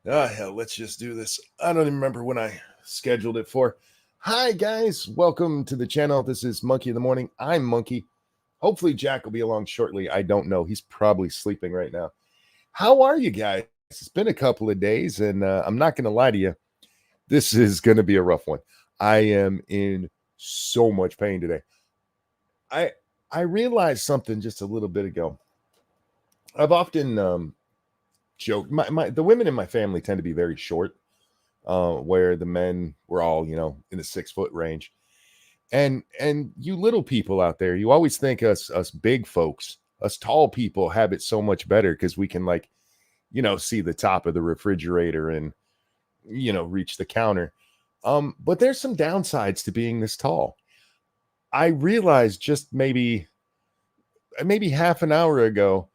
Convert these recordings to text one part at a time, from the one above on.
Ah, hell, let's just do this. I don't even remember when I scheduled it for. Hi, guys. Welcome to the channel. This is Monkey in the Morning. I'm Monkey. Hopefully, Jack will be along shortly. I don't know. He's probably sleeping right now. How are you guys? It's been a couple of days, and I'm not going to lie to you. This is going to be a rough one. I am in so much pain today. I I realized something just a little bit ago. I've often joked. The women in my family tend to be very short, where the men were all in the 6 foot range. And you little people out there, you always think us big folks, us tall people have it so much better because we can see the top of the refrigerator and reach the counter. But there's some downsides to being this tall. I realized just maybe half an hour ago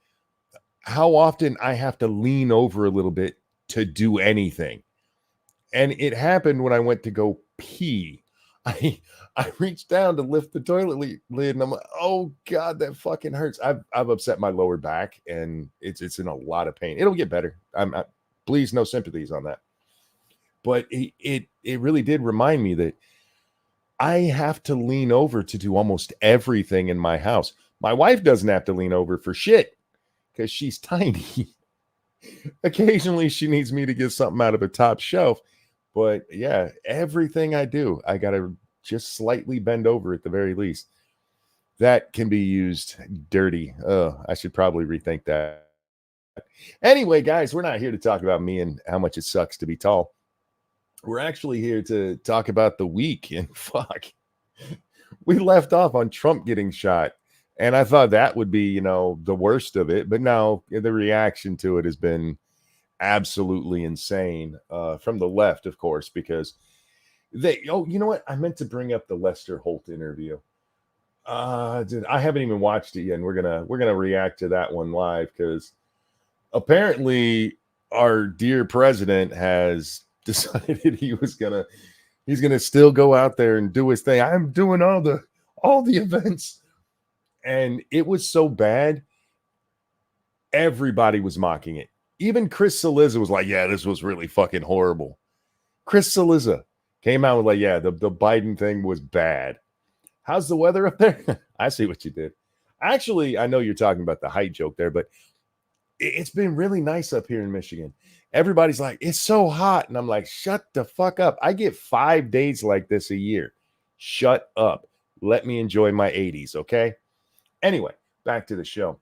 how often I have to lean over a little bit to do anything. And it happened when I went to go pee. I I reached down to lift the toilet lid, and I'm like, oh god, that fucking hurts. I've upset my lower back, and it's in a lot of pain. It'll get better. Please, no sympathies on that. But it really did remind me that I have to lean over to do almost everything in my house. My wife doesn't have to lean over for shit because she's tiny. Occasionally, she needs me to get something out of a top shelf. But yeah, everything I do, I got to just slightly bend over at the very least. That can be used dirty. I should probably rethink that. Anyway, guys, we're not here to talk about me and how much it sucks to be tall. We're actually here to talk about the week. And fuck, we left off on Trump getting shot. And I thought that would be, the worst of it. But no, the reaction to it has been absolutely insane from the left, of course, because you know what? I meant to bring up the Lester Holt interview. Dude, I haven't even watched it yet, and we're gonna react to that one live because apparently our dear president has decided he's gonna still go out there and do his thing. I'm doing all the events, and it was so bad. Everybody was mocking it. Even Chris Cillizza was like, yeah, this was really fucking horrible. Chris Cillizza came out with like, yeah, the Biden thing was bad. How's the weather up there? I see what you did. Actually, I know you're talking about the height joke there, but it's been really nice up here in Michigan. Everybody's like, it's so hot. And I'm like, shut the fuck up. I get 5 days like this a year. Shut up. Let me enjoy my 80s, okay? Anyway, back to the show.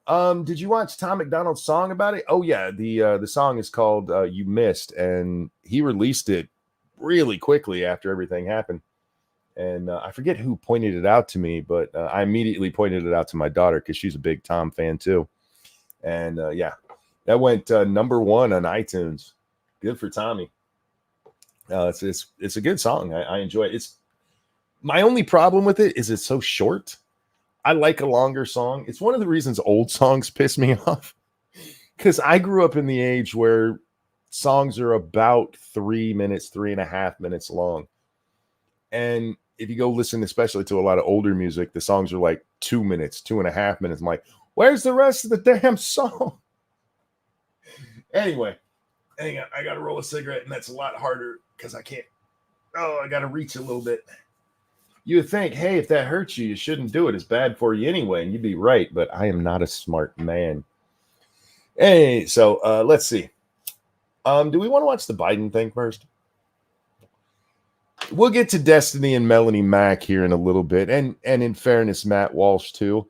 Did you watch Tom McDonald's song about it? Oh yeah, the song is called "You Missed," and he released it really quickly after everything happened. And I forget who pointed it out to me, but I immediately pointed it out to my daughter because she's a big Tom fan too. And yeah, that went #1 on iTunes. Good for Tommy. It's a good song. I enjoy it. It's my only problem with it is it's so short. I like a longer song. It's one of the reasons old songs piss me off because I grew up in the age where songs are about 3 minutes, 3.5 minutes long. And if you go listen, especially to a lot of older music, the songs are like 2 minutes, 2.5 minutes. I'm like, where's the rest of the damn song? Anyway, hang on. I got to roll a cigarette, and that's a lot harder because I can't. Oh, I got to reach a little bit. You would think, hey, if that hurts you, you shouldn't do it. It's bad for you anyway. And you'd be right, but I am not a smart man. Hey, so let's see. Do we want to watch the Biden thing first? We'll get to Destiny and Melanie Mack here in a little bit, and in fairness, Matt Walsh too.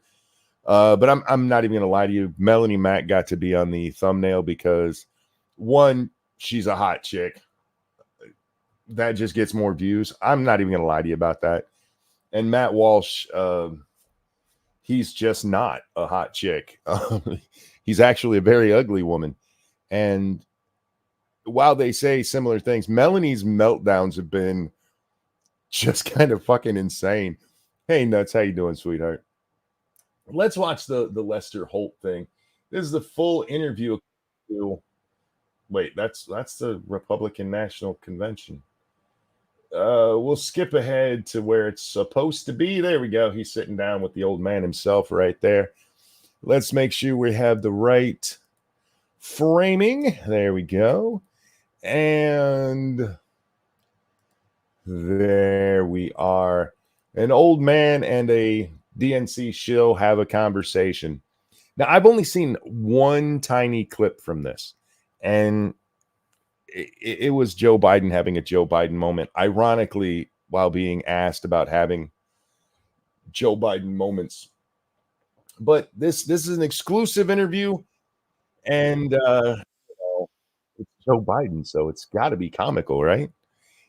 But I'm not even gonna lie to you. Melanie Mack got to be on the thumbnail because one, she's a hot chick. That just gets more views. I'm not even gonna lie to you about that. And Matt Walsh, he's just not a hot chick. He's actually a very ugly woman. And while they say similar things, Melanie's meltdowns have been just kind of fucking insane. Hey, Nuts, how you doing, sweetheart? Let's watch the Lester Holt thing. This is the full interview. Wait, that's the Republican National Convention. We'll skip ahead to where it's supposed to be. There we go. He's sitting down with the old man himself right there. Let's make sure we have the right framing. There we go. And there we are. An old man and a DNC shill have a conversation. Now, I've only seen one tiny clip from this, and it was Joe Biden having a Joe Biden moment, ironically, while being asked about having Joe Biden moments. But this is an exclusive interview, and it's Joe Biden, so it's got to be comical, right?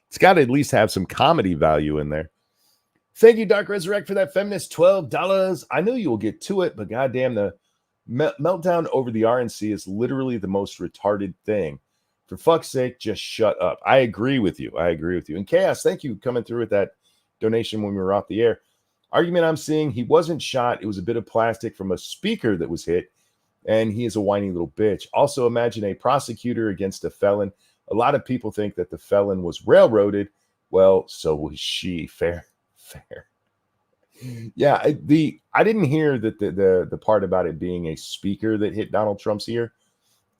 It's got to at least have some comedy value in there. Thank you, Dark Resurrect, for that feminist $12. I knew you will get to it, but goddamn, the meltdown over the RNC is literally the most retarded thing. For fuck's sake, just shut up. I agree with you. And Chaos, thank you coming through with that donation when we were off the air. Argument I'm seeing, he wasn't shot. It was a bit of plastic from a speaker that was hit, and he is a whiny little bitch. Also, imagine a prosecutor against a felon. A lot of people think that the felon was railroaded. Well, so was she. Fair. Yeah, I didn't hear that the part about it being a speaker that hit Donald Trump's ear.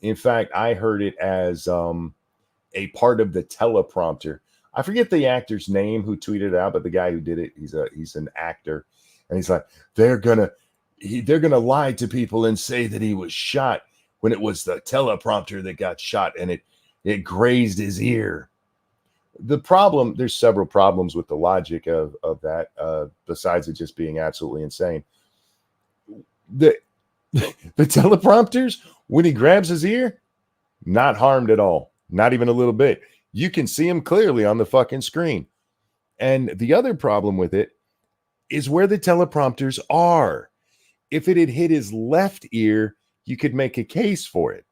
In fact, I heard it as a part of the teleprompter. I forget the actor's name who tweeted it out, but the guy who did it, he's an actor, and he's like, they're gonna lie to people and say that he was shot when it was the teleprompter that got shot and it grazed his ear. The problem, there's several problems with the logic of that, besides it just being absolutely insane. The teleprompters, when he grabs his ear, not harmed at all, not even a little bit. You can see him clearly on the fucking screen. And the other problem with it is where the teleprompters are. If it had hit his left ear, you could make a case for it.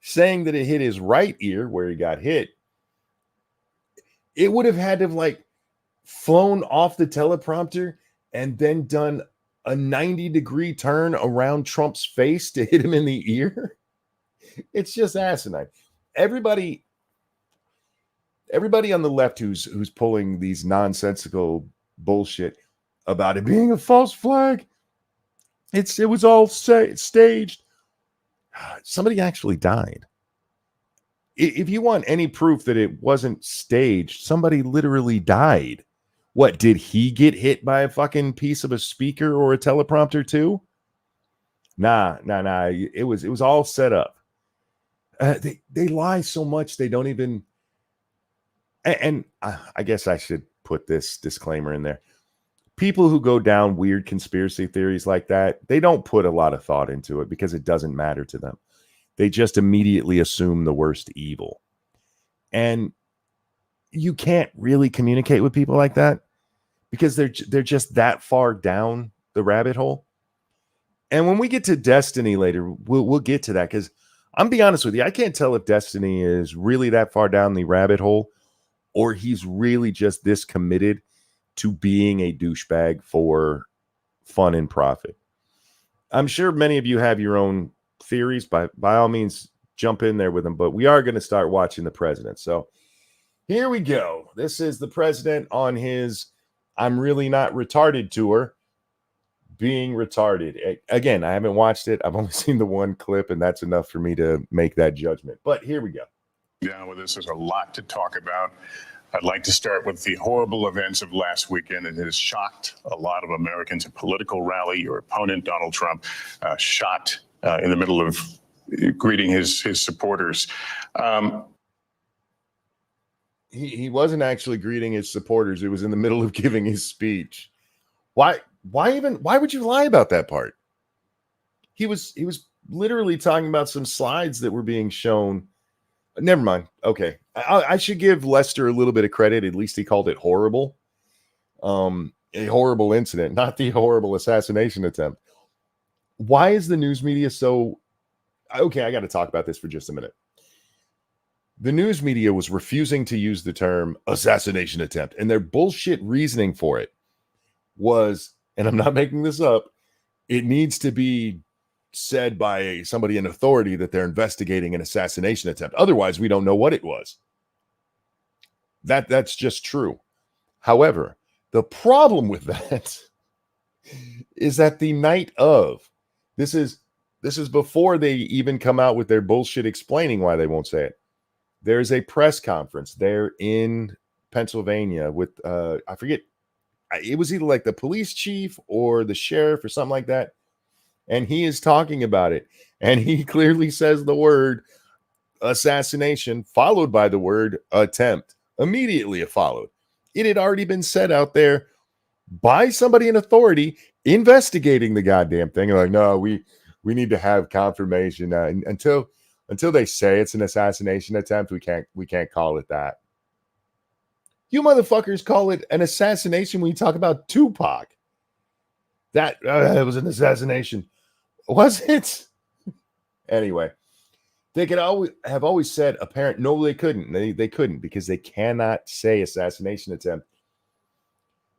Saying that it hit his right ear where he got hit, it would have had to have like flown off the teleprompter and then done a 90-degree turn around Trump's face to hit him in the ear. It's just asinine. Everybody on the left who's pulling these nonsensical bullshit about it being a false flag, it was all staged. Somebody actually died. If you want any proof that it wasn't staged, somebody literally died. What, did he get hit by a fucking piece of a speaker or a teleprompter too? Nah. It was all set up. They lie so much they don't even. And I guess I should put this disclaimer in there. People who go down weird conspiracy theories like that, they don't put a lot of thought into it because it doesn't matter to them. They just immediately assume the worst evil. And you can't really communicate with people like that because they're just that far down the rabbit hole. And when we get to Destiny later, we'll get to that, because I'm be honest with you, I can't tell if Destiny is really that far down the rabbit hole or he's really just this committed to being a douchebag for fun and profit. I'm sure many of you have your own theories. By all means, jump in there with them, but we are going to start watching the president. So here we go. This is the president on his I'm really not retarded tour, being retarded. Again, I haven't watched it. I've only seen the one clip, and that's enough for me to make that judgment. But here we go. Down with this, there's a lot to talk about. I'd like to start with the horrible events of last weekend. It has shocked a lot of Americans. A political rally, your opponent, Donald Trump, shot in the middle of greeting his supporters. He wasn't actually greeting his supporters. It was in the middle of giving his speech. Why would you lie about that part? He was literally talking about some slides that were being shown. Never mind. Okay. I should give Lester a little bit of credit. At least he called it horrible. A horrible incident, not the horrible assassination attempt. Why is the news media so... Okay, I got to talk about this for just a minute. The news media was refusing to use the term assassination attempt, and their bullshit reasoning for it was, and I'm not making this up, it needs to be said by somebody in authority that they're investigating an assassination attempt. Otherwise, we don't know what it was. That's just true. However, the problem with that is that the night of, this is before they even come out with their bullshit explaining why they won't say it. there's a press conference there in Pennsylvania with I forget, it was either like the police chief or the sheriff or something like that, and he is talking about it, and he clearly says the word assassination followed by the word attempt, immediately followed. It had already been said out there by somebody in authority investigating the goddamn thing. Like, no, we need to have confirmation until they say it's an assassination attempt. We can't call it that. You motherfuckers call it an assassination when you talk about Tupac. That it was an assassination, was it? Anyway, they could always said apparent. No, they couldn't. They couldn't, because they cannot say assassination attempt,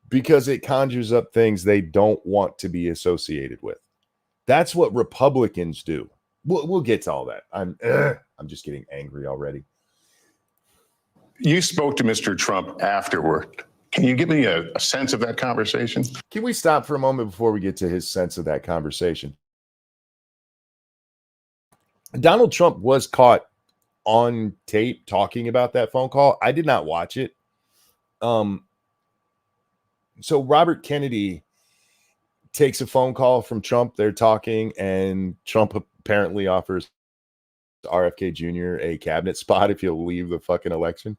because it conjures up things they don't want to be associated with. That's what Republicans do. We'll get to all that. I'm just getting angry already. You spoke to Mr. Trump afterward. Can you give me a sense of that conversation? Can we stop for a moment before we get to his sense of that conversation? Donald Trump was caught on tape talking about that phone call. I did not watch it. So Robert Kennedy takes a phone call from Trump. They're talking, and Trump apparently offers RFK Jr. a cabinet spot if he'll leave the fucking election.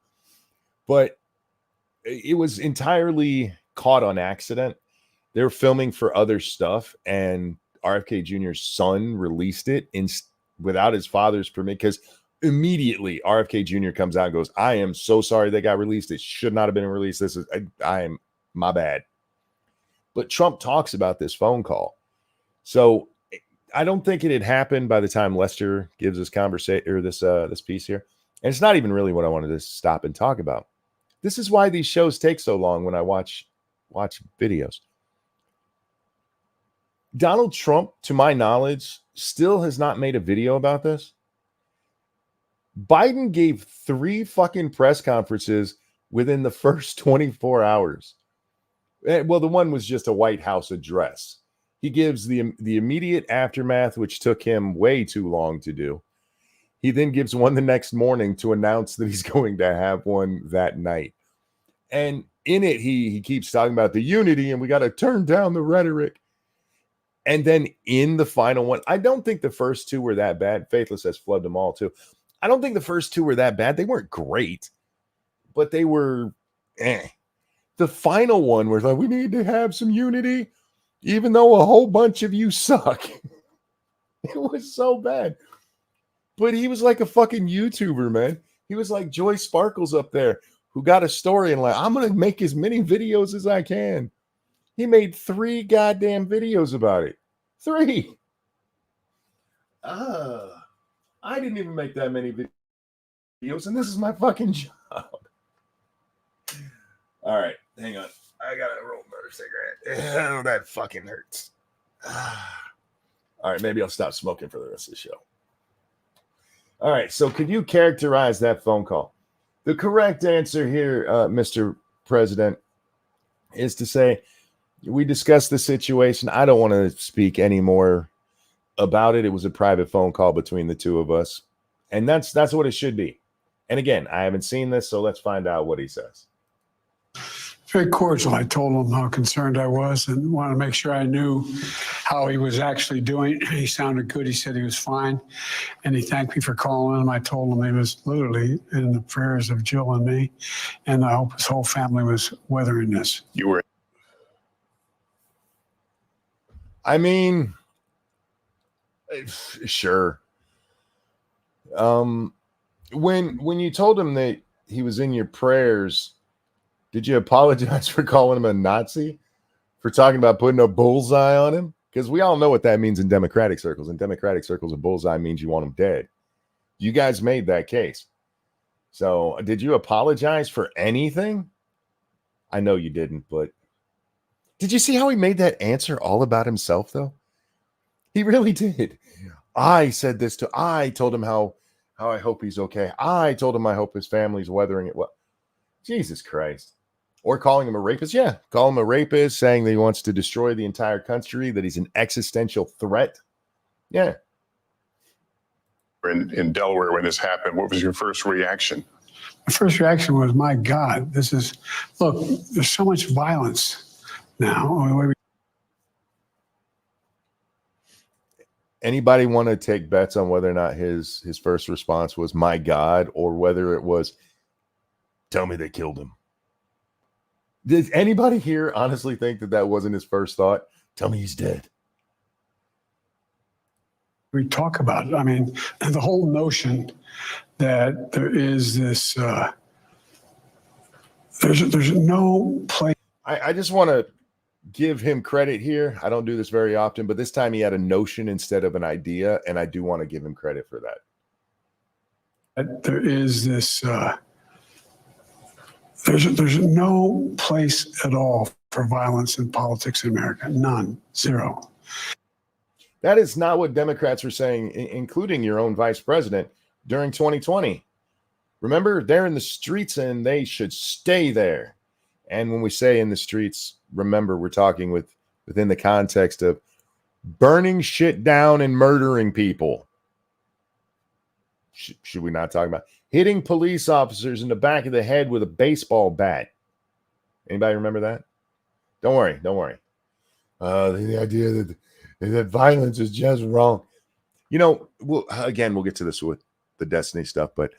But it was entirely caught on accident. They were filming for other stuff, and RFK Jr.'s son released it without his father's permit, because immediately RFK Jr. comes out and goes, I am so sorry they got released. It should not have been released. This is, I am my bad. But Trump talks about this phone call. So I don't think it had happened by the time Lester gives this conversation or this piece here. And it's not even really what I wanted to stop and talk about. This is why these shows take so long when I watch videos. Donald Trump, to my knowledge, still has not made a video about this. Biden gave 3 fucking press conferences within the first 24 hours. Well, the one was just a White House address. He gives the immediate aftermath, which took him way too long to do. He then gives one the next morning to announce that he's going to have one that night. And in it, he keeps talking about the unity, and we got to turn down the rhetoric. And then in the final one, I don't think the first 2 were that bad. Faithless has flubbed them all too. I don't think the first 2 were that bad. They weren't great, but they were The final one was like, we need to have some unity, even though a whole bunch of you suck. It was so bad. But he was like a fucking YouTuber, man. He was like Joy Sparkles up there, who got a story and like, I'm going to make as many videos as I can. He made 3 goddamn videos about it. 3. I didn't even make that many videos, and this is my fucking job. All right, hang on. I got to roll another cigarette. Oh, that fucking hurts. All right, maybe I'll stop smoking for the rest of the show. All right, so could you characterize that phone call? The correct answer here, Mr. President, is to say, we discussed the situation. I don't want to speak anymore about it. It was a private phone call between the 2 of us. And that's what it should be. And again, I haven't seen this, so let's find out what he says. Very cordial. I told him how concerned I was and wanted to make sure I knew how he was actually doing. He sounded good. He said he was fine. And he thanked me for calling him. I told him he was literally in the prayers of Jill and me. And I hope his whole family was weathering this. You were. I mean, sure. When you told him that he was in your prayers, did you apologize for calling him a Nazi? For talking about putting a bullseye on him? Because we all know what that means in Democratic circles. In Democratic circles, a bullseye means you want him dead. You guys made that case. So did you apologize for anything? I know you didn't, but did you see how he made that answer all about himself, though? He really did. I said this I told him how I hope he's okay. I told him I hope his family's weathering it well. Jesus Christ. Or calling him a rapist. Yeah, call him a rapist, saying that he wants to destroy the entire country, that he's an existential threat. Yeah. in Delaware when this happened. What was your first reaction? The first reaction was, my God, look, there's so much violence now. Anybody want to take bets on whether or not his first response was, my God, or whether it was, tell me they killed him? Does anybody here honestly think that wasn't his first thought? Tell me he's dead. We talk about it. I mean, the whole notion that there is this, there's no place. I just want to give him credit here. I don't do this very often, but this time he had a notion instead of an idea, and I do want to give him credit for that. There is this, there's no place at all for violence in politics in America. None. Zero. That is not what Democrats were saying, including your own vice president during 2020. Remember, they're in the streets and they should stay there. And when we say in the streets, remember, we're talking within the context of burning shit down and murdering people. Should we not talk about hitting police officers in the back of the head with a baseball bat? Anybody remember that? Don't worry. The idea that violence is just wrong. You know, we'll get to this with the Destiny stuff, but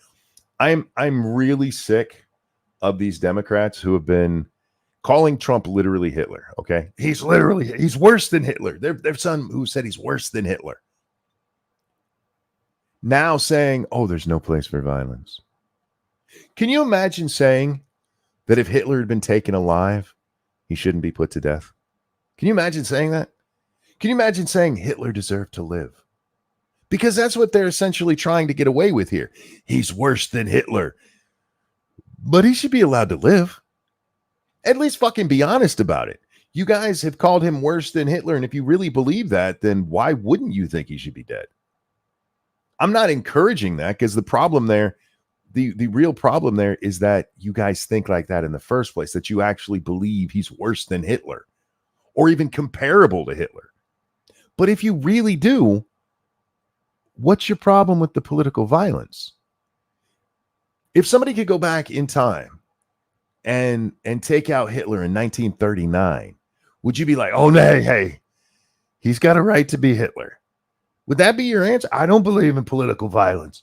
I'm really sick of these Democrats who have been calling Trump literally Hitler. Okay, he's worse than Hitler. There's some who said he's worse than Hitler. Now saying, oh, there's no place for violence. Can you imagine saying that if Hitler had been taken alive, he shouldn't be put to death? Can you imagine saying that? Can you imagine saying Hitler deserved to live? Because that's what they're essentially trying to get away with here. He's worse than Hitler, but he should be allowed to live. At least fucking be honest about it. You guys have called him worse than Hitler, and if you really believe that, then why wouldn't you think he should be dead? I'm not encouraging that, because the problem there, the real problem there is that you guys think like that in the first place, that you actually believe he's worse than Hitler or even comparable to Hitler. But if you really do, what's your problem with the political violence? If somebody could go back in time and take out Hitler in 1939, would you be like, oh, no, hey, he's got a right to be Hitler? Would that be your answer? I don't believe in political violence.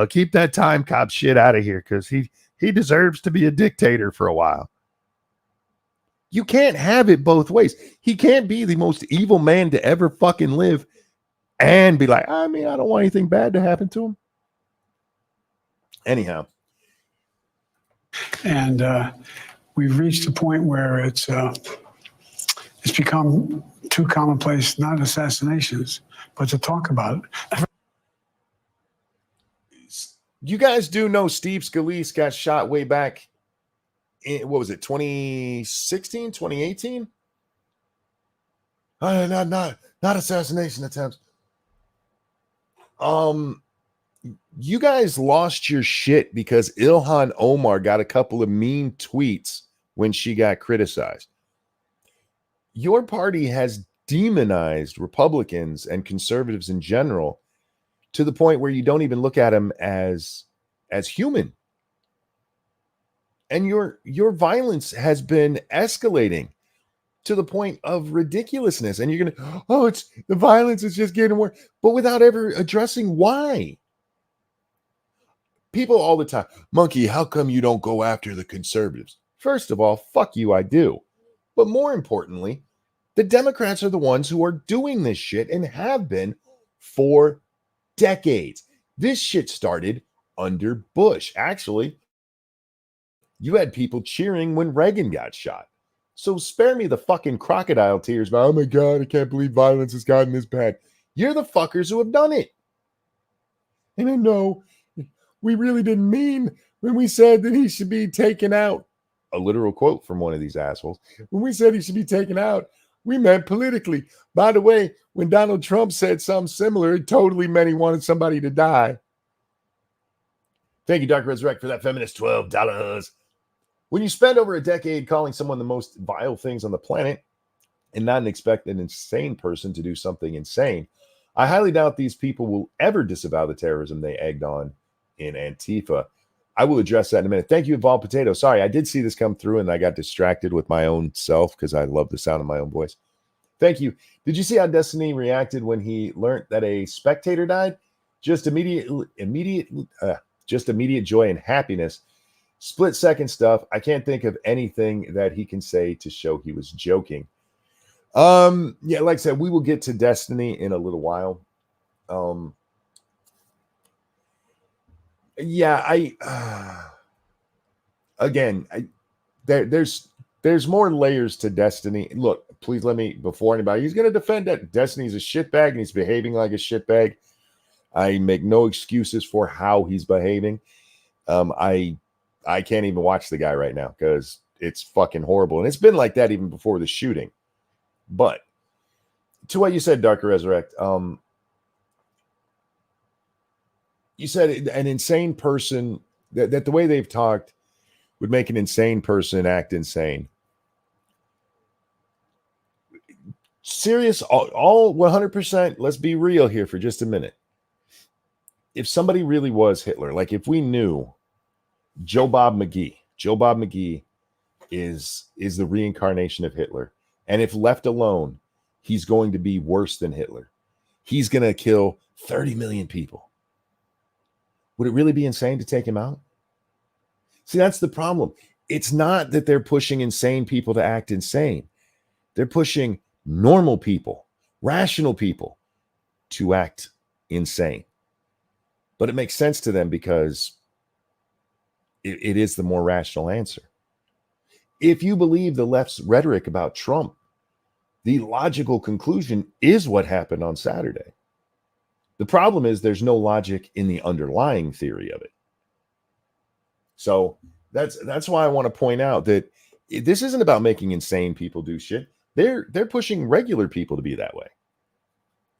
Keep that time cop shit out of here, because he deserves to be a dictator for a while. You can't have it both ways. He can't be the most evil man to ever fucking live and be like, I don't want anything bad to happen to him. Anyhow. And we've reached a point where it's become too commonplace, not assassinations, but to talk about it. You guys do know Steve Scalise got shot way back in, what was it, 2016, 2018? Not assassination attempts. You guys lost your shit because Ilhan Omar got a couple of mean tweets when she got criticized. Your party has demonized Republicans and conservatives in general to the point where you don't even look at them as human. And your violence has been escalating to the point of ridiculousness. And you're going to, it's the violence is just getting worse, but without ever addressing why. People all the time, Monkey, how come you don't go after the conservatives? First of all, fuck you, I do. But more importantly, the Democrats are the ones who are doing this shit and have been for decades. This shit started under Bush. Actually, you had people cheering when Reagan got shot. So spare me the fucking crocodile tears about, oh my God, I can't believe violence has gotten this bad. You're the fuckers who have done it. And I know we really didn't mean when we said that he should be taken out. A literal quote from one of these assholes. When we said he should be taken out, we meant politically. By the way, when Donald Trump said something similar, it totally meant he wanted somebody to die. Thank you, Dark Resurrect, for that feminist $12. When you spend over a decade calling someone the most vile things on the planet and not expect an insane person to do something insane, I highly doubt these people will ever disavow the terrorism they egged on in Antifa. I will address that in a minute. Thank you, Evolved Potato. Sorry, I did see this come through and I got distracted with my own self because I love the sound of my own voice. Thank you. Did you see how Destiny reacted when he learned that a spectator died? Just immediate joy and happiness. Split second stuff. I can't think of anything that he can say to show he was joking. Yeah, like I said, we will get to Destiny in a little while. There's more layers to Destiny. Look, please let me, before anybody, he's going to defend that Destiny's a shitbag and he's behaving like a shitbag. I make no excuses for how he's behaving. I can't even watch the guy right now because it's fucking horrible. And it's been like that even before the shooting. But to what you said, Darker Resurrect, you said an insane person, that the way they've talked would make an insane person act insane. Serious, all 100%, let's be real here for just a minute. If somebody really was Hitler, like if we knew Joe Bob McGee is the reincarnation of Hitler, and if left alone, he's going to be worse than Hitler. He's going to kill 30 million people. Would it really be insane to take him out? See, that's the problem. It's not that they're pushing insane people to act insane. They're pushing normal people, rational people to act insane. But it makes sense to them because it is the more rational answer. If you believe the left's rhetoric about Trump, the logical conclusion is what happened on Saturday. The problem is there's no logic in the underlying theory of it. So that's why I want to point out that this isn't about making insane people do shit. They're pushing regular people to be that way.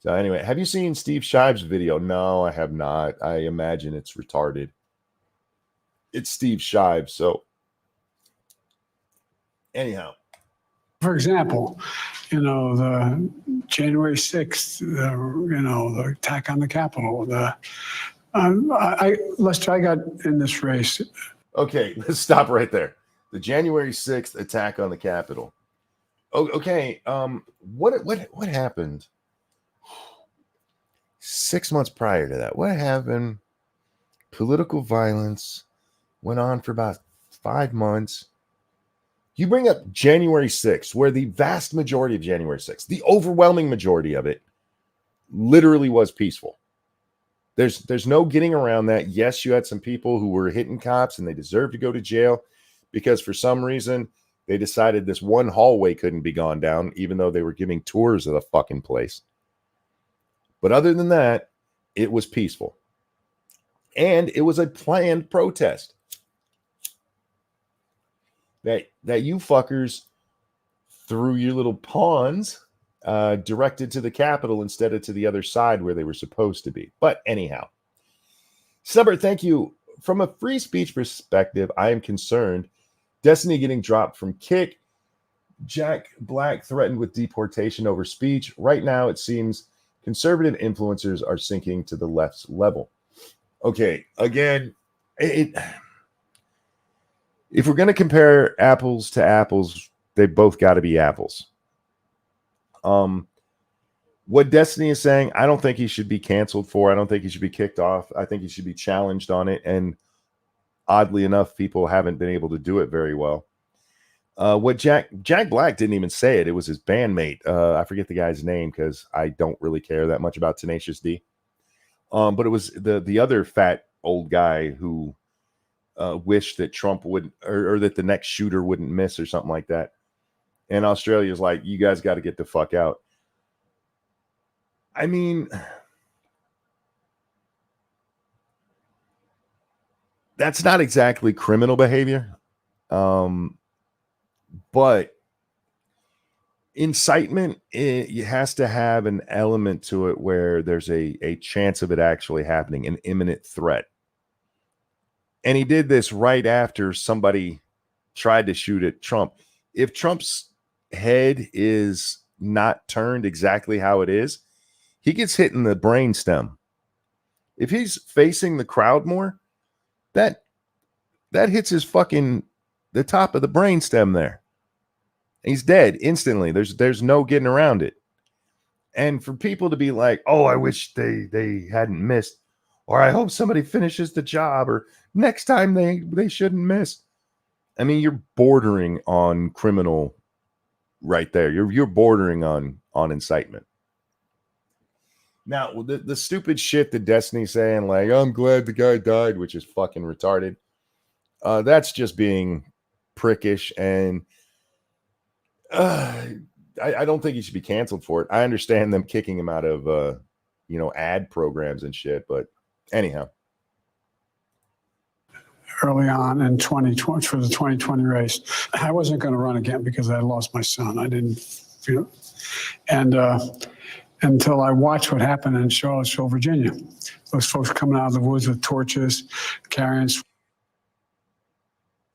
So anyway, have you seen Steve Shives' video? No, I have not. I imagine it's retarded. It's Steve Shives. So anyhow. For example, the January 6th, the attack on the Capitol. Lester, I got in this race. Okay, let's stop right there. The January 6th attack on the Capitol. Oh, okay. What happened 6 months prior to that? What happened? Political violence went on for about 5 months. You bring up January 6th, where the vast majority of January 6th, the overwhelming majority of it, literally was peaceful. There's no getting around that. Yes, you had some people who were hitting cops and they deserved to go to jail because for some reason they decided this one hallway couldn't be gone down, even though they were giving tours of the fucking place. But other than that, it was peaceful. And it was a planned protest. That you fuckers threw your little pawns directed to the Capitol instead of to the other side where they were supposed to be. But anyhow, Stubber, thank you. From a free speech perspective, I am concerned. Destiny getting dropped from Kick. Jack Black threatened with deportation over speech. Right now, it seems conservative influencers are sinking to the left's level. Okay, again, if we're going to compare apples to apples, they both got to be apples. What Destiny is saying, I don't think he should be canceled for. I don't think he should be kicked off. I think he should be challenged on it. And oddly enough, people haven't been able to do it very well. What Jack Black didn't even say it. It was his bandmate. I forget the guy's name because I don't really care that much about Tenacious D. But it was the other fat old guy who wished that Trump would, or that the next shooter wouldn't miss or something like that. And Australia's like, you guys got to get the fuck out. I mean, that's not exactly criminal behavior. But incitement, it has to have an element to it where there's a chance of it actually happening, an imminent threat. And he did this right after somebody tried to shoot at Trump. If Trump's head is not turned exactly how it is, he gets hit in the brain stem. If he's facing the crowd more, that hits his fucking the top of the brain stem there. He's dead instantly. There's no getting around it. And for people to be like, oh, I wish they hadn't missed, or I hope somebody finishes the job, or next time they shouldn't miss. I mean, you're bordering on criminal right there. You're bordering on incitement. Now, the stupid shit that Destiny's saying, like, I'm glad the guy died, which is fucking retarded. That's just being prickish, and I don't think he should be canceled for it. I understand them kicking him out of ad programs and shit, but anyhow. Early on in 2020 for the 2020 race, I wasn't going to run again because I lost my son. I didn't, and until I watched what happened in Charlottesville, Virginia, those folks coming out of the woods with torches, carrying.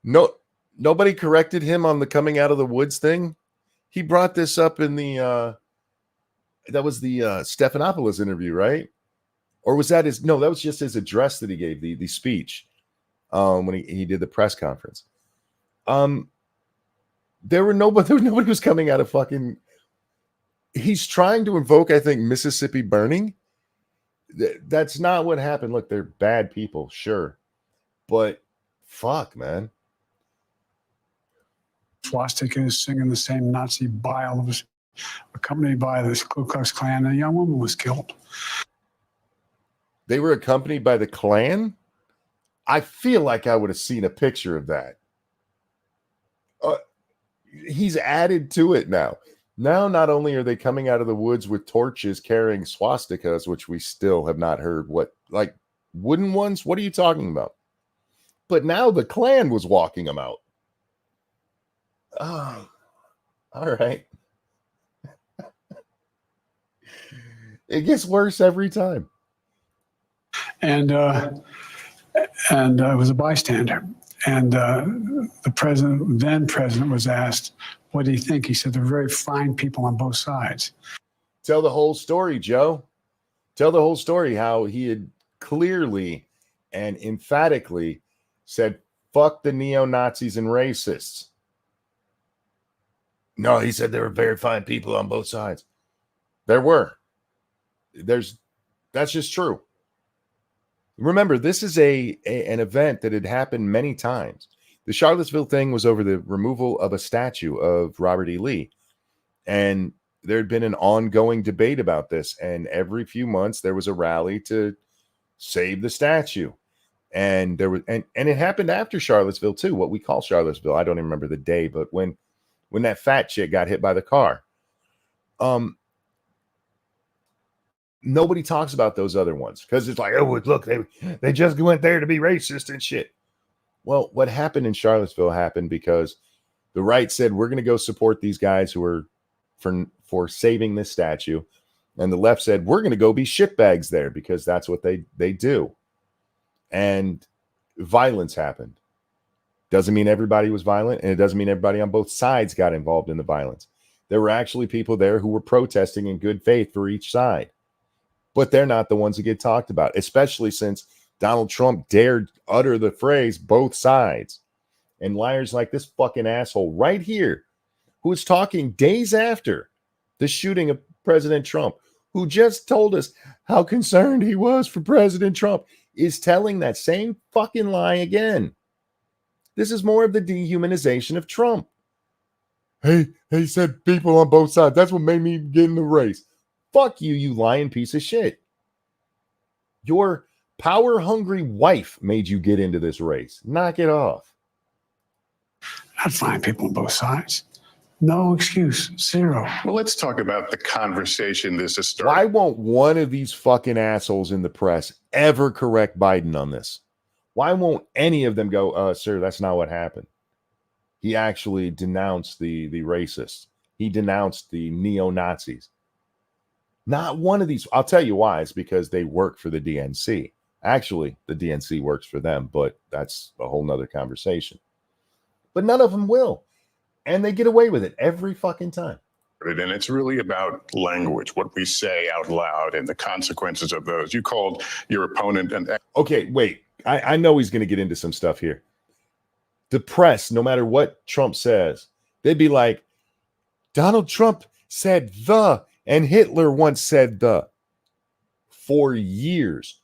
No, nobody corrected him on the coming out of the woods thing. He brought this up in the that was the Stephanopoulos interview, right? Or was that his? No, that was just his address that he gave, the speech when he did the press conference. There was nobody who was coming out of fucking. He's trying to invoke, I think, Mississippi burning. That's not what happened. Look, they're bad people, sure, but fuck, man. Swastikas, singing the same Nazi bile, was accompanied by this Ku Klux Klan. A young woman was killed. They were accompanied by the Klan? I feel like I would have seen a picture of that. He's added to it now. Now, not only are they coming out of the woods with torches carrying swastikas, which we still have not heard what, like wooden ones? What are you talking about? But now the Klan was walking them out. Oh, all right. It gets worse every time. And it was a bystander. And the then president was asked, what do you think? He said, they're very fine people on both sides. Tell the whole story, Joe. Tell the whole story, how he had clearly and emphatically said, fuck the neo-Nazis and racists. No, he said there were very fine people on both sides. There were. That's just true. Remember, this is an event that had happened many times. The Charlottesville thing was over the removal of a statue of Robert E. Lee. And there had been an ongoing debate about this. And every few months there was a rally to save the statue. And there was and it happened after Charlottesville too, what we call Charlottesville. I don't even remember the day, but when that fat chick got hit by the car. Nobody talks about those other ones because it's like, oh, look, they just went there to be racist and shit. Well, what happened in Charlottesville happened because the right said, we're going to go support these guys who are for saving this statue. And the left said, we're going to go be shitbags there because that's what they do. And violence happened. Doesn't mean everybody was violent, and it doesn't mean everybody on both sides got involved in the violence. There were actually people there who were protesting in good faith for each side. But they're not the ones that get talked about, especially since Donald Trump dared utter the phrase both sides. And liars like this fucking asshole right here, who is talking days after the shooting of President Trump, who just told us how concerned he was for President Trump, is telling that same fucking lie again. This is more of the dehumanization of Trump. Hey, he said people on both sides. That's what made me get in the race. Fuck you, you lying piece of shit. Your power-hungry wife made you get into this race. Knock it off. I'd find people on both sides. No excuse. Zero. Well, let's talk about the conversation this is starting. Why won't one of these fucking assholes in the press ever correct Biden on this? Why won't any of them go, sir, that's not what happened? He actually denounced the racists. He denounced the neo-Nazis. Not one of these. I'll tell you why. It's because they work for the DNC. Actually, the DNC works for them, but that's a whole nother conversation. But none of them will. And they get away with it every fucking time. And it's really about language, what we say out loud and the consequences of those. You called your opponent an... Okay, wait. I know he's going to get into some stuff here. The press, no matter what Trump says, they'd be like, Donald Trump said the, and Hitler once said the. For years,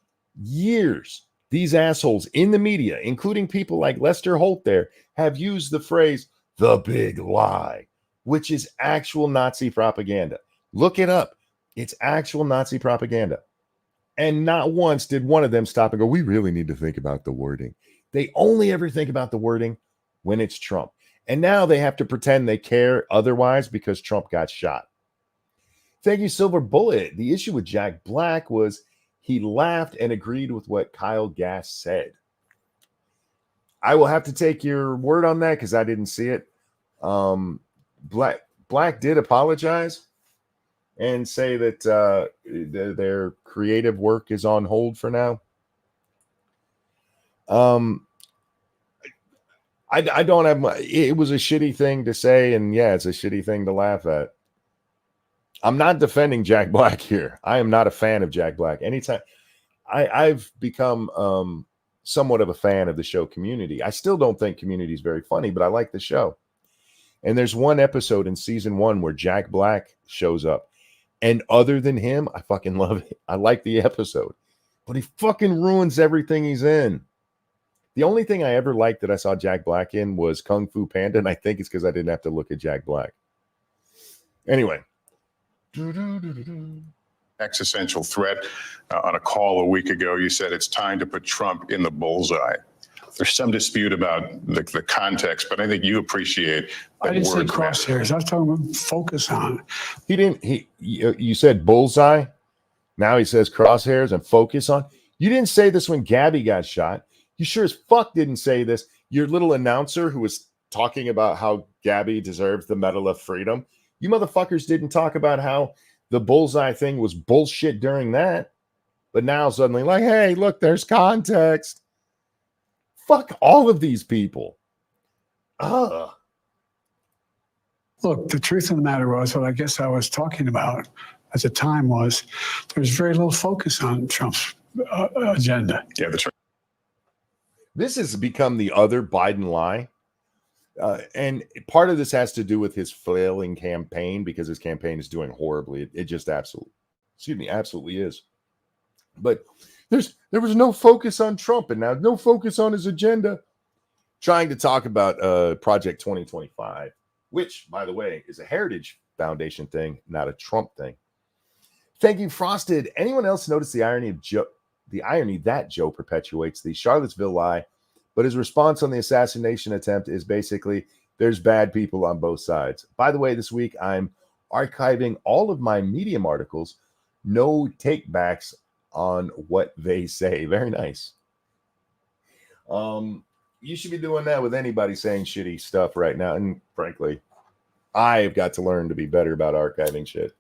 these assholes in the media, including people like Lester Holt there, have used the phrase, the big lie, which is actual Nazi propaganda. Look it up. It's actual Nazi propaganda. And not once did one of them stop and go, we really need to think about the wording. They only ever think about the wording when it's Trump. And now they have to pretend they care otherwise because Trump got shot. Thank you, Silver Bullet. The issue with Jack Black was he laughed and agreed with what Kyle Gass said. I will have to take your word on that because I didn't see it. Black did apologize and say that their creative work is on hold for now. I don't have it was a shitty thing to say, and yeah, it's a shitty thing to laugh at. I'm not defending Jack Black here. I am not a fan of Jack Black. Anytime I've become somewhat of a fan of the show Community. I still don't think Community is very funny, but I like the show. And there's one episode in season 1 where Jack Black shows up. And other than him, I fucking love it. I like the episode. But he fucking ruins everything he's in. The only thing I ever liked that I saw Jack Black in was Kung Fu Panda, and I think it's because I didn't have to look at Jack Black. Anyway. Existential threat. On a call a week ago, you said it's time to put Trump in the bullseye. There's some dispute about the context, but I think you appreciate that. I didn't say words matter. crosshairs. I was talking about focus on. He didn't. You said bullseye. Now he says crosshairs and focus on. You didn't say this when Gabby got shot. You sure as fuck didn't say this. Your little announcer who was talking about how Gabby deserves the Medal of Freedom. You motherfuckers didn't talk about how the bullseye thing was bullshit during that. But now suddenly like, hey, look, there's context. Fuck all of these people. Ugh. Look, the truth of the matter was, what I guess I was talking about at the time was there's very little focus on Trump's agenda. Yeah, that's right. This has become the other Biden lie. And part of this has to do with his flailing campaign because his campaign is doing horribly. It just absolutely is. But there was no focus on Trump and now no focus on his agenda. Trying to talk about Project 2025, which, by the way, is a Heritage Foundation thing, not a Trump thing. Thank you, Frosted. Anyone else notice the irony that Joe perpetuates the Charlottesville lie, but his response on the assassination attempt is basically there's bad people on both sides. By the way, this week I'm archiving all of my Medium articles, no takebacks on what they say. Very nice. You should be doing that with anybody saying shitty stuff right now. And frankly, I've got to learn to be better about archiving shit,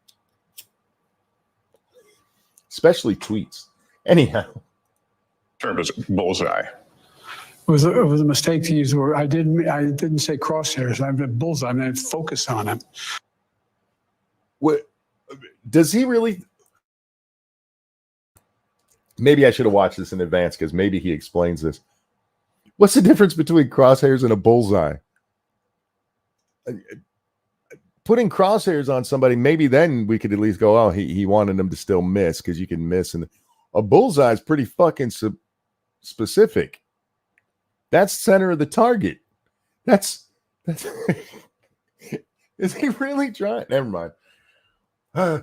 especially tweets. Anyhow, Term is bullseye. It was a mistake to use the word. I didn't say crosshairs. I meant bullseye. I meant focus on him. What does he really? Maybe I should have watched this in advance because maybe he explains this. What's the difference between crosshairs and a bullseye? Putting crosshairs on somebody, maybe then we could at least go, oh, he wanted them to still miss because you can miss. And a bullseye is pretty fucking specific. That's center of the target. That's is he really trying? Never mind. I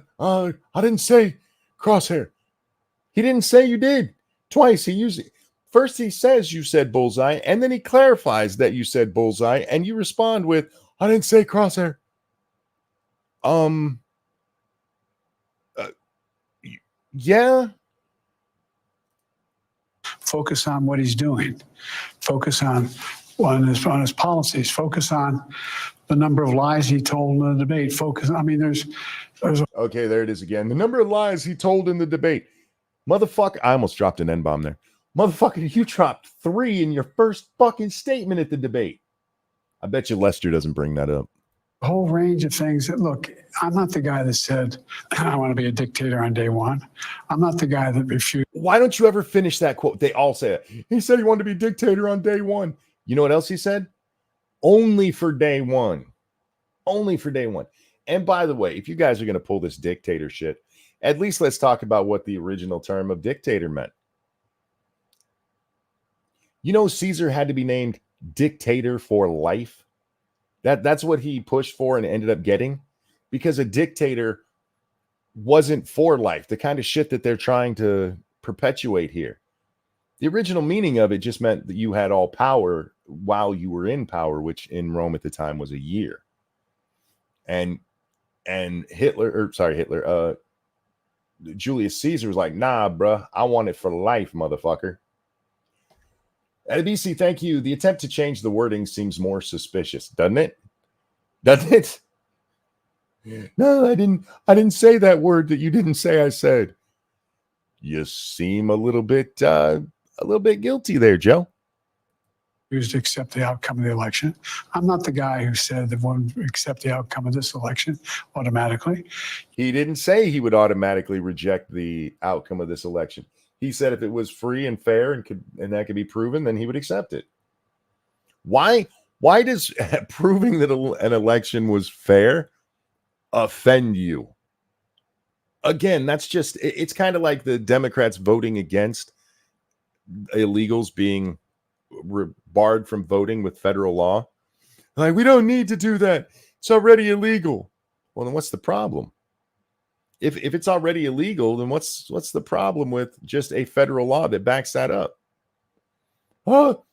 didn't say crosshair. He didn't say you did. Twice he used it. First he says you said bullseye, and then he clarifies that you said bullseye, and you respond with, I didn't say crosshair. Yeah. Focus on what he's doing. Focus on his policies. Focus on the number of lies he told in the debate. Focus. I mean, there's. Okay, there it is again. The number of lies he told in the debate. Motherfucker, I almost dropped an N-bomb there. Motherfucker, you dropped 3 in your first fucking statement at the debate. I bet you Lester doesn't bring that up. A whole range of things that, look, I'm not the guy that said, I want to be a dictator on day one. I'm not the guy that refused. Why don't you ever finish that quote? They all say it. He said he wanted to be dictator on day one. You know what else he said? Only for day one. Only for day one. And by the way, if you guys are going to pull this dictator shit, at least let's talk about what the original term of dictator meant. You know, Caesar had to be named dictator for life. That's what he pushed for and ended up getting, because a dictator wasn't for life, the kind of shit that they're trying to perpetuate here. The original meaning of it just meant that you had all power while you were in power, which in Rome at the time was a year. And Julius Caesar was like, nah, bruh, I want it for life, motherfucker. BC, thank you. The attempt to change the wording seems more suspicious, doesn't it? Doesn't it? No, I didn't say that word that you didn't say I said. You seem a little bit guilty there, Joe. To accept the outcome of the election. I'm not the guy who said that one would accept the outcome of this election automatically. He didn't say he would automatically reject the outcome of this election. He said if it was free and fair and that could be proven, then he would accept it. Why does proving that an election was fair offend you? Again, that's just, it's kind of like the Democrats voting against illegals being barred from voting with federal law. Like, we don't need to do that. It's already illegal. Well, then what's the problem? If it's already illegal, then what's the problem with just a federal law that backs that up? Oh,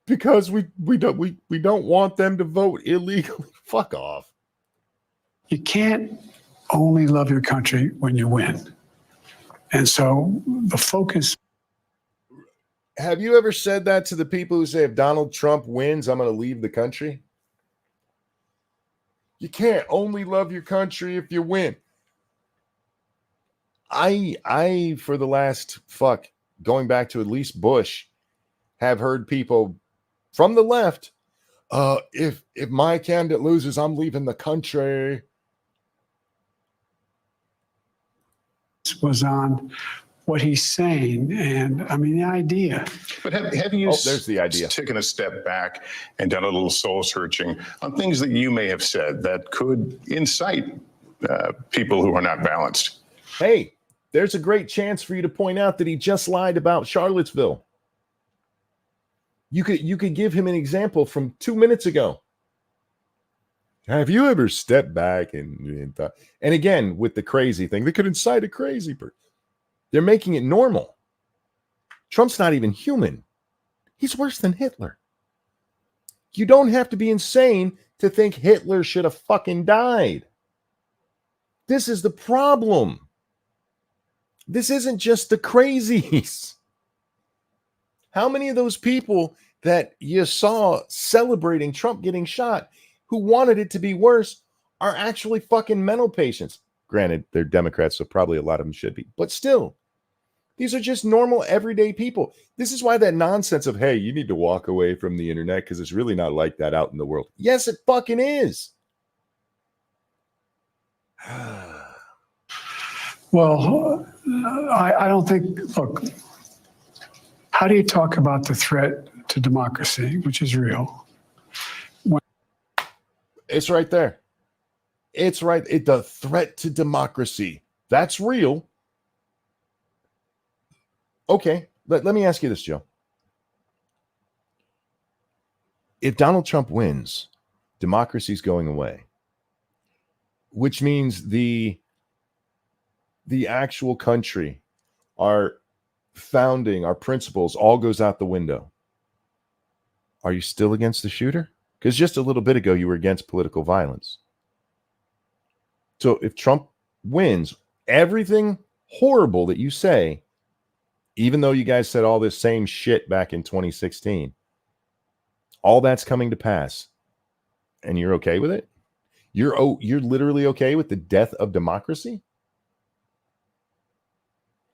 because we don't want them to vote illegally. Fuck off. You can't only love your country when you win. And so the focus. Have you ever said that to the people who say if Donald Trump wins, I'm going to leave the country? You can't only love your country if you win. I for the last going back to at least Bush, have heard people from the left, if my candidate loses, I'm leaving the country. Was on what he's saying, and I mean the idea. But have you there's the idea. Taken a step back and done a little soul searching on things that you may have said that could incite people who are not balanced? Hey, there's a great chance for you to point out that he just lied about Charlottesville. You could give him an example from 2 minutes ago. Have you ever stepped back and thought? And again, with the crazy thing, they could incite a crazy person. They're making it normal. Trump's not even human. He's worse than Hitler. You don't have to be insane to think Hitler should have fucking died. This is the problem. This isn't just the crazies. How many of those people that you saw celebrating Trump getting shot, who wanted it to be worse, are actually fucking mental patients? Granted, they're Democrats, so probably a lot of them should be. But still, these are just normal, everyday people. This is why that nonsense of, hey, you need to walk away from the internet because it's really not like that out in the world. Yes, it fucking is. Well, I don't think, look, how do you talk about the threat to democracy, which is real? It's right there. It's right. The threat to democracy. That's real. Okay, let me ask you this, Joe. If Donald Trump wins, democracy's going away, which means the actual country, our founding, our principles, all goes out the window. Are you still against the shooter? Because just a little bit ago, you were against political violence. So if Trump wins, everything horrible that you say, even though you guys said all this same shit back in 2016, all that's coming to pass, and you're okay with it? You're literally okay with the death of democracy?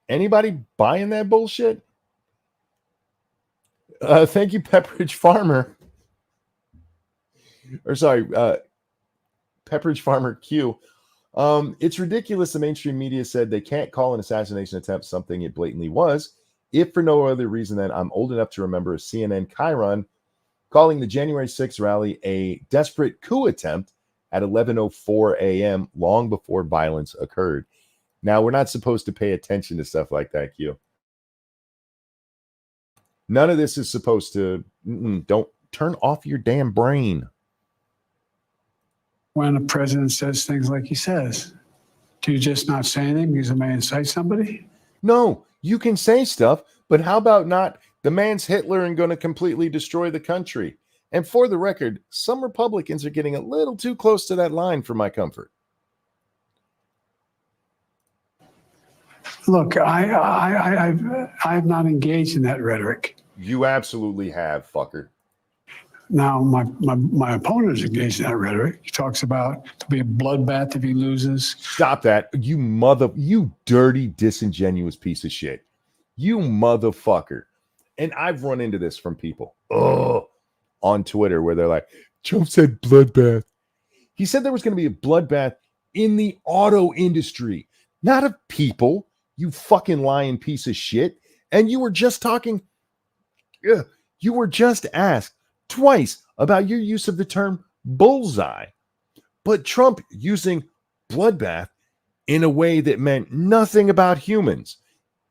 Anybody buying that bullshit? Thank you, Pepperidge Farmer. Or sorry, Pepperidge Farmer Q. It's ridiculous the mainstream media said they can't call an assassination attempt something it blatantly was, if for no other reason than I'm old enough to remember a CNN chyron calling the January 6th rally a desperate coup attempt at 11:04 a.m. long before violence occurred. Now, we're not supposed to pay attention to stuff like that, Q. None of this is supposed to... don't turn off your damn brain. When a president says things like he says, do you just not say anything because it may incite somebody? No, you can say stuff, but how about not? The man's Hitler and going to completely destroy the country. And for the record, some Republicans are getting a little too close to that line for my comfort. Look, I've not engaged in that rhetoric. You absolutely have, fucker. Now, my opponent is engaged in that rhetoric. He talks about to be a bloodbath if he loses. Stop that. You dirty, disingenuous piece of shit. You motherfucker. And I've run into this from people on Twitter where they're like, Trump said bloodbath. He said there was going to be a bloodbath in the auto industry, not of people, you fucking lying piece of shit. And you were just talking, you were just asked twice about your use of the term bullseye. But Trump using bloodbath in a way that meant nothing about humans,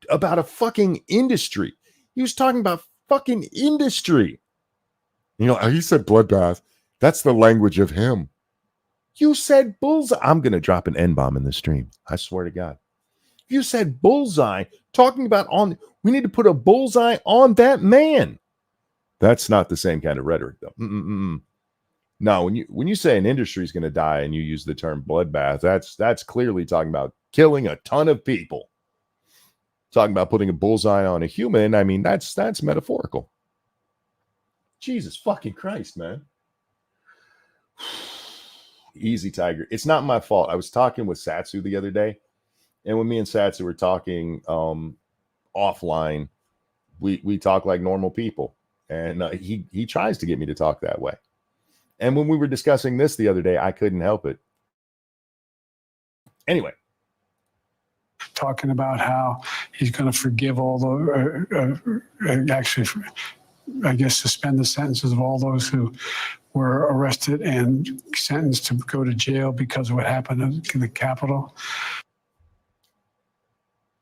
about a fucking industry. He was talking about fucking industry. You know, he said bloodbath. That's the language of him. You said bullseye. I'm going to drop an N-bomb in the stream. I swear to God. You said bullseye, talking about we need to put a bullseye on that man. That's not the same kind of rhetoric, though. No, when you say an industry is going to die and you use the term bloodbath, that's clearly talking about killing a ton of people. Talking about putting a bullseye on a human, I mean, that's metaphorical. Jesus fucking Christ, man. Easy, Tiger. It's not my fault. I was talking with Satsu the other day, and when me and Satsu were talking offline, we talk like normal people, and he tries to get me to talk that way. And when we were discussing this the other day, I couldn't help it. Anyway. Talking about how he's going to forgive all the, actually, I guess, suspend the sentences of all those who were arrested and sentenced to go to jail because of what happened in the Capitol.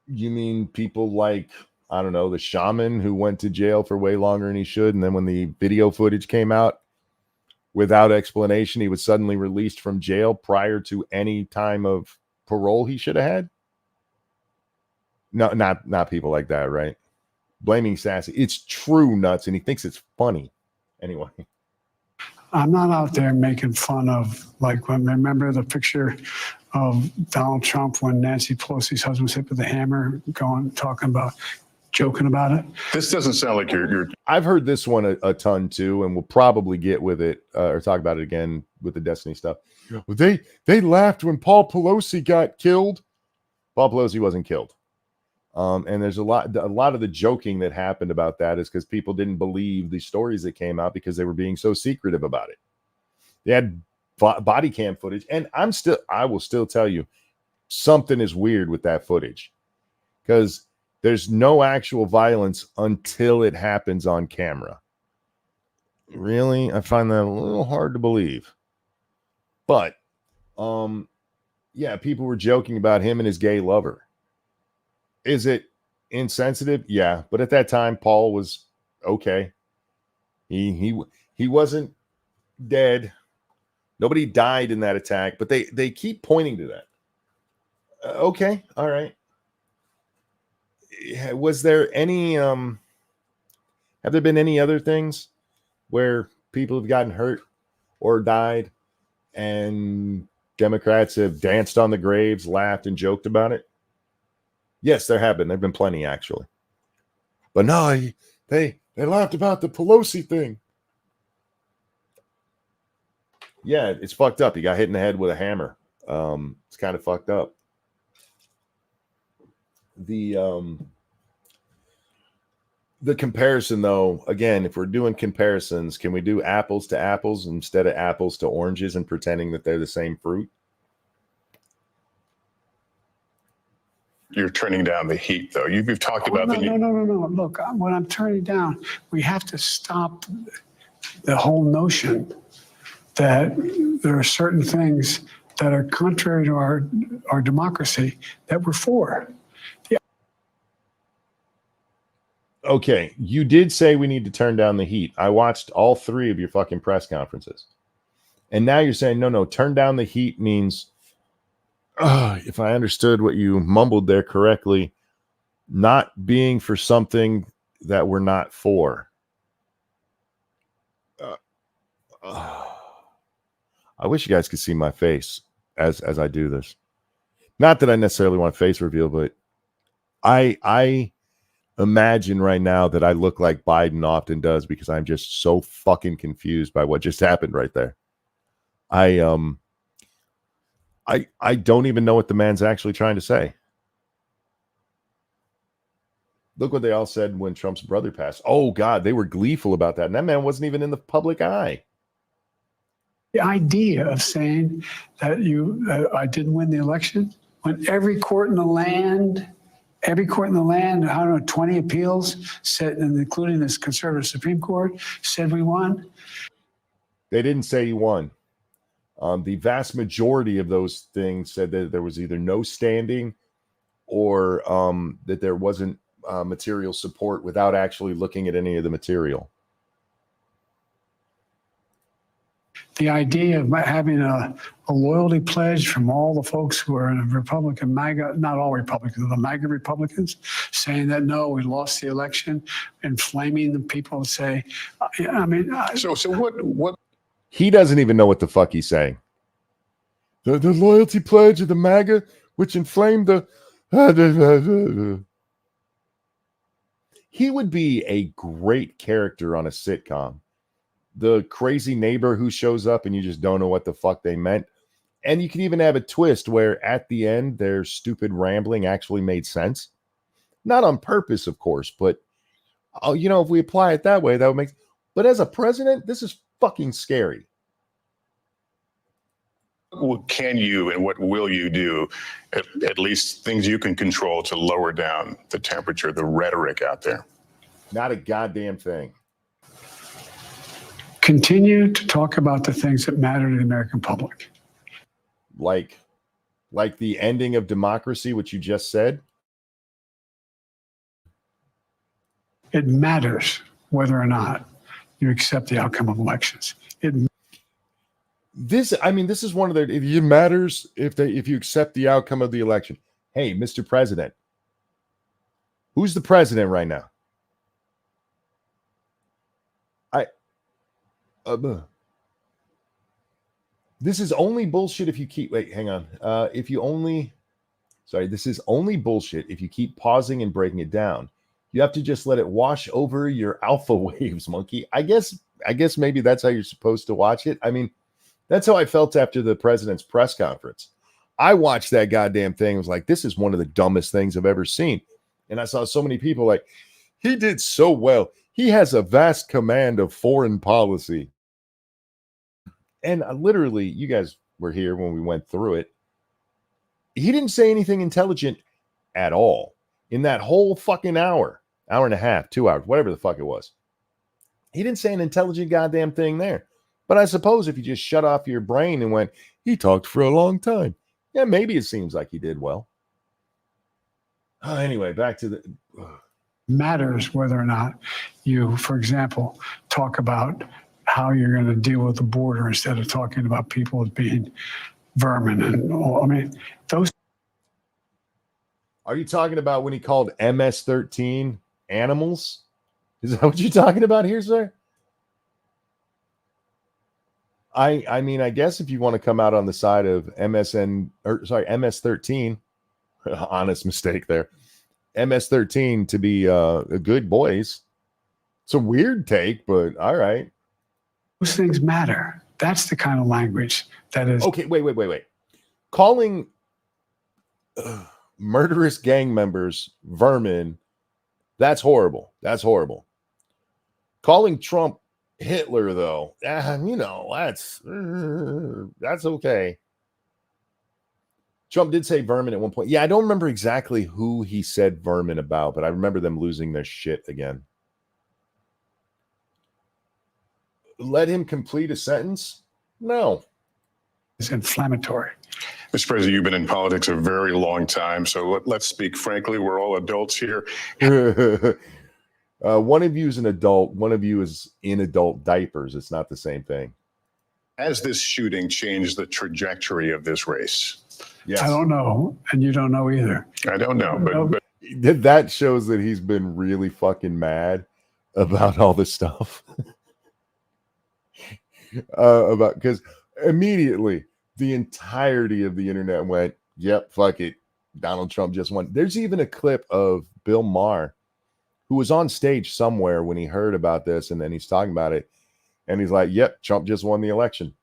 You mean people like, I don't know, the shaman who went to jail for way longer than he should, and then when the video footage came out, without explanation, he was suddenly released from jail prior to any time of parole he should have had? No, not people like that, right? Blaming Sassy. It's true nuts, and he thinks it's funny. Anyway. I'm not out there making fun of, like, when remember the picture of Donald Trump when Nancy Pelosi's husband was hit with a hammer, joking about it. This doesn't sound like you're. I've heard this one a ton too, and we'll probably get with it or talk about it again with the Destiny stuff. Well, they laughed when Paul Pelosi got killed. Paul Pelosi wasn't killed. And there's a lot of the joking that happened about that is because people didn't believe the stories that came out because they were being so secretive about it. They had body cam footage, and I will still tell you something is weird with that footage because there's no actual violence until it happens on camera. Really? I find that a little hard to believe. But yeah, people were joking about him and his gay lover. Is it insensitive? Yeah, but at that time, Paul was okay. He wasn't dead. Nobody died in that attack, but they keep pointing to that. Okay, all right. Was there any? Have there been any other things where people have gotten hurt or died, and Democrats have danced on the graves, laughed, and joked about it? Yes, there have been. There have been plenty, actually. But no, they laughed about the Pelosi thing. Yeah, it's fucked up. He got hit in the head with a hammer. It's kind of fucked up. The comparison, though, again, if we're doing comparisons, can we do apples to apples instead of apples to oranges and pretending that they're the same fruit? You're turning down the heat, though. You've talked about no. Look, what I'm turning down, we have to stop the whole notion that there are certain things that are contrary to our democracy that we're for. Okay, you did say we need to turn down the heat. I watched all 3 of your fucking press conferences. And now you're saying, no, turn down the heat means, if I understood what you mumbled there correctly, not being for something that we're not for. I wish you guys could see my face as I do this. Not that I necessarily want a face reveal, but I imagine right now that I look like Biden often does because I'm just so fucking confused by what just happened right there. I don't even know what the man's actually trying to say. Look what they all said when Trump's brother passed. Oh God, they were gleeful about that. And that man wasn't even in the public eye. The idea of saying that I didn't win the election when every court in the land, I don't know, 20 appeals said, and including this conservative Supreme Court, said we won. They didn't say he won. The vast majority of those things said that there was either no standing or that there wasn't material support without actually looking at any of the material. The idea of having a loyalty pledge from all the folks who are in a Republican MAGA, not all Republicans, the MAGA Republicans, saying that, no, we lost the election, inflaming the people say, I mean. So what? He doesn't even know what the fuck he's saying. The loyalty pledge of the MAGA, which inflamed the. He would be a great character on a sitcom. The crazy neighbor who shows up and you just don't know what the fuck they meant. And you can even have a twist where at the end, their stupid rambling actually made sense. Not on purpose, of course, but, if we apply it that way, that would make. But as a president, this is fucking scary. What can you and what will you do, at least things you can control to lower down the temperature, the rhetoric out there? Not a goddamn thing. Continue to talk about the things that matter to the American public. Like the ending of democracy, which you just said. It matters whether or not you accept the outcome of elections. This is one of the. It matters if you accept the outcome of the election. Hey, Mr. President, who's the president right now? This is only bullshit if you keep. Wait, hang on. This is only bullshit if you keep pausing and breaking it down. You have to just let it wash over your alpha waves, monkey. I guess maybe that's how you're supposed to watch it. I mean, that's how I felt after the president's press conference. I watched that goddamn thing. I was like, this is one of the dumbest things I've ever seen. And I saw so many people like, he did so well. He has a vast command of foreign policy. And literally, you guys were here when we went through it. He didn't say anything intelligent at all in that whole fucking hour and a half, 2 hours, whatever the fuck it was. He didn't say an intelligent goddamn thing there. But I suppose if you just shut off your brain and went, he talked for a long time. Yeah, maybe it seems like he did well. Anyway, back to the. Matters whether or not you, for example, talk about how you're going to deal with the border instead of talking about people as being vermin and all. I mean, those. Are you talking about when he called MS-13 animals? Is that what you're talking about here, sir? I mean, I guess if you want to come out on the side of MS-13, honest mistake there. MS-13 to be a good boys. It's a weird take, but all right. Those things matter. That's the kind of language that is. Okay, wait. Calling murderous gang members vermin That's horrible. That's horrible. Calling Trump Hitler, though, that's okay. Trump did say vermin at one point. Yeah, I don't remember exactly who he said vermin about, but I remember them losing their shit again. Let him complete a sentence? No. It's inflammatory. Mr. President, you've been in politics a very long time, so let's speak frankly. We're all adults here. One of you is an adult. One of you is in adult diapers. It's not the same thing. Has this shooting changed the trajectory of this race? Yes. I don't know, and you don't know either. I don't know, but That shows that he's been really fucking mad about all this stuff. Because immediately the entirety of the internet went, yep, fuck it. Donald Trump just won. There's even a clip of Bill Maher, who was on stage somewhere when he heard about this, and then he's talking about it, and he's like, yep, Trump just won the election.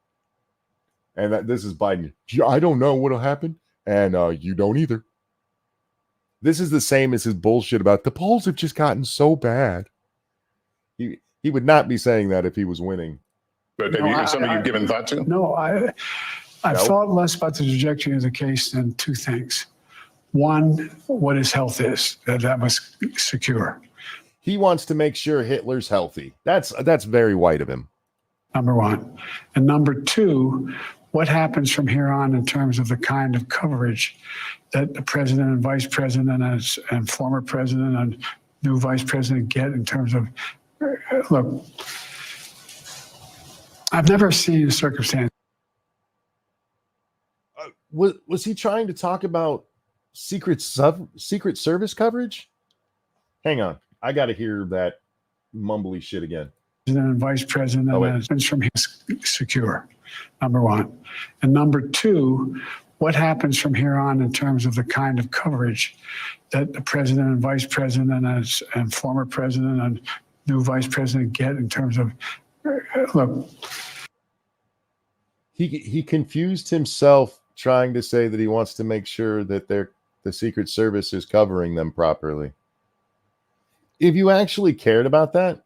And this is Biden. I don't know what'll happen, and you don't either. This is the same as his bullshit about the polls have just gotten so bad. He would not be saying that if he was winning. But have something you've given thought to? No, I've thought less about the trajectory of the case than two things. One, what his health is, that was secure. He wants to make sure Hitler's healthy. That's very white of him. Number one. And number two, what happens from here on in terms of the kind of coverage that the president and vice president and former president and new vice president get in terms of, look, I've never seen a circumstance. Was he trying to talk about Secret Service coverage? Hang on. I got to hear that mumbly shit again. President and vice president and from his secure, number one. And number two, what happens from here on in terms of the kind of coverage that the president and vice president and former president and new vice president get in terms of, look. He confused himself trying to say that he wants to make sure that the Secret Service is covering them properly. If you actually cared about that,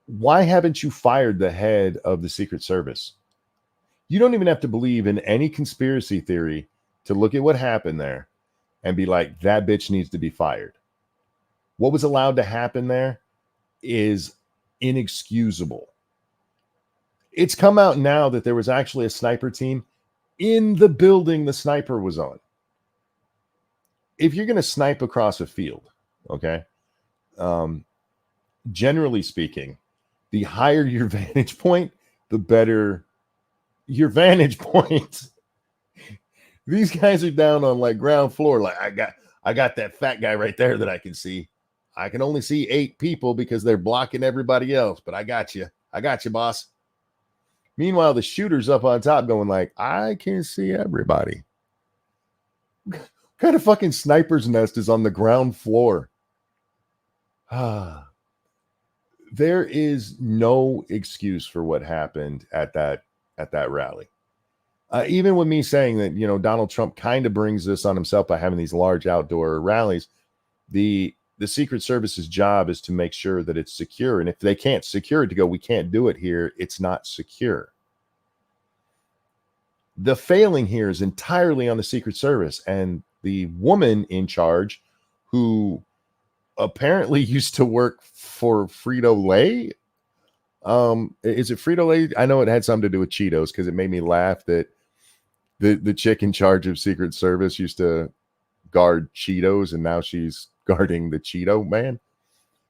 why haven't you fired the head of the Secret Service? You don't even have to believe in any conspiracy theory to look at what happened there and be like, that bitch needs to be fired. What was allowed to happen there is inexcusable. It's come out now that there was actually a sniper team in the building the sniper was on. If you're going to snipe across a field, okay, generally speaking, the higher your vantage point, the better your vantage point. These guys are down on like ground floor. Like I got that fat guy right there that I can see. I can only see 8 people because they're blocking everybody else, but I got you. I got you, boss. Meanwhile, the shooter's up on top going like, I can see everybody. What kind of fucking sniper's nest is on the ground floor? There is no excuse for what happened at that rally. Even with me saying that, Donald Trump kind of brings this on himself by having these large outdoor rallies, the Secret Service's job is to make sure that it's secure. And if they can't secure it to go, we can't do it here, it's not secure. The failing here is entirely on the Secret Service and the woman in charge who apparently used to work for Frito-Lay. Is it Frito-Lay? I know it had something to do with Cheetos because it made me laugh that the chick in charge of Secret Service used to guard Cheetos and now she's guarding the Cheeto man.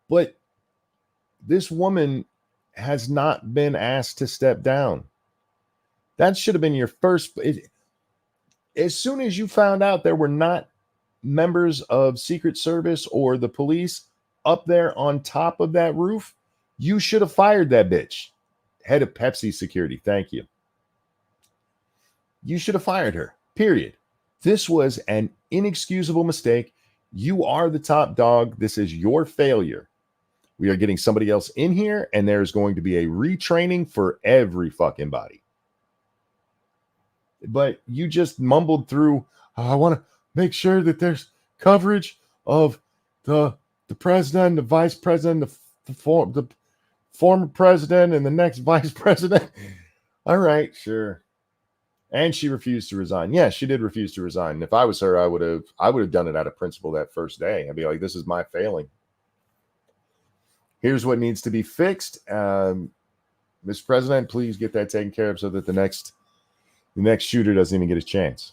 But this woman has not been asked to step down. That should have been your first. As soon as you found out there were not members of Secret Service or the police up there on top of that roof, you should have fired that bitch. Head of Pepsi security. Thank you. You should have fired her. Period. This was an inexcusable mistake. You are the top dog. This is your failure. We are getting somebody else in here, and there's going to be a retraining for every fucking body. But you just mumbled through, I want to make sure that there's coverage of the the president, the vice president, the former president, and the next vice president. All right, sure. And she refused to resign. Yeah, she did refuse to resign. If I was her, I would have done it out of principle that first day. I'd be like, this is my failing. Here's what needs to be fixed. Mr. President, please get that taken care of so that the next shooter doesn't even get a chance.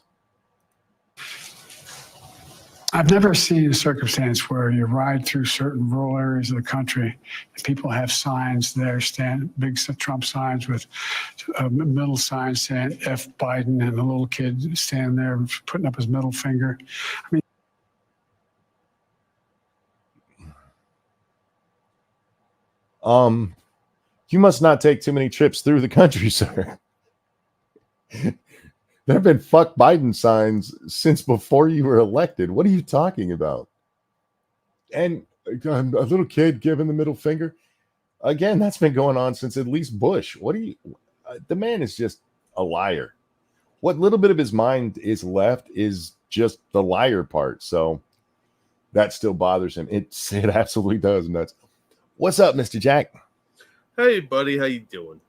I've never seen a circumstance where you ride through certain rural areas of the country and people have signs there, big Trump signs with middle signs saying F Biden, and a little kid standing there putting up his middle finger. I mean, you must not take too many trips through the country, sir. There have been fuck Biden signs since before you were elected. What are you talking about? And a little kid giving the middle finger. Again, that's been going on since at least Bush. The man is just a liar. What little bit of his mind is left is just the liar part. So that still bothers him. It absolutely does. Nuts. What's up, Mr. Jack? Hey, buddy. How you doing?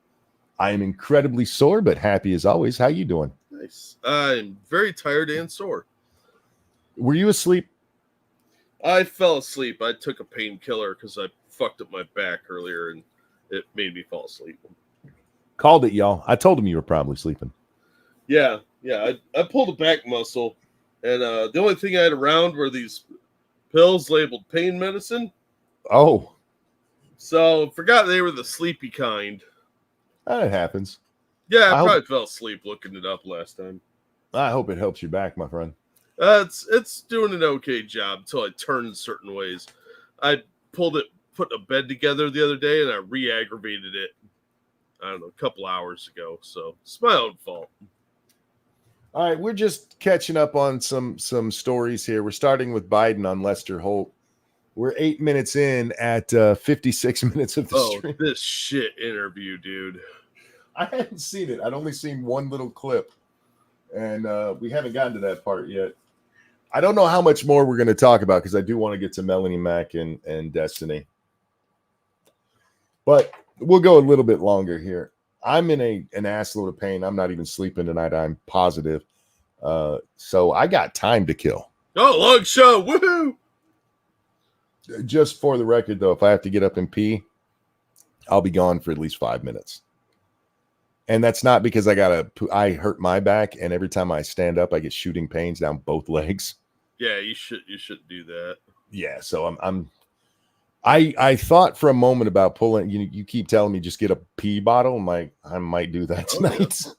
I am incredibly sore, but happy as always. How you doing? Nice. I'm very tired and sore. Were you asleep? I fell asleep. I took a painkiller because I fucked up my back earlier, and it made me fall asleep. Called it, y'all. I told him you were probably sleeping. Yeah. I pulled a back muscle, and the only thing I had around were these pills labeled pain medicine. Oh. So forgot they were the sleepy kind. That happens. Yeah, I probably fell asleep looking it up last time. I hope it helps you back, my friend. It's doing an okay job until I turn certain ways. I put a bed together the other day, and I re-aggravated it, I don't know, a couple hours ago. So it's my own fault. All right, we're just catching up on some stories here. We're starting with Biden on Lester Holt. We're 8 minutes in at 56 minutes of the stream. This shit interview, dude. I hadn't seen it. I'd only seen one little clip, and we haven't gotten to that part yet. I don't know how much more we're going to talk about because I do want to get to Melanie Mack and Destiny. But we'll go a little bit longer here. I'm in an assload of pain. I'm not even sleeping tonight. I'm positive. So I got time to kill. Oh, long show. Woohoo! Just for the record, though, if I have to get up and pee, I'll be gone for at least 5 minutes. And that's not because I hurt my back, and every time I stand up, I get shooting pains down both legs. Yeah, you should do that. Yeah, so I thought for a moment about pulling. You keep telling me just get a pee bottle. I'm like, I might do that tonight. Yeah.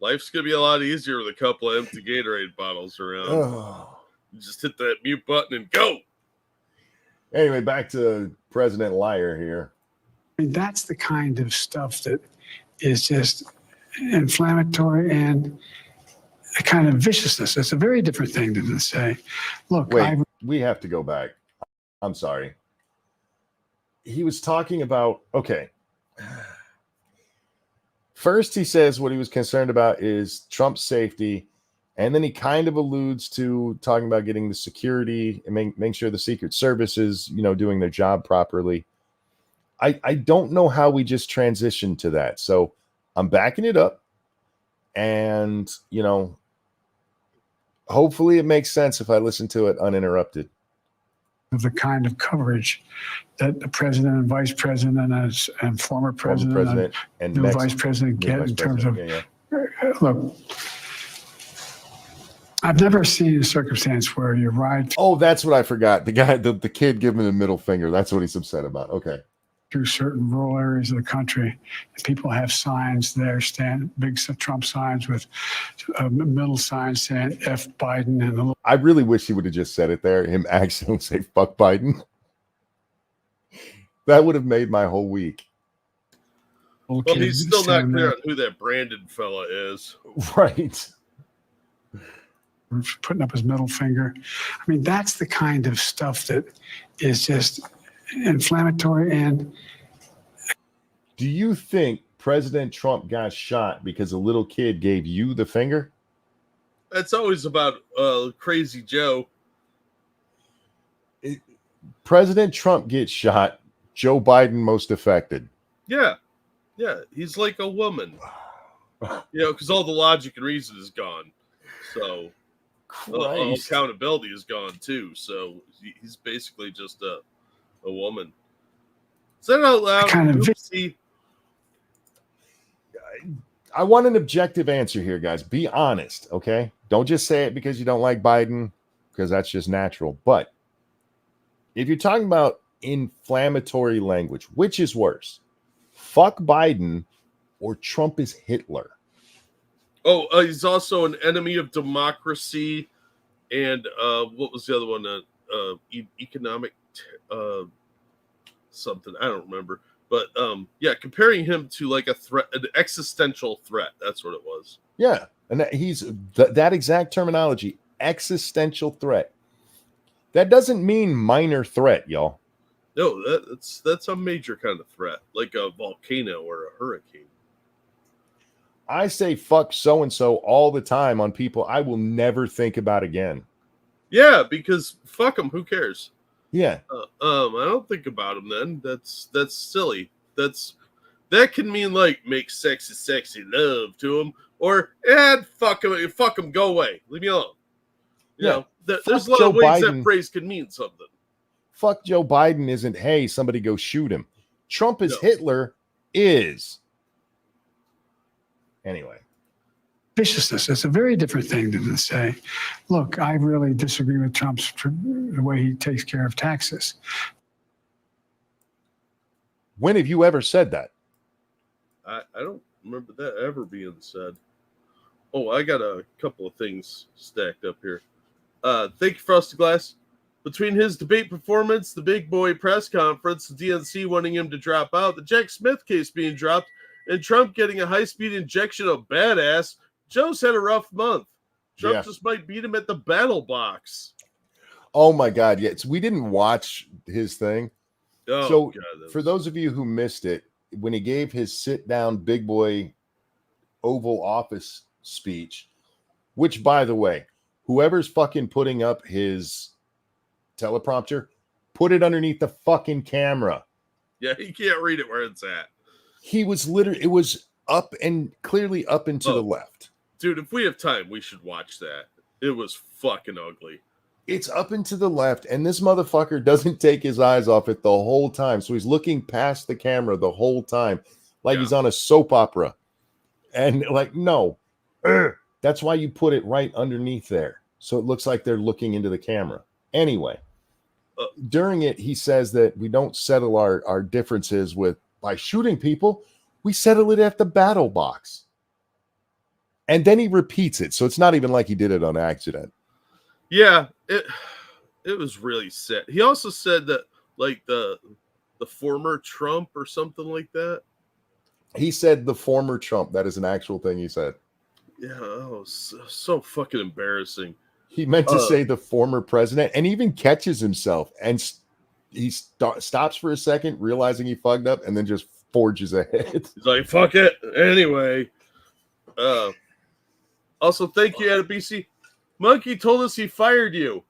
Life's gonna be a lot easier with a couple of empty Gatorade bottles around. You just hit that mute button and go. Anyway, back to President Liar here. I mean, that's the kind of stuff that is just inflammatory and a kind of viciousness. It's a very different thing than to say, look, wait, we have to go back. I'm sorry. He was talking about, okay. First, he says what he was concerned about is Trump's safety. And then he kind of alludes to talking about getting the security and making sure the Secret Service is, doing their job properly. I don't know how we just transitioned to that. So I'm backing it up. And, hopefully it makes sense if I listen to it uninterrupted. Of the kind of coverage that the president and vice president and former president and new vice president get in terms of, look, I've never seen a circumstance where you ride. Oh, that's what I forgot. The guy, the kid giving the middle finger. That's what he's upset about. Okay. Through certain rural areas of the country, and people have signs there, big Trump signs with middle signs saying F Biden, and a little. I really wish he would have just said it there. Him accidentally say fuck Biden. That would have made my whole week. Well, he's still not clear on who that Brandon fella is. Right. Putting up his middle finger. I mean, that's the kind of stuff that is just inflammatory. And do you think President Trump got shot because a little kid gave you the finger? That's always about Crazy Joe. President Trump gets shot, Joe Biden most affected. Yeah. He's like a woman, because all the logic and reason is gone. So all Christ. accountability is gone too. So he's basically just a woman. Say it out loud. Kind of Oopsie. I want an objective answer here, guys. Be honest, okay? Don't just say it because you don't like Biden, because that's just natural. But if you're talking about inflammatory language, which is worse? Fuck Biden or Trump is Hitler? Oh, he's also an enemy of democracy. And what was the other one? Economic something. I don't remember. But comparing him to like a threat, an existential threat. That's what it was. Yeah, and he's that exact terminology, existential threat. That doesn't mean minor threat, y'all. No, that's a major kind of threat, like a volcano or a hurricane. I say fuck so and so all the time on people I will never think about again. Yeah, because fuck them. Who cares? Yeah. I don't think about them. Then that's silly. That can mean like make sexy love to them, or fuck them, go away, leave me alone. You know, there's a lot of ways that phrase can mean something. Fuck Joe Biden isn't, hey, somebody go shoot him. Trump is Hitler is. Anyway. Viciousness. It's a very different thing than to say, look, I really disagree with the way he takes care of taxes. When have you ever said that? I don't remember that ever being said. Oh, I got a couple of things stacked up here. Thank you, Frosted Glass. Between his debate performance, the big boy press conference, the DNC wanting him to drop out, the Jack Smith case being dropped, and Trump getting a high-speed injection of badass, Joe's had a rough month. Trump just might beat him at the battle box. Oh, my God. Yes, we didn't watch his thing. Oh, so God, for those of you who missed it, when he gave his sit-down big boy Oval Office speech, which, by the way, whoever's fucking putting up his teleprompter, put it underneath the fucking camera. Yeah, he can't read it where it's at. He was literally, it was up and clearly up and to the left. Dude, if we have time, we should watch that. It was fucking ugly. It's up and to the left, and this motherfucker doesn't take his eyes off it the whole time. So he's looking past the camera the whole time, like he's on a soap opera. And like, no, that's why you put it right underneath there. So it looks like they're looking into the camera. Anyway, during it, he says that we don't settle our differences by shooting people. We settle it at the battle box. And then he repeats it. So it's not even like he did it on accident. Yeah, it was really sad. He also said that like the former Trump or something like that. He said the former Trump. That is an actual thing he said. Yeah, oh, so fucking embarrassing. He meant to say the former president, and even catches himself, and he stops for a second, realizing he fucked up, and then just forges ahead. He's like, fuck it. Anyway. Also, thank you, BC. Monkey told us he fired you.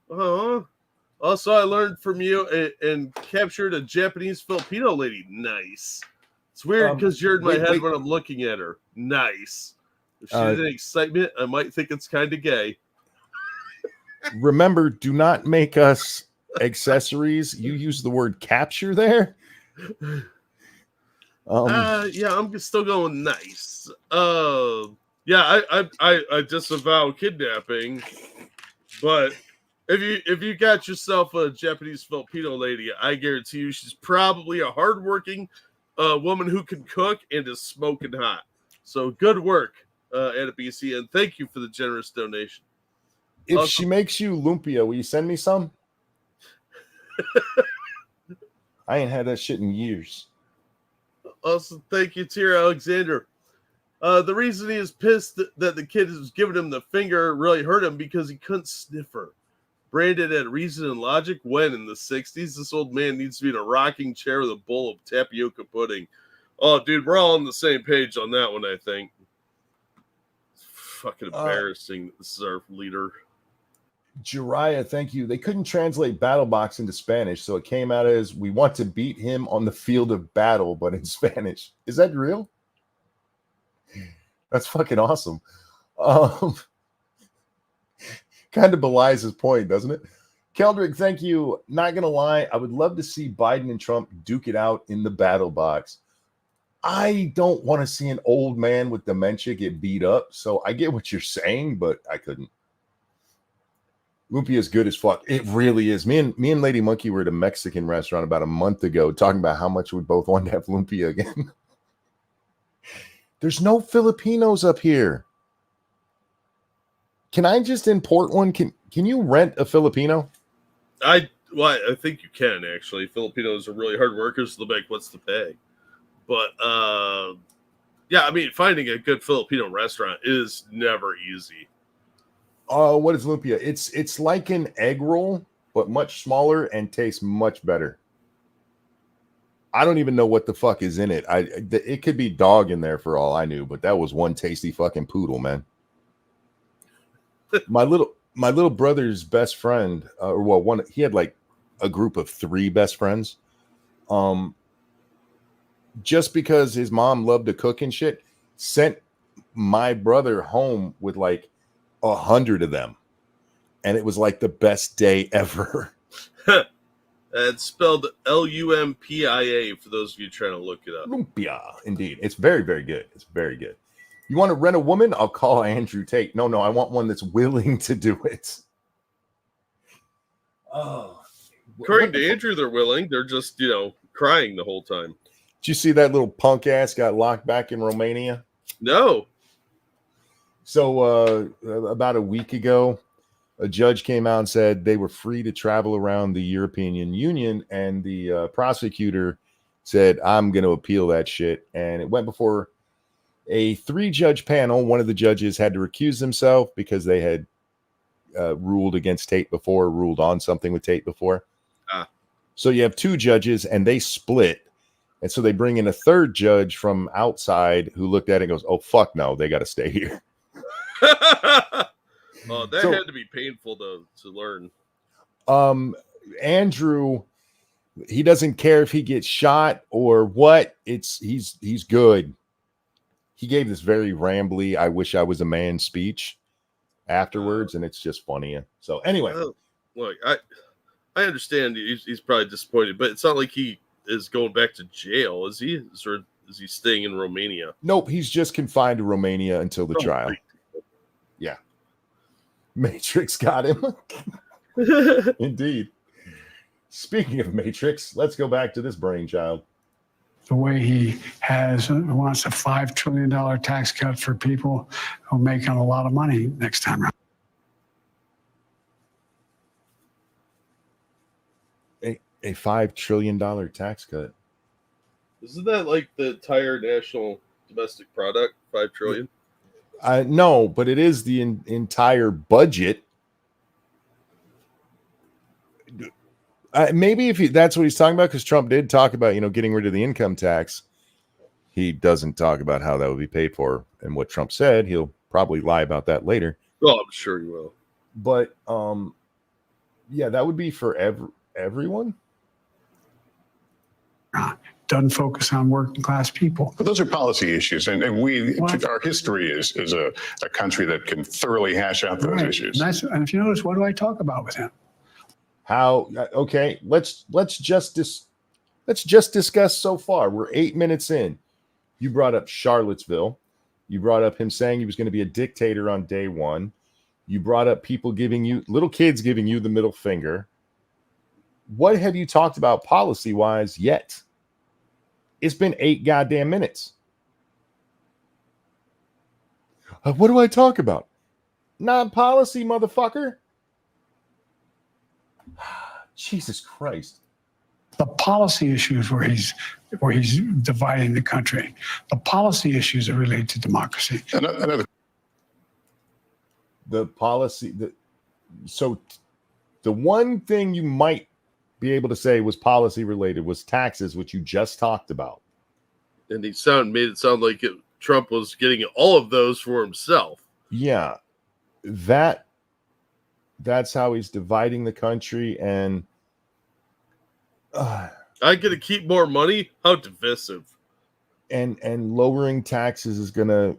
Also, I learned from you and captured a Japanese Filipino lady. Nice. It's weird because you're in my head when I'm looking at her. Nice. If she's in excitement, I might think it's kind of gay. Remember, do not make us accessories. You use the word capture there. Yeah, I'm still going nice. Yeah, I disavow kidnapping, but if you got yourself a Japanese Filipino lady, I guarantee you she's probably a hardworking woman who can cook and is smoking hot. So good work, Anna BC, and thank you for the generous donation. If she makes you lumpia, will you send me some? I ain't had that shit in years. Also, thank you, Tyra Alexander. The reason he is pissed that the kid is giving him the finger really hurt him because he couldn't sniff her. Brandon had reason and logic when in the 60s this old man needs to be in a rocking chair with a bowl of tapioca pudding. Oh, dude, we're all on the same page on that one, I think. It's fucking embarrassing that this is our leader. Jiraiya, thank you. They couldn't translate battle box into Spanish, so it came out as "we want to beat him on the field of battle," but in Spanish. Is that real? That's fucking awesome. Kind of belies his point, doesn't it? Keldrick, thank you. Not gonna lie, I would love to see Biden and Trump duke it out in the battle box. I don't want to see an old man with dementia get beat up, so I get what you're saying, but I couldn't. Lumpia is good as fuck. It really is. Me and Lady Monkey were at a Mexican restaurant about a month ago talking about how much we both wanted to have lumpia again. There's no Filipinos up here. Can I just import one? Can you rent a Filipino? I think you can actually. Filipinos are really hard workers. They'll make what's the pay. But yeah, I mean, finding a good Filipino restaurant is never easy. What is lumpia? It's like an egg roll, but much smaller and tastes much better. I don't even know what the fuck is in it. It could be dog in there for all I knew, but that was one tasty fucking poodle, man. my little brother's best friend, he had like a group of 3 best friends. Just because his mom loved to cook and shit, sent my brother home with like 100 of them, and it was like the best day ever. It's spelled Lumpia for those of you trying to look it up. Lumpia, indeed. It's very, very good. It's very good. You want to rent a woman? I'll call Andrew Tate. No, I want one that's willing to do it. Oh, according to Andrew, they're willing. They're just, crying the whole time. Did you see that little punk ass got locked back in Romania? No. So about a week ago, a judge came out and said they were free to travel around the European Union, and the prosecutor said, I'm going to appeal that shit. And it went before a 3-judge panel. One of the judges had to recuse himself because they had ruled against Tate before, ruled on something with Tate before. So you have 2 judges, and they split. And so they bring in a 3rd judge from outside who looked at it and goes, oh, fuck no, they got to stay here. Oh, that had to be painful to learn. Andrew, he doesn't care if he gets shot or what. He's good. He gave this very rambly, I wish I was a man speech afterwards, and it's just funny. So anyway. Look, I understand he's probably disappointed, but it's not like he is going back to jail, is he? Or is he staying in Romania? Nope, he's just confined to Romania until the trial. Yeah. Matrix got him. Indeed. Speaking of Matrix, let's go back to this brainchild. The way he wants a $5 trillion tax cut for people who are making a lot of money next time around. A $5 trillion tax cut. Isn't that like the entire national domestic product, 5 trillion? No, but it is the entire budget. Maybe if that's what he's talking about, because Trump did talk about, getting rid of the income tax. He doesn't talk about how that would be paid for and what Trump said. He'll probably lie about that later. Oh, I'm sure he will. But yeah, that would be for everyone. Doesn't focus on working class people. But those are policy issues, and our history is a country that can thoroughly hash out those issues. And if you notice, what do I talk about with him? How? Okay, let's just discuss so far. We're 8 minutes in. You brought up Charlottesville. You brought up him saying he was going to be a dictator on day 1. You brought up little kids giving you the middle finger. What have you talked about policy-wise yet? It's been 8 goddamn minutes. What do I talk about? Non-policy, motherfucker. Jesus Christ. The policy issues where he's dividing the country. The policy issues are related to democracy. The policy. So the one thing you might be able to say was policy related was taxes, which you just talked about. And he made it sound like Trump was getting all of those for himself. Yeah, that That's how he's dividing the country, and I get to keep more money. How divisive! and lowering taxes is going to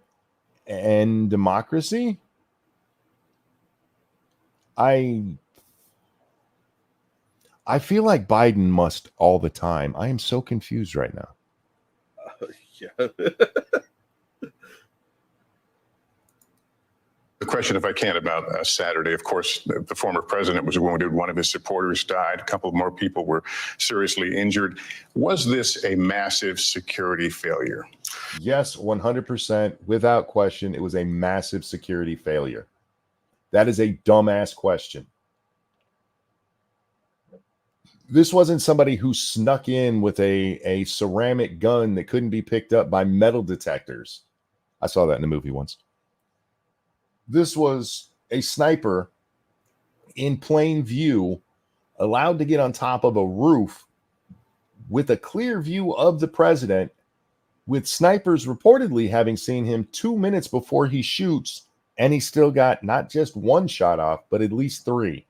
end democracy. I feel like Biden must all the time. I am so confused right now. Yeah. The question, if I can, about Saturday, of course, the former president was wounded. One of his supporters died. A couple more people were seriously injured. Was this a massive security failure? Yes, 100%, without question, it was a massive security failure. That is a dumbass question. This wasn't somebody who snuck in with a ceramic gun that couldn't be picked up by metal detectors. I saw that in a movie once. This was a sniper in plain view, allowed to get on top of a roof with a clear view of the president, with snipers reportedly having seen him 2 minutes before he shoots, and he still got not just one shot off, but at least 3.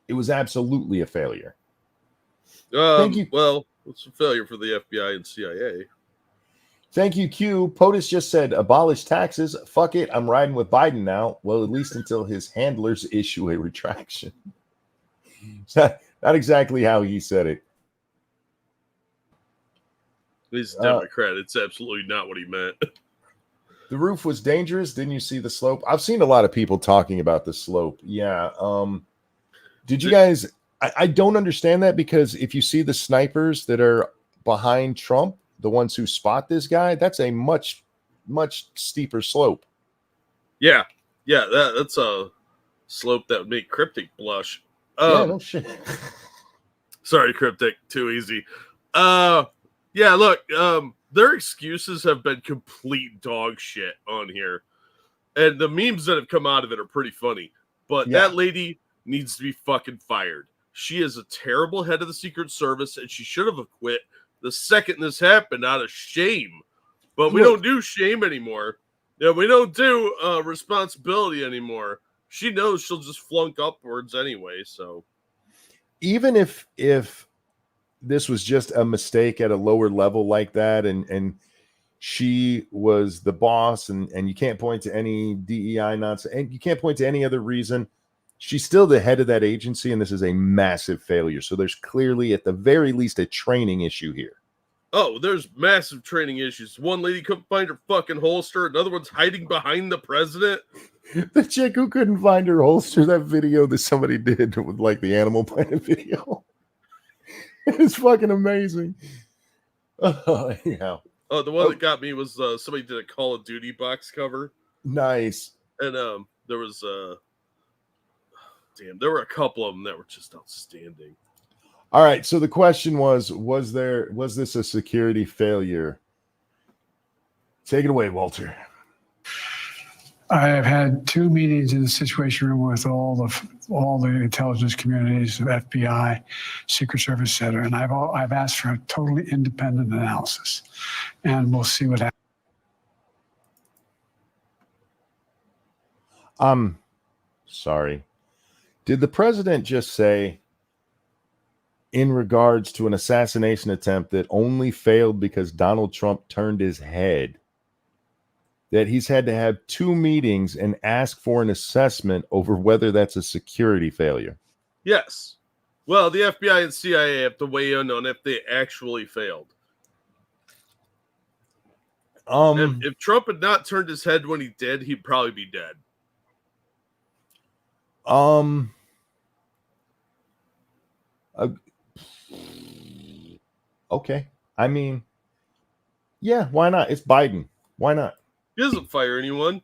It was absolutely a failure. Thank you. Well, it's a failure for the FBI and CIA. Thank you, Q. POTUS just said, abolish taxes. Fuck it. I'm riding with Biden now. Well, at least until his handlers issue a retraction. Not exactly how he said it. He's a Democrat. It's absolutely not what he meant. The roof was dangerous. Didn't you see the slope? I've seen a lot of people talking about the slope. Yeah. Did you guys... I don't understand that, because if you see the snipers that are behind Trump, the ones who spot this guy, that's a much, much steeper slope. Yeah. That's a slope that would make Cryptic blush. Yeah, no shit. Sorry, Cryptic, too easy. Yeah, look, their excuses have been complete dog shit on here, and the memes that have come out of it are pretty funny. But that lady needs to be fucking fired. She is a terrible head of the Secret Service, and she should have quit the second this happened out of shame. But we don't do shame anymore. Yeah, we don't do responsibility anymore. She knows she'll just flunk upwards anyway. So even if this was just a mistake at a lower level like that, and she was the boss, and you can't point to any DEI nonsense, and you can't point to any other reason, she's still the head of that agency, and this is a massive failure. So there's clearly, at the very least, a training issue here. Oh, there's massive training issues. One lady couldn't find her fucking holster. Another one's hiding behind the president. The chick who couldn't find her holster, that video that somebody did with like the Animal Planet video. It's fucking amazing. Anyhow. Oh, the one that got me was somebody did a Call of Duty box cover. Nice. And there was there were a couple of them that were just outstanding. All right, so the question was this a security failure? Take it away, Walter. I have had 2 meetings in the Situation Room with all the intelligence communities, the FBI, Secret Service, et cetera, and I've asked for a totally independent analysis, and we'll see what happens. Sorry. Did the president just say, in regards to an assassination attempt that only failed because Donald Trump turned his head, that he's had to have 2 meetings and ask for an assessment over whether that's a security failure? Yes. Well, the FBI and CIA have to weigh in on if they actually failed. If Trump had not turned his head when he did, he'd probably be dead. Okay. I mean, yeah, why not? It's Biden. Why not? He doesn't fire anyone.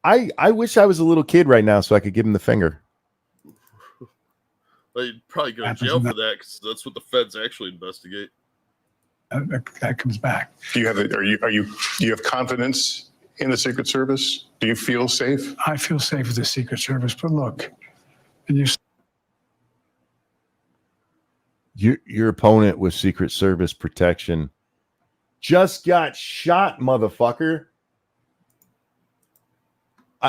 I wish I was a little kid right now so I could give him the finger. Well, you'd probably go to jail for that, because that's what the feds actually investigate. That comes back. Do you have confidence in the Secret Service? Do you feel safe? I feel safe with the Secret Service, but look, and your opponent with Secret Service protection just got shot, motherfucker.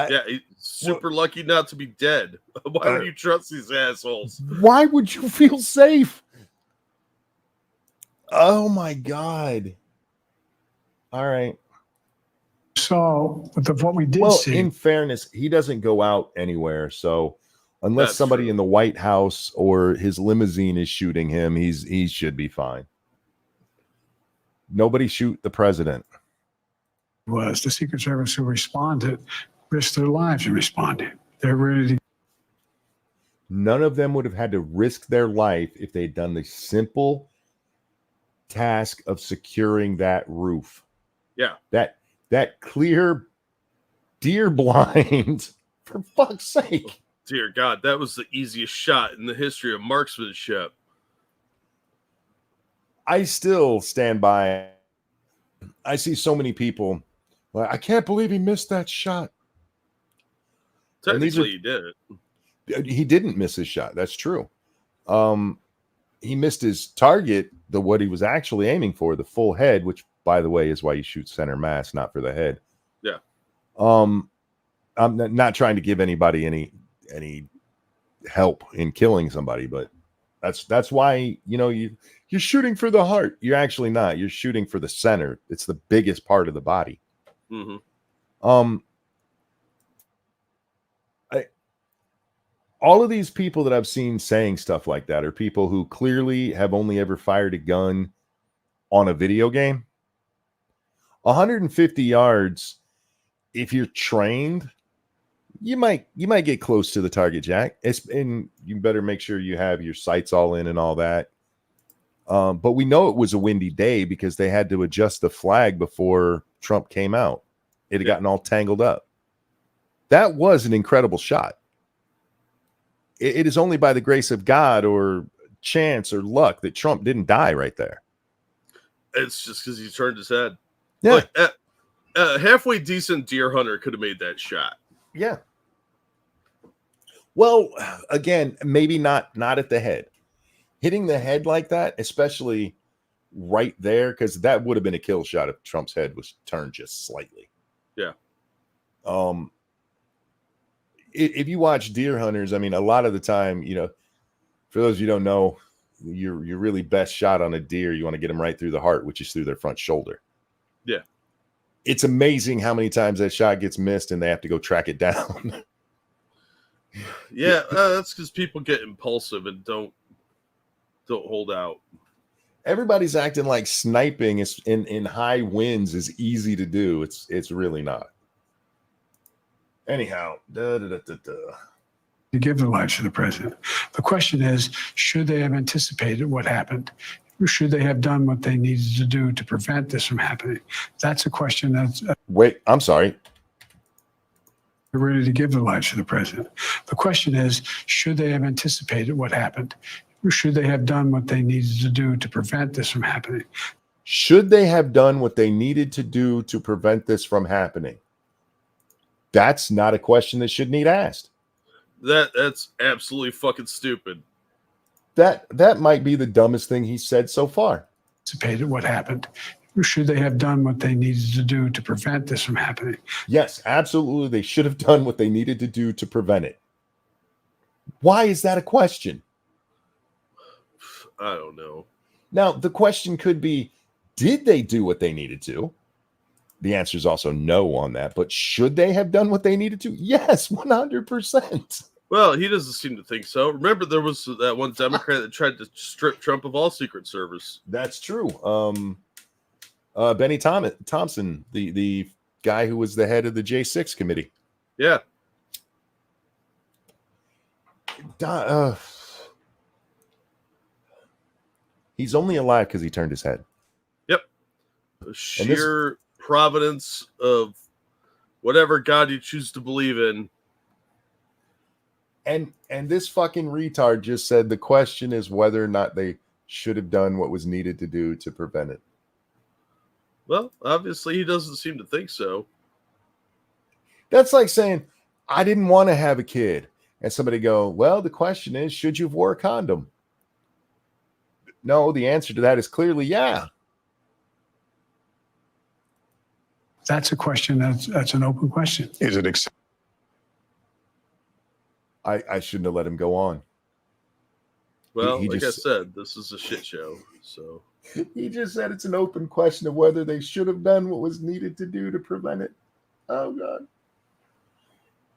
Yeah, he's super lucky not to be dead. Why would you trust these assholes? Why would you feel safe? Oh my God. All right. So, what we did Well, see, in fairness, he doesn't go out anywhere. So unless That's somebody true. in the White House or his limousine is shooting him, he should be fine. Nobody shoot the president. was the Secret Service who responded risked their lives in responding. They're ready to. None of them would have had to risk their life if they'd done the simple task of securing that roof. Yeah. That clear deer blind, for fuck's sake. Dear God, that was the easiest shot in the history of marksmanship. I still stand by. I see so many people like, I can't believe he missed that shot. Technically, he did it. He didn't miss his shot. That's true. He missed his target, what he was actually aiming for, the full head, which, by the way, is why you shoot center mass, not for the head. Yeah. I'm not trying to give anybody any help in killing somebody, but that's why, you're shooting for the heart. You're actually not. You're shooting for the center. It's the biggest part of the body. Mm-hmm. All of these people that I've seen saying stuff like that are people who clearly have only ever fired a gun on a video game. 150 yards, if you're trained, you might get close to the target, Jack. And you better make sure you have your sights all in and all that. But we know it was a windy day because they had to adjust the flag before Trump came out. It had gotten all tangled up. That was an incredible shot. It is only by the grace of God or chance or luck that Trump didn't die right there. It's just because he turned his head. Yeah. Like, halfway decent deer hunter could have made that shot. Yeah. Well, again, maybe not at the head. Hitting the head like that, especially right there, because that would have been a kill shot if Trump's head was turned just slightly. Yeah. If you watch deer hunters, I mean, a lot of the time, for those of you who don't know, your really best shot on a deer, you want to get them right through the heart, which is through their front shoulder. Yeah. It's amazing how many times that shot gets missed and they have to go track it down. Yeah, that's because people get impulsive and don't hold out. Everybody's acting like sniping is in high winds is easy to do. It's really not. Anyhow, to give their lives to the president. The question is, should they have anticipated what happened? Or should they have done what they needed to do to prevent this from happening? That's a question that's wait, I'm sorry. They're ready to give their lives to the president. The question is, should they have anticipated what happened? Or should they have done what they needed to do to prevent this from happening? Should they have done what they needed to do to prevent this from happening? That's not a question that should need asked. That's absolutely fucking stupid. That might be the dumbest thing he said so far. Anticipated what happened. Or should they have done what they needed to do to prevent this from happening? Yes, absolutely. They should have done what they needed to do to prevent it. Why is that a question? I don't know. Now, the question could be, did they do what they needed to? The answer is also no on that. But should they have done what they needed to? Yes, 100%. Well, he doesn't seem to think so. Remember, there was that one Democrat that tried to strip Trump of all Secret Service. That's true. Benny Thompson, the guy who was the head of the J6 committee. Yeah. He's only alive because he turned his head. Yep. The sheer providence of whatever God you choose to believe in. And this fucking retard just said the question is whether or not they should have done what was needed to do to prevent it. Well, obviously he doesn't seem to think so. That's like saying, I didn't want to have a kid. And somebody go, well, the question is, should you have wore a condom? No, the answer to that is clearly yeah. That's a question that's an open question. Is it I shouldn't have let him go on. Well, he like just- I said, this is a shit show. So He just said it's an open question of whether they should have done what was needed to do to prevent it. Oh, God.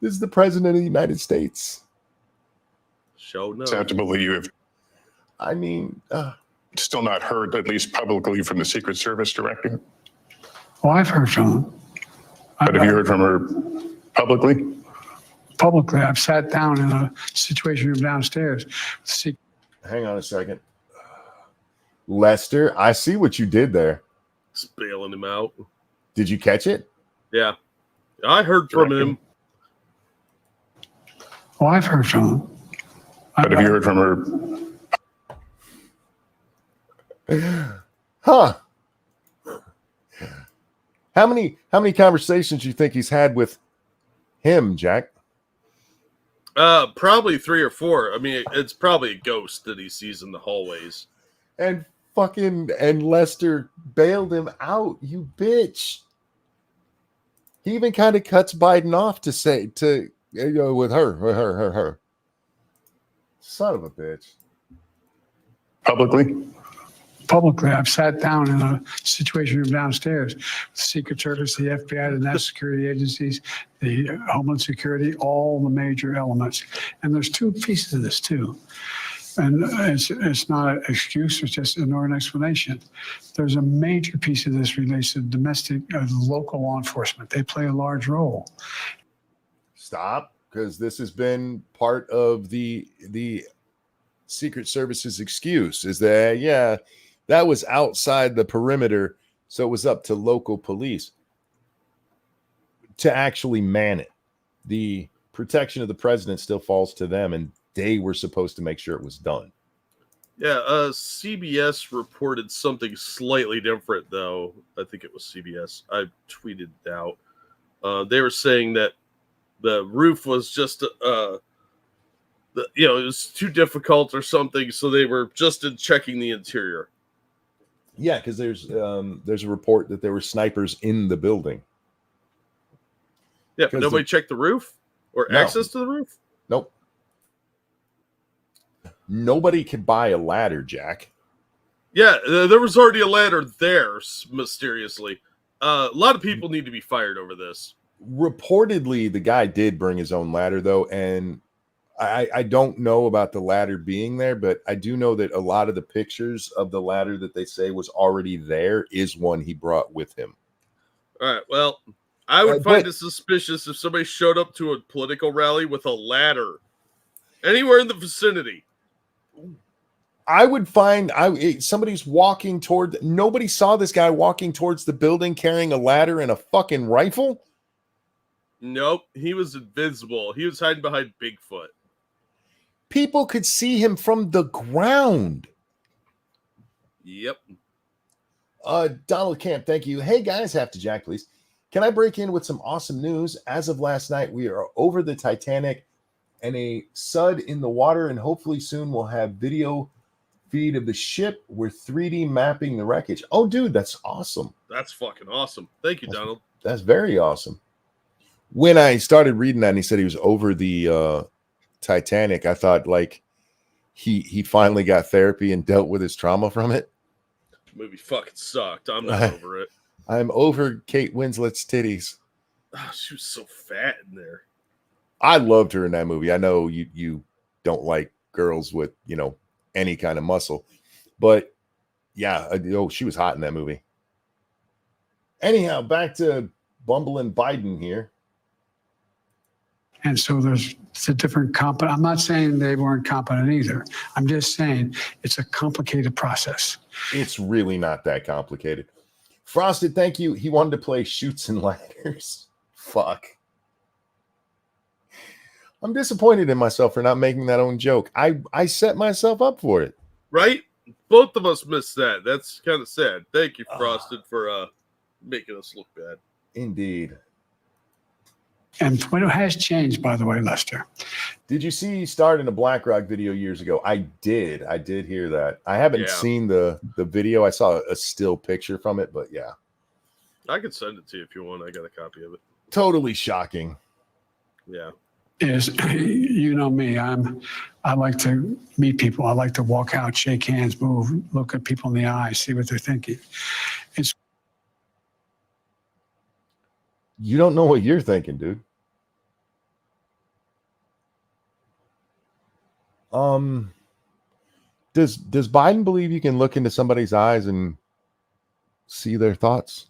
This is the president of the United States. show no. Acceptable that you have I mean, still not heard, at least publicly, from the Secret Service director. Well, I've heard from him. But have you heard from her publicly? Publicly, I've sat down in a situation room downstairs. hang on a second. Lester, I see what you did there. Just bailing him out. Did you catch it? Yeah. I heard from him. Well, I've heard from him. But have you heard from her? Huh. How many conversations do you think he's had with him, Jack? Probably 3 or 4. I mean, it's probably a ghost that he sees in the hallways. And Lester bailed him out, you bitch. He even kind of cuts Biden off to say with her. Son of a bitch. Publicly? Publicly, I've sat down in a situation room downstairs. The Secret Service, the FBI, the National Security Agencies, the Homeland Security, all the major elements. And there's 2 pieces of this too. And it's not an excuse, it's just an explanation. There's a major piece of this relates to domestic, local law enforcement. They play a large role. Stop, because this has been part of the Secret Service's excuse is that, that was outside the perimeter, so it was up to local police to actually man it. The protection of the president still falls to them, and they were supposed to make sure it was done. Yeah, CBS reported something slightly different, though. I think it was CBS. I tweeted it out. They were saying that the roof was just, it was too difficult or something, so they were just checking the interior. Yeah, because there's a report that there were snipers in the building. Yeah, but nobody checked the roof or access to the roof? Nope. Nobody could buy a ladder, Jack. Yeah, there was already a ladder there, mysteriously. A lot of people need to be fired over this. Reportedly, the guy did bring his own ladder, though, and I don't know about the ladder being there, but I do know that a lot of the pictures of the ladder that they say was already there is one he brought with him. All right, well, I would find it suspicious if somebody showed up to a political rally with a ladder anywhere in the vicinity. I would find somebody's walking toward. Nobody saw this guy walking towards the building carrying a ladder and a fucking rifle. Nope, he was invisible. He was hiding behind Bigfoot. People could see him from the ground. Yep. Donald Camp, thank you. Hey guys, have to Jack, please. Can I break in with some awesome news? As of last night, we are over the Titanic and a sud in the water, and hopefully soon we'll have video feed of the ship. We're 3D mapping the wreckage. Oh, dude, that's awesome. That's fucking awesome. Thank you, Donald. That's very awesome. When I started reading that and he said he was over the Titanic, I thought like he finally got therapy and dealt with his trauma from it. The movie fucking sucked. I'm not over it. I'm over Kate Winslet's titties. Oh, she was so fat in there. I loved her in that movie. I know you don't like girls with, any kind of muscle, but yeah, she was hot in that movie. Anyhow, back to bumbling Biden here. And so it's a different competent. I'm not saying they weren't competent either. I'm just saying it's a complicated process. It's really not that complicated. Frosted, thank you. He wanted to play Chutes and Ladders. Fuck. I'm disappointed in myself for not making that own joke. I set myself up for it. Right? Both of us missed that. That's kind of sad. Thank you, Frosted, for making us look bad. Indeed. And what has changed, by the way, Lester? Did you see he starred in a BlackRock video years ago? I did hear that. I haven't seen the video. I saw a still picture from it, but yeah. I could send it to you if you want. I got a copy of it. Totally shocking. Yeah. is, you know me, I like to meet people. I like to walk out, shake hands, move, look at people in the eye, see what they're thinking. You don't know what you're thinking, dude. Does Biden believe you can look into somebody's eyes and see their thoughts?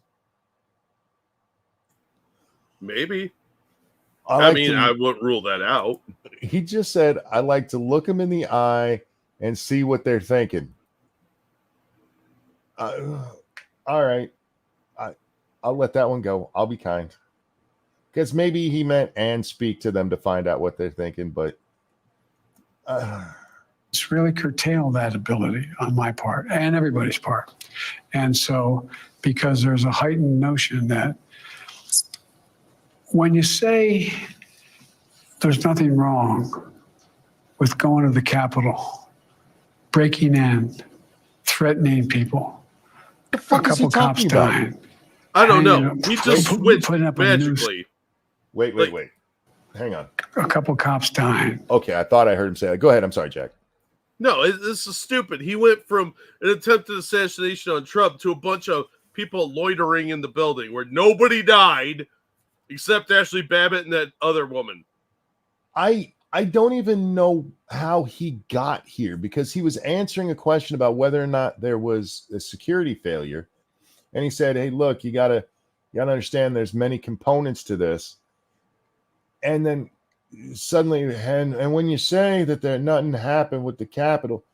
Maybe. I wouldn't rule that out. He just said, I like to look them in the eye and see what they're thinking. All right. I'll let that one go. I'll be kind. Because maybe he meant and speak to them to find out what they're thinking, but it's really curtailed that ability on my part and everybody's part. And so, because there's a heightened notion that when you say there's nothing wrong with going to the Capitol, breaking in, threatening people, the fuck a couple cops dying. I don't know. He just switched magically. Wait. Hang on. A couple cops dying. Okay, I thought I heard him say that. Go ahead. I'm sorry, Jack. No, this is stupid. He went from an attempted assassination on Trump to a bunch of people loitering in the building where nobody died except Ashley Babbitt and that other woman. I don't even know how he got here because he was answering a question about whether or not there was a security failure. And he said, hey, look, you gotta understand there's many components to this. And then suddenly, and when you say that there nothing happened with the Capitol,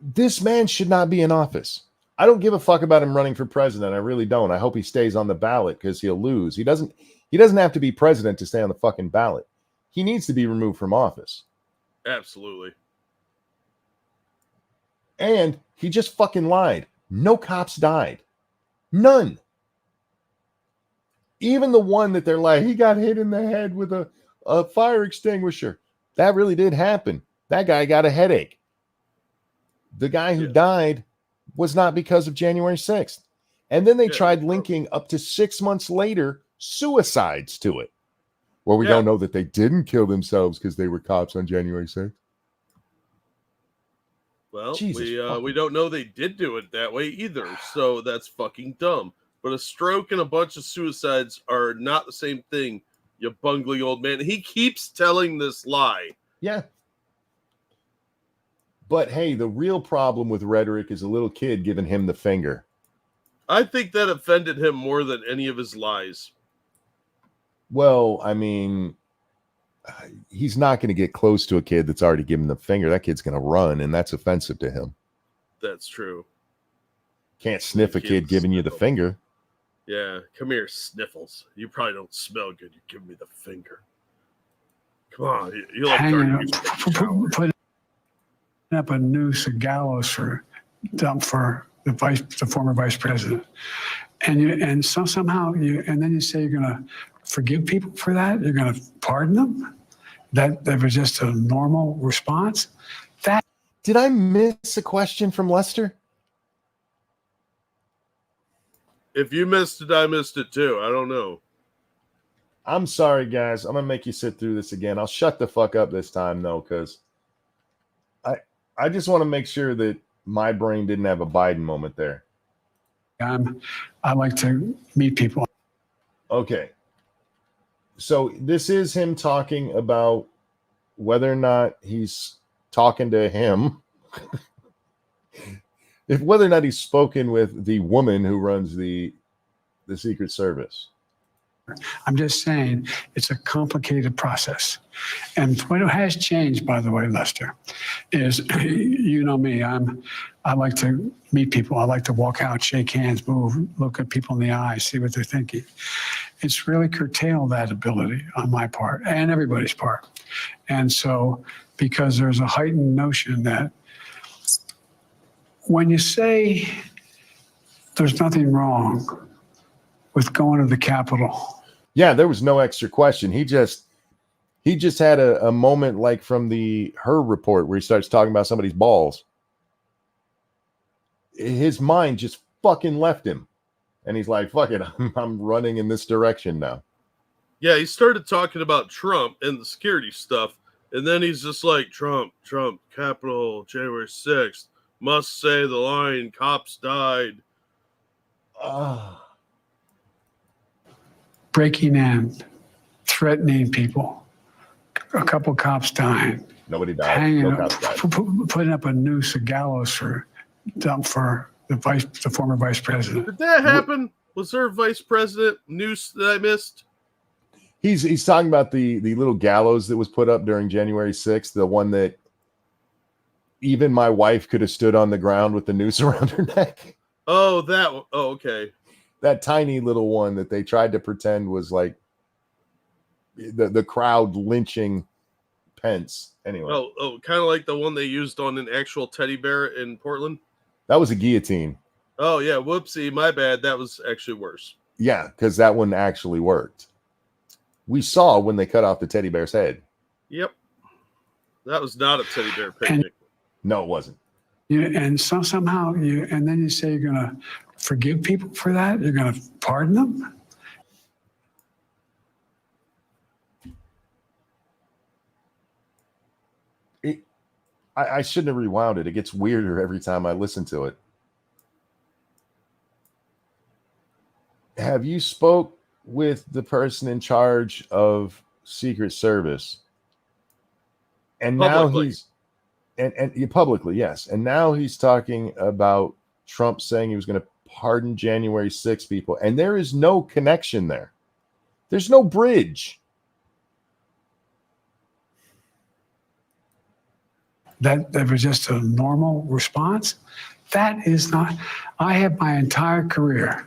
this man should not be in office. I don't give a fuck about him running for president. I really don't. I hope he stays on the ballot because he'll lose. He doesn't have to be president to stay on the fucking ballot. He needs to be removed from office. Absolutely. And he just fucking lied. No cops died. None. Even the one that they're like, he got hit in the head with a fire extinguisher. That really did happen. That guy got a headache. The guy who died was not because of January 6th. And then they tried linking up to 6 months later suicides to it. Well, we don't know that they didn't kill themselves because they were cops on January 6th. Well, we don't know they did do it that way either. So that's fucking dumb. But a stroke and a bunch of suicides are not the same thing, you bungling old man. He keeps telling this lie. Yeah. But hey, the real problem with rhetoric is a little kid giving him the finger. I think that offended him more than any of his lies. Well, I mean, he's not going to get close to a kid that's already given the finger. That kid's going to run, and that's offensive to him. That's true. Can't sniff a kid giving you the finger. Yeah, come here, Sniffles. You probably don't smell good. You give me the finger. Come on, you like putting up a noose, a gallows for the former vice president, and somehow and then you say you're going to forgive people for that. You're going to pardon them. That was just a normal response. Did I miss a question from Lester? If you missed it, I missed it too. I don't know. I'm sorry, guys. I'm going to make you sit through this again. I'll shut the fuck up this time, though, because I just want to make sure that my brain didn't have a Biden moment there. I like to meet people. Okay. So this is him talking about whether or not he's talking to him. Whether or not he's spoken with the woman who runs the Secret Service. I'm just saying it's a complicated process. And what has changed, by the way, Lester, is, you know me, I like to meet people. I like to walk out, shake hands, move, look at people in the eye, see what they're thinking. It's really curtailed that ability on my part and everybody's part. And so, because there's a heightened notion that when you say there's nothing wrong with going to the Capitol. Yeah, there was no extra question. He just had a moment like from her report where he starts talking about somebody's balls. His mind just fucking left him. And he's like, fuck it, I'm running in this direction now. Yeah, he started talking about Trump and the security stuff, and then he's just like, Trump, Capitol, January 6th, must say the line, cops died. Breaking in, threatening people, a couple cops dying. Nobody died. Hanging No up, cops died. putting up a noose, a gallows for the former vice president. Did that happen? Was there a vice president noose that I missed? He's talking about the little gallows that was put up during January 6th, the one that even my wife could have stood on the ground with the noose around her neck. Oh, that one. Oh, okay. That tiny little one that they tried to pretend was like the crowd lynching Pence. Anyway. Oh, kind of like the one they used on an actual teddy bear in Portland. That was a guillotine. Oh, yeah. Whoopsie. My bad. That was actually worse. Yeah, because that one actually worked. We saw when they cut off the teddy bear's head. Yep. That was not a teddy bear picnic. No, it wasn't. And somehow and then you say you're going to forgive people for that? You're going to pardon them? I shouldn't have rewound it. It gets weirder every time I listen to it. Have you spoke with the person in charge of Secret Service? And Publicly. now he's and publicly, yes. And now he's talking about Trump saying he was going to pardon January 6 people. And there is no connection there. There's no bridge. That was just a normal response? That is not. I have my entire career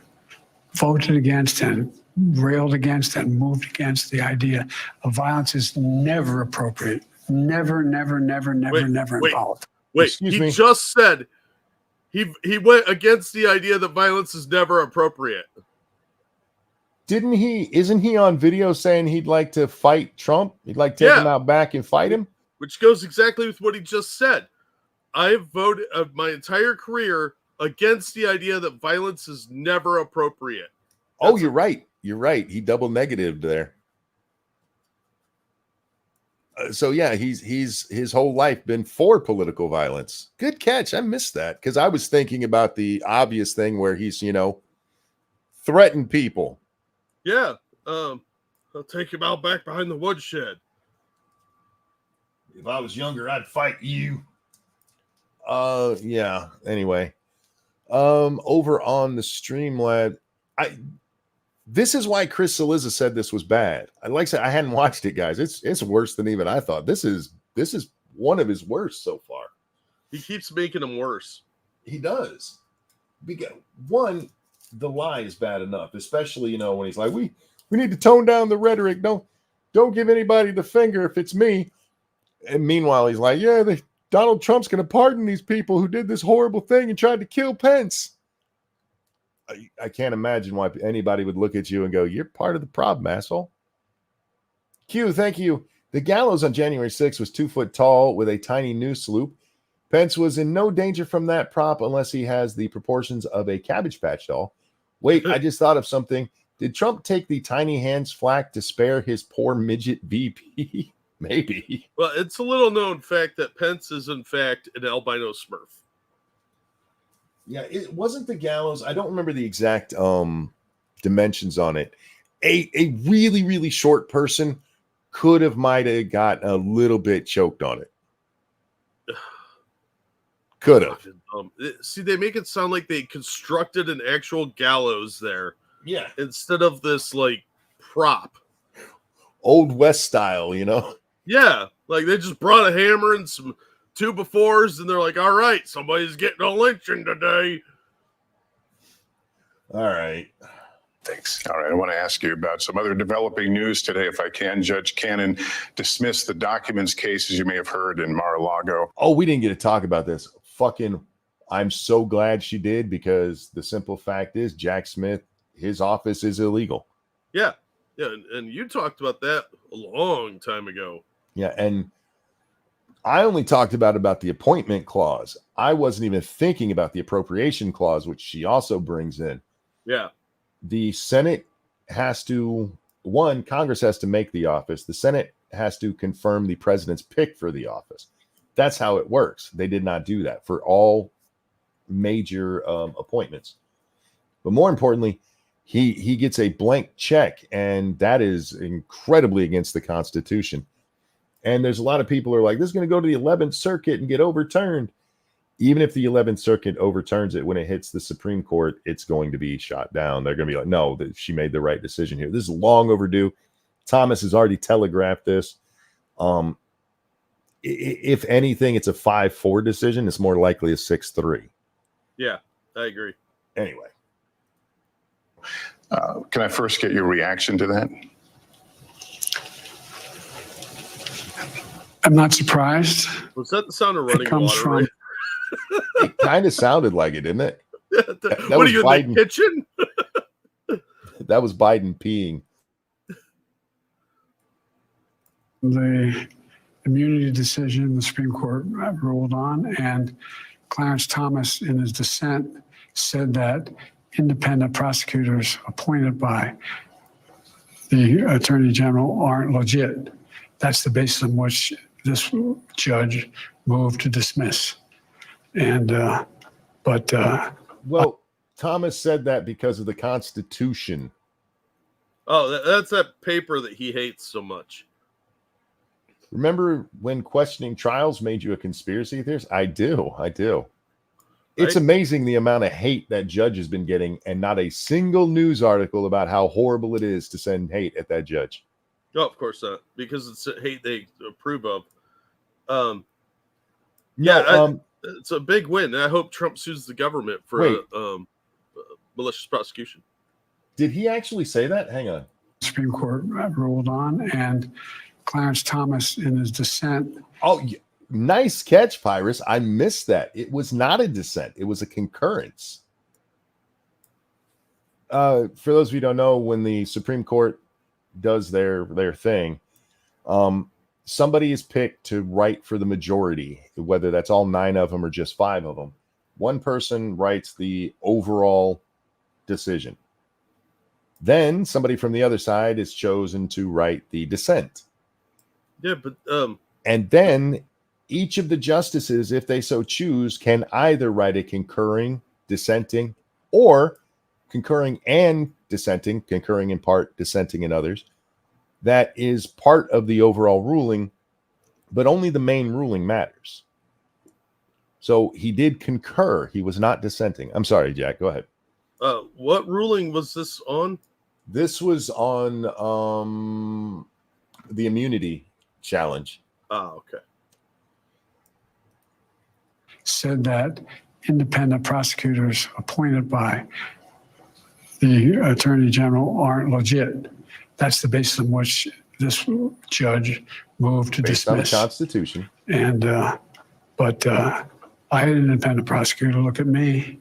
voted against and railed against and moved against the idea of violence is never appropriate. Never involved. Wait, Excuse he me. just said he went against the idea that violence is never appropriate. Didn't he? Isn't he on video saying he'd like to fight Trump? He'd like to take him out back and fight him? Which goes exactly with what he just said. I have voted my entire career against the idea that violence is never appropriate. Oh, you're right. You're right. He double negatived there. So yeah, he's his whole life been for political violence. Good catch. I missed that because I was thinking about the obvious thing where he's, threatened people. Yeah. I'll take him out back behind the woodshed. If I was younger, I'd fight you. Yeah. Anyway, over on the Streamlab, this is why Chris Saliza said this was bad. Like I said, I hadn't watched it, guys. It's worse than even I thought. This is one of his worst so far. He keeps making them worse. He does. Because one, the lie is bad enough, especially when he's like, we need to tone down the rhetoric. Don't give anybody the finger if it's me. And meanwhile, he's like, yeah, Donald Trump's going to pardon these people who did this horrible thing and tried to kill Pence. I can't imagine why anybody would look at you and go, you're part of the problem, asshole. Q, thank you. The gallows on January 6th was 2 foot tall with a tiny noose loop. Pence was in no danger from that prop unless he has the proportions of a Cabbage Patch doll. Wait, I just thought of something. Did Trump take the tiny hands flack to spare his poor midget VP? Maybe. Well, it's a little known fact that Pence is, in fact, an albino Smurf. Yeah, it wasn't the gallows. I don't remember the exact dimensions on it. A really, really short person might have got a little bit choked on it. Could have. See, they make it sound like they constructed an actual gallows there. Yeah. Instead of this, prop. Old West style, Yeah. Like, they just brought a hammer and some 2x4s, and they're like, all right, somebody's getting a lynching today. All right. Thanks. All right, I want to ask you about some other developing news today, if I can. Judge Cannon dismissed the documents case, as you may have heard, in Mar-a-Lago. Oh, we didn't get to talk about this. I'm so glad she did, because the simple fact is Jack Smith, his office is illegal. Yeah. Yeah, and you talked about that a long time ago. Yeah, and I only talked about the appointment clause. I wasn't even thinking about the appropriation clause, which she also brings in. Yeah. The Senate has to one, Congress has to make the office. The Senate has to confirm the president's pick for the office. That's how it works. They did not do that for all major appointments. But more importantly, he gets a blank check, and that is incredibly against the Constitution. And there's a lot of people who are like, this is going to go to the 11th Circuit and get overturned. Even if the 11th Circuit overturns it, when it hits the Supreme Court, it's going to be shot down. They're going to be like, no, she made the right decision here. This is long overdue. Thomas has already telegraphed this. If anything, it's a 5-4 decision. It's more likely a 6-3. Yeah, I agree. Anyway. Can I first get your reaction to that? I'm not surprised. Was that the sound of running comes water? from- Right? It kind of sounded like it, didn't it? That What are was you in Biden. the kitchen? That was Biden peeing. The immunity decision the Supreme Court ruled on, and Clarence Thomas, in his dissent, said that independent prosecutors appointed by the Attorney General aren't legit. That's the basis on which this judge moved to dismiss. And, Well, Thomas said that because of the Constitution. Oh, that's that paper that he hates so much. Remember when questioning trials made you a conspiracy theorist? I do. It's Right? amazing the amount of hate that judge has been getting, and not a single news article about how horrible it is to send hate at that judge. No, of course not, because it's a hate they approve of. It's a big win. I hope Trump sues the government for malicious prosecution. Did he actually say that? Hang on. Supreme Court ruled on, and Clarence Thomas, in his dissent, Oh, nice catch, Piers. I missed that. It was not a dissent. It was a concurrence. For those of you who don't know, when the Supreme Court does their thing, somebody is picked to write for the majority, whether that's all 9 of them or just 5 of them. One person writes the overall decision. Then somebody from the other side is chosen to write the dissent. Yeah, but And then each of the justices, if they so choose, can either write a concurring, dissenting, or concurring and dissenting, concurring in part, dissenting in others. That is part of the overall ruling, but only the main ruling matters. So he did concur. He was not dissenting. I'm sorry, Jack. Go ahead. what ruling was this on? This was on the immunity challenge. Oh, okay. said that independent prosecutors appointed by the Attorney General aren't legit. That's the basis on which this judge moved to Based on the dismiss. Constitution. And, I had an independent prosecutor look at me.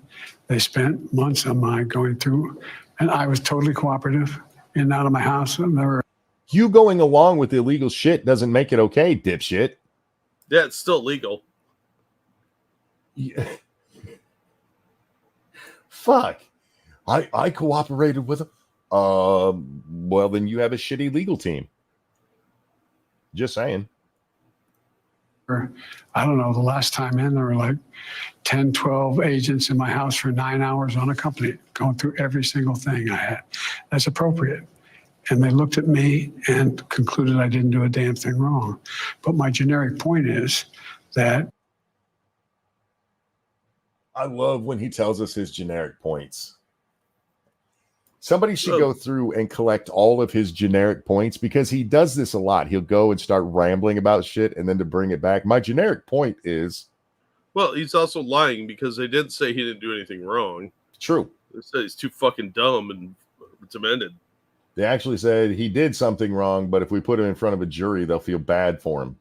They spent months on my going through, and I was totally cooperative in and out of my house. And there were You going along with illegal shit doesn't make it okay, dipshit. Yeah, it's still legal. Yeah. Fuck. I cooperated with him. Well, then you have a shitty legal team. Just saying. I don't know, the last time in, there were like 10, 12 agents in my house for 9 hours unaccompanied, going through every single thing I had. That's appropriate. And they looked at me and concluded I didn't do a damn thing wrong. But my generic point is that I love when he tells us his generic points. Somebody should go through and collect all of his generic points, because he does this a lot. He'll go and start rambling about shit, and then to bring it back. My generic point is... Well, he's also lying, because they didn't say he didn't do anything wrong. True. They said he's too fucking dumb and demented. They actually said he did something wrong, but if we put him in front of a jury, they'll feel bad for him.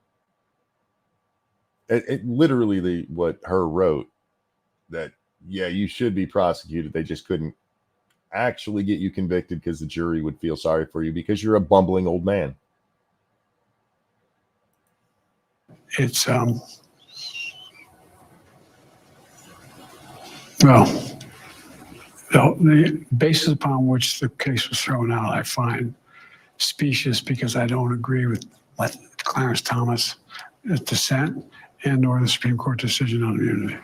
It literally what her wrote, that, yeah, you should be prosecuted. They just couldn't actually get you convicted because the jury would feel sorry for you because you're a bumbling old man. it's, the basis upon which the case was thrown out, I find specious because I don't agree with what Clarence Thomas' dissent and/or the Supreme Court decision on immunity.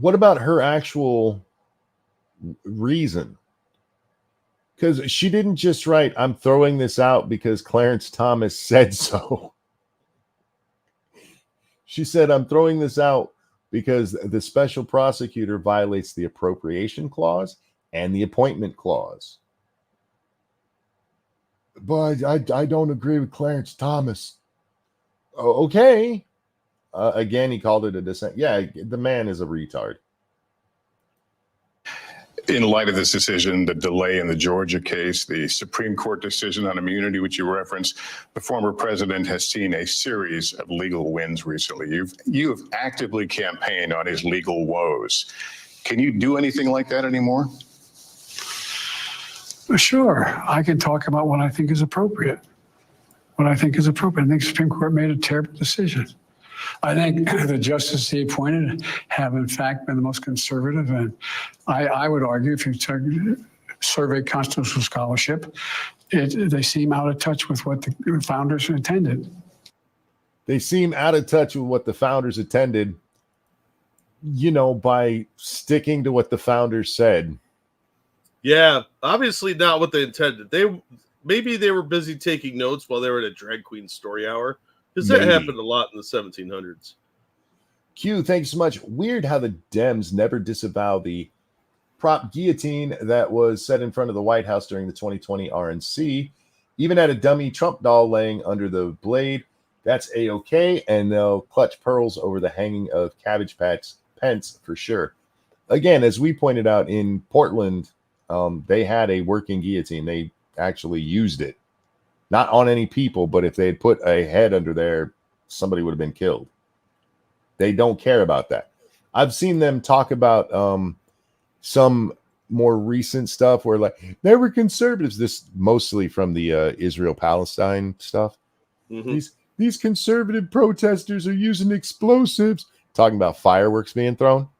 What about her actual reason? Because she didn't just write, "I'm throwing this out because Clarence Thomas said so." She said, "I'm throwing this out because the special prosecutor violates the appropriation clause and the appointment clause." But I don't agree with Clarence Thomas. Oh, okay. Again, he called it a dissent. Yeah, the man is a retard. In light of this decision, the delay in the Georgia case, the Supreme Court decision on immunity, which you referenced, the former president has seen a series of legal wins recently. You have actively campaigned on his legal woes. Can you do anything like that anymore? Sure, I can talk about what I think is appropriate. I think the Supreme Court made a terrible decision. I think the justices he appointed have, in fact, been the most conservative. And I would argue, if you survey constitutional scholarship, they seem out of touch with what the founders intended. They seem out of touch with what the founders intended, by sticking to what the founders said. Yeah, obviously not what they intended. Maybe they were busy taking notes while they were at a drag queen story hour. Because that happened a lot in the 1700s. Q, thanks so much. Weird how the Dems never disavow the prop guillotine that was set in front of the White House during the 2020 RNC. Even had a dummy Trump doll laying under the blade. That's A-OK, and they'll clutch pearls over the hanging of Cabbage Patch Pence for sure. Again, as we pointed out in Portland, they had a working guillotine. They actually used it. Not on any people, but if they had put a head under there, somebody would have been killed. They don't care about that. I've seen them talk about some more recent stuff where, like, they were conservatives. This mostly from the Israel-Palestine stuff. Mm-hmm. These conservative protesters are using explosives. Talking about fireworks being thrown.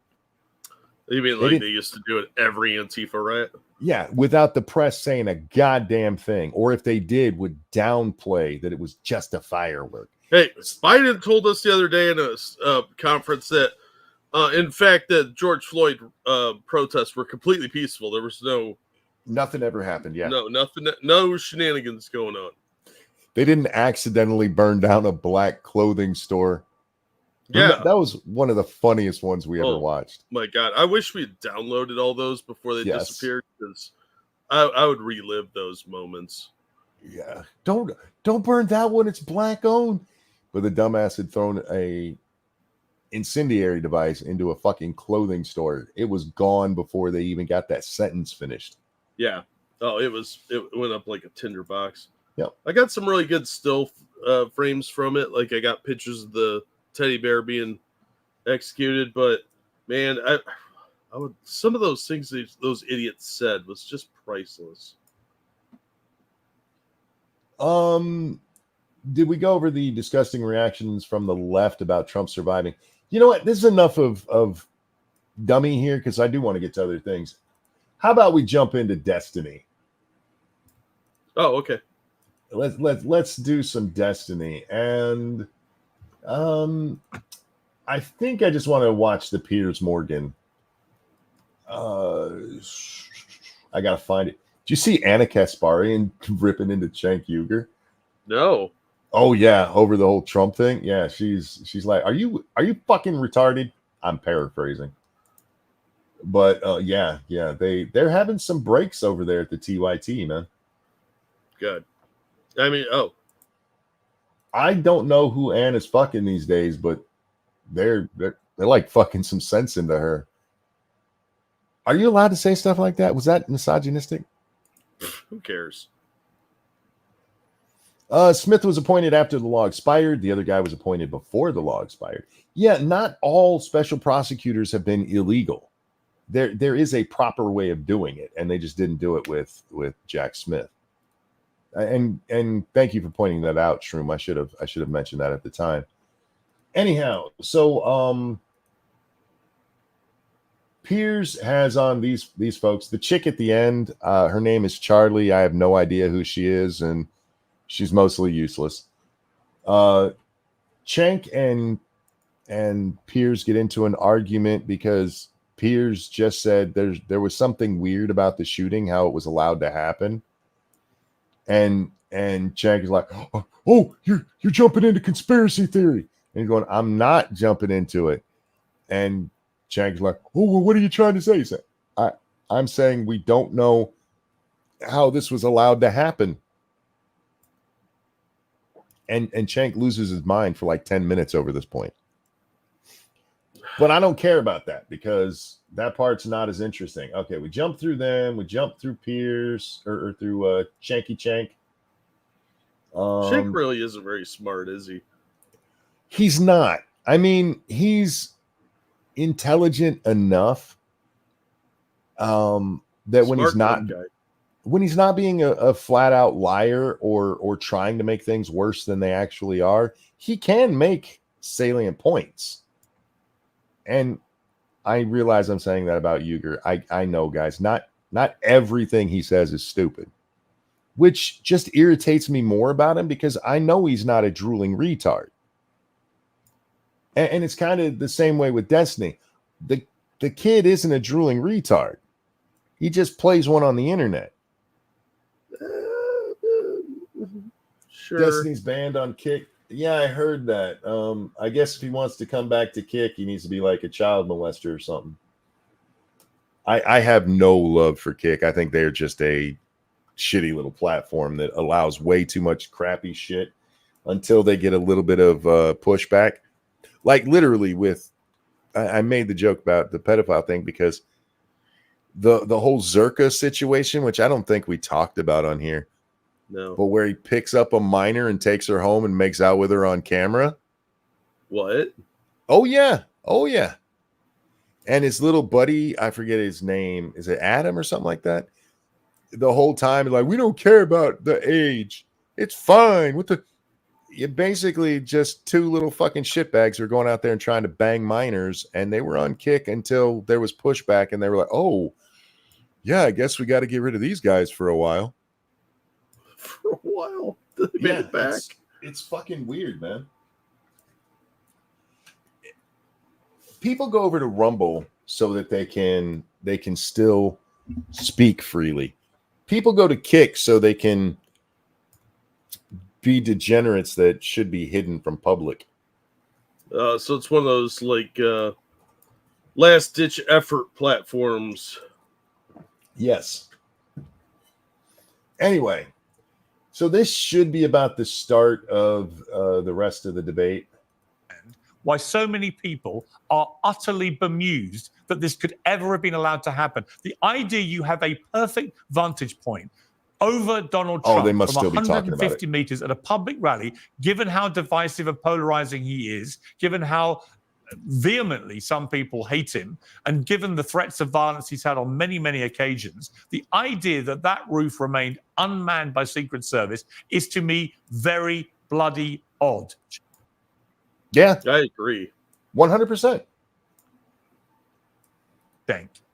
You mean like they used to do it every Antifa riot? Yeah, without the press saying a goddamn thing, or if they did, would downplay that it was just a firework. Hey, Biden told us the other day in a conference that, in fact, that George Floyd protests were completely peaceful. There was nothing ever happened. Yeah, no shenanigans going on. They didn't accidentally burn down a black clothing store. Yeah, that was one of the funniest ones we ever watched. My God, I wish we had downloaded all those before they disappeared, because I would relive those moments. Yeah, don't burn that one. It's black owned. But the dumbass had thrown a incendiary device into a fucking clothing store. It was gone before they even got that sentence finished. Yeah. Oh, it went up like a tinderbox. Yep. I got some really good still frames from it. Like, I got pictures of the teddy bear being executed, but man, I would, some of those things those idiots said was just priceless. Did we go over the disgusting reactions from the left about Trump surviving? You know what? This is enough of dummy here, because I do want to get to other things. How about we jump into Destiny? Oh, okay. Let's do some Destiny, and I think I just want to watch the Piers Morgan. I gotta find it. Did you see Anna Kasparian ripping into Cenk Uygur? No. Oh yeah, over the whole Trump thing. Yeah, she's like, are you fucking retarded? I'm paraphrasing, but yeah, they're having some breaks over there at the TYT, man. Good. I mean, I don't know who Anna's fucking these days, but they're like fucking some sense into her. Are you allowed to say stuff like that? Was that misogynistic? Who cares? Smith was appointed after the law expired. The other guy was appointed before the law expired. Yeah, not all special prosecutors have been illegal. There is a proper way of doing it, and they just didn't do it with Jack Smith. And thank you for pointing that out, Shroom. I should have mentioned that at the time. Anyhow, so Piers has on these folks. The chick at the end, her name is Charlie. I have no idea who she is, and she's mostly useless. Cenk and Piers get into an argument because Piers just said there was something weird about the shooting, how it was allowed to happen. And Cenk is like, oh, you're jumping into conspiracy theory. And he's going, I'm not jumping into it. And Cenk is like, oh, well, what are you trying to say? He said, I'm saying we don't know how this was allowed to happen. And Cenk loses his mind for like 10 minutes over this point. But I don't care about that because that part's not as interesting. Okay, we jump through them. We jump through Piers or through Cenk. Cenk really isn't very smart, is he? He's not. I mean, he's intelligent enough that when he's not being a flat out liar or trying to make things worse than they actually are, he can make salient points. And I realize I'm saying that about Uyghur. I know, guys, not everything he says is stupid, which just irritates me more about him because I know he's not a drooling retard. And it's kind of the same way with Destiny. The kid isn't a drooling retard. He just plays one on the internet. Sure. Destiny's banned on Kick. Yeah, I heard that. I guess if he wants to come back to Kick, he needs to be like a child molester or something. I have no love for Kick. I think they're just a shitty little platform that allows way too much crappy shit until they get a little bit of pushback. Like literally I made the joke about the pedophile thing because the whole Zerka situation, which I don't think we talked about on here. No. But where he picks up a minor and takes her home and makes out with her on camera. What? Oh, yeah. Oh, yeah. And his little buddy, I forget his name. Is it Adam or something like that? The whole time, like, we don't care about the age. It's fine. You basically just two little fucking shitbags were going out there and trying to bang minors, and they were on Kick until there was pushback, and they were like, oh, yeah, I guess we got to get rid of these guys for a while. For a while. They made it back. It's fucking weird, man. People go over to Rumble so that they can still speak freely. People go to Kick so they can be degenerates that should be hidden from public. So it's one of those like last ditch effort platforms. Yes. Anyway, so this should be about the start of the rest of the debate. Why so many people are utterly bemused that this could ever have been allowed to happen. The idea you have a perfect vantage point over Donald Trump they must from still be talking about 150 meters at a public rally, given how divisive and polarizing he is, given how vehemently some people hate him, and given the threats of violence he's had on many, many occasions, the idea that that roof remained unmanned by Secret Service is to me very bloody odd. Yeah, I agree. 100%.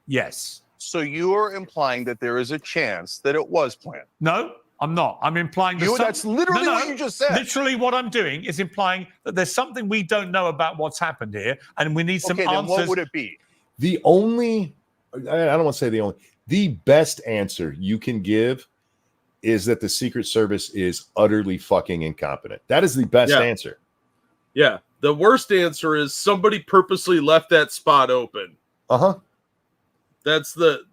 Yes. So you're implying that there is a chance that it was planned? No, I'm not. I'm implying That's literally what you just said. Literally what I'm doing is implying that there's something we don't know about what's happened here, and we need some answers. Then what would it be? The only, I don't want to say the only, the best answer you can give is that the Secret Service is utterly fucking incompetent. That is the best answer. Yeah. The worst answer is somebody purposely left that spot open. Uh-huh. That's the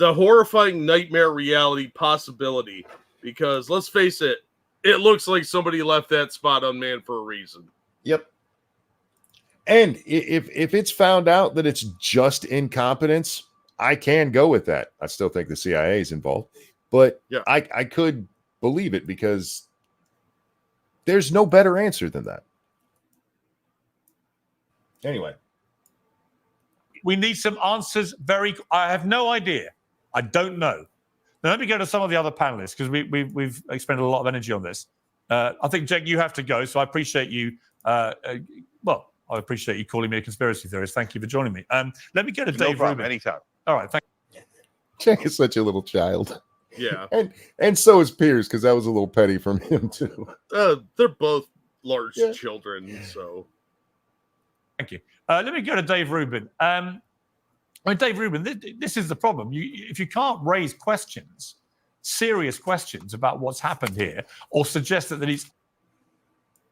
horrifying nightmare reality possibility, because let's face it, it looks like somebody left that spot unmanned for a reason. Yep. And if it's found out that it's just incompetence, I can go with that. I still think the CIA is involved, but yeah. I could believe it because there's no better answer than that. Anyway. We need some answers. I have no idea. I don't know. Now, let me go to some of the other panelists because we've expended a lot of energy on this. I think, Jake, you have to go, so I appreciate you. I appreciate you calling me a conspiracy theorist. Thank you for joining me. Let me go to No Dave problem. Rubin. Anytime. All right, thank Jack is such a little child. Yeah. And so is Piers, because that was a little petty from him too. They're both large Yeah. children, so you. Let me go to Dave Rubin. I mean, Dave Rubin, this is the problem. If you can't raise questions, serious questions about what's happened here, or suggest that it's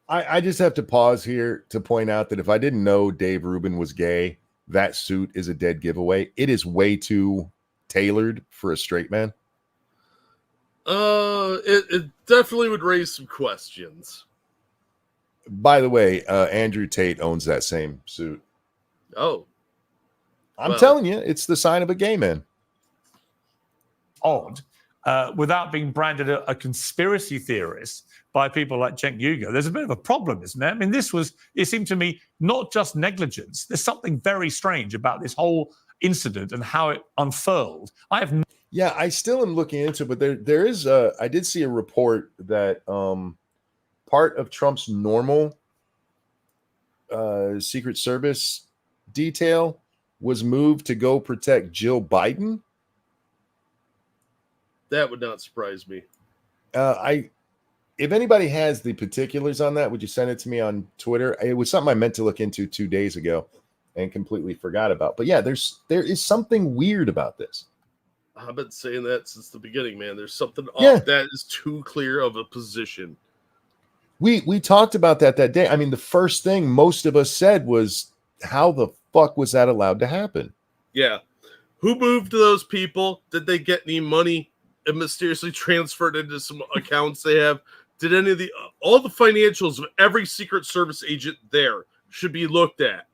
I just have to pause here to point out that if I didn't know Dave Rubin was gay, that suit is a dead giveaway. It is way too tailored for a straight man. it definitely would raise some questions. By the way, Andrew Tate owns that same suit. Oh, I'm Well- telling you, it's the sign of a gay man. odd, without being branded a conspiracy theorist by people like Cenk Uygur, there's a bit of a problem, isn't there? I mean, it seemed to me, not just negligence. There's something very strange about this whole incident and how it unfurled. Yeah, I still am looking into it, but there is I did see a report that part of Trump's normal Secret Service detail was moved to go protect Jill Biden. that would not surprise me. If anybody has the particulars on that, would you send it to me on Twitter? It was something I meant to look into 2 days ago and completely forgot about. But yeah, there is something weird about this. I've been saying that since the beginning, man. There's something off. Yeah. That is too clear of a position. We talked about that day. I mean, the first thing most of us said was, how the fuck was that allowed to happen? Yeah. Who moved those people? Did they get any money and mysteriously transferred into some accounts they have? Did any of all the financials of every Secret Service agent there should be looked at,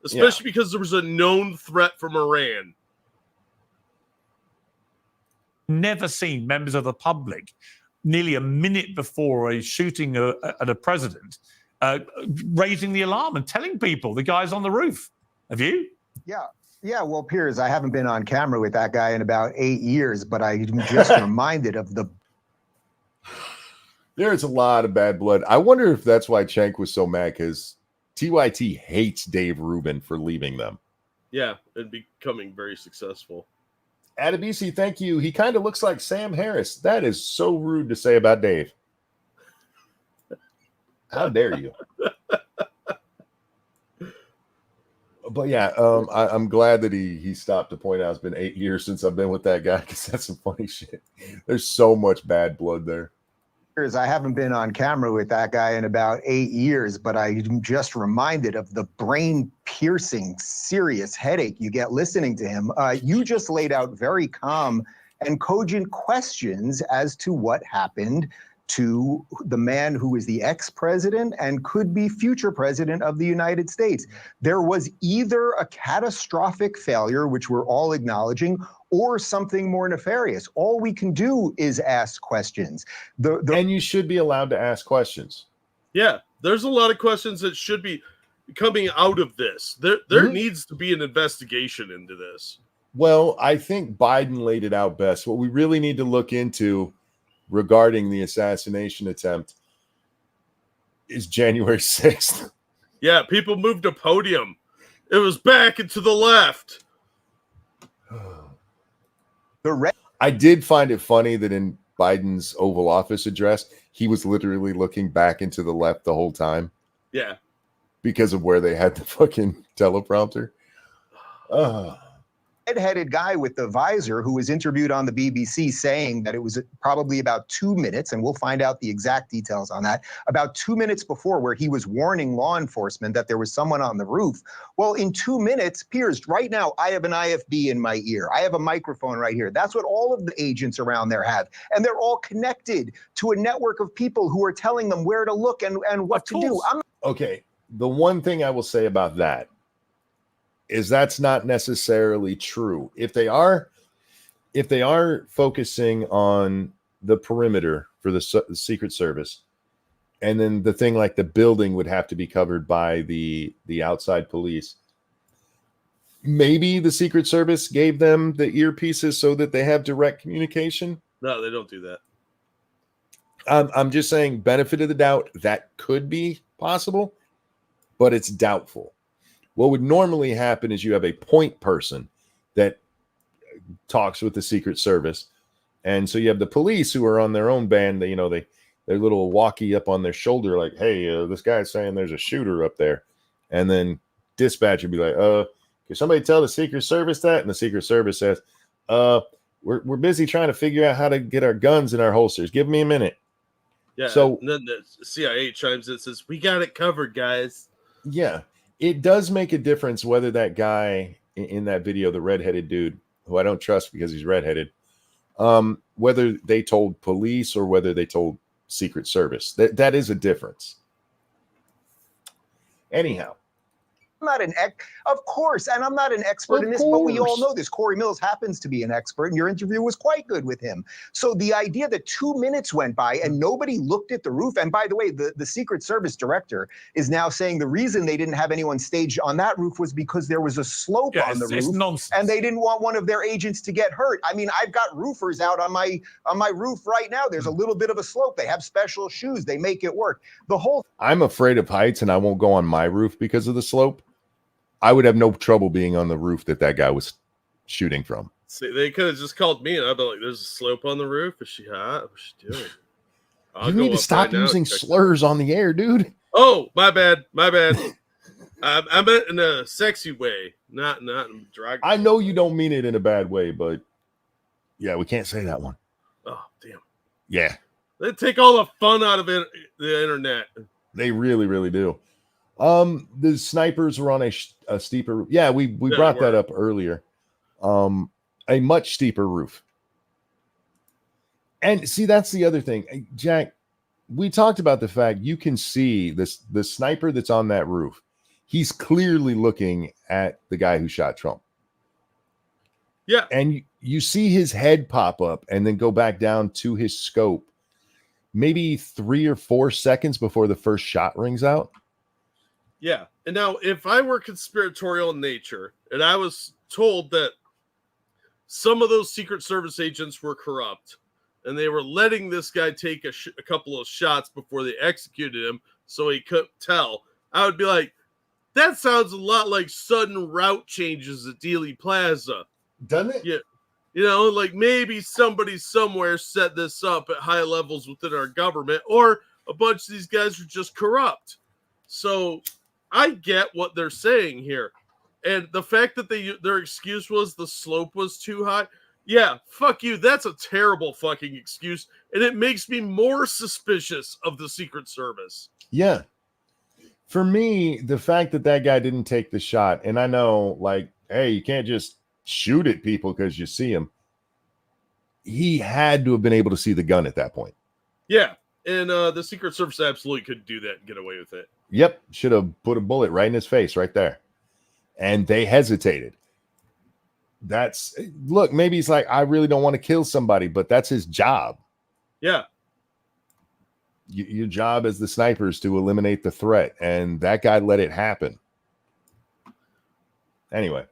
especially because there was a known threat from Iran. Never seen members of the public nearly a minute before a shooting at a president raising the alarm and telling people the guy's on the roof. Have you? Yeah. Well, Piers, I haven't been on camera with that guy in about 8 years, but I'm just reminded of the. There's a lot of bad blood. I wonder if that's why Cenk was so mad, because TYT hates Dave Rubin for leaving them. Yeah, and becoming very successful. Adebisi, thank you. He kind of looks like Sam Harris. That is so rude to say about Dave. How dare you? But yeah, I'm glad that he stopped to point out it's been 8 years since I've been with that guy, because that's some funny shit. There's so much bad blood there. I haven't been on camera with that guy in about 8 years, but I'm just reminded of the brain-piercing, serious headache you get listening to him. You just laid out very calm and cogent questions as to what happened to the man who is the ex-president and could be future president of the United States. There was either a catastrophic failure, which we're all acknowledging, or something more nefarious. All we can do is ask questions. And you should be allowed to ask questions. Yeah, there's a lot of questions that should be coming out of this. There needs to be an investigation into this. Well, I think Biden laid it out best. What we really need to look into regarding the assassination attempt is January 6th. Yeah, people moved a podium. It was back and to the left. I did find it funny that in Biden's Oval Office address, he was literally looking back into the left the whole time Yeah. because of where they had the fucking teleprompter. red-headed guy with the visor who was interviewed on the BBC saying that it was probably about 2 minutes, and we'll find out the exact details on that, about 2 minutes before, where he was warning law enforcement that there was someone on the roof. Well, in 2 minutes, Piers, right now, I have an IFB in my ear. I have a microphone right here. That's what all of the agents around there have. And they're all connected to a network of people who are telling them where to look and what to do. Okay, the one thing I will say about that is that's not necessarily true. If they are focusing on the perimeter for the Secret Service, and then the thing like the building would have to be covered by the outside police, maybe the Secret Service gave them the earpieces so that they have direct communication. No, they don't do that. I'm just saying, benefit of the doubt, that could be possible. but it's doubtful. What would normally happen is you have a point person that talks with the Secret Service. And so you have the police who are on their own band, their little walkie up on their shoulder, like, hey, this guy's saying there's a shooter up there. And then dispatch would be like, can somebody tell the Secret Service that? And the Secret Service says, we're busy trying to figure out how to get our guns in our holsters. Give me a minute. Yeah. So and then the CIA chimes in and says, we got it covered, guys. yeah, it does make a difference whether that guy in that video, the redheaded dude, who I don't trust because he's redheaded, whether they told police or whether they told Secret Service. That is a difference. Anyhow. I'm not of course, and I'm not an expert in this, but we all know this. Corey Mills happens to be an expert, and your interview was quite good with him. So the idea that 2 minutes went by and nobody looked at the roof, and by the way, the Secret Service director is now saying the reason they didn't have anyone staged on that roof was because there was a slope on the roof, and they didn't want one of their agents to get hurt. I mean, I've got roofers out on my roof right now. There's a little bit of a slope. They have special shoes. They make it work. I'm afraid of heights, and I won't go on my roof because of the slope. I would have no trouble being on the roof that guy was shooting from. See, they could have just called me, and I'd be like, "There's a slope on the roof. Is she hot? What's she doing?" You need to stop using slurs on the air, dude. Oh, my bad. I meant in a sexy way, not in a drag. I know you don't mean it in a bad way, but yeah, we can't say that one. Oh, damn. Yeah. They take all the fun out of the internet. They really, really do. The snipers were on a steeper roof. Yeah, we brought that up earlier. A much steeper roof. And see, that's the other thing. Jack, we talked about the fact you can see the sniper that's on that roof. He's clearly looking at the guy who shot Trump. Yeah. And you see his head pop up and then go back down to his scope maybe 3 or 4 seconds before the first shot rings out. Yeah. And now, if I were conspiratorial in nature and I was told that some of those Secret Service agents were corrupt and they were letting this guy take a couple of shots before they executed him so he couldn't tell, I would be like, that sounds a lot like sudden route changes at Dealey Plaza. Doesn't it? Yeah. You know, like maybe somebody somewhere set this up at high levels within our government, or a bunch of these guys are just corrupt. So I get what they're saying here. And the fact that their excuse was the slope was too high. Yeah, fuck you. That's a terrible fucking excuse. And it makes me more suspicious of the Secret Service. Yeah. For me, the fact that guy didn't take the shot, and I know, like, hey, you can't just shoot at people because you see them. He had to have been able to see the gun at that point. Yeah. And the Secret Service absolutely could do that and get away with it. Yep. Should have put a bullet right in his face right there. And they hesitated. Look, maybe he's like, I really don't want to kill somebody, but that's his job. Yeah. Your job as the sniper is to eliminate the threat. And that guy let it happen. Anyway.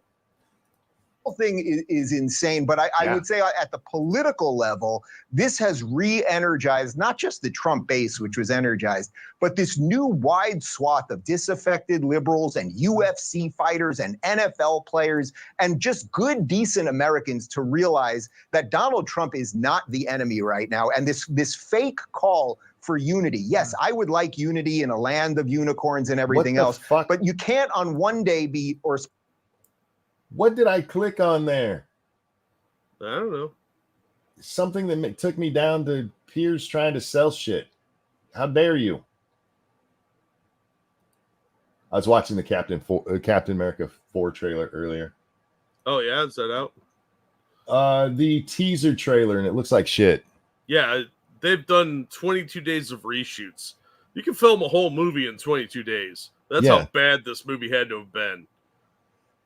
Thing is insane, but I would say at the political level, this has re-energized not just the Trump base, which was energized, but this new wide swath of disaffected liberals and UFC fighters and NFL players and just good, decent Americans to realize that Donald Trump is not the enemy right now. And this fake call for unity. Yes, I would like unity in a land of unicorns and everything else, but you can't on one day be or what did I click on there? I don't know. Something that took me down to Piers trying to sell shit. How dare you? I was watching the Captain America 4 trailer earlier. Oh, yeah? Is that out? The teaser trailer, and it looks like shit. Yeah, they've done 22 days of reshoots. You can film a whole movie in 22 days. That's how bad this movie had to have been.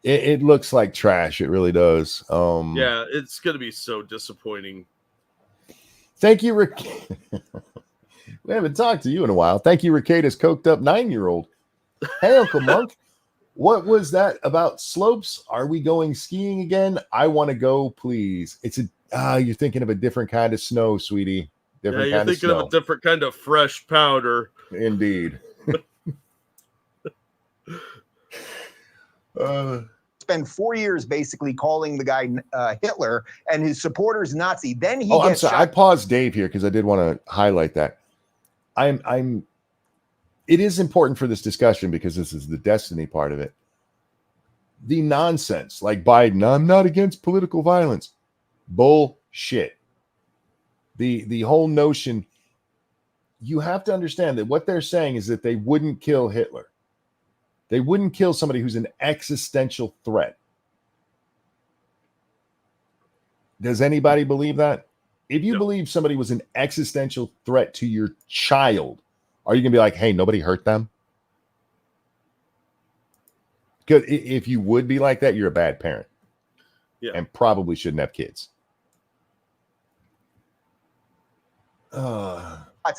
It looks like trash. It really does. Yeah, it's going to be so disappointing. Thank you, Rick. We haven't talked to you in a while. Thank you, Rickata's coked up 9-year-old. Hey, Uncle Monk. What was that about slopes? Are we going skiing again? I want to go, please. You're thinking of a different kind of snow, sweetie. You're thinking of a different kind of fresh powder. Indeed. Spend 4 years basically calling the guy Hitler and his supporters Nazi. Then he I'm gets sorry. shot. I paused Dave here because I did want to highlight that. It is important for this discussion because this is the destiny part of it. The nonsense, like Biden, I'm not against political violence. Bullshit. The whole notion, you have to understand that what they're saying is that they wouldn't kill Hitler. They wouldn't kill somebody who's an existential threat. Does anybody believe that? If you believe somebody was an existential threat to your child, are you going to be like, hey, nobody hurt them? Because if you would be like that, you're a bad parent. Yeah. And probably shouldn't have kids.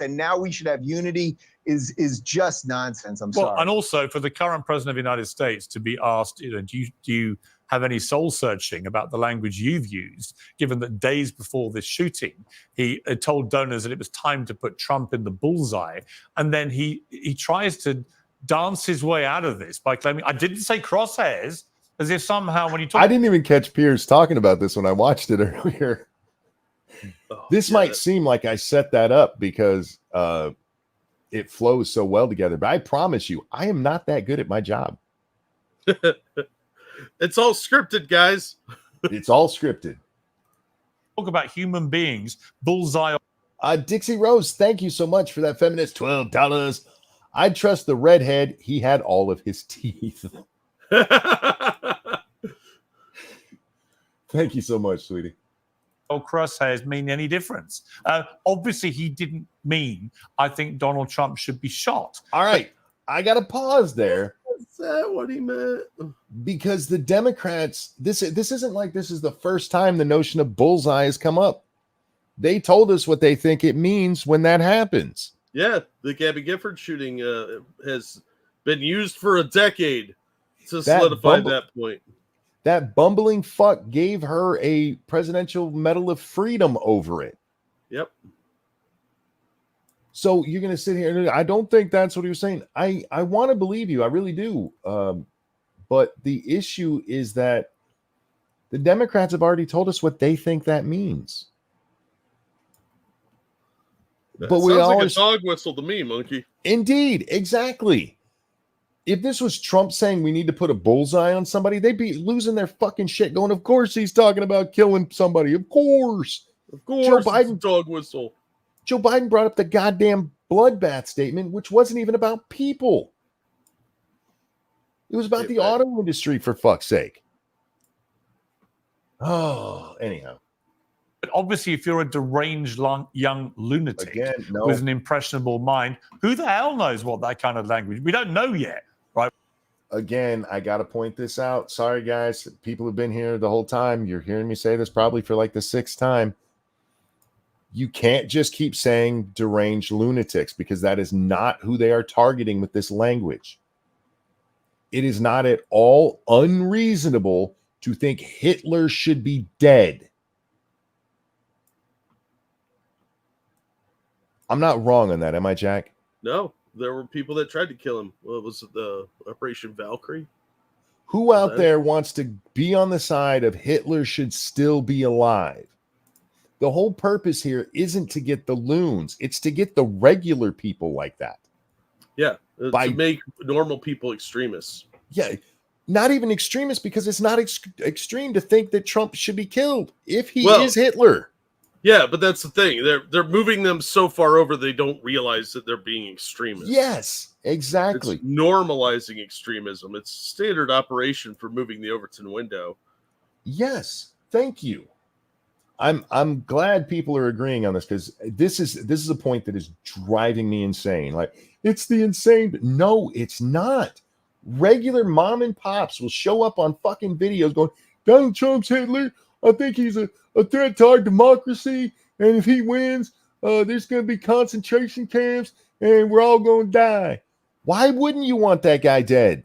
And now we should have unity is just nonsense. I'm Well, sorry. and also for the current president of the United States to be asked, do you have any soul searching about the language you've used, given that days before this shooting, he had told donors that it was time to put Trump in the bullseye. And then he tries to dance his way out of this by claiming, I didn't say crosshairs, as if somehow when you talk. I didn't even catch Piers talking about this when I watched it earlier. This might seem like I set that up because it flows so well together, but I promise you, I am not that good at my job. It's all scripted, guys. It's all scripted. Talk about human beings, bullseye. Dixie Rose, thank you so much for that feminist $12. I'd trust the redhead. He had all of his teeth. Thank you so much, sweetie. Crosshairs mean any difference? Obviously, he didn't mean, I think Donald Trump should be shot. All right. I got to pause there. Is that what he meant? Because the Democrats, this isn't like this is the first time the notion of bullseye has come up. They told us what they think it means when that happens. Yeah, the Gabby Gifford shooting has been used for a decade to solidify that point. That bumbling fuck gave her a Presidential Medal of Freedom over it. Yep. So you're going to sit here and I don't think that's what he was saying. I want to believe you. I really do. But the issue is that the Democrats have already told us what they think that means. That but we sounds always like a dog whistle to me, Monkey. Indeed, exactly. If this was Trump saying we need to put a bullseye on somebody, they'd be losing their fucking shit going, of course he's talking about killing somebody. Of course. Joe Biden, dog whistle. Joe Biden brought up the goddamn bloodbath statement, which wasn't even about people. It was about the auto industry, for fuck's sake. Oh, anyhow. But obviously, if you're a deranged young lunatic with an impressionable mind, who the hell knows what that kind of language? We don't know yet, right? Again, I got to point this out. Sorry, guys. People have been here the whole time. You're hearing me say this probably for like the 6th time. You can't just keep saying deranged lunatics because that is not who they are targeting with this language. It is not at all unreasonable to think Hitler should be dead. I'm not wrong on that, am I, Jack? No, there were people that tried to kill him. What was it, the Operation Valkyrie? Who out there wants to be on the side of Hitler should still be alive? The whole purpose here isn't to get the loons. It's to get the regular people like that. Yeah, to make normal people extremists. Yeah, not even extremists because it's not extreme to think that Trump should be killed if he is Hitler. Yeah, but that's the thing. They're moving them so far over they don't realize that they're being extremists. Yes, exactly. It's normalizing extremism. It's standard operation for moving the Overton window. Yes, thank you. I'm glad people are agreeing on this because this is a point that is driving me insane. Like, it's the insane. No, it's not. Regular mom and pops will show up on fucking videos going, Donald Trump's Hitler. I think he's a threat to our democracy. And if he wins, there's going to be concentration camps and we're all going to die. Why wouldn't you want that guy dead?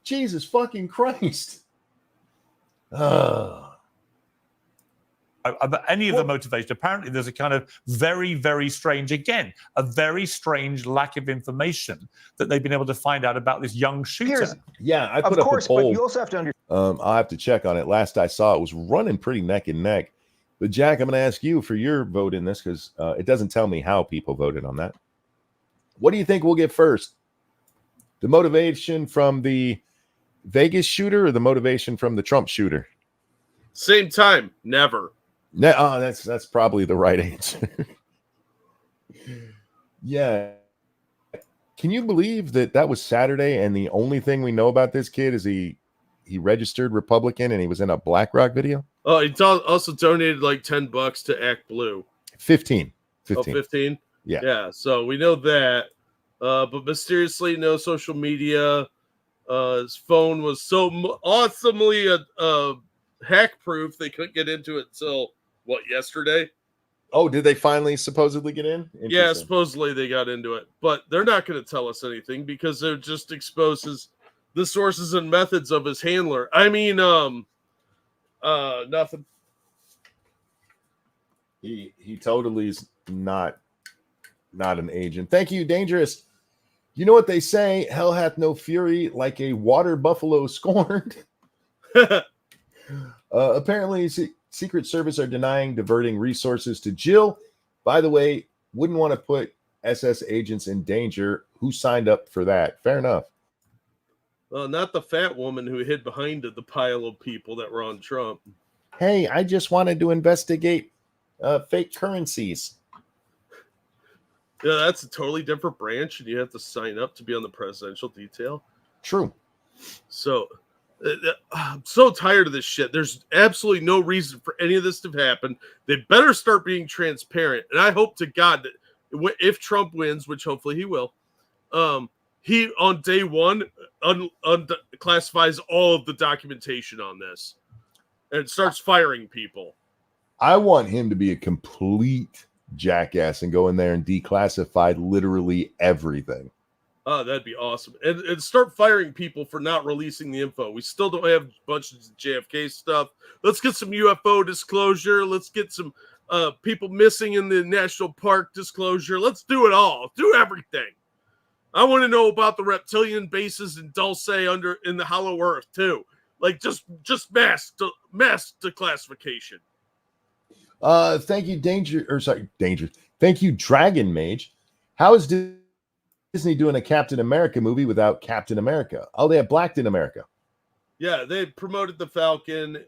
Jesus fucking Christ. I of any of the motivation. Apparently, there's a kind of very, very strange, again, a very strange lack of information that they've been able to find out about this young shooter. Piers, Yeah, I put of up course, a poll. but you also have to understand. I'll have to check on it. Last I saw, it was running pretty neck and neck. But Jack, I'm going to ask you for your vote in this because it doesn't tell me how people voted on that. What do you think we'll get first? The motivation from the Vegas shooter or the motivation from the Trump shooter? Same time, never. That's probably the right answer. Yeah. Can you believe that was Saturday and the only thing we know about this kid is he registered Republican and he was in a BlackRock video? Oh, he also donated like $10 to Act Blue. 15. Oh, 15? Yeah. Yeah, so we know that. But mysteriously, no social media. His phone was so awesomely hack-proof they couldn't get into it until, yesterday? Oh, did they finally supposedly get in? Yeah, supposedly they got into it. But they're not going to tell us anything because it just exposes the sources and methods of his handler. I mean, nothing. He totally is not an agent. Thank you, Dangerous. You know what they say? Hell hath no fury like a water buffalo scorned. Apparently, Secret Service are denying diverting resources to Jill. By the way, wouldn't want to put SS agents in danger. Who signed up for that? Fair enough. Not the fat woman who hid behind the pile of people that were on Trump. Hey, I just wanted to investigate fake currencies. Yeah, that's a totally different branch, and you have to sign up to be on the presidential detail. True. So, I'm so tired of this shit. There's absolutely no reason for any of this to happen. They better start being transparent. And I hope to God that if Trump wins, which hopefully he will, he on day one classifies all of the documentation on this and starts firing people. I want him to be a complete jackass and go in there and declassify literally everything. Oh, that'd be awesome. And start firing people for not releasing the info. We still don't have a bunch of JFK stuff. Let's get some UFO disclosure. Let's get some people missing in the national park disclosure. Let's do it all. Do everything. I want to know about the reptilian bases in Dulce in the Hollow Earth too. Like just mass declassification. Thank you, Danger. Thank you, Dragon Mage. How is Disney doing a Captain America movie without Captain America? Oh, they have Blacked in America. Yeah, they promoted the Falcon,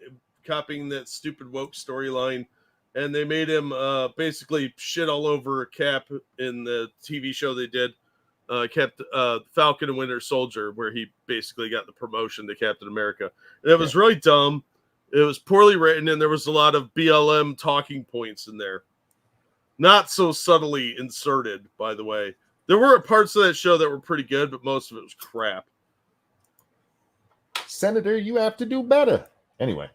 copying that stupid woke storyline, and they made him basically shit all over Cap in the TV show they did, Falcon and Winter Soldier, where he basically got the promotion to Captain America. And it was really dumb. It was poorly written, and there was a lot of BLM talking points in there. Not so subtly inserted, by the way. There were parts of that show that were pretty good, but most of it was crap. Senator, you have to do better. Anyway.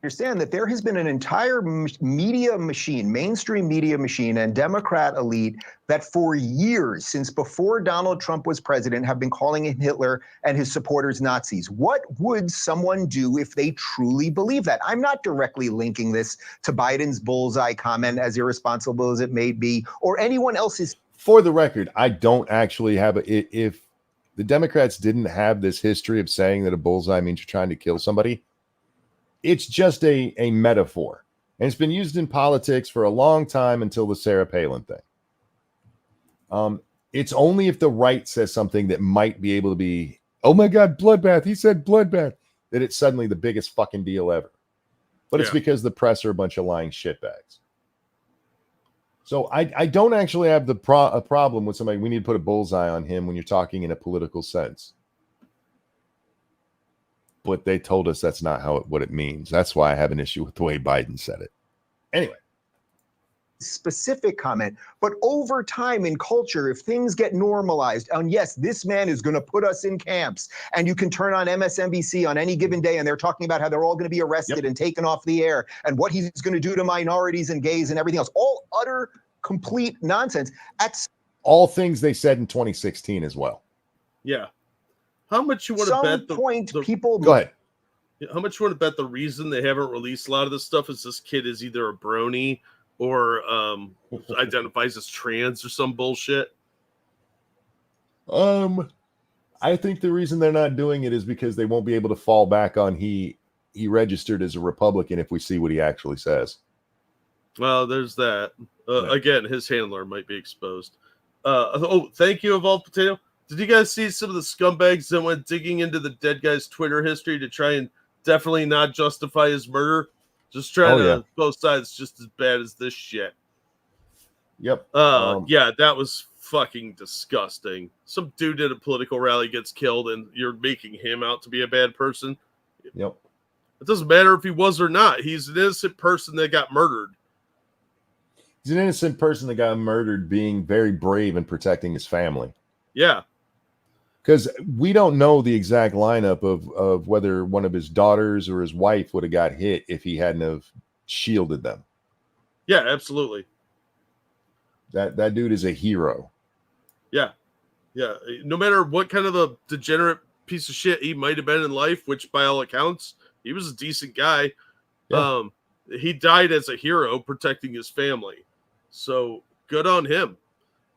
Understand that there has been an entire media machine, mainstream media machine, and Democrat elite that for years, since before Donald Trump was president, have been calling him Hitler and his supporters Nazis. What would someone do if they truly believe that? I'm not directly linking this to Biden's bullseye comment, as irresponsible as it may be, or anyone else's. For the record, I don't actually have if the Democrats didn't have this history of saying that a bullseye means you're trying to kill somebody, it's just a metaphor. And it's been used in politics for a long time until the Sarah Palin thing. It's only if the right says something that might be able to be, oh my God, bloodbath. He said bloodbath, that it's suddenly the biggest fucking deal ever. But it's because the press are a bunch of lying shitbags. So I don't actually have a problem with somebody, we need to put a bullseye on him when you're talking in a political sense. But they told us that's not what it means. That's why I have an issue with the way Biden said it. Anyway. Specific comment, but over time in culture, if things get normalized, and yes, this man is going to put us in camps, and you can turn on MSNBC on any given day, and they're talking about how they're all going to be arrested and taken off the air, and what he's going to do to minorities and gays and everything else, all utter, complete nonsense. All things they said in 2016 as well. Yeah. How much you want to bet? People. Go ahead. How much you want to bet the reason they haven't released a lot of this stuff is this kid is either a brony or identifies as trans or some bullshit? I think the reason they're not doing it is because they won't be able to fall back on he registered as a Republican if we see what he actually says. Well, there's that. Yeah. Again, his handler might be exposed. Thank you, Evolved Potato. Did you guys see some of the scumbags that went digging into the dead guy's Twitter history to try and definitely not justify his murder? Just trying to both sides just as bad as this shit. Yep. Yeah, that was fucking disgusting. Some dude at a political rally gets killed and you're making him out to be a bad person. Yep. It doesn't matter if he was or not. He's an innocent person that got murdered. He's an innocent person that got murdered being very brave and protecting his family. Yeah. Because we don't know the exact lineup of whether one of his daughters or his wife would have got hit if he hadn't have shielded them. Yeah, absolutely. That dude is a hero. Yeah. Yeah. No matter what kind of a degenerate piece of shit he might have been in life, which by all accounts, he was a decent guy. Yeah. He died as a hero protecting his family. So good on him.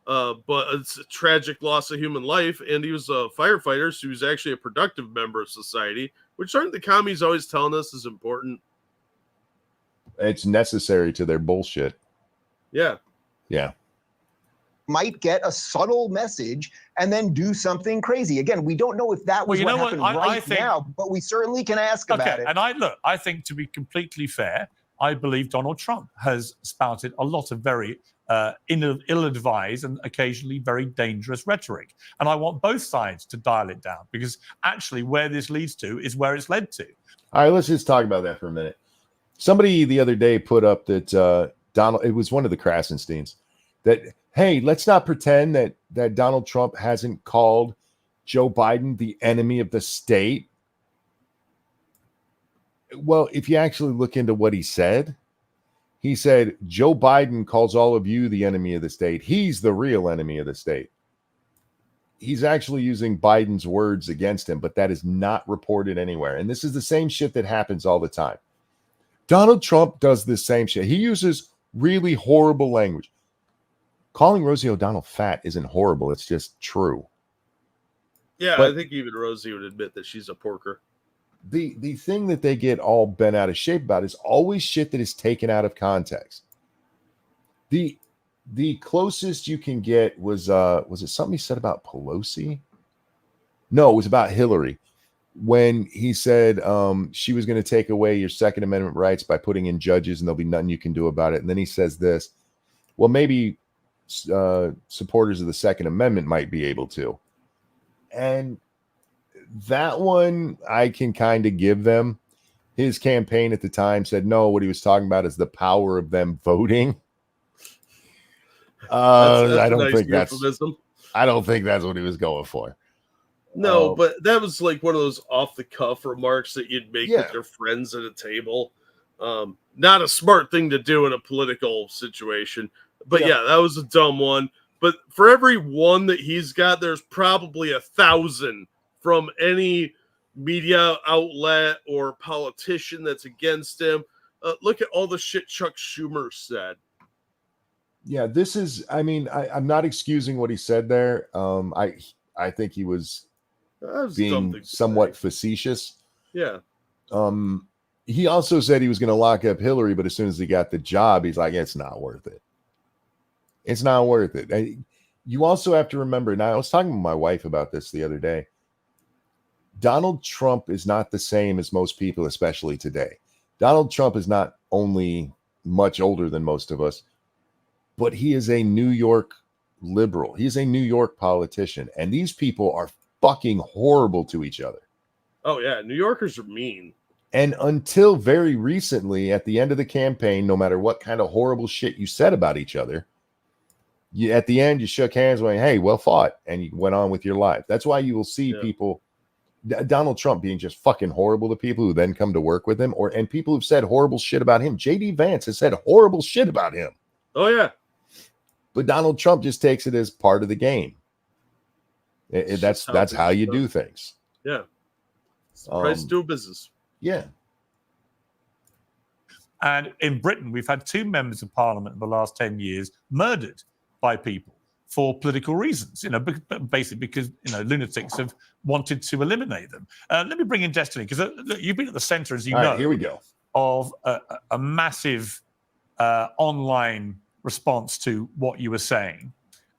But it's a tragic loss of human life. And he was a firefighter, so he was actually a productive member of society, which aren't the commies always telling us is important. It's necessary to their bullshit. Yeah. Yeah. Might get a subtle message and then do something crazy. Again, we don't know if that was what happened right now, but we certainly can ask about it. And I think to be completely fair, I believe Donald Trump has spouted a lot of very ill-advised and occasionally very dangerous rhetoric. And I want both sides to dial it down because actually where this leads to is where it's led to. All right, let's just talk about that for a minute. Somebody the other day put up that Donald, it was one of the Krasensteins, that, hey, let's not pretend that Donald Trump hasn't called Joe Biden the enemy of the state. Well, if you actually look into what he said Joe Biden calls all of you the enemy of the state. He's the real enemy of the state. He's actually using Biden's words against him, but that is not reported anywhere. And this is the same shit that happens all the time. Donald Trump does this same shit. He uses really horrible language. Calling Rosie O'Donnell fat isn't horrible. It's just true. Yeah, but I think even Rosie would admit that she's a porker. The thing that they get all bent out of shape about is always shit that is taken out of context. The closest you can get was it something he said about Pelosi? No, it was about Hillary. When he said she was going to take away your Second Amendment rights by putting in judges and there'll be nothing you can do about it. And then he says this, well, maybe supporters of the Second Amendment might be able to. And that one I can kind of give them. His campaign at the time said, no, what he was talking about is the power of them voting. I don't think that's what he was going for. No, but that was like one of those off the cuff remarks that you'd make with your friends at a table. Not a smart thing to do in a political situation. But yeah, that was a dumb one. But for every one that he's got, there's probably 1,000 from any media outlet or politician that's against him. Look at all the shit Chuck Schumer said. Yeah, this is, I mean, I'm not excusing what he said there. I think he was being somewhat facetious. Yeah. He also said he was going to lock up Hillary, but as soon as he got the job, he's like, it's not worth it. It's not worth it. You also have to remember, now I was talking to my wife about this the other day. Donald Trump is not the same as most people, especially today. Donald Trump is not only much older than most of us, but he is a New York liberal. He's a New York politician. And these people are fucking horrible to each other. Oh, yeah. New Yorkers are mean. And until very recently, at the end of the campaign, no matter what kind of horrible shit you said about each other, at the end, you shook hands going, hey, well fought. And you went on with your life. That's why you will see people, Donald Trump being just fucking horrible to people who then come to work with him, and people who've said horrible shit about him. JD Vance has said horrible shit about him. Oh, yeah. But Donald Trump just takes it as part of the game. That's how you do things. Yeah. It's the price to do business. Yeah. And in Britain, we've had 2 members of parliament in the last 10 years murdered by people for political reasons, basically because, lunatics have wanted to eliminate them. Let me bring in Destiny, because you've been at the center, as you All know, right, here we go. of a massive online response to what you were saying.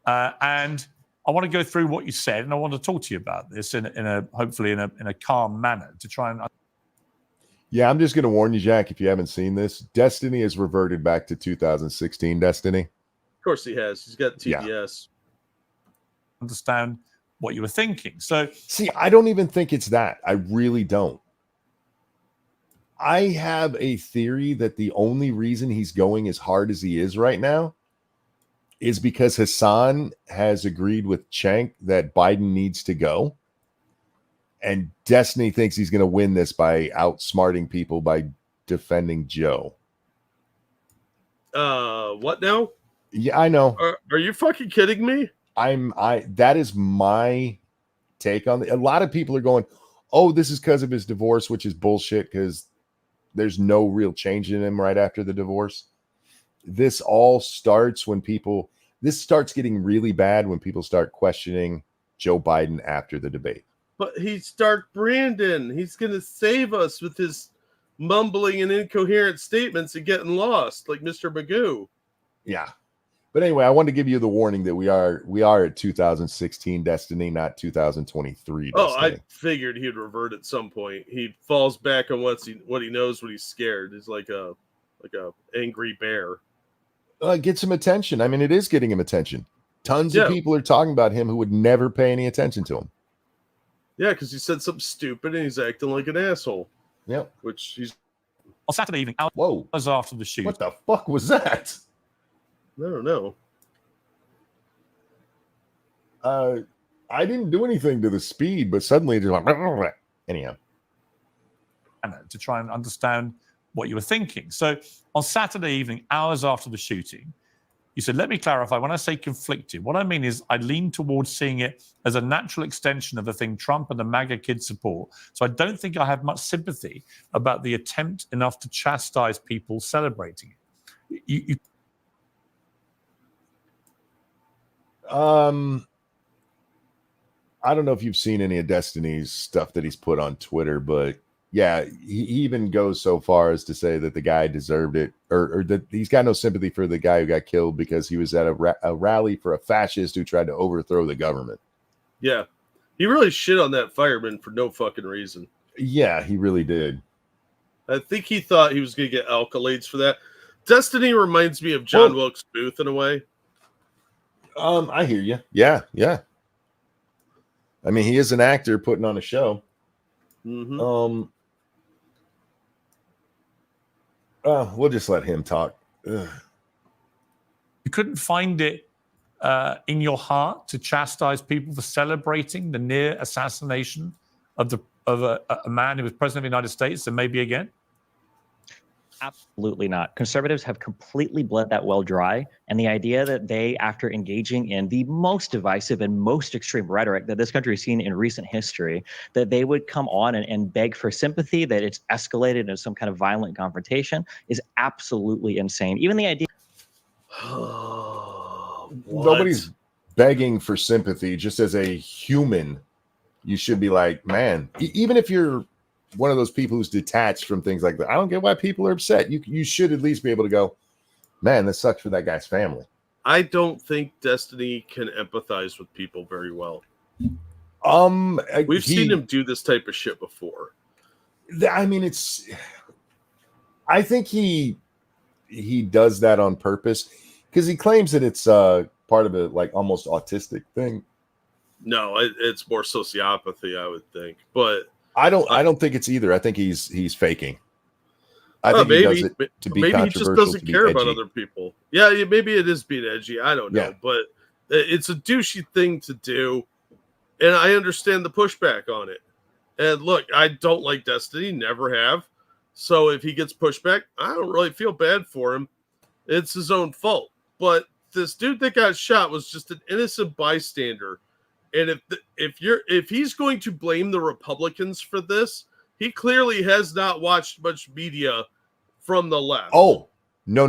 And I want to go through what you said, and I want to talk to you about this hopefully in a calm manner to try and. Yeah, I'm just going to warn you, Jack, if you haven't seen this, Destiny has reverted back to 2016 Destiny. Of course he has. He's got TBS. Understand what you were thinking. So, see, I don't even think it's that. I really don't. I have a theory that the only reason he's going as hard as he is right now is because Hassan has agreed with Cenk that Biden needs to go. And Destiny thinks he's going to win this by outsmarting people by defending Joe. What now? Yeah, I know. Are you fucking kidding me? That is my take on it. A lot of people are going, oh, this is because of his divorce, which is bullshit because there's no real change in him right after the divorce. This all starts when this starts getting really bad when people start questioning Joe Biden after the debate. But he's Dark Brandon. He's going to save us with his mumbling and incoherent statements and getting lost like Mr. Magoo. Yeah. But anyway, I wanted to give you the warning that we are at 2016 Destiny, not 2023 Destiny. Oh, I figured he'd revert at some point. He falls back on what he knows when he's scared. He's like a angry bear. Get some attention. I mean, it is getting him attention. Tons of people are talking about him who would never pay any attention to him. Yeah, because he said something stupid and he's acting like an asshole. Yep. Which he's on Saturday evening, hours after the shoot. What the fuck was that? I don't know. I didn't do anything to the speed, but suddenly it just went. Anyhow. To try and understand what you were thinking. So on Saturday evening, hours after the shooting, you said, let me clarify. When I say conflicted, what I mean is I lean towards seeing it as a natural extension of the thing Trump and the MAGA kids support. So I don't think I have much sympathy about the attempt enough to chastise people celebrating it. I don't know if you've seen any of Destiny's stuff that he's put on Twitter, but yeah, he even goes so far as to say that the guy deserved it, or that he's got no sympathy for the guy who got killed because he was at a rally for a fascist who tried to overthrow the government. Yeah, he really shit on that fireman for no fucking reason. Yeah, he really did. I think he thought he was going to get accolades for that. Destiny reminds me of John Wilkes Booth in a way. I hear you. Yeah. I mean, he is an actor putting on a show. Mm-hmm. We'll just let him talk. Ugh. You couldn't find it in your heart to chastise people for celebrating the near assassination of a man who was president of the United States and maybe again? Absolutely not. Conservatives have completely bled that well dry. And the idea that they, after engaging in the most divisive and most extreme rhetoric that this country has seen in recent history, that they would come on and beg for sympathy, that it's escalated into some kind of violent confrontation is absolutely insane. Even the idea. Nobody's begging for sympathy. Just as a human, you should be like, man, even if you're one of those people who's detached from things like that, I don't get why people are upset. You should at least be able to go, man, this sucks for that guy's family. I don't think Destiny can empathize with people very well. We've seen him do this type of shit before. I mean, I think he does that on purpose because he claims that it's part of a like almost autistic thing. No, it's more sociopathy, I would think, but I don't think it's either. I think he's faking. I think he does it to be maybe he just doesn't care edgy. about other people. Yeah, maybe it is being edgy. I don't know, but it's a douchey thing to do, and I understand the pushback on it. And look, I don't like Destiny, never have. So if he gets pushback, I don't really feel bad for him. It's his own fault. But this dude that got shot was just an innocent bystander. And if he's going to blame the Republicans for this, he clearly has not watched much media from the left. Oh, no.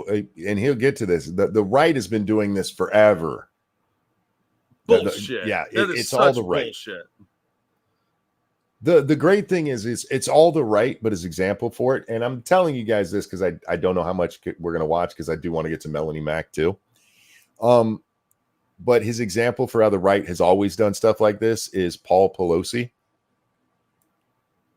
And he'll get to this. The right has been doing this forever. Bullshit. It's all the right. Bullshit. The great thing is it's all the right, but his example for it. And I'm telling you guys this because I don't know how much we're going to watch because I do want to get to Melanie Mack too. But his example for how the right has always done stuff like this is Paul Pelosi.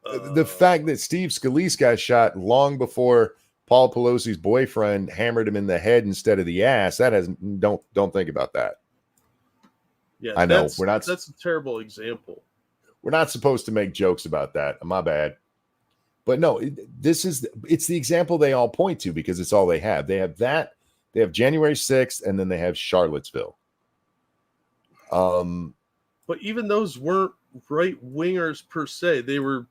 The fact that Steve Scalise got shot long before Paul Pelosi's boyfriend hammered him in the head instead of the ass, that has don't think about that. Yeah, I know that's a terrible example. We're not supposed to make jokes about that. My bad. But no, it's the example they all point to because it's all they have. They have that. They have January 6th, and then they have Charlottesville. But even those weren't right wingers per se. They were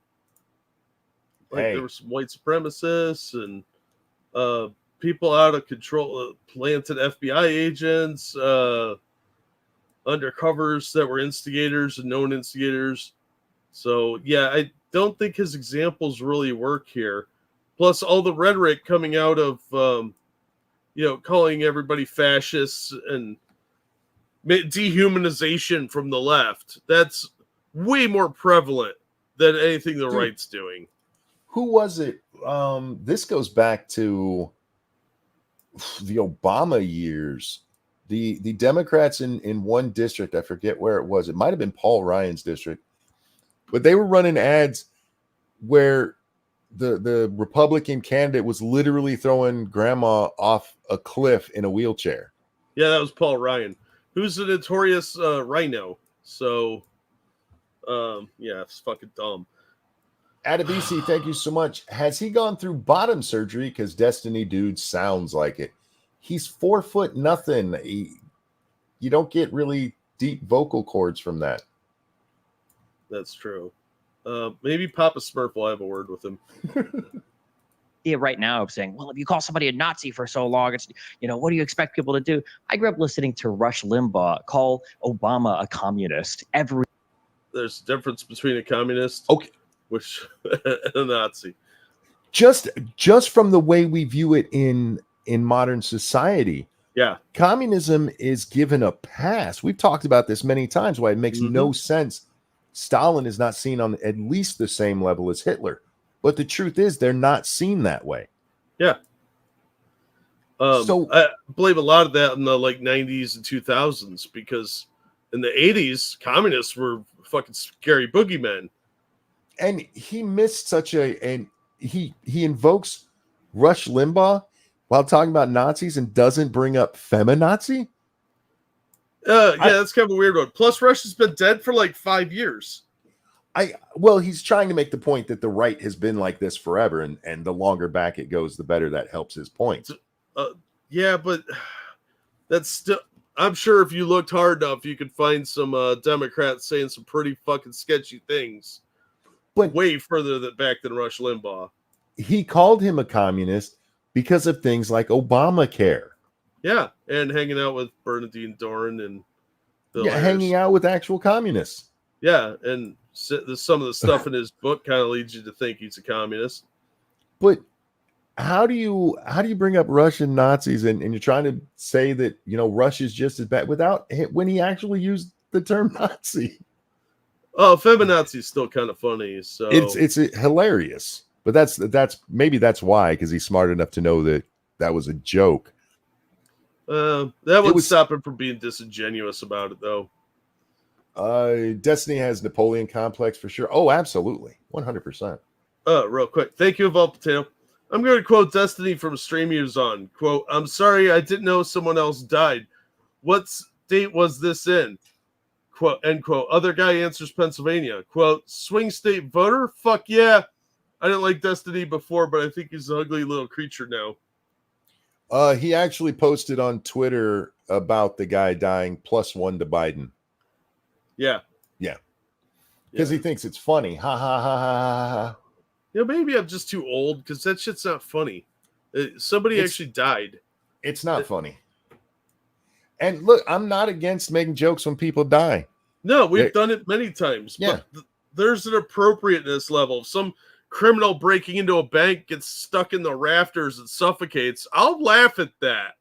there were some white supremacists and people out of control, planted FBI agents, undercovers that were instigators and known instigators. So yeah, I don't think his examples really work here. Plus all the rhetoric coming out of calling everybody fascists and dehumanization from the left, that's way more prevalent than anything the right's doing. Who was it? This goes back to the Obama years. The Democrats in one district, I forget where it was. It might have been Paul Ryan's district, but they were running ads where the Republican candidate was literally throwing grandma off a cliff in a wheelchair. Yeah, that was Paul Ryan, who's a notorious rhino. So, yeah, it's fucking dumb. Adabisi, thank you so much. Has he gone through bottom surgery? Because Destiny Dude sounds like it. He's 4 foot nothing. You don't get really deep vocal cords from that. That's true. Maybe Papa Smurf will have a word with him. Yeah, right now of saying, well, if you call somebody a Nazi for so long, it's, what do you expect people to do? I grew up listening to Rush Limbaugh call Obama a communist every. There's a difference between a communist, which and a Nazi. Just from the way we view it in modern society. Yeah. Communism is given a pass. We've talked about this many times, why it makes no sense. Stalin is not seen on at least the same level as Hitler. But the truth is they're not seen that way. Yeah. So I blame a lot of that in the 90s and 2000s because in the 80s, communists were fucking scary boogeymen. And he missed he invokes Rush Limbaugh while talking about Nazis and doesn't bring up feminazi? Yeah, that's kind of a weird one. Plus, Rush has been dead for 5 years. Well, he's trying to make the point that the right has been like this forever, and the longer back it goes, the better that helps his point. Yeah, but that's still. I'm sure if you looked hard enough, you could find some Democrats saying some pretty fucking sketchy things, but way further back than Rush Limbaugh. He called him a communist because of things like Obamacare. Yeah, and hanging out with Bernadine Doran and hanging out with actual communists. Yeah, and some of the stuff in his book kind of leads you to think he's a communist. But how do you bring up Russian Nazis and you're trying to say that Russia is just as bad when he actually used the term Nazi? Oh, feminazi is still kind of funny. So it's hilarious. But that's why, because he's smart enough to know that was a joke. That would stop him from being disingenuous about it, though. Destiny has Napoleon complex for sure. Oh, absolutely, 100%. Real quick, thank you, Evolved Potato. I'm going to quote Destiny from Stream Use on. Quote, I'm sorry, I didn't know someone else died. What state was this in? Quote, end quote. Other guy answers Pennsylvania. Quote, swing state voter? Fuck yeah. I didn't like Destiny before, but I think he's an ugly little creature now. He actually posted on Twitter about the guy dying +1 to Biden. Yeah. Because he thinks it's funny. Ha ha ha ha ha. Maybe I'm just too old because that shit's not funny. Somebody actually died. It's not funny. And look, I'm not against making jokes when people die. No, we've done it many times. Yeah. But there's an appropriateness level. If some criminal breaking into a bank gets stuck in the rafters and suffocates, I'll laugh at that.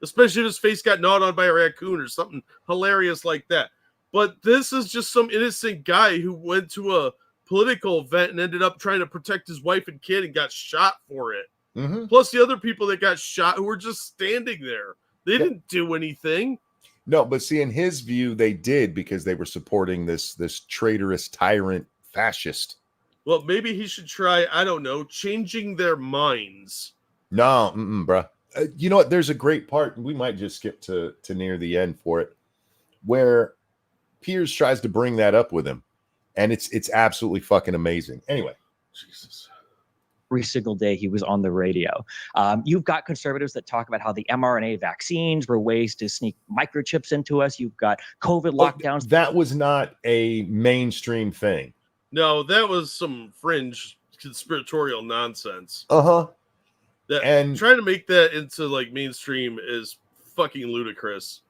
Especially if his face got gnawed on by a raccoon or something hilarious like that. But this is just some innocent guy who went to a political event and ended up trying to protect his wife and kid and got shot for it. Mm-hmm. Plus the other people that got shot who were just standing there. They didn't do anything. No, but see, in his view, they did because they were supporting this traitorous tyrant fascist. Well, maybe he should try, I don't know, changing their minds. No, bruh. You know what? There's a great part, and we might just skip to near the end for it, where Piers tries to bring that up with him, and it's absolutely fucking amazing. Anyway, Jesus. Every single day he was on the radio. You've got conservatives that talk about how the mRNA vaccines were ways to sneak microchips into us. You've got COVID lockdowns. That was not a mainstream thing. No, that was some fringe conspiratorial nonsense. Uh-huh. And trying to make that into like mainstream is fucking ludicrous.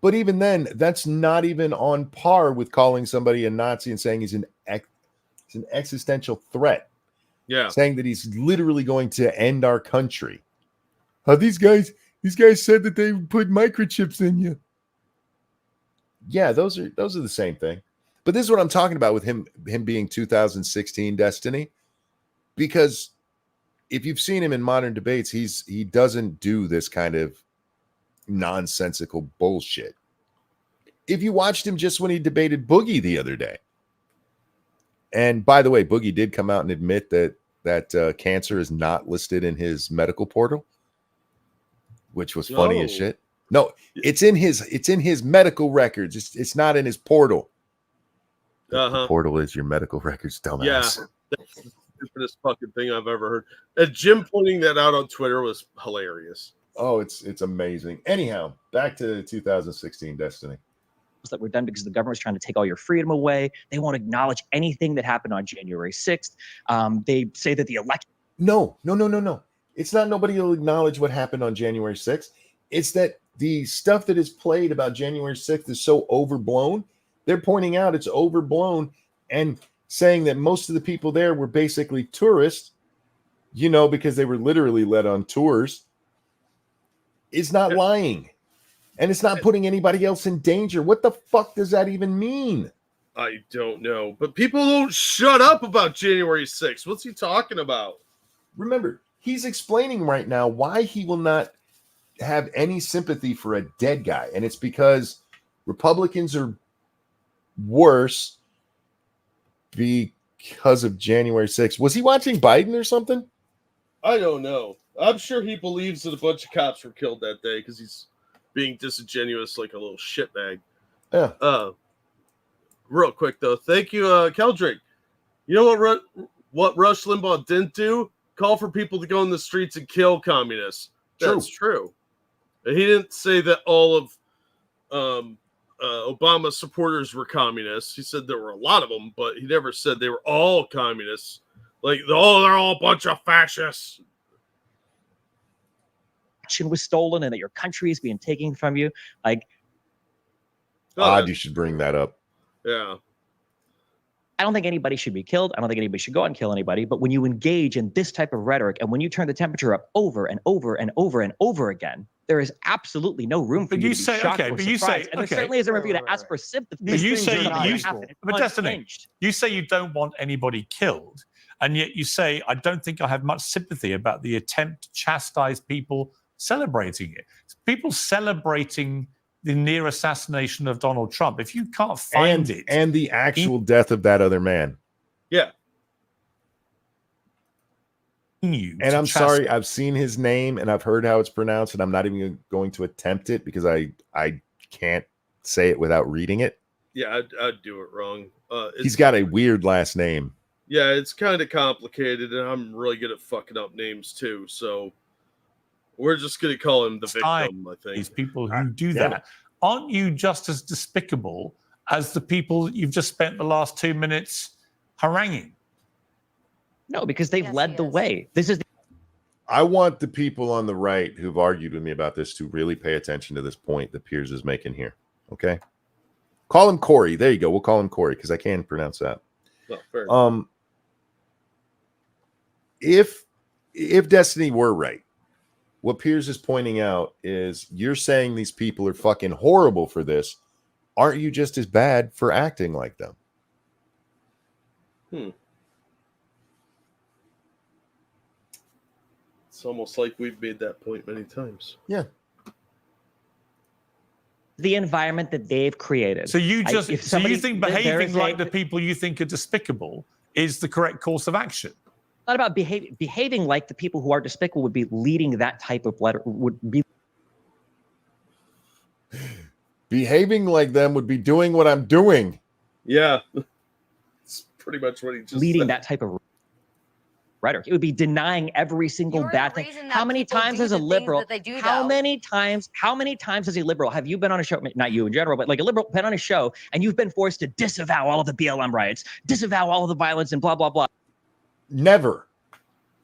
But even then, that's not even on par with calling somebody a Nazi and saying he's an existential threat. Yeah. Saying that he's literally going to end our country. These guys said that they put microchips in you. Yeah, those are the same thing. But this is what I'm talking about with him being 2016 Destiny. Because if you've seen him in modern debates, he doesn't do this kind of nonsensical bullshit. If you watched him just when he debated Boogie the other day, and by the way, Boogie did come out and admit that cancer is not listed in his medical portal, which was funny as shit. No, it's in his medical records. It's not in his portal. The portal is your medical records, dumbass. Yeah, that's the stupidest fucking thing I've ever heard. And Jim pointing that out on Twitter was hilarious. Oh, it's amazing. Anyhow, back to 2016 Destiny. That were done because the government was trying to take all your freedom away. They won't acknowledge anything that happened on January 6th. They say that the election. No. It's not nobody will acknowledge what happened on January 6th. It's that the stuff that is played about January 6th is so overblown. They're pointing out it's overblown and saying that most of the people there were basically tourists, because they were literally led on tours. It's not lying. And it's not putting anybody else in danger. What the fuck does that even mean? I don't know. But people don't shut up about January 6th. What's he talking about? Remember, he's explaining right now why he will not have any sympathy for a dead guy. And it's because Republicans are worse because of January 6th. Was he watching Biden or something? I don't know. I'm sure he believes that a bunch of cops were killed that day because he's being disingenuous like a little shitbag. Yeah. Real quick though, thank you, Keldrick. You know what Rush Limbaugh didn't do? Call for people to go in the streets and kill communists. That's true. And he didn't say that all of Obama's supporters were communists. He said there were a lot of them, but he never said they were all communists. Like, they're all a bunch of fascists. Was stolen and that your country is being taken from you. Like, odd you should bring that up. Yeah. I don't think anybody should be killed. I don't think anybody should go out and kill anybody. But when you engage in this type of rhetoric and when you turn the temperature up over and over and over and over again, there is absolutely no room for you to be shocked or surprised. And there certainly isn't room for you to ask for sympathy. But you say you don't want anybody killed, and yet you say, I don't think I have much sympathy about the attempt to chastise people celebrating it. People celebrating the near assassination of Donald Trump. If you can't find it. And the actual death of that other man. Yeah. And I'm sorry, I've seen his name and I've heard how it's pronounced, and I'm not even going to attempt it because I can't say it without reading it. Yeah, I'd do it wrong. He's got a weird last name. Yeah, it's kind of complicated, and I'm really good at fucking up names too, so we're just going to call him the victim, I think. These people who do that. Aren't you just as despicable as the people you've just spent the last 2 minutes haranguing? No, because they've led the way. This is. I want the people on the right who've argued with me about this to really pay attention to this point that Piers is making here. Okay? Call him Corey. There you go. We'll call him Corey because I can't pronounce that. Oh, fair enough. If Destiny were right, what Piers is pointing out is you're saying these people are fucking horrible for this. Aren't you just as bad for acting like them? It's almost like we've made that point many times. Yeah. The environment that they've created. So you I- just if so you somebody- think there behaving is like a- the people you think are despicable is the correct course of action? Not about behaving like the people who are despicable would be leading that type of letter would be Behaving like them would be doing what I'm doing. Yeah. It's pretty much what he just leading said. that type of rhetoric. It would be denying every single You're the bad thing. reason that How many people times do as a the things liberal? that they do, How though. many times as a liberal have you been on a show? Not you in general, but like a liberal been on a show and you've been forced to disavow all of the BLM riots, disavow all of the violence, and blah blah blah. Never.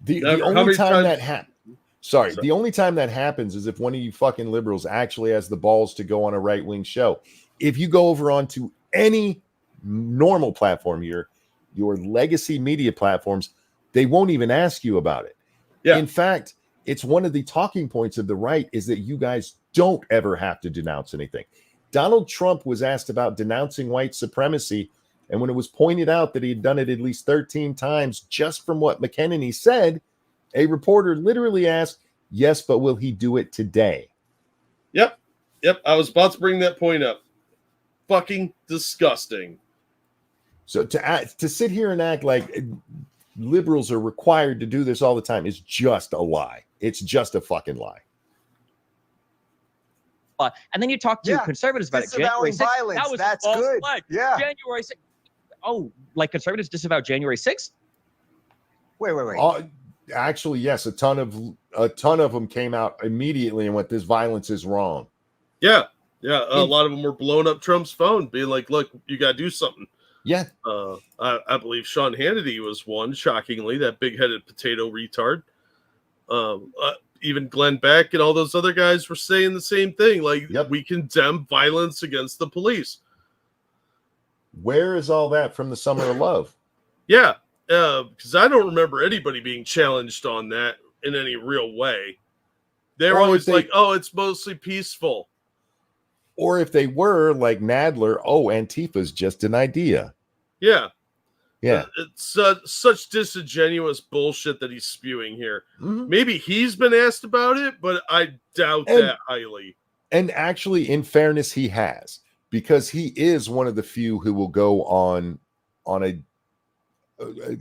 The Never. How only many time times- that happens. Sorry, the only time that happens is if one of you fucking liberals actually has the balls to go on a right-wing show. If you go over onto any normal platform here, your legacy media platforms, they won't even ask you about it. Yeah. In fact, it's one of the talking points of the right is that you guys don't ever have to denounce anything. Donald Trump was asked about denouncing white supremacy, and when it was pointed out that he had done it at least 13 times just from what McEnany said, a reporter literally asked, yes, but will he do it today? Yep. I was about to bring that point up. Fucking disgusting. So to sit here and act like liberals are required to do this all the time is just a lie. It's just a fucking lie. And then you talk to Yeah, conservatives about it. January disavowing 6th, violence. that was That's false good. flag. Yeah. January 6th. Oh, like conservatives disavow January 6th? Wait. Actually, yes, a ton of them came out immediately and went, this violence is wrong. Yeah. A lot of them were blowing up Trump's phone, being like, look, you got to do something. Yeah. I believe Sean Hannity was one, shockingly, that big-headed potato retard. Even Glenn Beck and all those other guys were saying the same thing. Like, we condemn violence against the police. Where is all that from the Summer of Love? Yeah, because I don't remember anybody being challenged on that in any real way. They're Or always if they- like, oh, it's mostly peaceful. Or if they were like Nadler, oh, Antifa's just an idea. Yeah. Yeah. It's such disingenuous bullshit that he's spewing here. Mhm. Maybe he's been asked about it, but I doubt that highly. And actually, in fairness, he has, because he is one of the few who will go on a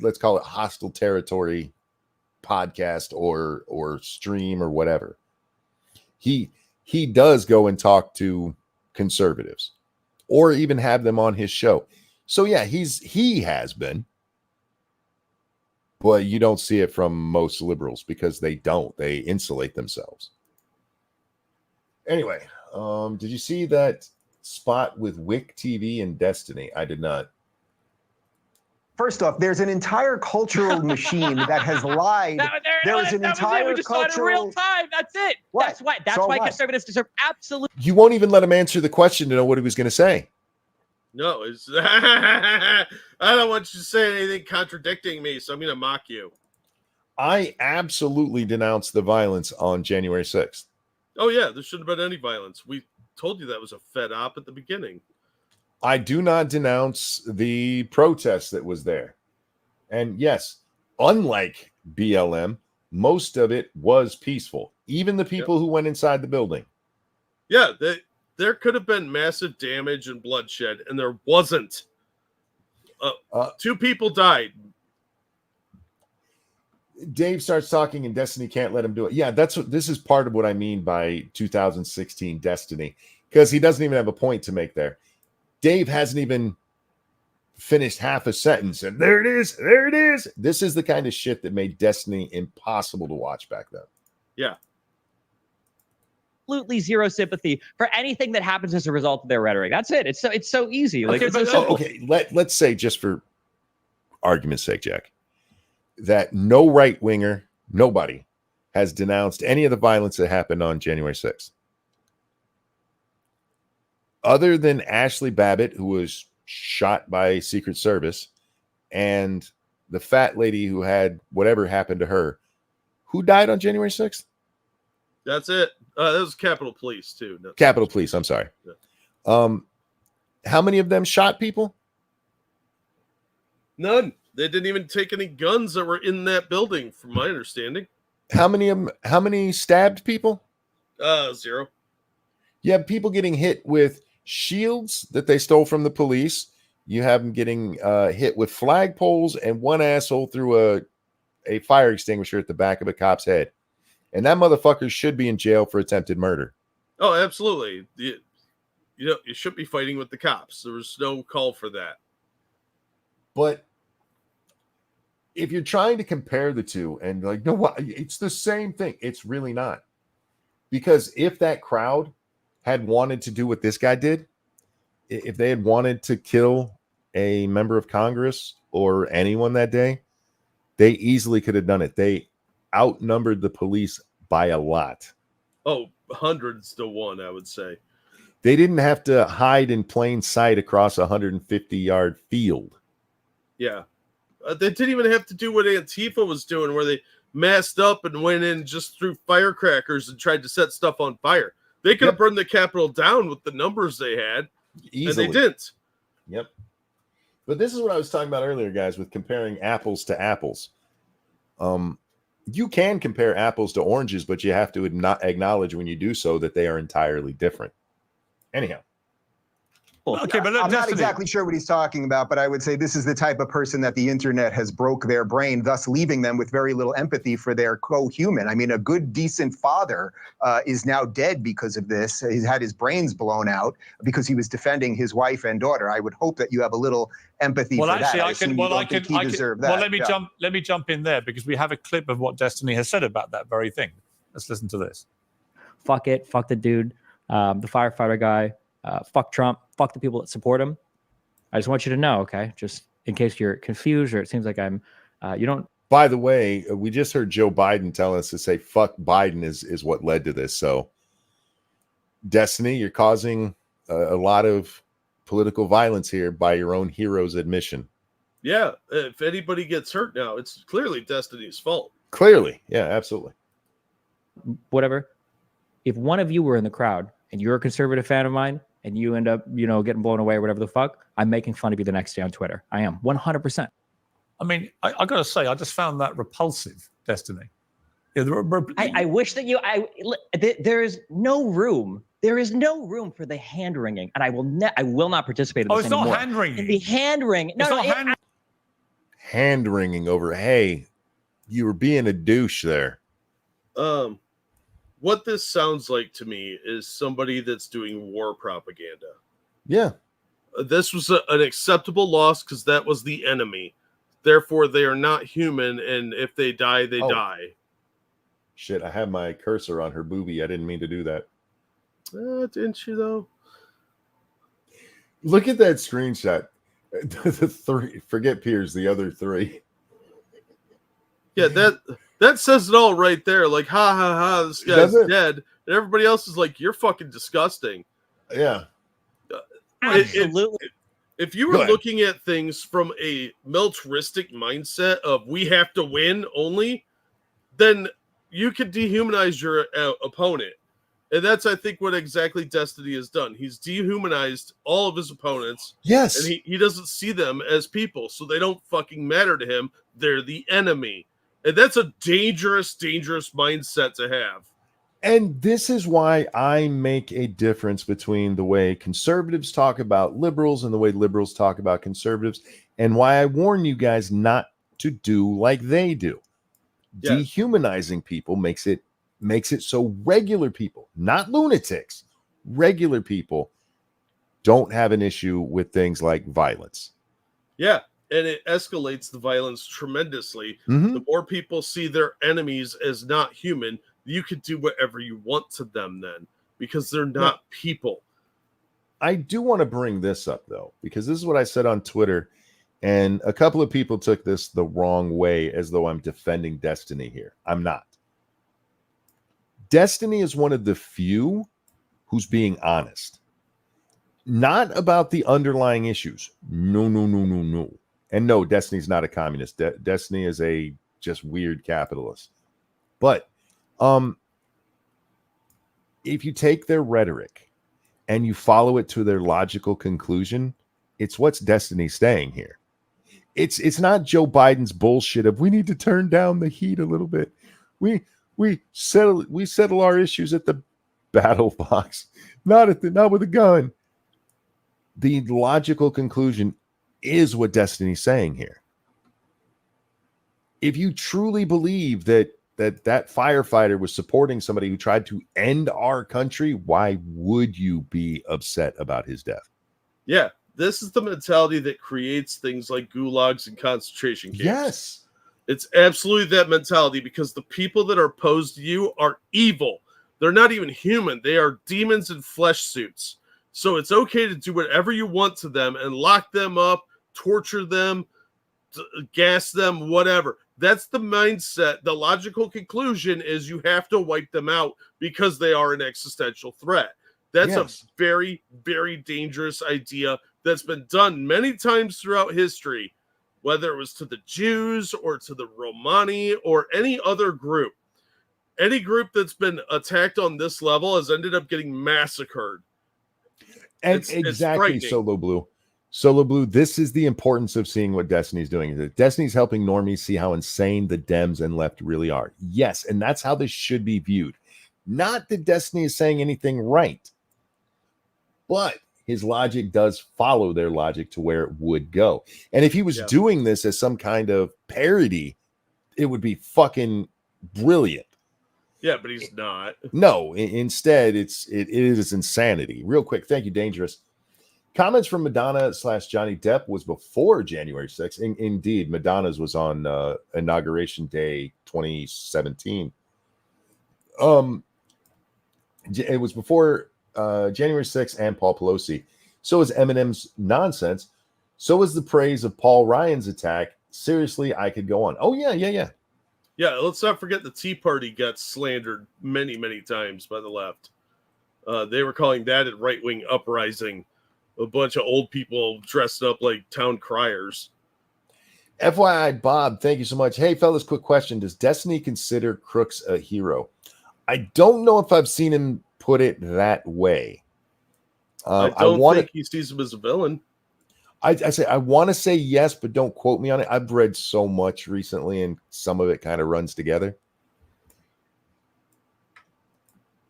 let's call it hostile territory podcast or stream or whatever. He does go and talk to conservatives or even have them on his show. So yeah, he has been, but you don't see it from most liberals because they insulate themselves. Anyway, did you see that spot with Wick TV and Destiny? I did not. First off, there's an entire cultural machine that has lied. There's an entire We just saw it in real time. That's it. What? That's So why what? conservatives deserve absolute. You won't even let him answer the question to know what he was going to say. No, it's I don't want you to say anything contradicting me, so I'm going to mock you. I absolutely denounced the violence on January 6th. Oh, yeah, there shouldn't have been any violence. We told you that was a fed op at the beginning. I do not denounce the protest that was there. And yes, unlike BLM, most of it was peaceful. Even the people who went inside the building. Yeah, there could have been massive damage and bloodshed, and there wasn't. 2 people died. Dave starts talking and Destiny can't let him do it. Yeah, this is part of what I mean by 2016 Destiny, because he doesn't even have a point to make there. Dave hasn't even finished half a sentence, and there it is. This is the kind of shit that made Destiny impossible to watch back then. Yeah. Absolutely zero sympathy for anything that happens as a result of their rhetoric. That's it. It's so easy. Like, Okay, it's so but- simple. Okay, let's say, just for argument's sake, Jack, that no right winger, nobody, has denounced any of the violence that happened on January 6th. Other than Ashley Babbitt, who was shot by Secret Service, and the fat lady who had whatever happened to her, who died on January 6th? That's it. That was Capitol Police too. No, Capitol Police. I'm sorry. Yeah. How many of them shot people? None. They didn't even take any guns that were in that building, from my understanding. How many stabbed people? 0. You have people getting hit with shields that they stole from the police. You have them getting hit with flagpoles, and one asshole threw a fire extinguisher at the back of a cop's head. And that motherfucker should be in jail for attempted murder. Oh, absolutely. You should be fighting with the cops. There was no call for that. But if you're trying to compare the two and like, no, what? It's the same thing. It's really not. Because if that crowd had wanted to do what this guy did, if they had wanted to kill a member of Congress or anyone that day, they easily could have done it. They outnumbered the police by a lot. Oh, hundreds to 1, I would say. They didn't have to hide in plain sight across a 150-yard field. Yeah. They didn't even have to do what Antifa was doing, where they masked up and went in just threw firecrackers and tried to set stuff on fire. They could have burned the Capitol down with the numbers they had, Easily. and they didn't. Yep. But this is what I was talking about earlier, guys, with comparing apples to apples. You can compare apples to oranges, but you have to acknowledge when you do so that they are entirely different. Anyhow. Okay, but I'm not exactly sure what he's talking about, but I would say this is the type of person that the internet has broke their brain, thus leaving them with very little empathy for their co-human. I mean, a good, decent father is now dead because of this. He's had his brains blown out because he was defending his wife and daughter. I would hope that you have a little empathy for that. Let me jump in there because we have a clip of what Destiny has said about that very thing. Let's listen to this. Fuck it. Fuck the dude, the firefighter guy. Fuck Trump. Fuck the people that support him. I just want you to know, okay? Just in case you're confused or it seems like I'm, you don't. By the way, we just heard Joe Biden tell us to say fuck Biden is what led to this. So, Destiny, you're causing a lot of political violence here by your own hero's admission. Yeah, if anybody gets hurt now, it's clearly Destiny's fault. Clearly. Yeah, absolutely. Whatever. If one of you were in the crowd and you're a conservative fan of mine, and you end up, getting blown away or whatever the fuck, I'm making fun of you the next day on Twitter. I am 100%. I mean, I got to say, I just found that repulsive, Destiny. Yeah, I wish that there is no room. There is no room for the hand wringing, and I will not participate in this anymore. It's not hand wringing. The hand wringing. Hand wringing over, hey, you were being a douche there. What this sounds like to me is somebody that's doing war propaganda. Yeah. This was an acceptable loss because that was the enemy. Therefore, they are not human, and if they die, they die. Shit, I have my cursor on her boobie. I didn't mean to do that. Didn't you, though? Look at that screenshot. The three, forget Piers, the other three. Yeah, that says it all right there. Like, ha, ha, ha, this guy's dead. And everybody else is like, you're fucking disgusting. Yeah. Absolutely. If you were looking at things from a militaristic mindset of we have to win only, then you could dehumanize your opponent. And that's, I think, what exactly Destiny has done. He's dehumanized all of his opponents. Yes. And he doesn't see them as people, so they don't fucking matter to him. They're the enemy. And that's a dangerous, dangerous mindset to have. And this is why I make a difference between the way conservatives talk about liberals and the way liberals talk about conservatives, and why I warn you guys not to do like they do. Yes. Dehumanizing people makes it so regular people, not lunatics, regular people don't have an issue with things like violence. Yeah. And it escalates the violence tremendously. Mm-hmm. The more people see their enemies as not human, you can do whatever you want to them then, because they're not people. I do want to bring this up, though, because this is what I said on Twitter, and a couple of people took this the wrong way, as though I'm defending Destiny here. I'm not. Destiny is one of the few who's being honest. Not about the underlying issues. No. And no, Destiny's not a communist. Destiny is a just weird capitalist. But if you take their rhetoric and you follow it to their logical conclusion, it's what's Destiny saying here. It's not Joe Biden's bullshit of we need to turn down the heat a little bit. We settle our issues at the battle box, not with a gun. The logical conclusion is what Destiny's saying here. If you truly believe that firefighter was supporting somebody who tried to end our country, why would you be upset about his death? Yeah, this is the mentality that creates things like gulags and concentration camps. Yes. It's absolutely that mentality, because the people that are opposed to you are evil. They're not even human. They are demons in flesh suits. So it's okay to do whatever you want to them and lock them up, torture them, gas them, whatever. That's the mindset. The logical conclusion is you have to wipe them out because they are an existential threat. That's a very, very dangerous idea that's been done many times throughout history, whether it was to the Jews or to the Romani or any other group. Any group that's been attacked on this level has ended up getting massacred. And exactly, Solo Blue, this is the importance of seeing what Destiny's doing. Destiny's helping normies see how insane the Dems and left really are. Yes, and that's how this should be viewed. Not that Destiny is saying anything right, but his logic does follow their logic to where it would go. And if he was doing this as some kind of parody, it would be fucking brilliant. Yeah, but he's not. No, instead, it is insanity. Real quick, thank you, Dangerous. Comments from Madonna/Johnny Depp was before January 6th. Indeed, Madonna's was on Inauguration Day 2017. It was before January 6th and Paul Pelosi. So is Eminem's nonsense. So is the praise of Paul Ryan's attack. Seriously, I could go on. Oh, yeah. Yeah, let's not forget the Tea Party got slandered many, many times by the left. They were calling that a right-wing uprising. A bunch of old people dressed up like town criers. FYI, Bob, thank you so much. Hey, fellas, quick question. Does Destiny consider Crooks a hero? I don't know if I've seen him put it that way. I don't think he sees him as a villain. I say I want to say yes, but don't quote me on it. I've read so much recently, and some of it kind of runs together.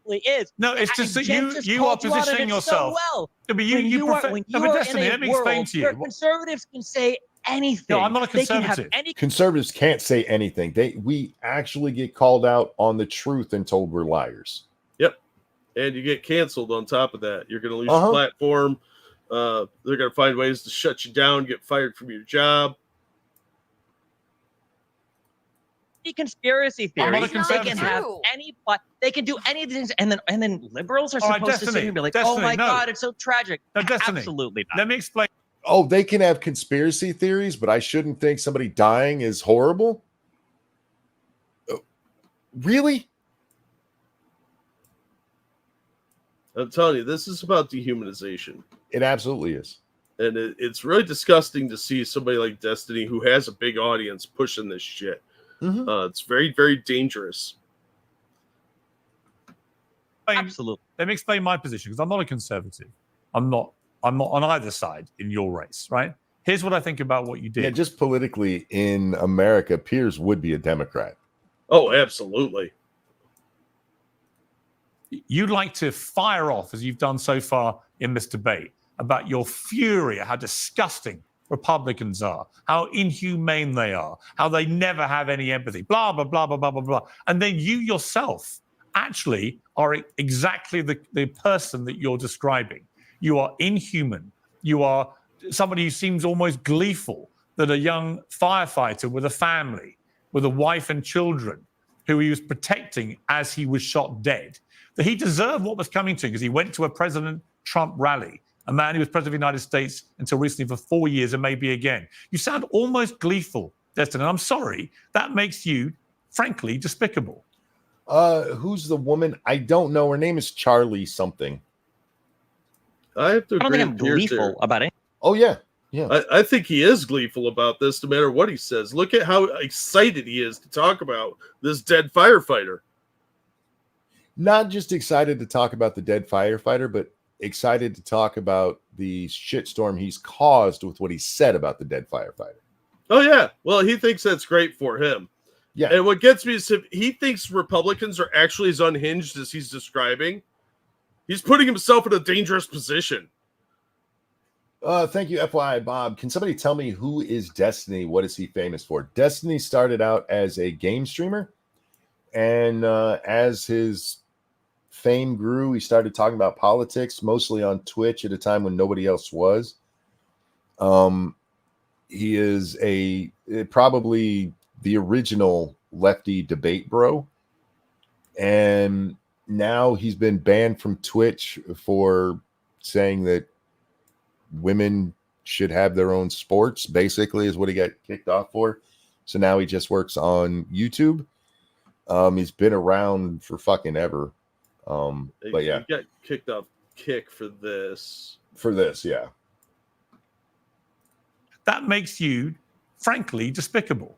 Is. No, it's just that you are positioning yourself. So well. But Destiny, let me explain to you. Conservatives can say anything. No, I'm not a conservative. Conservatives can't say anything. We actually get called out on the truth and told we're liars. Yep. And you get canceled on top of that. You're going to lose your platform. They're going to find ways to shut you down, get fired from your job. Conspiracy theories. I'm not a conservative. They can do any of these things, and then liberals are supposed to sit here and be like, "Oh my God, it's so tragic." No, Destiny. Absolutely not. Let me explain. Oh, they can have conspiracy theories, but I shouldn't think somebody dying is horrible. Really? I'm telling you, this is about dehumanization. It absolutely is. And it's really disgusting to see somebody like Destiny, who has a big audience, pushing this shit. Mm-hmm. It's very, very dangerous. Absolutely. Let me explain my position, because I'm not a conservative. I'm not on either side in your race, right? Here's what I think about what you did. Yeah, just politically in America, Piers would be a Democrat. Oh, absolutely. You'd like to fire off, as you've done so far in this debate, about your fury at how disgusting Republicans are, how inhumane they are, how they never have any empathy, blah, blah, blah, blah, blah, blah, blah. And then you yourself actually are exactly the person that you're describing. You are inhuman. You are somebody who seems almost gleeful that a young firefighter with a family, with a wife and children, who he was protecting as he was shot dead, that he deserved what was coming to him because he went to a President Trump rally, a man who was president of the United States until recently for 4 years and maybe again. You sound almost gleeful, Destin, and I'm sorry. That makes you, frankly, despicable. Who's the woman? I don't know. Her name is Charlie something. I have to agree. I don't think I'm gleeful about it. Oh, yeah. Yeah. I think he is gleeful about this, no matter what he says. Look at how excited he is to talk about this dead firefighter. Not just excited to talk about the dead firefighter, but excited to talk about the shitstorm he's caused with what he said about the dead firefighter. Oh, yeah. Well, he thinks that's great for him. Yeah. And what gets me is if he thinks Republicans are actually as unhinged as he's describing, he's putting himself in a dangerous position. Thank you, FYI Bob. Can somebody tell me who is Destiny? What is he famous for? Destiny started out as a game streamer, and as his fame grew, he started talking about politics, mostly on Twitch at a time when nobody else was. He is probably the original lefty debate bro, and now he's been banned from Twitch for saying that women should have their own sports, basically, is what he got kicked off for. So now he just works on YouTube. He's been around for fucking ever. But yeah, he got kicked off Kick for this. Yeah. That makes you, frankly, despicable.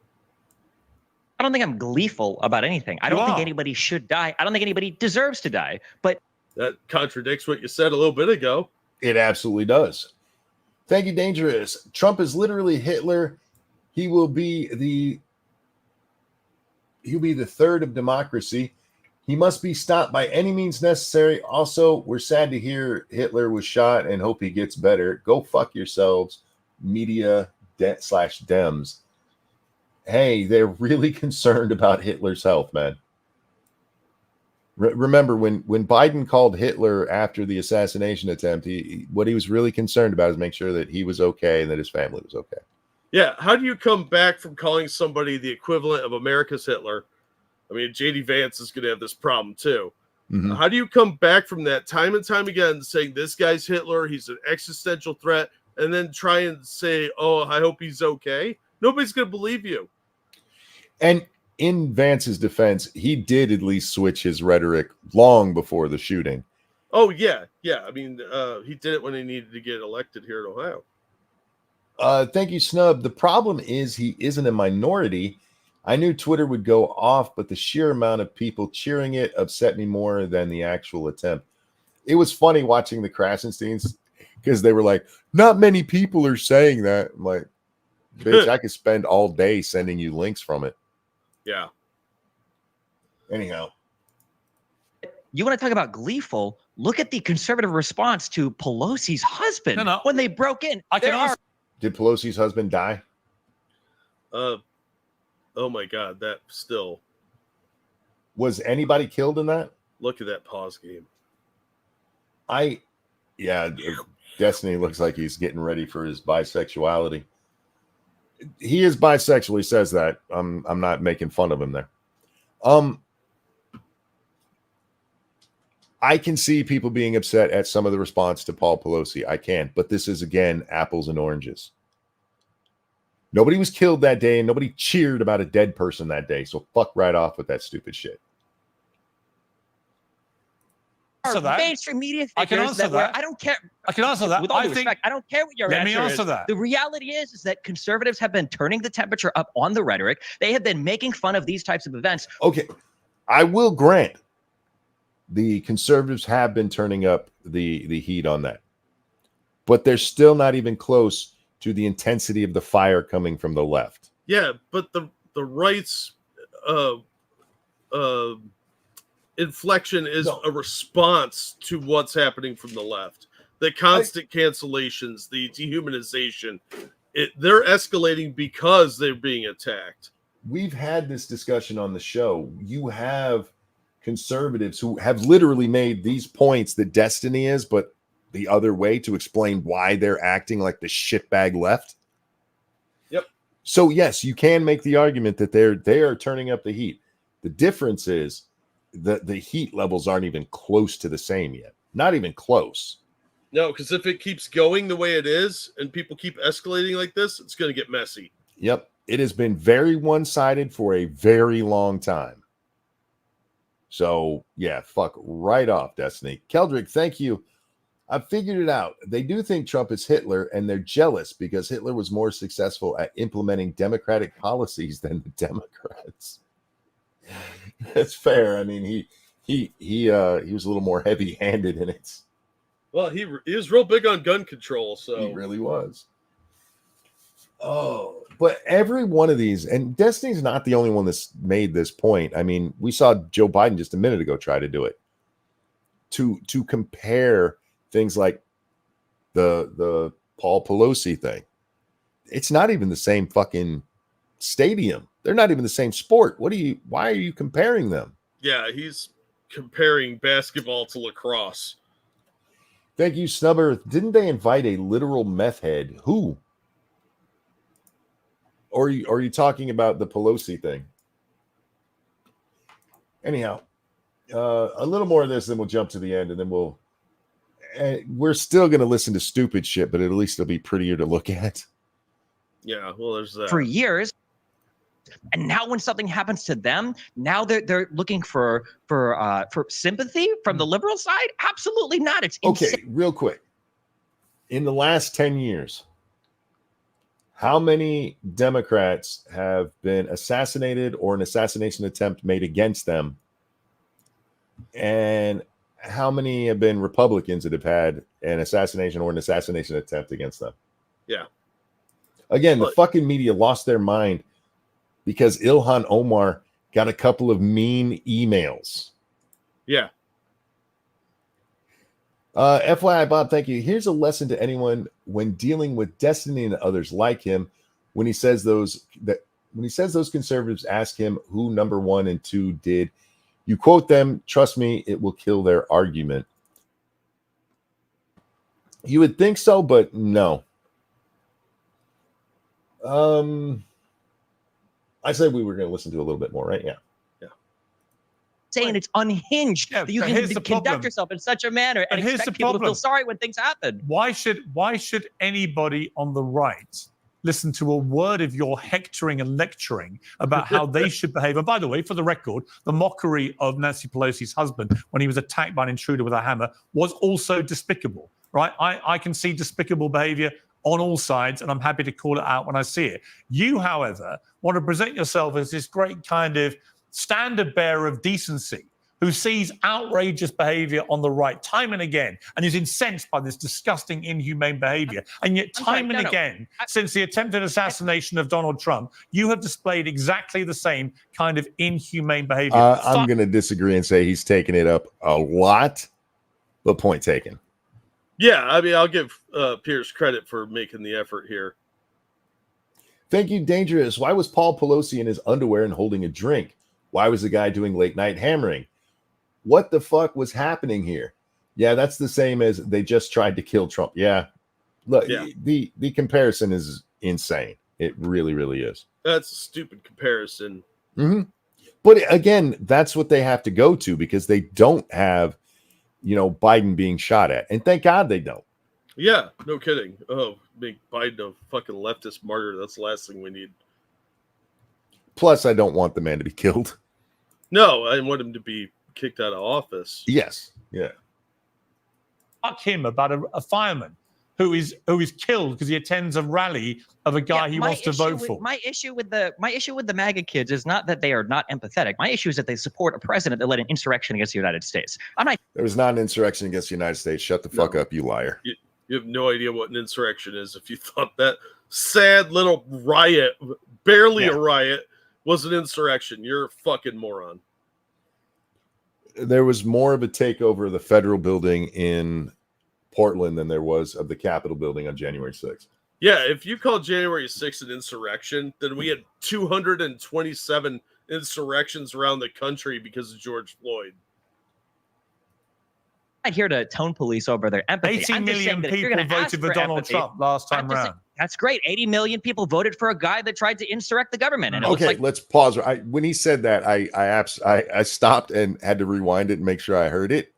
I don't think I'm gleeful about anything. I don't think anybody should die. I don't think anybody deserves to die. But that contradicts what you said a little bit ago. It absolutely does. Thank you, Dangerous. Trump is literally Hitler. He'll be the third of democracy. He must be stopped by any means necessary. Also, we're sad to hear Hitler was shot and hope he gets better. Go fuck yourselves, media slash Dems. Hey, they're really concerned about Hitler's health, man. Remember when Biden called Hitler after the assassination attempt, what he was really concerned about is make sure that he was okay and that his family was okay. Yeah, how do you come back from calling somebody the equivalent of America's Hitler? I mean, J.D. Vance is going to have this problem too. Mm-hmm. How do you come back from that time and time again saying this guy's Hitler, he's an existential threat, and then try and say, oh, I hope he's okay? Nobody's going to believe you. And in Vance's defense, he did at least switch his rhetoric long before the shooting. Oh, yeah. Yeah. I mean, he did it when he needed to get elected here in Ohio. Thank you, Snub. The problem is he isn't a minority. I knew Twitter would go off, but the sheer amount of people cheering it upset me more than the actual attempt. It was funny watching the Krasensteins because they were like, not many people are saying that. I'm like, bitch, I could spend all day sending you links from it. Yeah. Anyhow. You want to talk about gleeful? Look at the conservative response to Pelosi's husband when they broke in. Did Pelosi's husband die? Oh my God, that still. Was anybody killed in that? Look at that pause game. Destiny looks like he's getting ready for his bisexuality. He is bisexual. He says that. I'm not making fun of him there. I can see people being upset at some of the response to Paul Pelosi. I can, but this is again apples and oranges. Nobody was killed that day, and nobody cheered about a dead person that day. So fuck right off with that stupid shit. Mainstream media figures I can answer that. I don't care. I can answer that. With all due respect, I don't care what your answer is. Let me answer that. The reality is that conservatives have been turning the temperature up on the rhetoric. They have been making fun of these types of events. Okay, I will grant the conservatives have been turning up the heat on that, but they're still not even close to the intensity of the fire coming from the left. Yeah, but the right's inflection is a response to what's happening from the left. The constant cancellations, the dehumanization, they're escalating because they're being attacked. We've had this discussion on the show. You have conservatives who have literally made these points that Destiny is, but the other way to explain why they're acting like the shitbag left. Yep. So yes, you can make the argument that they are turning up the heat. The difference is that the heat levels aren't even close to the same yet. Not even close. No, because if it keeps going the way it is and people keep escalating like this, it's going to get messy. Yep. It has been very one-sided for a very long time. So, yeah, fuck right off, Destiny. Keldrick, thank you. I've figured it out. They do think Trump is Hitler, and they're jealous because Hitler was more successful at implementing democratic policies than the Democrats. That's fair. I mean, he was a little more heavy-handed in it. Well, he was real big on gun control, so He really was. Oh, but every one of these, and Destiny's not the only one that's made this point. I mean, we saw Joe Biden just a minute ago try to do it. To compare things like the Paul Pelosi thing. It's not even the same fucking stadium. They're not even the same sport. Why are you comparing them? yeah, he's comparing basketball to lacrosse. Thank you, Snubber. Didn't they invite a literal meth head? Who? Or are you talking about the Pelosi thing? Anyhow, a little more of this, then we'll jump to the end, and then we're still going to listen to stupid shit, but at least it'll be prettier to look at. Yeah, well, there's that. For years. And now when something happens to them, now they're looking for sympathy from the liberal side? Absolutely not. It's insane. Okay, real quick. In the last 10 years, how many Democrats have been assassinated or an assassination attempt made against them? And how many have been Republicans that have had an assassination or an assassination attempt against them? Yeah. Again, the fucking media lost their mind because Ilhan Omar got a couple of mean emails. Yeah. FYI, Bob, thank you. Here's a lesson to anyone when dealing with Destiny and others like him. When he says those conservatives ask him who number 1 and 2 did, you quote them. Trust me, it will kill their argument. You would think so, but no. I said we were going to listen to a little bit more, right? Yeah. Saying it's unhinged that you can conduct yourself in such a manner and expect people to feel sorry when things happen. Why should anybody on the right listen to a word of your hectoring and lecturing about how they should behave? And by the way, for the record, the mockery of Nancy Pelosi's husband when he was attacked by an intruder with a hammer was also despicable, right? I can see despicable behavior on all sides, and I'm happy to call it out when I see it. You, however, want to present yourself as this great kind of standard bearer of decency who sees outrageous behavior on the right time and again and is incensed by this disgusting, inhumane behavior. And yet time and again, since the attempted assassination of Donald Trump, you have displayed exactly the same kind of inhumane behavior. I'm going to disagree and say he's taken it up a lot, but point taken. Yeah, I mean, I'll give Piers credit for making the effort here. Thank you, Dangerous. Why was Paul Pelosi in his underwear and holding a drink? Why was the guy doing late night hammering? What the fuck was happening here? Yeah, that's the same as they just tried to kill Trump. Yeah. Look, the comparison is insane. It really, really is. That's a stupid comparison. Mm-hmm. But again, that's what they have to go to because they don't have, Biden being shot at. And thank God they don't. Yeah, no kidding. Oh, make Biden a fucking leftist martyr. That's the last thing we need. Plus, I don't want the man to be killed. No, I want him to be kicked out of office. Yes. Yeah. Fuck him about a fireman who is killed because he attends a rally of a guy he wants to vote for. My issue with the MAGA kids is not that they are not empathetic. My issue is that they support a president that led an insurrection against the United States. There was not an insurrection against the United States. Shut the fuck up, you liar. You have no idea what an insurrection is. If you thought that sad little riot, barely a riot, was an insurrection, you're a fucking moron. There was more of a takeover of the federal building in Portland than there was of the Capitol building on January 6th. Yeah, if you call January 6th an insurrection, then we had 227 insurrections around the country because of George Floyd. I'm not here to tone police over their empathy. 80 million people voted for Donald Trump last time around. That's great. 80 million people voted for a guy that tried to insurrect the government. And okay, let's pause. When he said that, I stopped and had to rewind it and make sure I heard it.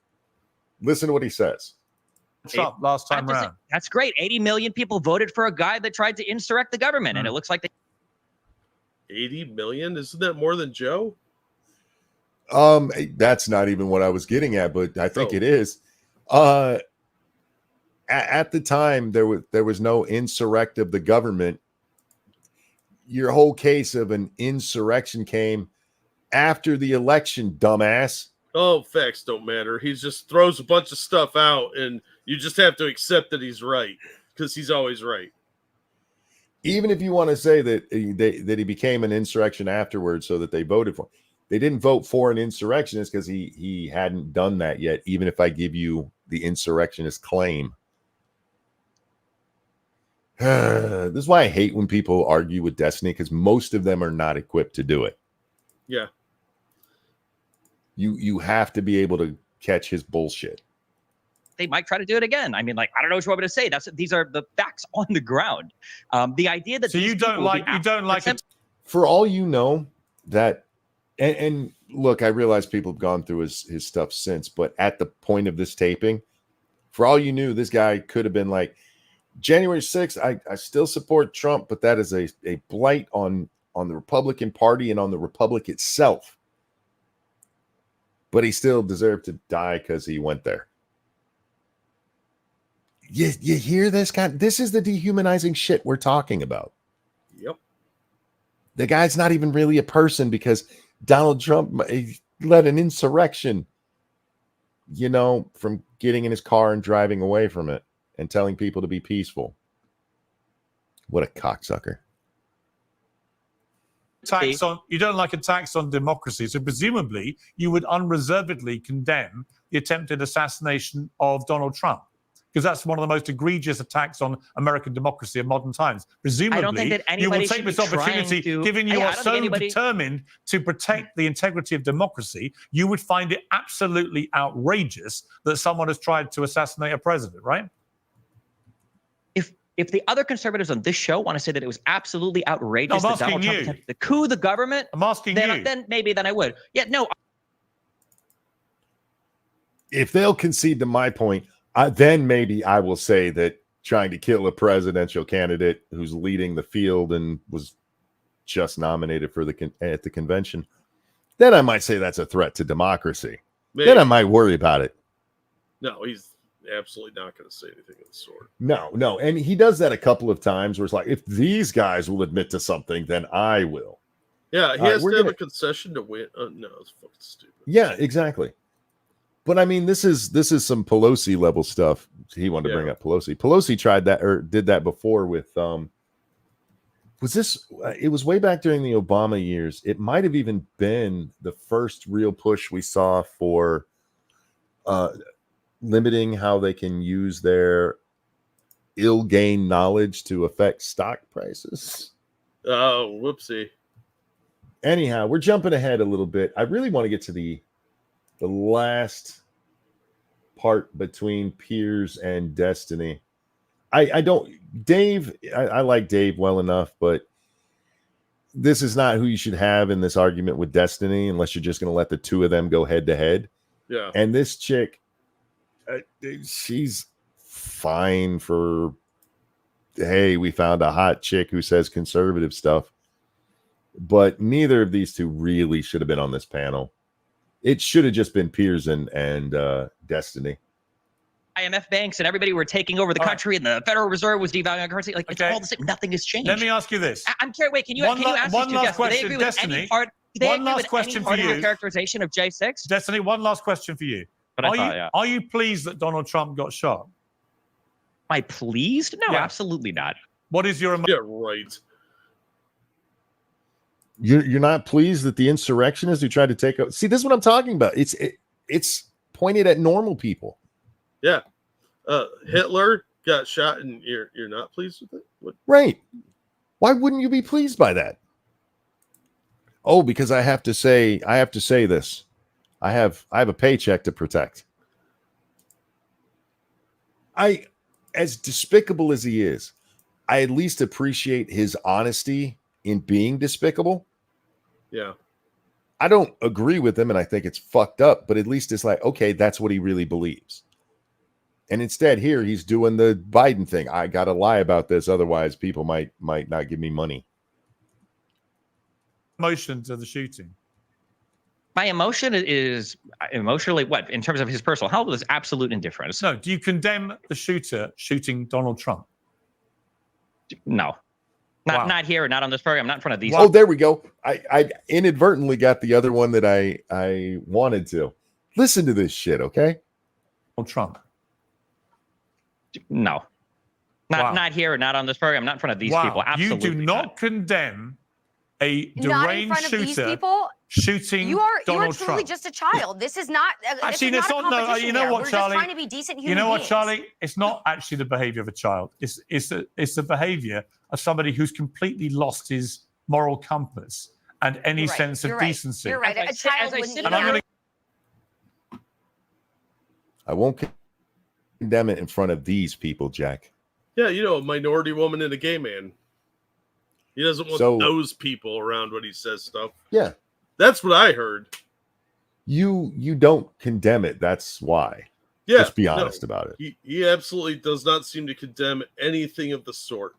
Listen to what he says. Trump last time around. That's great. 80 million people voted for a guy that tried to insurrect the government. And it looks like 80 million? Isn't that more than Joe? That's not even what I was getting at, but I think it is. at the time there was no insurrect of the government. Your whole case of an insurrection came after the election, dumbass. Oh, facts don't matter. He just throws a bunch of stuff out, and you just have to accept that he's right because he's always right. Even if you want to say that he became an insurrection afterwards so that they voted for him. They didn't vote for an insurrectionist because he hadn't done that yet, even if I give you the insurrectionist claim. This is why I hate when people argue with Destiny, because most of them are not equipped to do it. Yeah. You have to be able to catch his bullshit. They might try to do it again. I mean, like, I don't know what you want me to say. These are the facts on the ground. The idea that so you don't like it. For all you know, that and look, I realize people have gone through his stuff since, but at the point of this taping, for all you knew, this guy could have been like, January 6th, I still support Trump, but that is a blight on the Republican Party and on the Republic itself. But he still deserved to die because he went there. You hear this guy? This is the dehumanizing shit we're talking about. Yep. The guy's not even really a person because Donald Trump led an insurrection, from getting in his car and driving away from it and telling people to be peaceful. What a cocksucker. You don't like attacks on democracy, so presumably you would unreservedly condemn the attempted assassination of Donald Trump, because that's one of the most egregious attacks on American democracy in modern times. Presumably, I don't think that you will anybody take should this be trying opportunity, to- given you I are don't think so anybody- determined to protect the integrity of democracy, you would find it absolutely outrageous that someone has tried to assassinate a president, right? If the other conservatives on this show want to say that it was absolutely outrageous No, I'm that Donald asking Trump you. attempted to coup the government, I'm asking you. then maybe I would. Yeah, no. If they'll concede to my point, then maybe I will say that trying to kill a presidential candidate who's leading the field and was just nominated for at the convention, then I might say that's a threat to democracy. Maybe. Then I might worry about it. No, he's absolutely not going to say anything of the sort. No. And he does that a couple of times where it's like, if these guys will admit to something, then I will. Yeah, he has to have a concession to win. No, it's fucking stupid. Yeah, exactly. But I mean, this is some Pelosi level stuff. He wanted to bring up Pelosi. Pelosi tried that or did that before with it was way back during the Obama years. It might have even been the first real push we saw for limiting how they can use their ill-gained knowledge to affect stock prices. Oh, whoopsie. Anyhow, we're jumping ahead a little bit. I really want to get to the last part between Piers and Destiny. I like Dave well enough, but this is not who you should have in this argument with Destiny unless you're just going to let the two of them go head to head. Yeah. And this chick, she's fine for, hey, we found a hot chick who says conservative stuff. But neither of these two really should have been on this panel. It should have just been Piers and Destiny. IMF banks and everybody were taking over the country, and the Federal Reserve was devaluing our currency. Like, it's all the same. Nothing has changed. Let me ask you this. I'm curious. Wait, can you ask one these two last guests? Do they question, agree with Destiny. any part? Do they One agree last with question any for part of you. your characterization of J6? Destiny, one last question for you. Are you pleased that Donald Trump got shot? Am I pleased? No, Yeah. absolutely not. What is your Yeah, right. You're not pleased that the insurrectionists who tried to take over. See, this is what I'm talking about. It's pointed at normal people. Yeah. Hitler got shot, and you're not pleased with it? What? Right. Why wouldn't you be pleased by that? Oh, because I have to say this. I have a paycheck to protect. As despicable as he is, I at least appreciate his honesty in being despicable. Yeah. I don't agree with him and I think it's fucked up, but at least it's like, okay, that's what he really believes. And instead here he's doing the Biden thing. I got to lie about this. Otherwise people might not give me money. emotions of the shooting? My emotion is emotionally what in terms of his personal health is absolute indifference. No, do you condemn the shooter shooting Donald Trump? No, Wow. not here, not on this program, not in front of these. Oh, there we go. I inadvertently got the other one that I wanted to. Listen to this shit, okay? Donald Trump. No, not here, not on this program, not in front of these Wow. people. Absolutely, You do not condemn a Not in deranged front of these shooter people. shooting You are Donald truly Trump. just a child. This is not. Actually, this is it's not a not. No, competition you know here. what, We're Charlie? just trying to be decent human You know what, beings. Charlie? It's not actually the behavior of a child. It's the behavior of somebody who's completely lost his moral compass and any You're right. sense of You're right. decency. You're right. As I A said- child as I wouldn't said- be And I'm that. going I won't condemn it in front of these people, Jack. Yeah, you know, a minority woman and a gay man. He doesn't want So- those people around when he says stuff. Yeah. That's what I heard. You don't condemn it. That's why. Yeah, Just be no, honest about it. he absolutely does not seem to condemn anything of the sort.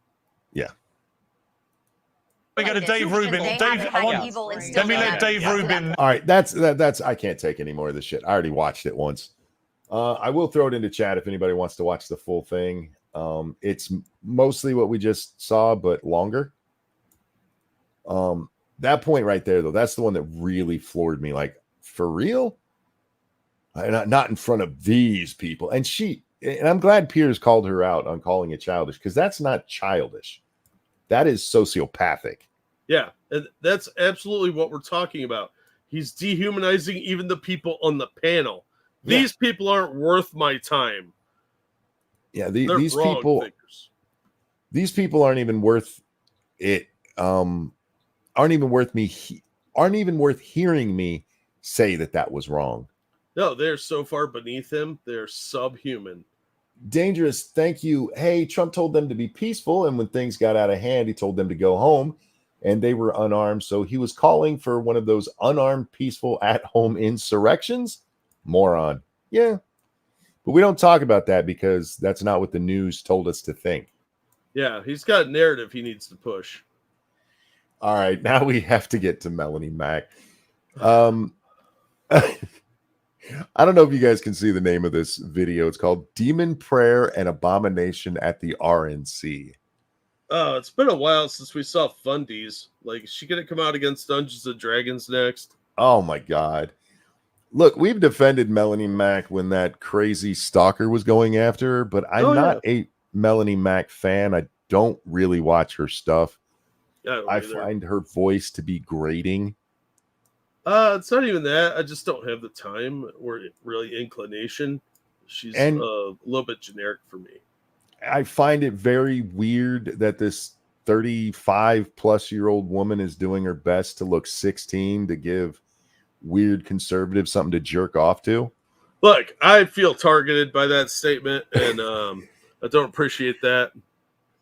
We go to Like Dave this. Rubin. And they Dave, haven't I had want. evil Let instilled me in let them. Dave Yeah. Rubin. All right, that's I can't take any more of this shit. I already watched it once. I will throw it into chat if anybody wants to watch the full thing. It's mostly what we just saw, but longer. That point right there, though, that's the one that really floored me. Like, for real? Not in front of these people. And I'm glad Piers called her out on calling it childish, because that's not childish. That is sociopathic. Yeah, and that's absolutely what we're talking about. He's dehumanizing even the people on the panel. Yeah. These people aren't worth my time. Yeah, They're these wrong people. figures. These people aren't even worth it. Aren't even worth hearing me say that was wrong. No, they're so far beneath him. They're subhuman. Dangerous. Thank you. Hey, Trump told them to be peaceful, and when things got out of hand, he told them to go home, and they were unarmed. So he was calling for one of those unarmed, peaceful, at-home insurrections. Moron. Yeah, but we don't talk about that because that's not what the news told us to think. Yeah, he's got a narrative he needs to push. All right, now we have to get to Melanie Mack. I don't know if you guys can see the name of this video. It's called Demon Prayer and Abomination at the RNC. Oh, it's been a while since we saw Fundies. Like, is she gonna come out against Dungeons and Dragons next? Oh my God. Look, we've defended Melanie Mack when that crazy stalker was going after her, but I'm not a Melanie Mack fan. I don't really watch her stuff. I find her voice to be grating. It's not even that. I just don't have the time or really inclination. She's a little bit generic for me. I find it very weird that this 35-plus-year-old woman is doing her best to look 16 to give weird conservatives something to jerk off to. Look, I feel targeted by that statement, and I don't appreciate that.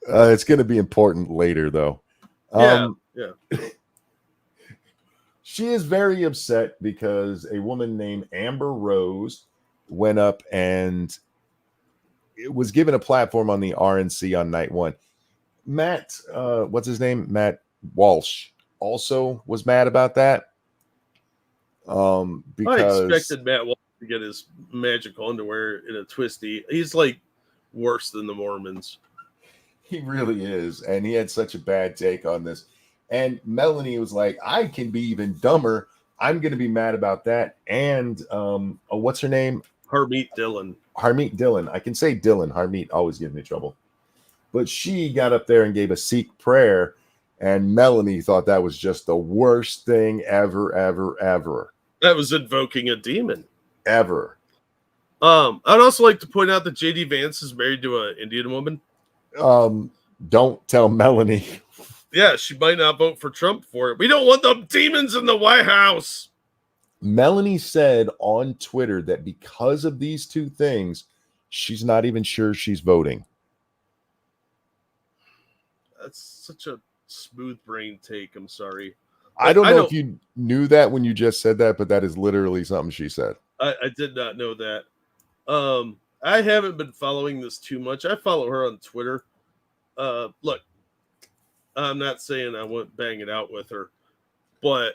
It's going to be important later, though. Yeah. She is very upset because a woman named Amber Rose went up and was given a platform on the RNC on night one. Matt, what's his name? Matt Walsh also was mad about that. Because I expected Matt Walsh to get his magical underwear in a twisty. He's like worse than the Mormons. He really is. And he had such a bad take on this. And Melanie was like, I can be even dumber. I'm going to be mad about that. And what's her name? Harmeet Dillon. Harmeet Dillon. I can say Dillon. Harmeet always gives me trouble. But she got up there and gave a Sikh prayer. And Melanie thought that was just the worst thing ever, ever, ever. That was invoking a demon. Ever. I'd also like to point out that JD Vance is married to an Indian woman. Don't tell Melanie. Yeah, she might not vote for Trump for it. We don't want the demons in the White House. Melanie said on Twitter that because of these two things, she's not even sure she's voting. That's such a smooth brain take. I'm sorry. I don't know if you knew that when you just said that, but that is literally something she said. I did not know that. I haven't been following this too much. I follow her on Twitter. Look, I'm not saying I won't bang it out with her, but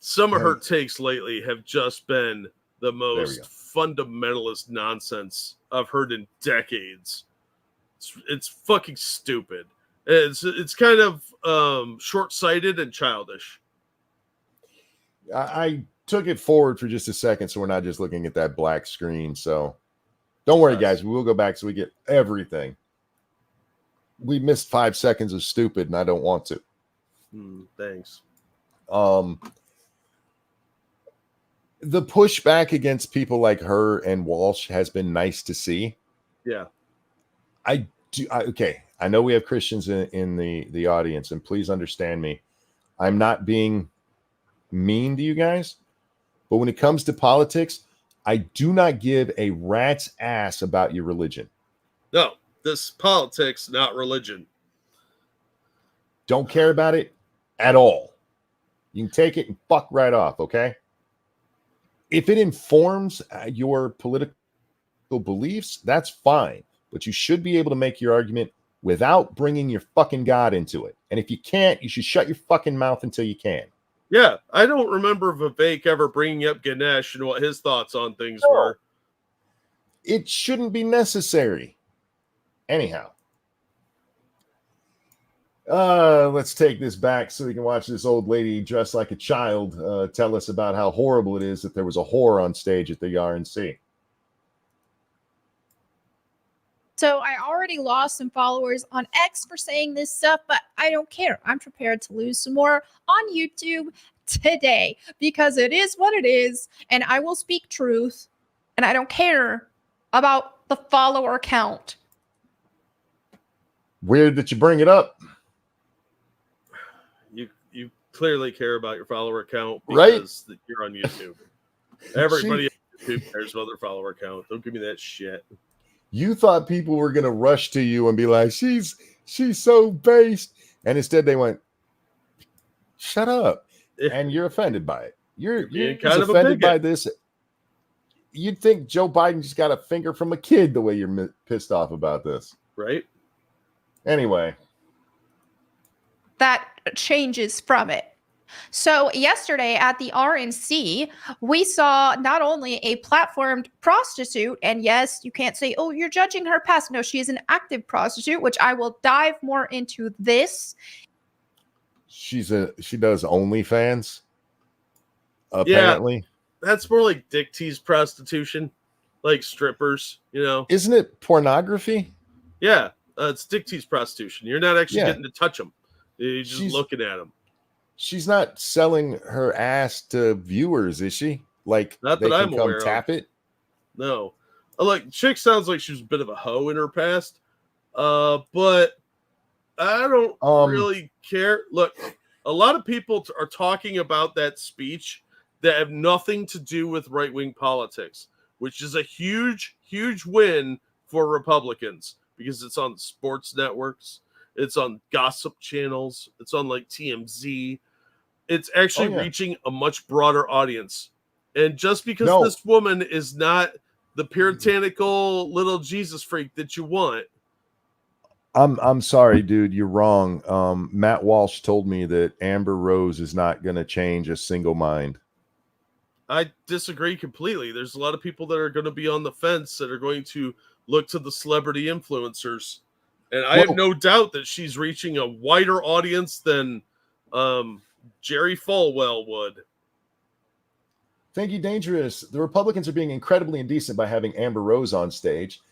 some of her takes lately have just been the we most go. fundamentalist nonsense I've heard in decades. It's fucking stupid. It's kind of short-sighted and childish. I took it forward for just a second, so we're not just looking at that black screen. So don't worry, guys. We will go back so we get everything. We missed 5 seconds of stupid, and I don't want to. Thanks. The pushback against people like her and Walsh has been nice to see. Yeah. Okay. I know we have Christians in the audience, and please understand me. I'm not being mean to you guys, but when it comes to politics, I do not give a rat's ass about your religion. No, this politics, not religion. Don't care about it at all. You can take it and fuck right off, okay? If it informs your political beliefs, that's fine. But you should be able to make your argument without bringing your fucking God into it. And if you can't, you should shut your fucking mouth until you can. Yeah, I don't remember Vivek ever bringing up Ganesh and what his thoughts on things were. It shouldn't be necessary. Anyhow. Let's take this back so we can watch this old lady dressed like a child tell us about how horrible it is that there was a whore on stage at the RNC. So I already lost some followers on X for saying this stuff, but I don't care. I'm prepared to lose some more on YouTube today because it is what it is, and I will speak truth, and I don't care about the follower count. Weird that you bring it up. You clearly care about your follower count Right? because you're on YouTube. Everybody on YouTube cares about their follower count. Don't give me that shit. You thought people were going to rush to you and be like, she's so based. And instead they went, shut up. And you're offended by it. You're kind of offended by this. You'd think Joe Biden just got a finger from a kid the way you're pissed off about this. Right? Anyway. That changes from it. So yesterday at the RNC, we saw not only a platformed prostitute, and yes, you can't say, oh, you're judging her past. No, she is an active prostitute, which I will dive more into this. She does OnlyFans. Apparently. Yeah, that's more like dick tease prostitution, like strippers, you know. Isn't it pornography? Yeah, it's dick tease prostitution. You're not actually getting to touch them. You're just looking at them. She's not selling her ass to viewers, is she? Like, not they that can I'm come aware tap of. it? No. Like, chick sounds like she was a bit of a hoe in her past. But I don't really care. Look, a lot of people are talking about that speech that have nothing to do with right-wing politics, which is a huge, huge win for Republicans because it's on sports networks. It's on gossip channels. It's on like TMZ. It's actually reaching a much broader audience. And just because this woman is not the puritanical little Jesus freak that you want. I'm sorry, dude. You're wrong. Matt Walsh told me that Amber Rose is not going to change a single mind. I disagree completely. There's a lot of people that are going to be on the fence that are going to look to the celebrity influencers. And I have no doubt that she's reaching a wider audience than Jerry Falwell would. Thank you, Dangerous. The Republicans are being incredibly indecent by having Amber Rose on stage.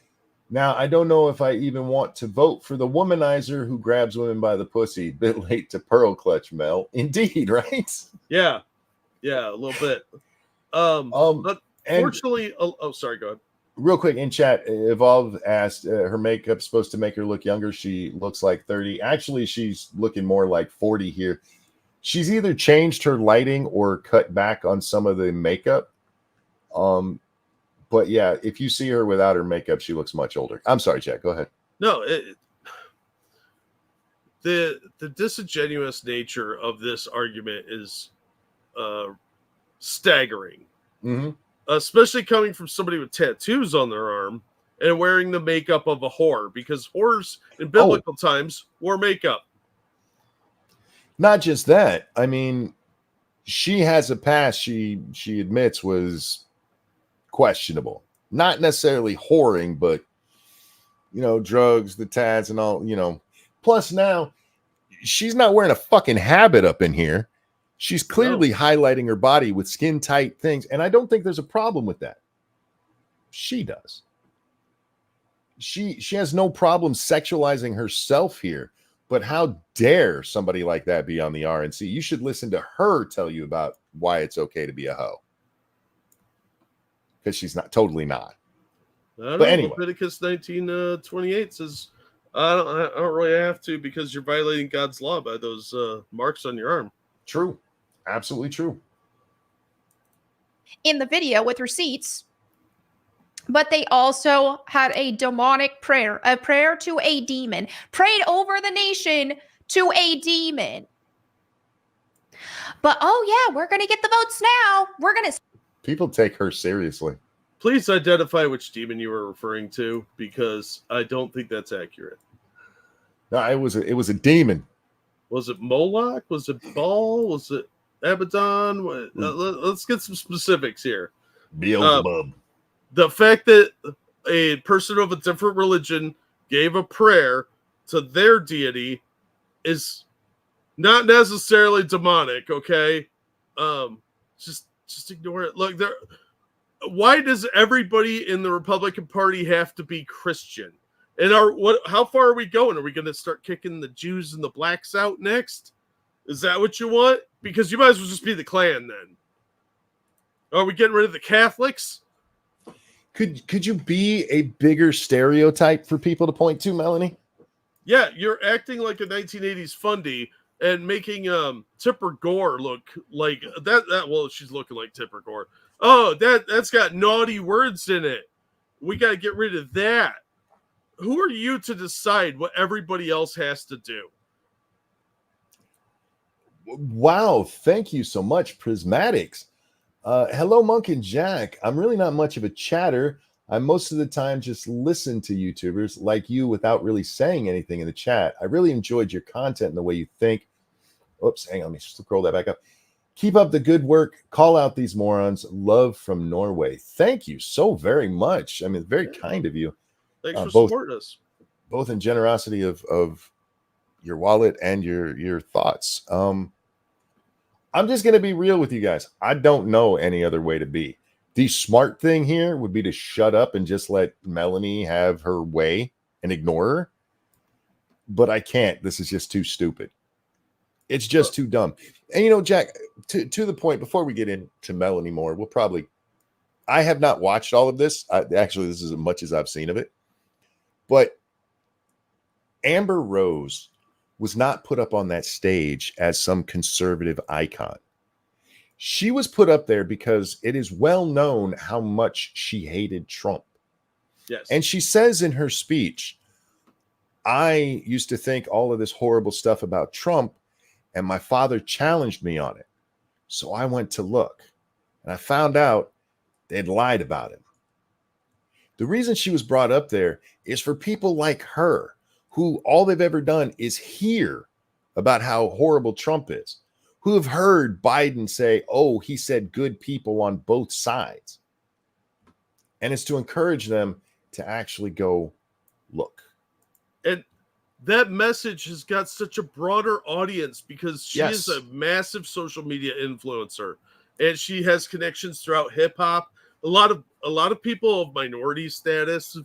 Now, I don't know if I even want to vote for the womanizer who grabs women by the pussy. Bit late to pearl clutch, Mel. Indeed, right? Yeah. Yeah, a little bit. But fortunately, sorry, go ahead. Real quick in chat, Evolve asked, her makeup's supposed to make her look younger. She looks like 30. Actually, she's looking more like 40 here. She's either changed her lighting or cut back on some of the makeup. But yeah, if you see her without her makeup, she looks much older. I'm sorry, Jack. Go ahead. No, the disingenuous nature of this argument is staggering. Mm-hmm. Especially coming from somebody with tattoos on their arm and wearing the makeup of a whore, because whores in biblical times wore makeup. Not just that. I mean, she has a past she admits was questionable. Not necessarily whoring, but drugs, the tads and all, Plus now she's not wearing a fucking habit up in here. She's clearly highlighting her body with skin tight things. And I don't think there's a problem with that. She does. She has no problem sexualizing herself here. But how dare somebody like that be on the RNC? You should listen to her tell you about why it's okay to be a hoe. Because she's totally not. I don't But know. anyway. Leviticus 19:28 says, I don't really have to because you're violating God's law by those marks on your arm. True. Absolutely true. In the video with receipts, but they also had a demonic prayer, a prayer to a demon, prayed over the nation to a demon. But oh yeah, we're going to get the votes now. We're going to. People take her seriously. Please identify which demon you were referring to, because I don't think that's accurate. No, it was a demon. Was it Moloch? Was it Baal? Was it Abaddon? Let's get some specifics here. Beelzebub. The fact that a person of a different religion gave a prayer to their deity is not necessarily demonic, okay? Just ignore it. Look, why does everybody in the Republican Party have to be Christian? And how far are we going? Are we going to start kicking the Jews and the blacks out next? Is that what you want? Because you might as well just be the Klan then. Are we getting rid of the Catholics? Could you be a bigger stereotype for people to point to, Melanie? Yeah, you're acting like a 1980s Fundy and making Tipper Gore look like that. Well, she's looking like Tipper Gore. Oh, that's got naughty words in it. We got to get rid of that. Who are you to decide what everybody else has to do? Wow, thank you so much, Prismatics. Hello, Monk and Jack. I'm really not much of a chatter. I most of the time just listen to YouTubers like you without really saying anything in the chat. I really enjoyed your content and the way you think. Oops, hang on, let me scroll that back up. Keep up the good work. Call out these morons. Love from Norway. Thank you so very much. I mean, very kind of you. Thanks for supporting us. Both in generosity of your wallet and your thoughts. I'm just going to be real with you guys. I don't know any other way to be. The smart thing here would be to shut up and just let Melanie have her way and ignore her. But I can't. This is just too stupid. It's just too dumb. And, Jack, to the point, before we get into Melanie more, I have not watched all of this. Actually, this is as much as I've seen of it. But Amber Rose was not put up on that stage as some conservative icon. She was put up there because it is well known how much she hated Trump. Yes. And she says in her speech, I used to think all of this horrible stuff about Trump, and my father challenged me on it. So I went to look, and I found out they'd lied about him. The reason she was brought up there is for people like her, who all they've ever done is hear about how horrible Trump is, who have heard Biden say, oh, he said good people on both sides. And it's to encourage them to actually go look. And that message has got such a broader audience because she is a massive social media influencer, and she has connections throughout hip hop. A lot of people of minority status,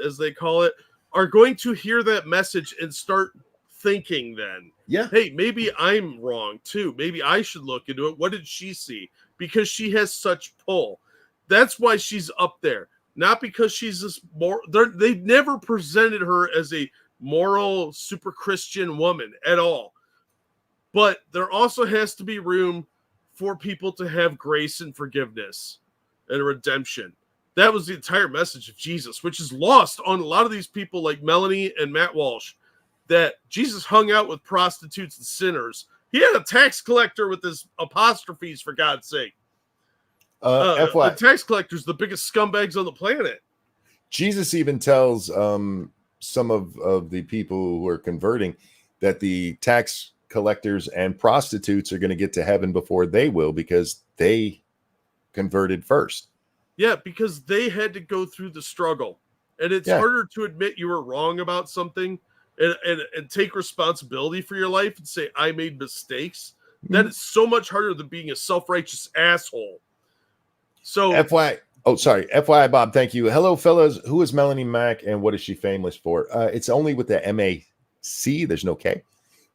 as they call it, are going to hear that message and start thinking then, hey, maybe I'm wrong too. Maybe I should look into it. What did she see? Because she has such pull. That's why she's up there. Not because she's this they've never presented her as a moral, super Christian woman at all. But there also has to be room for people to have grace and forgiveness and redemption. That was the entire message of Jesus, which is lost on a lot of these people like Melanie and Matt Walsh, that Jesus hung out with prostitutes and sinners. He had a tax collector with his apostrophes, for God's sake. The tax collector's the biggest scumbags on the planet. Jesus even tells some of the people who are converting that the tax collectors and prostitutes are going to get to heaven before they will because they converted first. Yeah, because they had to go through the struggle. And it's harder to admit you were wrong about something and take responsibility for your life and say, I made mistakes. That is so much harder than being a self-righteous asshole. So FYI, Bob, thank you. Hello, fellas. Who is Melanie Mack and what is she famous for? It's only with the M-A-C. There's no K.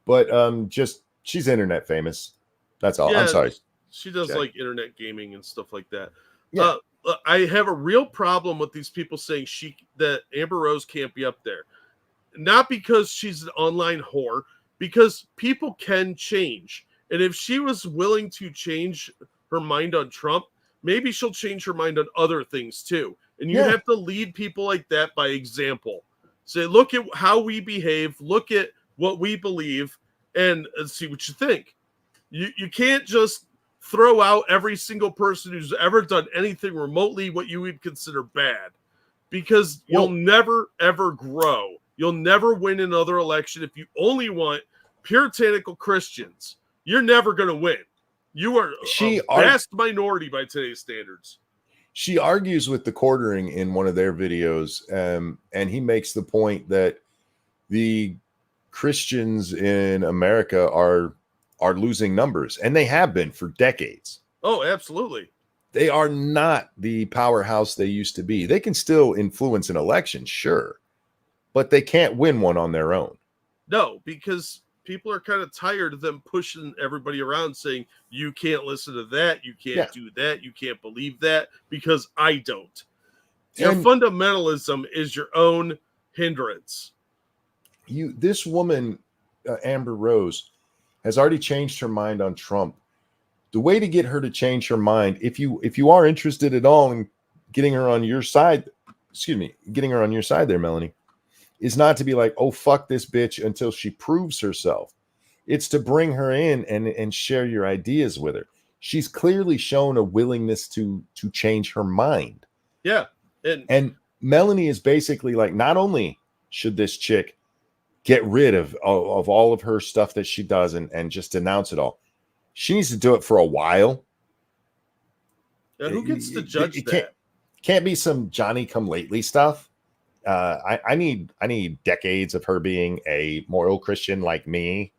But just she's internet famous. That's all. Yeah, I'm sorry. She does like internet gaming and stuff like that. Yeah. I have a real problem with these people saying that Amber Rose can't be up there. Not because she's an online whore, because people can change. And if she was willing to change her mind on Trump, maybe she'll change her mind on other things too. And you have to lead people like that by example. Say, look at how we behave, look at what we believe, and see what you think. You can't just throw out every single person who's ever done anything remotely what you would consider bad, because you'll never, ever grow. You'll never win another election if you only want puritanical Christians. You're never going to win. You are a vast minority by today's standards. She argues with the Quartering in one of their videos, and he makes the point that the Christians in America are losing numbers, and they have been for decades. Oh, absolutely. They are not the powerhouse they used to be. They can still influence an election, sure, but they can't win one on their own. No, because people are kind of tired of them pushing everybody around saying, you can't listen to that, you can't do that, you can't believe that, because I don't. Your fundamentalism is your own hindrance. This woman, Amber Rose, has already changed her mind on Trump. The way to get her to change her mind, if you are interested at all in getting her on your side, getting her on your side there, Melanie, is not to be like, oh, fuck this bitch until she proves herself. It's to bring her in and share your ideas with her. She's clearly shown a willingness to change her mind. Yeah. And Melanie is basically like, not only should this chick get rid of all of her stuff that she does and just denounce it all, she needs to do it for a while. Now, who gets to judge that? Can't be some Johnny come lately stuff. I need decades of her being a moral Christian like me,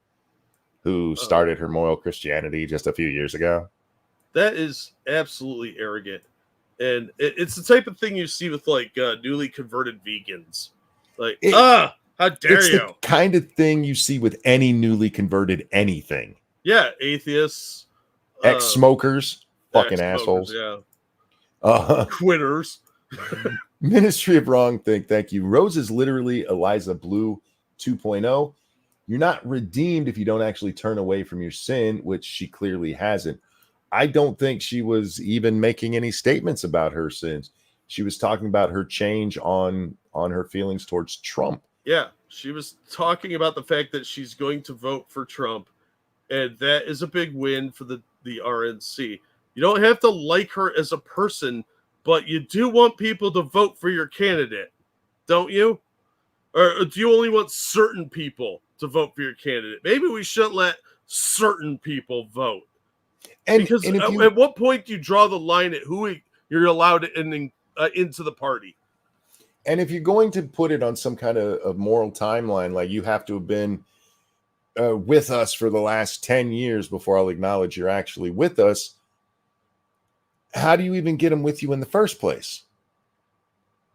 who started her moral Christianity just a few years ago. That is absolutely arrogant. And it's the type of thing you see with like newly converted vegans. Like, how dare you? The kind of thing you see with any newly converted anything. Yeah, atheists, ex-smokers, fucking assholes. Yeah. Quitters. Ministry of Wrong Thing, thank you. Rose is literally Eliza Blue 2.0. You're not redeemed if you don't actually turn away from your sin, which she clearly hasn't. I don't think she was even making any statements about her sins. She was talking about her change on her feelings towards Trump. Yeah, she was talking about the fact that she's going to vote for Trump, and that is a big win for the RNC. You don't have to like her as a person, but you do want people to vote for your candidate, don't you? Or do you only want certain people to vote for your candidate? Maybe we shouldn't let certain people vote. Because at what point do you draw the line at who you're allowed into the party? And if you're going to put it on some kind of moral timeline, like you have to have been with us for the last 10 years before I'll acknowledge you're actually with us, how do you even get them with you in the first place?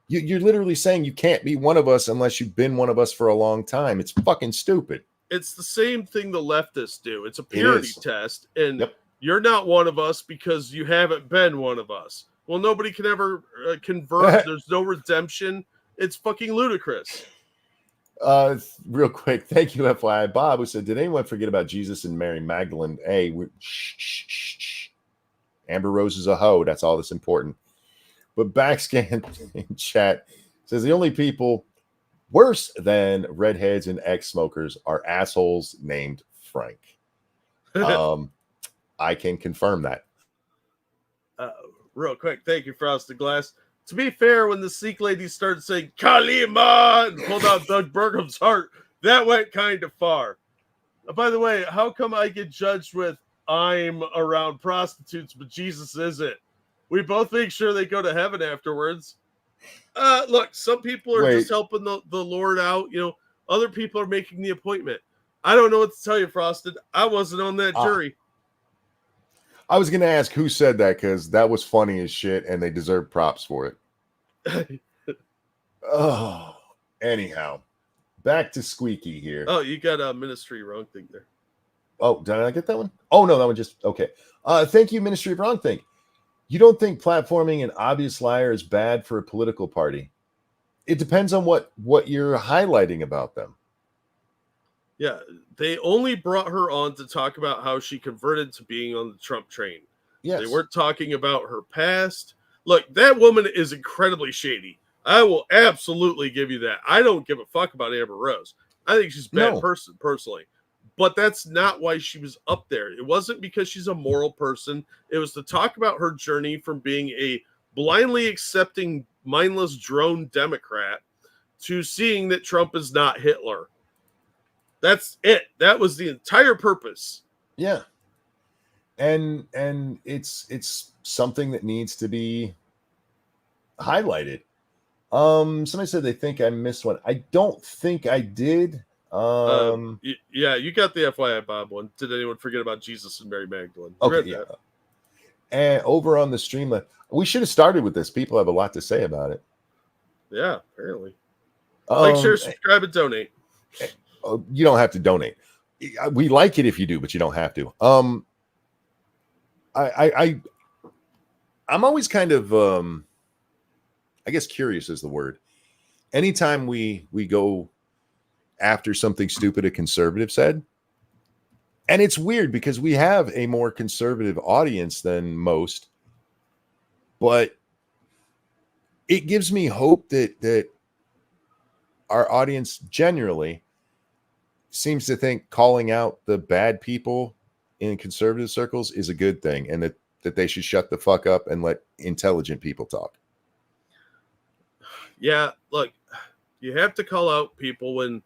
You're literally saying you can't be one of us unless you've been one of us for a long time. It's fucking stupid. It's the same thing the leftists do. It's a purity test. And you're not one of us because you haven't been one of us. Well, nobody can ever convert. There's no redemption. It's fucking ludicrous. Real quick, thank you, FYI Bob, who said, did anyone forget about Jesus and Mary Magdalene? Hey, shh. Amber Rose is a hoe. That's all that's important. But Backscan in chat says the only people worse than redheads and ex-smokers are assholes named Frank. I can confirm that. Real quick, thank you, Frosted Glass. To be fair, when the Sikh lady started saying Kalima and pulled out Doug Burgum's heart, that went kind of far. By the way, how come I get judged with I'm around prostitutes, but Jesus isn't? We both make sure they go to heaven afterwards. Look, some people are just helping the Lord out. You know, other people are making the appointment. I don't know what to tell you, Frosted. I wasn't on that jury. I was going to ask who said that, because that was funny as shit, and they deserve props for it. Oh, anyhow, back to Squeaky here. Oh, you got a Ministry Wrong Thing there. Oh, did I get that one? Oh, no, that one just, okay. Thank you, Ministry of Wrong Thing. You don't think platforming an obvious liar is bad for a political party? It depends on what you're highlighting about them. Yeah, they only brought her on to talk about how she converted to being on the Trump train. Yes. They weren't talking about her past. Look, that woman is incredibly shady. I will absolutely give you that. I don't give a fuck about Amber Rose. I think she's a bad person, personally. But that's not why she was up there. It wasn't because she's a moral person. It was to talk about her journey from being a blindly accepting, mindless drone Democrat to seeing that Trump is not Hitler. That's it. That was the entire purpose. Yeah. And it's something that needs to be highlighted. Somebody said they think I missed one. I don't think I did. Yeah, you got the FYI Bob one. Did anyone forget about Jesus and Mary Magdalene? Okay, yeah. And over on the stream, we should have started with this. People have a lot to say about it. Yeah, apparently. Like, share, subscribe, and donate. You don't have to donate. We like it if you do, but you don't have to. I'm always kind of I guess curious is the word. Anytime we go after something stupid a conservative said, and it's weird because we have a more conservative audience than most, but it gives me hope that our audience generally seems to think calling out the bad people in conservative circles is a good thing, and that they should shut the fuck up and let intelligent people talk. Yeah, look, you have to call out people when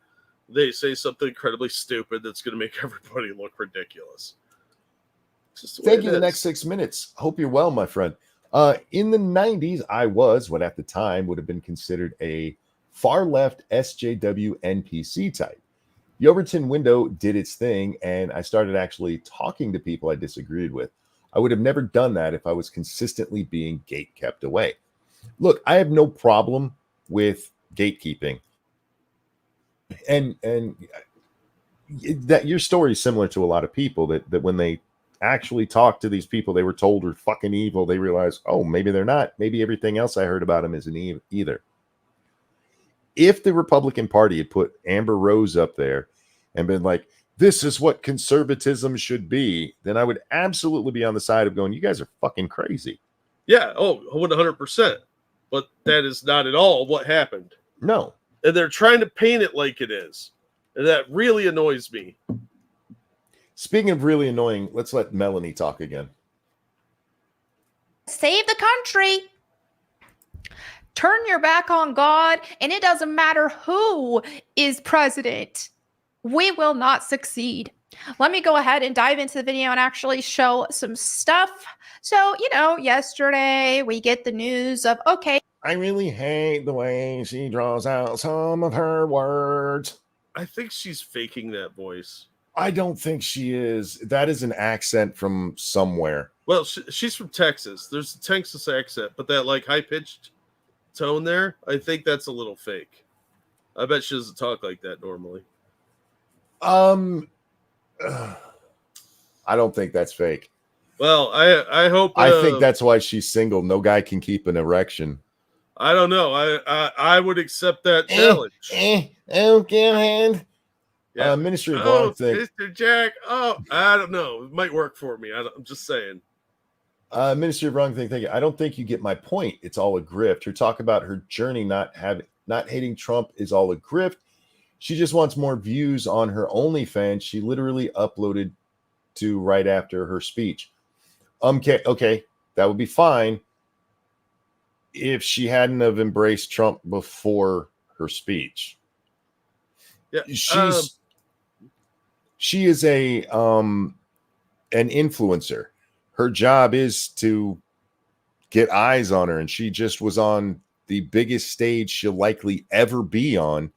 they say something incredibly stupid that's going to make everybody look ridiculous. Thank you. The next 6 minutes. Hope you're well, my friend. In the 90s, I was what at the time would have been considered a far left SJW NPC type. The Overton window did its thing, and I started actually talking to people I disagreed with. I would have never done that if I was consistently being gate kept away. Look, I have no problem with gatekeeping. And that your story is similar to a lot of people that when they actually talk to these people they were told were fucking evil, they realize, oh, maybe they're not. Maybe everything else I heard about them isn't either. If the Republican Party had put Amber Rose up there and been like, this is what conservatism should be, then I would absolutely be on the side of going, you guys are fucking crazy. Yeah, 100%. But that is not at all what happened. No. And they're trying to paint it like it is. And that really annoys me. Speaking of really annoying, let's let Melanie talk again. Save the country. Turn your back on God, and it doesn't matter who is president. We will not succeed. Let me go ahead and dive into the video and actually show some stuff. So, yesterday we get the news of, okay. I really hate the way she draws out some of her words. I think she's faking that voice. I don't think she is. That is an accent from somewhere. Well, she's from Texas. There's a Texas accent, but that high-pitched tone there, I think that's a little fake. I bet she doesn't talk like that normally. I don't think that's fake. Well, I hope. I think that's why she's single. No guy can keep an erection. I don't know. I would accept that challenge. Okay, yeah. Ministry of Wrong Thing. Mr. Jack. Oh, I don't know. It might work for me. I'm just saying. Ministry of Wrong Thing. Thank you. I don't think you get my point. It's all a grift. Her talk about her journey, not hating Trump, is all a grift. She just wants more views on her OnlyFans. She literally uploaded to right after her speech. Okay, that would be fine if she hadn't have embraced Trump before her speech. Yeah, she is an influencer. Her job is to get eyes on her, and she just was on the biggest stage she'll likely ever be on.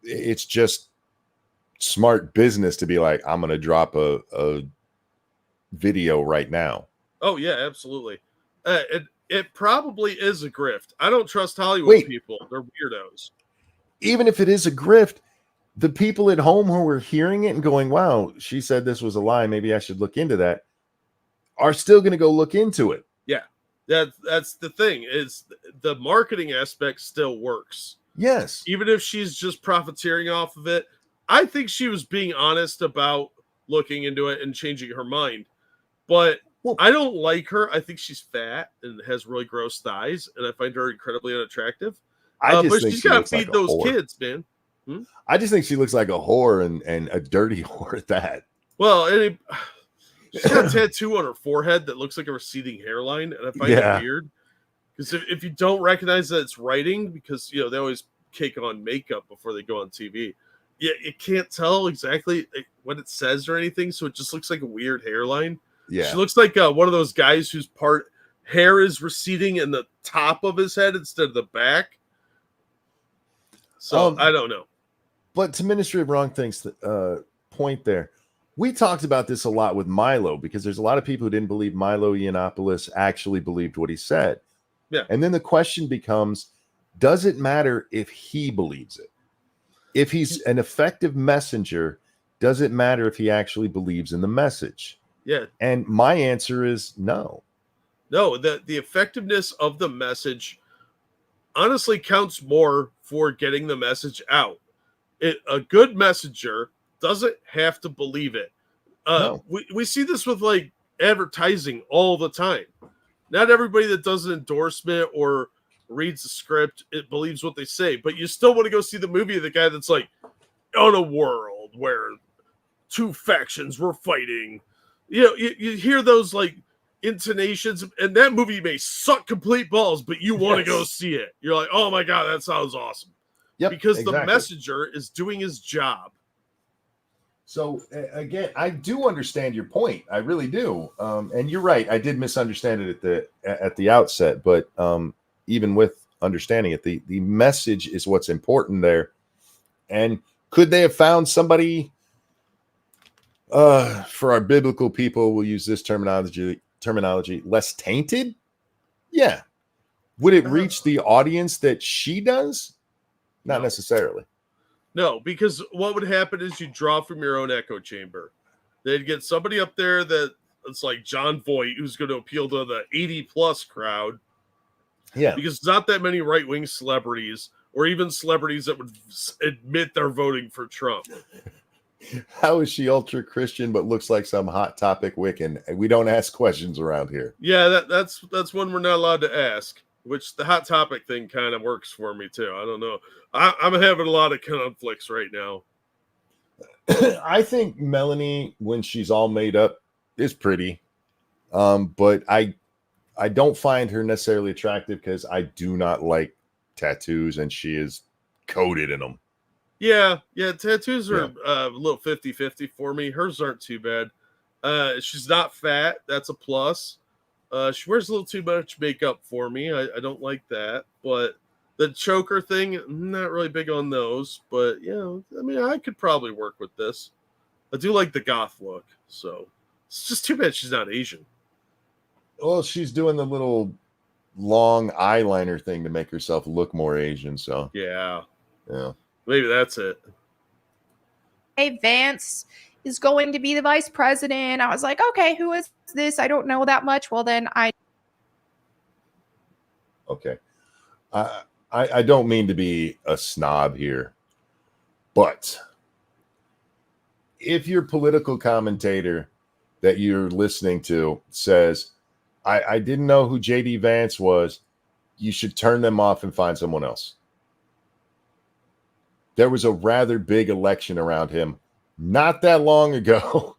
It's just smart business to be like, I'm going to drop a video right now. Oh yeah, absolutely. It probably is a grift. I don't trust Hollywood people. They're weirdos. Even if it is a grift, the people at home who were hearing it and going, wow, she said this was a lie, maybe I should look into that, are still going to go look into it. Yeah, that's the thing, is the marketing aspect still works. Yes. Even if she's just profiteering off of it, I think she was being honest about looking into it and changing her mind. But I don't like her. I think she's fat and has really gross thighs, and I find her incredibly unattractive. But she's got to feed those kids, man. I just think she looks like a whore and a dirty whore at that. Well, she's got a tattoo on her forehead that looks like a receding hairline, and I find it weird. Because if you don't recognize that it's writing, because they always cake on makeup before they go on TV, you can't tell exactly what it says or anything, so it just looks like a weird hairline. Yeah, she looks like one of those guys whose hair is receding in the top of his head instead of the back. So I don't know. But to Ministry of Wrong Things point there, we talked about this a lot with Milo, because there's a lot of people who didn't believe Milo Yiannopoulos actually believed what he said. Yeah. And then the question becomes, does it matter if he believes it? If he's an effective messenger, does it matter if he actually believes in the message? Yeah. And my answer is no. No, the effectiveness of the message honestly counts more for getting the message out. A good messenger doesn't have to believe it. No. We see this with like advertising all the time. Not everybody that does an endorsement or reads the script, it believes what they say, but you still want to go see the movie of the guy that's like, on a world where two factions were fighting. You hear those like intonations, and that movie may suck complete balls, but you want to go see it. You're like, oh my God, that sounds awesome. Yep, because the messenger is doing his job. So again, I do understand your point. I really do. And you're right. I did misunderstand it at the outset, but even with understanding it, the message is what's important there. And could they have found somebody, for our biblical people, we'll use this terminology, less tainted? Yeah. Would it reach the audience that she does? Not necessarily. No, because what would happen is you draw from your own echo chamber. They'd get somebody up there that's like John Voight, who's going to appeal to the 80+ crowd. Yeah. Because not that many right-wing celebrities, or even celebrities that would admit they're voting for Trump. How is she ultra Christian but looks like some hot topic Wiccan? We don't ask questions around here. Yeah, that's one we're not allowed to ask. Which the hot topic thing kind of works for me too. I don't know. I'm having a lot of conflicts right now. I think Melanie, when she's all made up, is pretty. But I don't find her necessarily attractive because I do not like tattoos, and she is coated in them. Yeah, tattoos are a little 50-50 for me. Hers aren't too bad. She's not fat. That's a plus. She wears a little too much makeup for me. I don't like that. But the choker thing, I'm not really big on those. But, I mean, I could probably work with this. I do like the goth look. So it's just too bad she's not Asian. Well, she's doing the little long eyeliner thing to make herself look more Asian. So, yeah. Maybe that's it. Hey, Vance is going to be the vice president. I was like, okay, who is this? I don't know that much. Well, then okay. I don't mean to be a snob here, but if your political commentator that you're listening to says, I didn't know who JD Vance was, you should turn them off and find someone else. There was a rather big election around him not that long ago.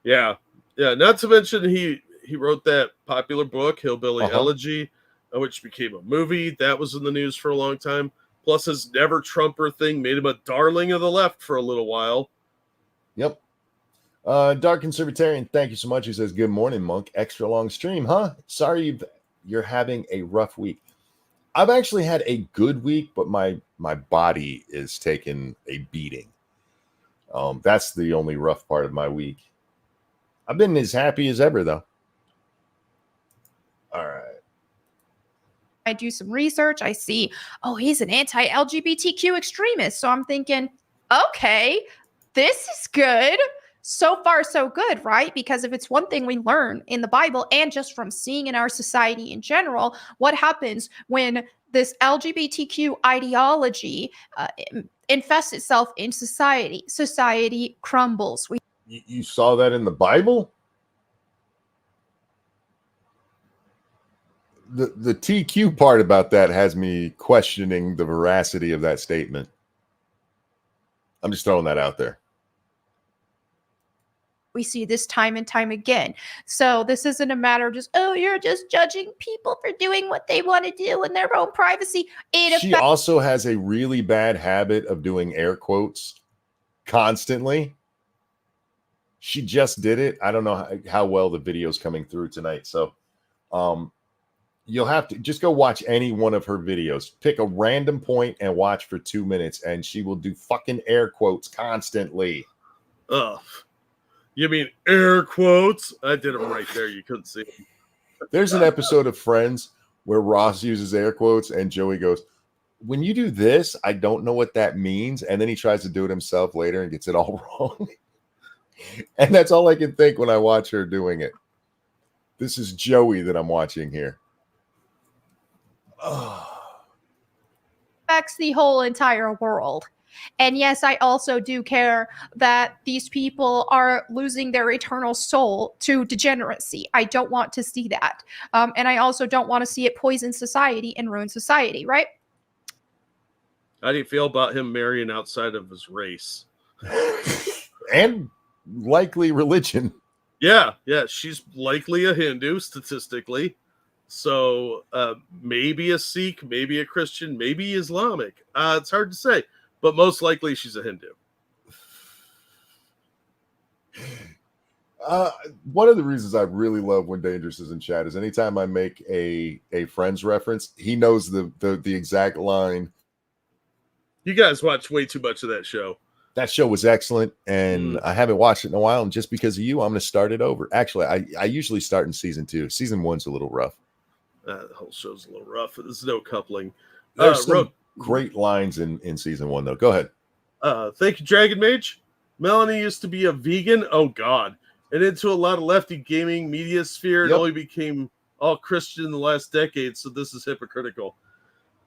Yeah. Not to mention he wrote that popular book, Hillbilly Elegy, which became a movie. That was in the news for a long time. Plus his Never Trumper thing made him a darling of the left for a little while. Yep. Dark Conservatarian, thank you so much. He says, good morning, Monk. Extra long stream, huh? Sorry you're having a rough week. I've actually had a good week, but my body is taking a beating. That's the only rough part of my week. I've been as happy as ever, though. All right. I do some research. I see, oh, he's an anti-LGBTQ extremist. So I'm thinking, okay, this is good. So far, so good, right? Because if it's one thing we learn in the Bible and just from seeing in our society in general, what happens when this LGBTQ ideology infests itself in society? Society crumbles. You saw that in the Bible? The TQ part about that has me questioning the veracity of that statement. I'm just throwing that out there. We see this time and time again. So this isn't a matter of just, oh, you're just judging people for doing what they want to do in their own privacy. She also has a really bad habit of doing air quotes constantly. She just did it. I don't know how well the video's coming through tonight. So you'll have to just go watch any one of her videos. Pick a random point and watch for 2 minutes, and she will do fucking air quotes constantly. Oh, you mean air quotes? I did them right there. You couldn't see them. There's an episode of Friends where Ross uses air quotes, and Joey goes, when you do this, I don't know what that means. And then he tries to do it himself later and gets it all wrong. And that's all I can think when I watch her doing it. This is Joey that I'm watching here. Affects the whole entire world. And yes, I also do care that these people are losing their eternal soul to degeneracy. I don't want to see that. And I also don't want to see it poison society and ruin society, right? How do you feel about him marrying outside of his race? And likely religion. Yeah, she's likely a Hindu statistically. So maybe a Sikh, maybe a Christian, maybe Islamic. It's hard to say, but most likely she's a Hindu. One of the reasons I really love when Dangerous is in chat is anytime I make a Friends reference, he knows the exact line. You guys watch way too much of that show. That show was excellent, and I haven't watched it in a while. And just because of you, I'm going to start it over. Actually, I usually start in season 2. Season 1's a little rough. The whole show's a little rough. There's no coupling. There's some great lines in season 1, though. Go ahead. Thank you, Dragon Mage. Melanie used to be a vegan. Oh, God. And into a lot of lefty gaming media sphere. It only became all Christian in the last decade, so this is hypocritical.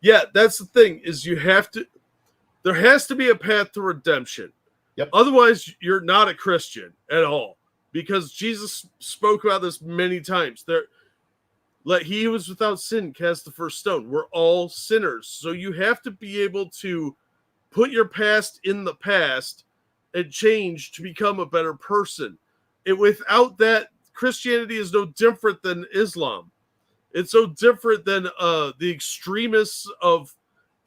Yeah, that's the thing, is there has to be a path to redemption. Yep. Otherwise, you're not a Christian at all. Because Jesus spoke about this many times. Let he who was without sin cast the first stone. We're all sinners. So you have to be able to put your past in the past and change to become a better person. Without that, Christianity is no different than Islam. It's so different than the extremists of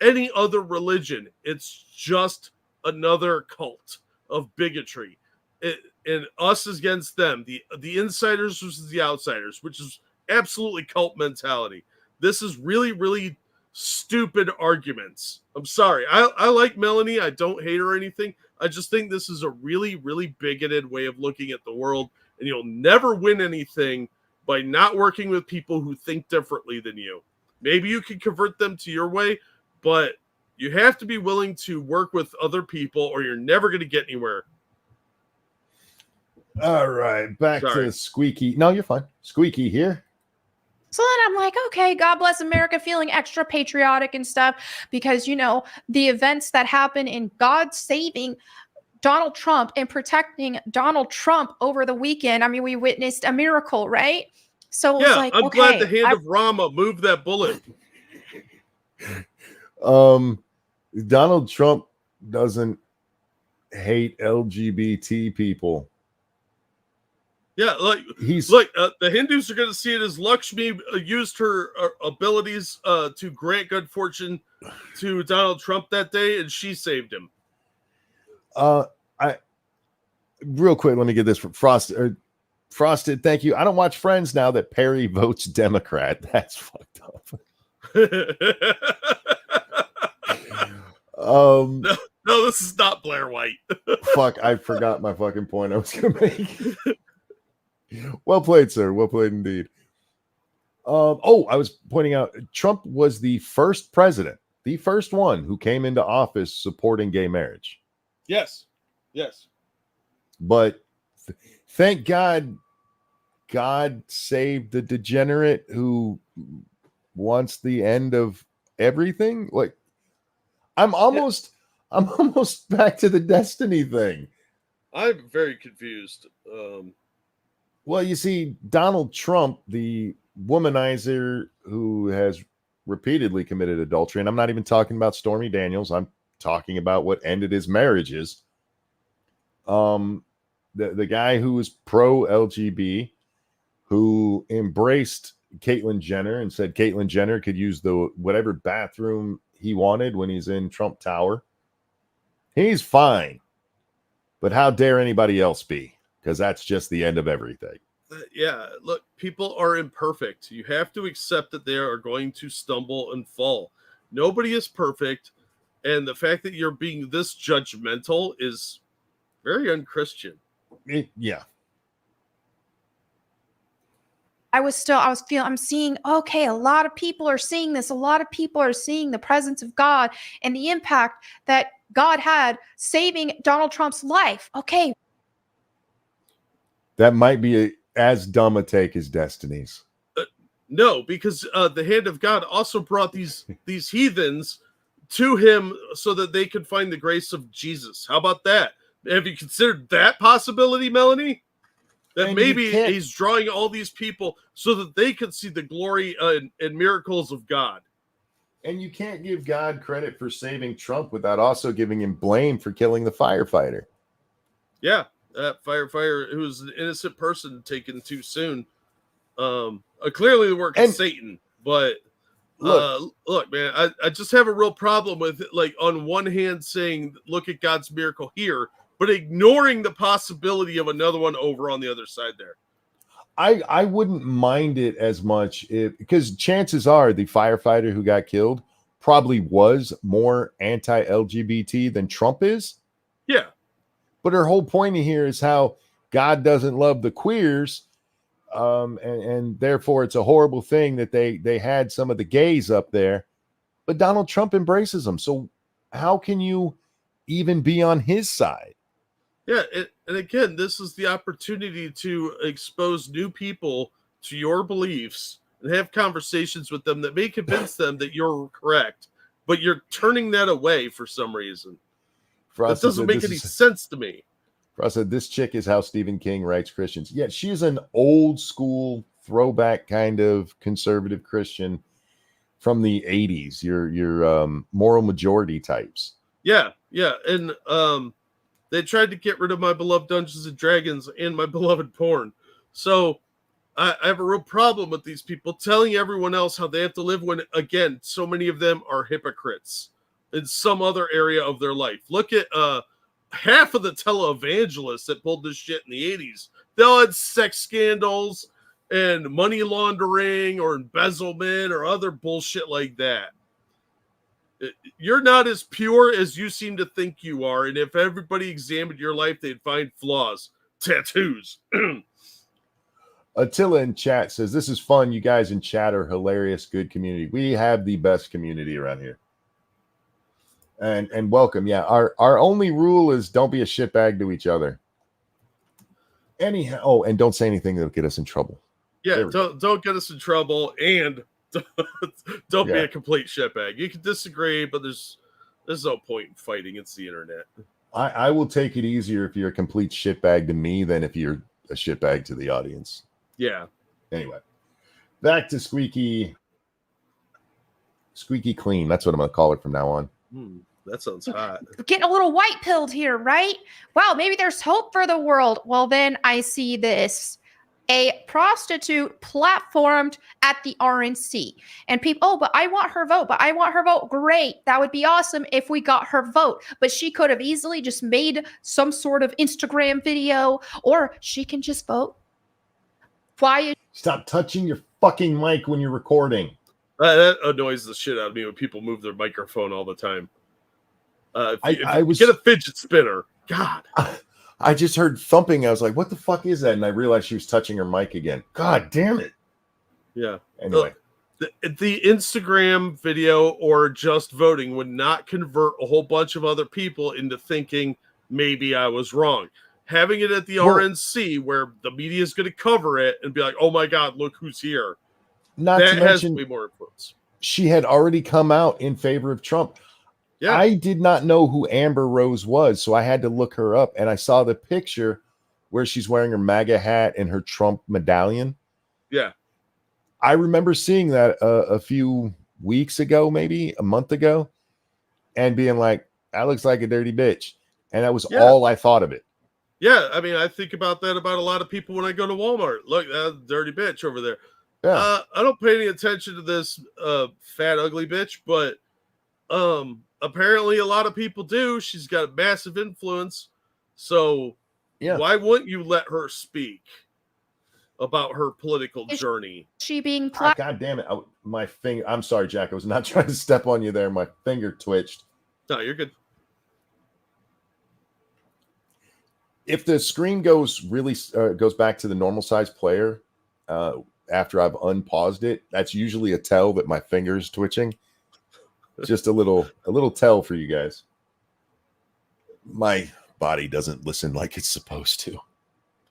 any other religion. It's just another cult of bigotry. And us against them. The insiders versus the outsiders, which is absolutely cult mentality. This is really, really stupid arguments. I'm sorry. I like Melanie. I don't hate her or anything. I just think this is a really, really bigoted way of looking at the world. And you'll never win anything by not working with people who think differently than you. Maybe you can convert them to your way, but you have to be willing to work with other people or you're never going to get anywhere. All right. Back to Squeaky. No, you're fine. Squeaky here. So then I'm like, okay, God bless America, feeling extra patriotic and stuff because, the events that happen in God saving Donald Trump and protecting Donald Trump over the weekend. I mean, we witnessed a miracle, right? So it was like, I'm glad the hand of Rama moved that bullet. Donald Trump doesn't hate LGBT people. Yeah, the Hindus are going to see it as Lakshmi used her abilities to grant good fortune to Donald Trump that day, and she saved him. real quick, let me get this from Frosted. Thank you. I don't watch Friends now that Perry votes Democrat. That's fucked up. No, this is not Blair White. Fuck, I forgot my fucking point I was gonna make. Well played, sir. Well played indeed. I was pointing out Trump was the first president, the first one who came into office supporting gay marriage. Yes. But thank God, God saved the degenerate who wants the end of everything. Like, I'm almost back to the destiny thing. I'm very confused. Well, you see, Donald Trump, the womanizer who has repeatedly committed adultery, and I'm not even talking about Stormy Daniels. I'm talking about what ended his marriages. The guy who was pro LGB, who embraced Caitlyn Jenner and said Caitlyn Jenner could use the whatever bathroom he wanted when he's in Trump Tower. He's fine. But how dare anybody else be? Because that's just the end of everything. Yeah, look, people are imperfect. You have to accept that they are going to stumble and fall. Nobody is perfect. And the fact that you're being this judgmental is very unchristian. Yeah. I'm seeing, okay, a lot of people are seeing this. A lot of people are seeing the presence of God and the impact that God had saving Donald Trump's life. Okay. That might be as dumb a take as Destiny's. No, because the hand of God also brought these heathens to him so that they could find the grace of Jesus. How about that? Have you considered that possibility, Melanie? That And maybe he's drawing all these people so that they could see the glory and miracles of God. And you can't give God credit for saving Trump without also giving him blame for killing the firefighter. Yeah, that firefighter who was an innocent person taken too soon. Clearly the work of Satan. But look, man, I just have a real problem with it. Like, on one hand saying, look at God's miracle here, but ignoring the possibility of another one over on the other side there. I wouldn't mind it as much because chances are the firefighter who got killed probably was more anti-LGBT than Trump is. Yeah. But her whole point here is how God doesn't love the queers. And therefore it's a horrible thing that they had some of the gays up there, but Donald Trump embraces them. So how can you even be on his side? Yeah, and again, this is the opportunity to expose new people to your beliefs and have conversations with them that may convince them that you're correct, but you're turning that away for some reason. That doesn't make any sense to me. Frost said, this chick is how Stephen King writes Christians. Yeah, she's an old school throwback kind of conservative Christian from the 80s, your moral majority types. Yeah, and they tried to get rid of my beloved Dungeons and Dragons and my beloved porn. So I have a real problem with these people telling everyone else how they have to live when, again, so many of them are hypocrites in some other area of their life. Look at half of the televangelists that pulled this shit in the 80s. They all had sex scandals and money laundering or embezzlement or other bullshit like that. You're not as pure as you seem to think you are. And if everybody examined your life, they'd find flaws. Tattoos. Attila in chat says, this is fun. You guys in chat are hilarious. Good community. We have the best community around here. And welcome. Yeah, our only rule is don't be a shitbag to each other. Anyhow, and don't say anything that'll get us in trouble. Yeah, don't get us in trouble, and don't be a complete shitbag. You can disagree, but there's no point in fighting. It's the internet. I will take it easier if you're a complete shitbag to me than if you're a shitbag to the audience. Yeah. Anyway, back to squeaky clean. That's what I'm going to call it from now on. That sounds hot. Getting a little white pilled here, right? Wow, maybe there's hope for the world. Well, then I see this. a prostitute platformed at the RNC. And people, oh, but I want her vote. But I want her vote. Great. That would be awesome if we got her vote. But she could have easily just made some sort of Instagram video, or she can just vote. Why is Stop touching your fucking mic when you're recording. That annoys the shit out of me when people move their microphone all the time. If I you was- get a fidget spinner. God. I just heard thumping. I was like, what the fuck is that? And I realized she was touching her mic again. God damn it. Yeah. Anyway. The Instagram video or just voting would not convert a whole bunch of other people into thinking maybe I was wrong. Having it at the RNC where the media is going to cover it and be like, oh my God, look who's here. Not That to has mention, way more influence. she had already come out in favor of Trump. Yeah. I did not know who Amber Rose was, so I had to look her up, and I saw the picture where she's wearing her MAGA hat and her Trump medallion. Yeah. I remember seeing that a few weeks ago, maybe a month ago, and being like, that looks like a dirty bitch. And that was all I thought of it. Yeah. I mean, I think about that about a lot of people when I go to Walmart. Look, that's a dirty bitch over there. Yeah. I don't pay any attention to this fat, ugly bitch, but apparently a lot of people do. She's got a massive influence. So why wouldn't you let her speak about her political journey? she being God damn it. My finger. I'm sorry, Jack. I was not trying to step on you there. My finger twitched. No, you're good. If the screen goes goes back to the normal size player after I've unpaused it, that's usually a tell that my finger's twitching. Just a little tell for you guys. My body doesn't listen like it's supposed to.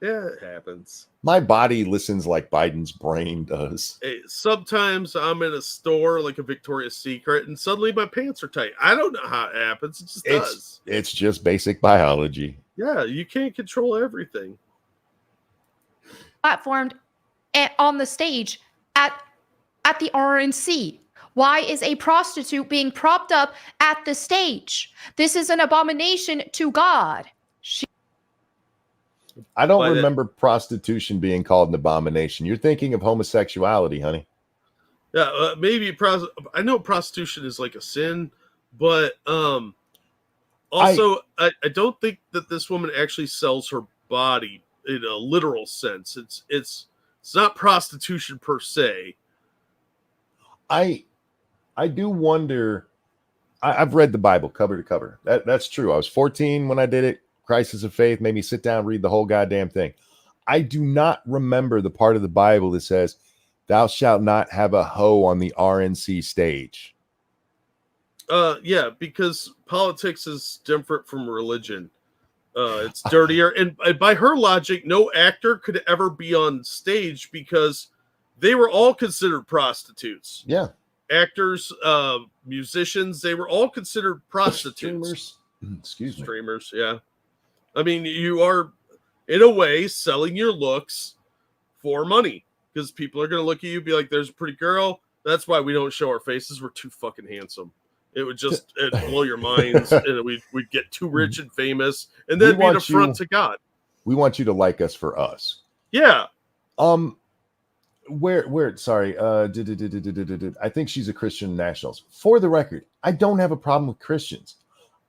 Yeah, it happens. My body listens like Biden's brain does. Hey, sometimes I'm in a store like a Victoria's Secret and suddenly my pants are tight. I don't know how it happens. It just does. It's just basic biology. Yeah, you can't control everything. platformed on the stage at the RNC? Why is a prostitute being propped up at the stage? This is an abomination to God. I don't remember prostitution being called an abomination. You're thinking of homosexuality, honey. Yeah, maybe I know prostitution is like a sin, but also I don't think that this woman actually sells her body in a literal sense. It's not prostitution per se. I do wonder. I've read the Bible cover to cover. That's true. I was 14 when I did it. Crisis of Faith made me sit down, read the whole goddamn thing. I do not remember the part of the Bible that says, "Thou shalt not have a hoe on the RNC stage." Yeah, because politics is different from religion. It's dirtier, and by her logic, no actor could ever be on stage because they were all considered prostitutes. Yeah, actors, musicians, they were all considered prostitutes. Streamers. Excuse me. Streamers, yeah. I mean, you are, in a way, selling your looks for money because people are going to look at you and be like, there's a pretty girl. That's why we don't show our faces. We're too fucking handsome. It would just blow your minds, and we'd get too rich and famous, and then be an affront to God. We want you to like us for us. Yeah. Sorry. I think she's a Christian nationalist. For the record, I don't have a problem with Christians.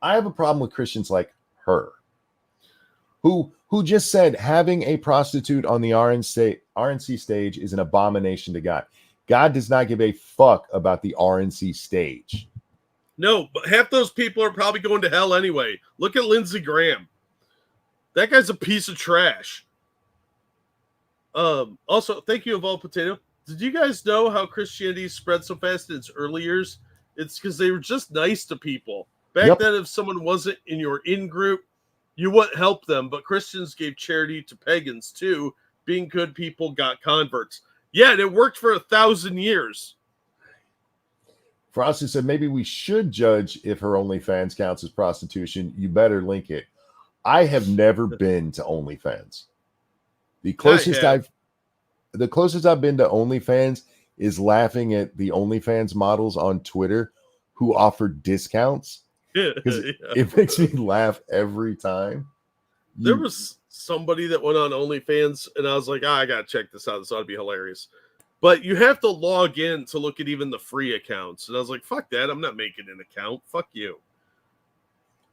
I have a problem with Christians like her, who just said having a prostitute on the RNC stage is an abomination to God. God does not give a fuck about the RNC stage. No, but half those people are probably going to hell anyway. Look at Lindsey Graham. That guy's a piece of trash. Also, thank you, Evolved Potato. Did you guys know how Christianity spread so fast in its early years? It's because they were just nice to people. Back then, if someone wasn't in your in-group, you wouldn't help them. But Christians gave charity to pagans, too. Being good people got converts. Yeah, and it worked for 1,000 years. For us who said maybe we should judge if her OnlyFans counts as prostitution, you better link it. I have never been to OnlyFans. The closest I've been to OnlyFans is laughing at the OnlyFans models on Twitter who offer discounts because it makes me laugh every time. There was somebody that went on OnlyFans, and I was like, I gotta check this out. This ought to be hilarious. But you have to log in to look at even the free accounts, and I was like, fuck that. I'm not making an account. Fuck you.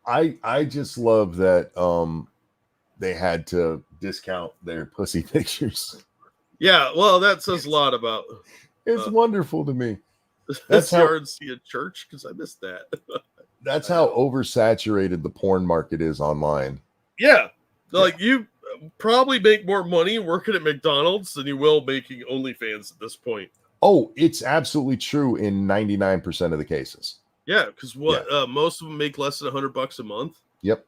I just love that they had to discount their pussy pictures. Yeah, well, that says a lot about. It's wonderful to me. That's how RNC at church, because I missed that. That's how oversaturated the porn market is online. Yeah, like you probably make more money working at McDonald's than you will making OnlyFans at this point. Oh, it's absolutely true in 99% of the cases. Yeah, because most of them make less than $100 a month. Yep.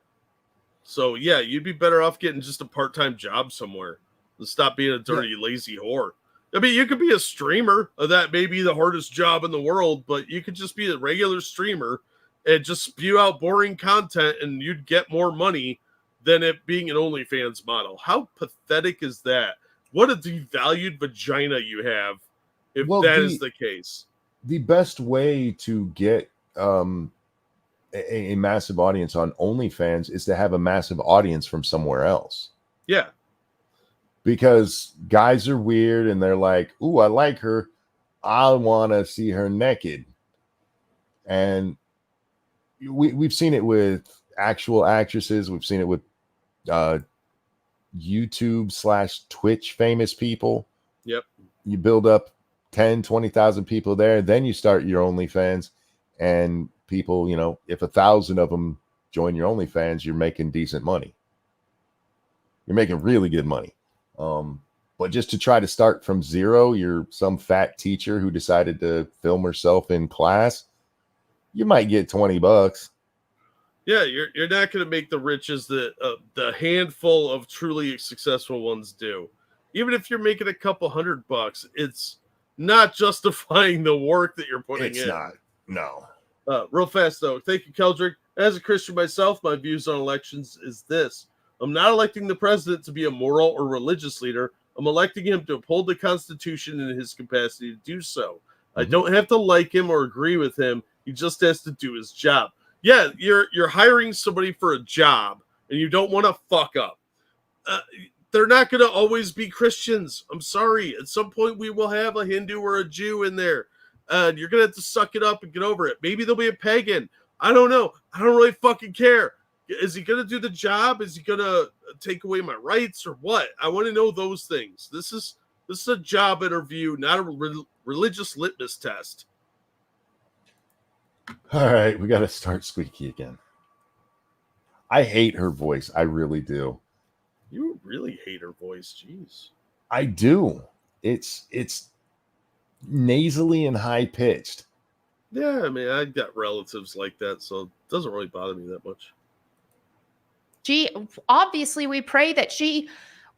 So yeah, you'd be better off getting just a part-time job somewhere and stop being a dirty, lazy whore. I mean, you could be a streamer. That may be the hardest job in the world, but you could just be a regular streamer and just spew out boring content, and you'd get more money than it being an OnlyFans model. How pathetic is that? What a devalued vagina you have if that is the case. The best way to get a massive audience on OnlyFans is to have a massive audience from somewhere else. Yeah. Because guys are weird and they're like, ooh, I like her. I want to see her naked. And we've seen it with actual actresses. We've seen it with YouTube/Twitch famous people. Yep. You build up 10, 20,000 people there. Then you start your OnlyFans, and people, if 1,000 of them join your OnlyFans, you're making decent money. You're making really good money. But just to try to start from zero, you're some fat teacher who decided to film herself in class, you might get $20. Yeah, you're not going to make the riches that the handful of truly successful ones do. Even if you're making a couple $100, it's not justifying the work that you're putting in. It's not. No. Real fast, though. Thank you, Keldrick. As a Christian myself, my views on elections is this. I'm not electing the president to be a moral or religious leader. I'm electing him to uphold the Constitution in his capacity to do so. I don't have to like him or agree with him. He just has to do his job. Yeah, you're hiring somebody for a job, and you don't want to fuck up. They're not going to always be Christians. I'm sorry. At some point, we will have a Hindu or a Jew in there. And you're going to have to suck it up and get over it. Maybe there'll be a pagan. I don't know. I don't really fucking care. Is he going to do the job? Is he going to take away my rights or what? I want to know those things. This is a job interview, not a religious litmus test. All right, we got to start Squeaky again. I hate her voice. I really do. You really hate her voice. Jeez. I do. It's nasally and high pitched. Yeah, I mean, I've got relatives like that, so it doesn't really bother me that much. Obviously, we pray that she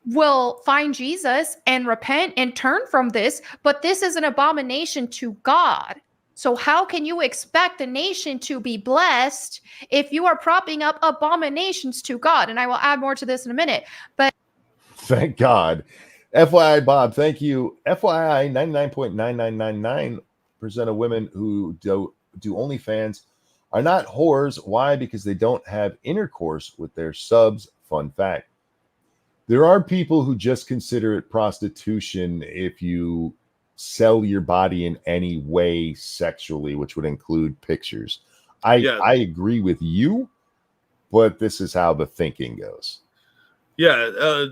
will find Jesus and repent and turn from this, but this is an abomination to God. So how can you expect the nation to be blessed if you are propping up abominations to God? And I will add more to this in a minute. But thank God. FYI, Bob, thank you. FYI, 99.9999% of women who do OnlyFans are not whores. Why? Because they don't have intercourse with their subs. Fun fact. There are people who just consider it prostitution if you sell your body in any way sexually, which would include pictures. I agree with you, but this is how the thinking goes. Yeah,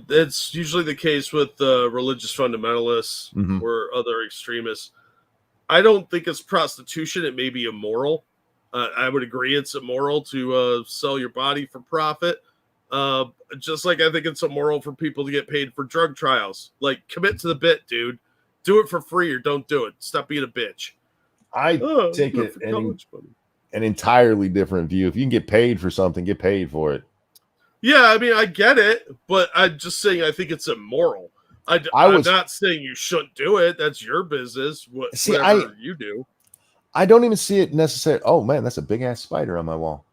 it's usually the case with religious fundamentalists or other extremists. I don't think it's prostitution. It may be immoral. I would agree it's immoral to sell your body for profit. Just like I think it's immoral for people to get paid for drug trials. Like, commit to the bit, dude. Do it for free or don't do it. Stop being a bitch. I take it an entirely different view. If you can get paid for something, get paid for it. Yeah, I mean, I get it, but I'm just saying I think it's immoral. I'm not saying you shouldn't do it. That's your business. Whatever you do. I don't even see it necessarily. Oh, man, that's a big-ass spider on my wall.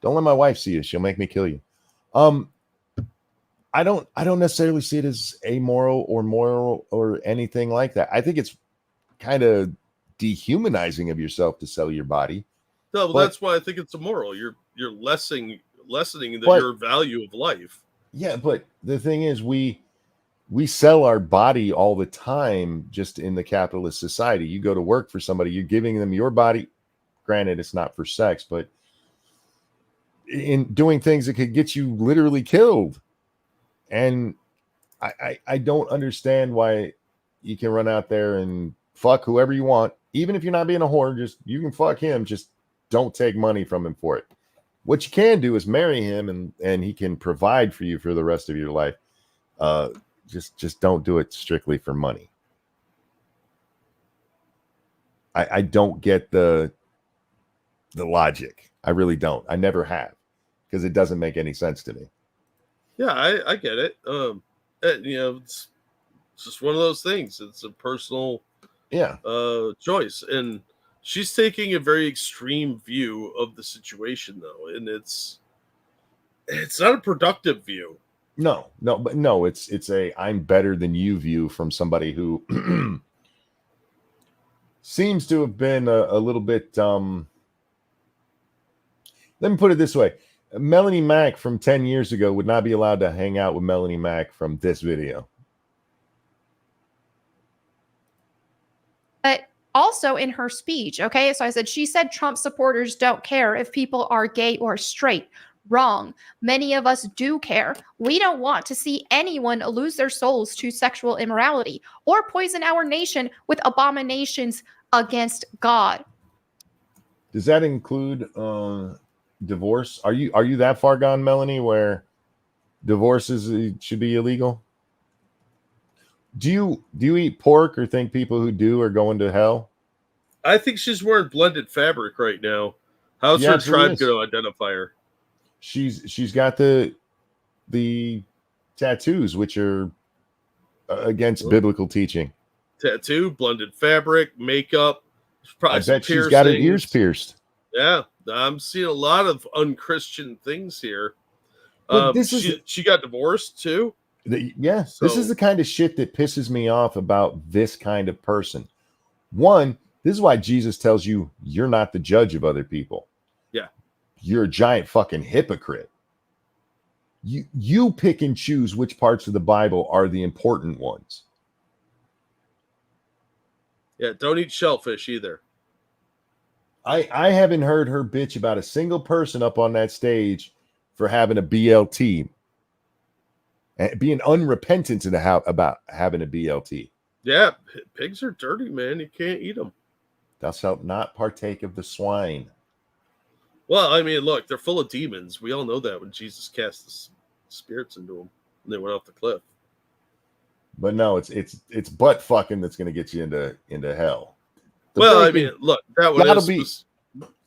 Don't let my wife see it. She'll make me kill you. I don't necessarily see it as amoral or moral or anything like that. I think it's kind of dehumanizing of yourself to sell your body. No, well, that's why I think it's immoral. You're lessening your value of life. Yeah, but the thing is, we sell our body all the time just in the capitalist society. You go to work for somebody, you're giving them your body. Granted, it's not for sex, but in doing things that could get you literally killed. And I don't understand why you can run out there and fuck whoever you want. Even if you're not being a whore, just you can fuck him. Just don't take money from him for it. What you can do is marry him and he can provide for you for the rest of your life. Just don't do it strictly for money. I don't get the logic. I really don't. I never have, because it doesn't make any sense to me. Yeah, I get it. It's just one of those things. It's a personal choice, and she's taking a very extreme view of the situation, though, and it's not a productive view. No, it's a I'm better than you view from somebody who seems to have been a little bit let me put it this way. Melanie Mack from 10 years ago would not be allowed to hang out with Melanie Mack from this video. But also in her speech, okay? So I said, she said Trump supporters don't care if people are gay or straight. Wrong. Many of us do care. We don't want to see anyone lose their souls to sexual immorality or poison our nation with abominations against God. Does that include divorce? Are you that far gone, Melanie, where divorce should be illegal? Do you eat pork or think people who do are going to hell? I think she's wearing blended fabric right now. How's her tribe going to identify her? She's got the tattoos, which are against biblical teaching. Tattoo, blended fabric, makeup. I bet she's got her ears pierced. Yeah, I'm seeing a lot of unchristian things here. She got divorced too. This is the kind of shit that pisses me off about this kind of person. One, this is why Jesus tells you you're not the judge of other people. Yeah. You're a giant fucking hypocrite. You pick and choose which parts of the Bible are the important ones. Yeah, don't eat shellfish either. I haven't heard her bitch about a single person up on that stage for having a BLT and being unrepentant about having a BLT. Yeah, pigs are dirty, man. You can't eat them. Thou shalt not partake of the swine. Well, I mean, look, they're full of demons. We all know that when Jesus cast the spirits into them and they went off the cliff. But no, it's butt fucking that's going to get you into hell. I mean, look, that one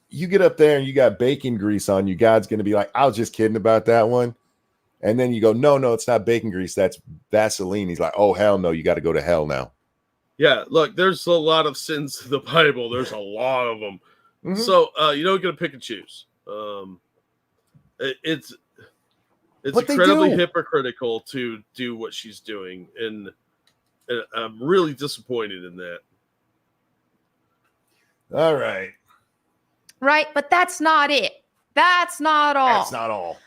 you get up there and you got bacon grease on you. God's going to be like, I was just kidding about that one. And then you go, no, it's not bacon grease. That's Vaseline. He's like, oh, hell no, you got to go to hell now. Yeah, look, there's a lot of sins in the Bible. There's a lot of them. Mm-hmm. So you don't get to pick and choose. It's incredibly hypocritical to do what she's doing, and I'm really disappointed in that. All right. Right, but that's not it. That's not all. That's not all.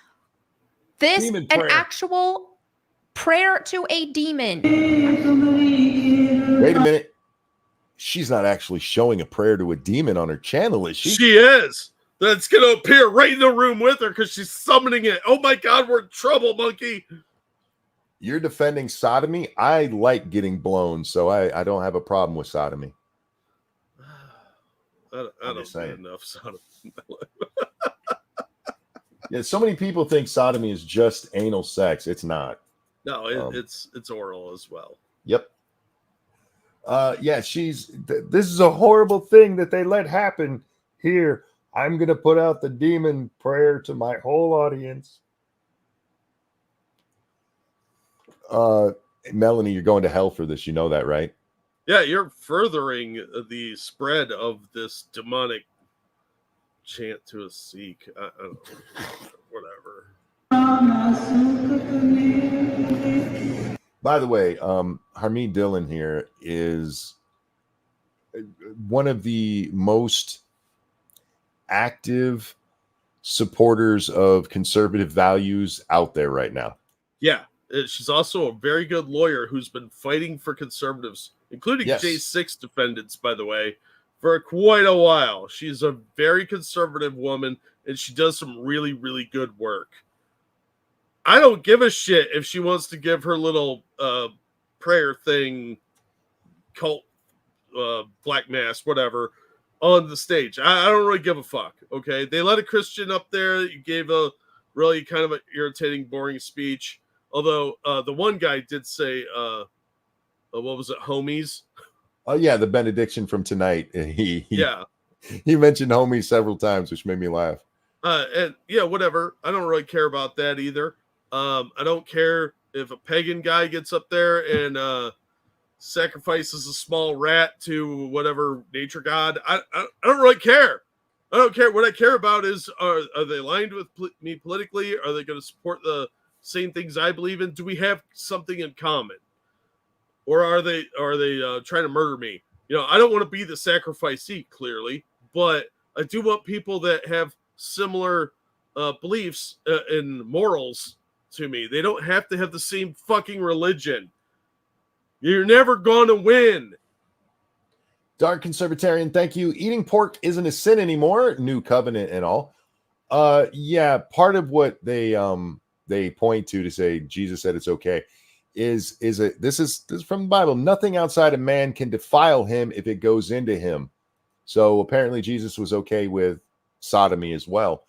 This an actual prayer to a demon. Wait a minute. She's not actually showing a prayer to a demon on her channel, is she? She is. That's going to appear right in the room with her because she's summoning it. Oh my God, we're in trouble, monkey. You're defending sodomy? I like getting blown, so I don't have a problem with sodomy. I don't say enough sodomy. Yeah, so many people think sodomy is just anal sex. It's not. No, it's oral as well. Yep. Yeah, this is a horrible thing that they let happen here. I'm going to put out the demon prayer to my whole audience. Melanie, you're going to hell for this. You know that, right? Yeah, you're furthering the spread of this demonic chant to a Sikh. I don't know. Whatever. By the way, Harmeet Dillon here is one of the most active supporters of conservative values out there right now. Yeah, she's also a very good lawyer who's been fighting for conservatives, including Yes. J6 defendants, by the way, for quite a while. She's a very conservative woman, and she does some really, really good work. I don't give a shit if she wants to give her little prayer thing, cult, black mass, whatever, on the stage. I don't really give a fuck. Okay, they let a Christian up there. You gave a really kind of an irritating, boring speech. Although the one guy did say, what was it, homies? Oh yeah, the benediction from tonight. Yeah. He mentioned homies several times, which made me laugh. And yeah, whatever. I don't really care about that either. I don't care if a pagan guy gets up there and sacrifices a small rat to whatever nature god. I don't really care. I don't care. What I care about is are they aligned with me politically? Are they going to support the same things I believe in? Do we have something in common, or are they trying to murder me? You know, I don't want to be the sacrificee, clearly, but I do want people that have similar beliefs and morals to me. They don't have to have the same fucking religion. You're never going to win. Dark Conservatarian, thank you. Eating pork isn't a sin anymore. New covenant and all. Yeah, part of what they point to say Jesus said it's okay is this is from the Bible. Nothing outside of man can defile him if it goes into him. So apparently Jesus was okay with sodomy as well.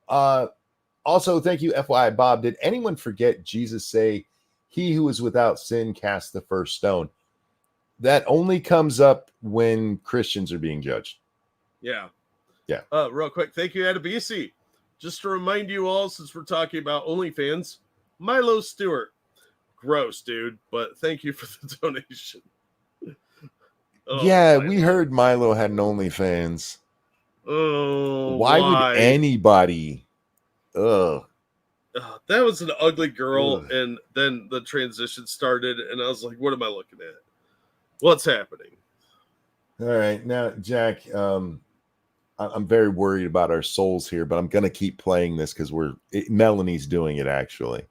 Also, thank you, FYI Bob. Did anyone forget Jesus say, "He who is without sin cast the first stone"? That only comes up when Christians are being judged. Yeah. Yeah. Real quick, thank you, Adabisi. Just to remind you all, since we're talking about OnlyFans, Milo Stewart. Gross, dude, but thank you for the donation. Yeah, we heard Milo had an OnlyFans. Oh, why would anybody? That was an ugly girl, and then the transition started, and I was like, what am I looking at? What's happening? All right, now, Jack, I'm very worried about our souls here, but I'm going to keep playing this because Melanie's doing it, actually.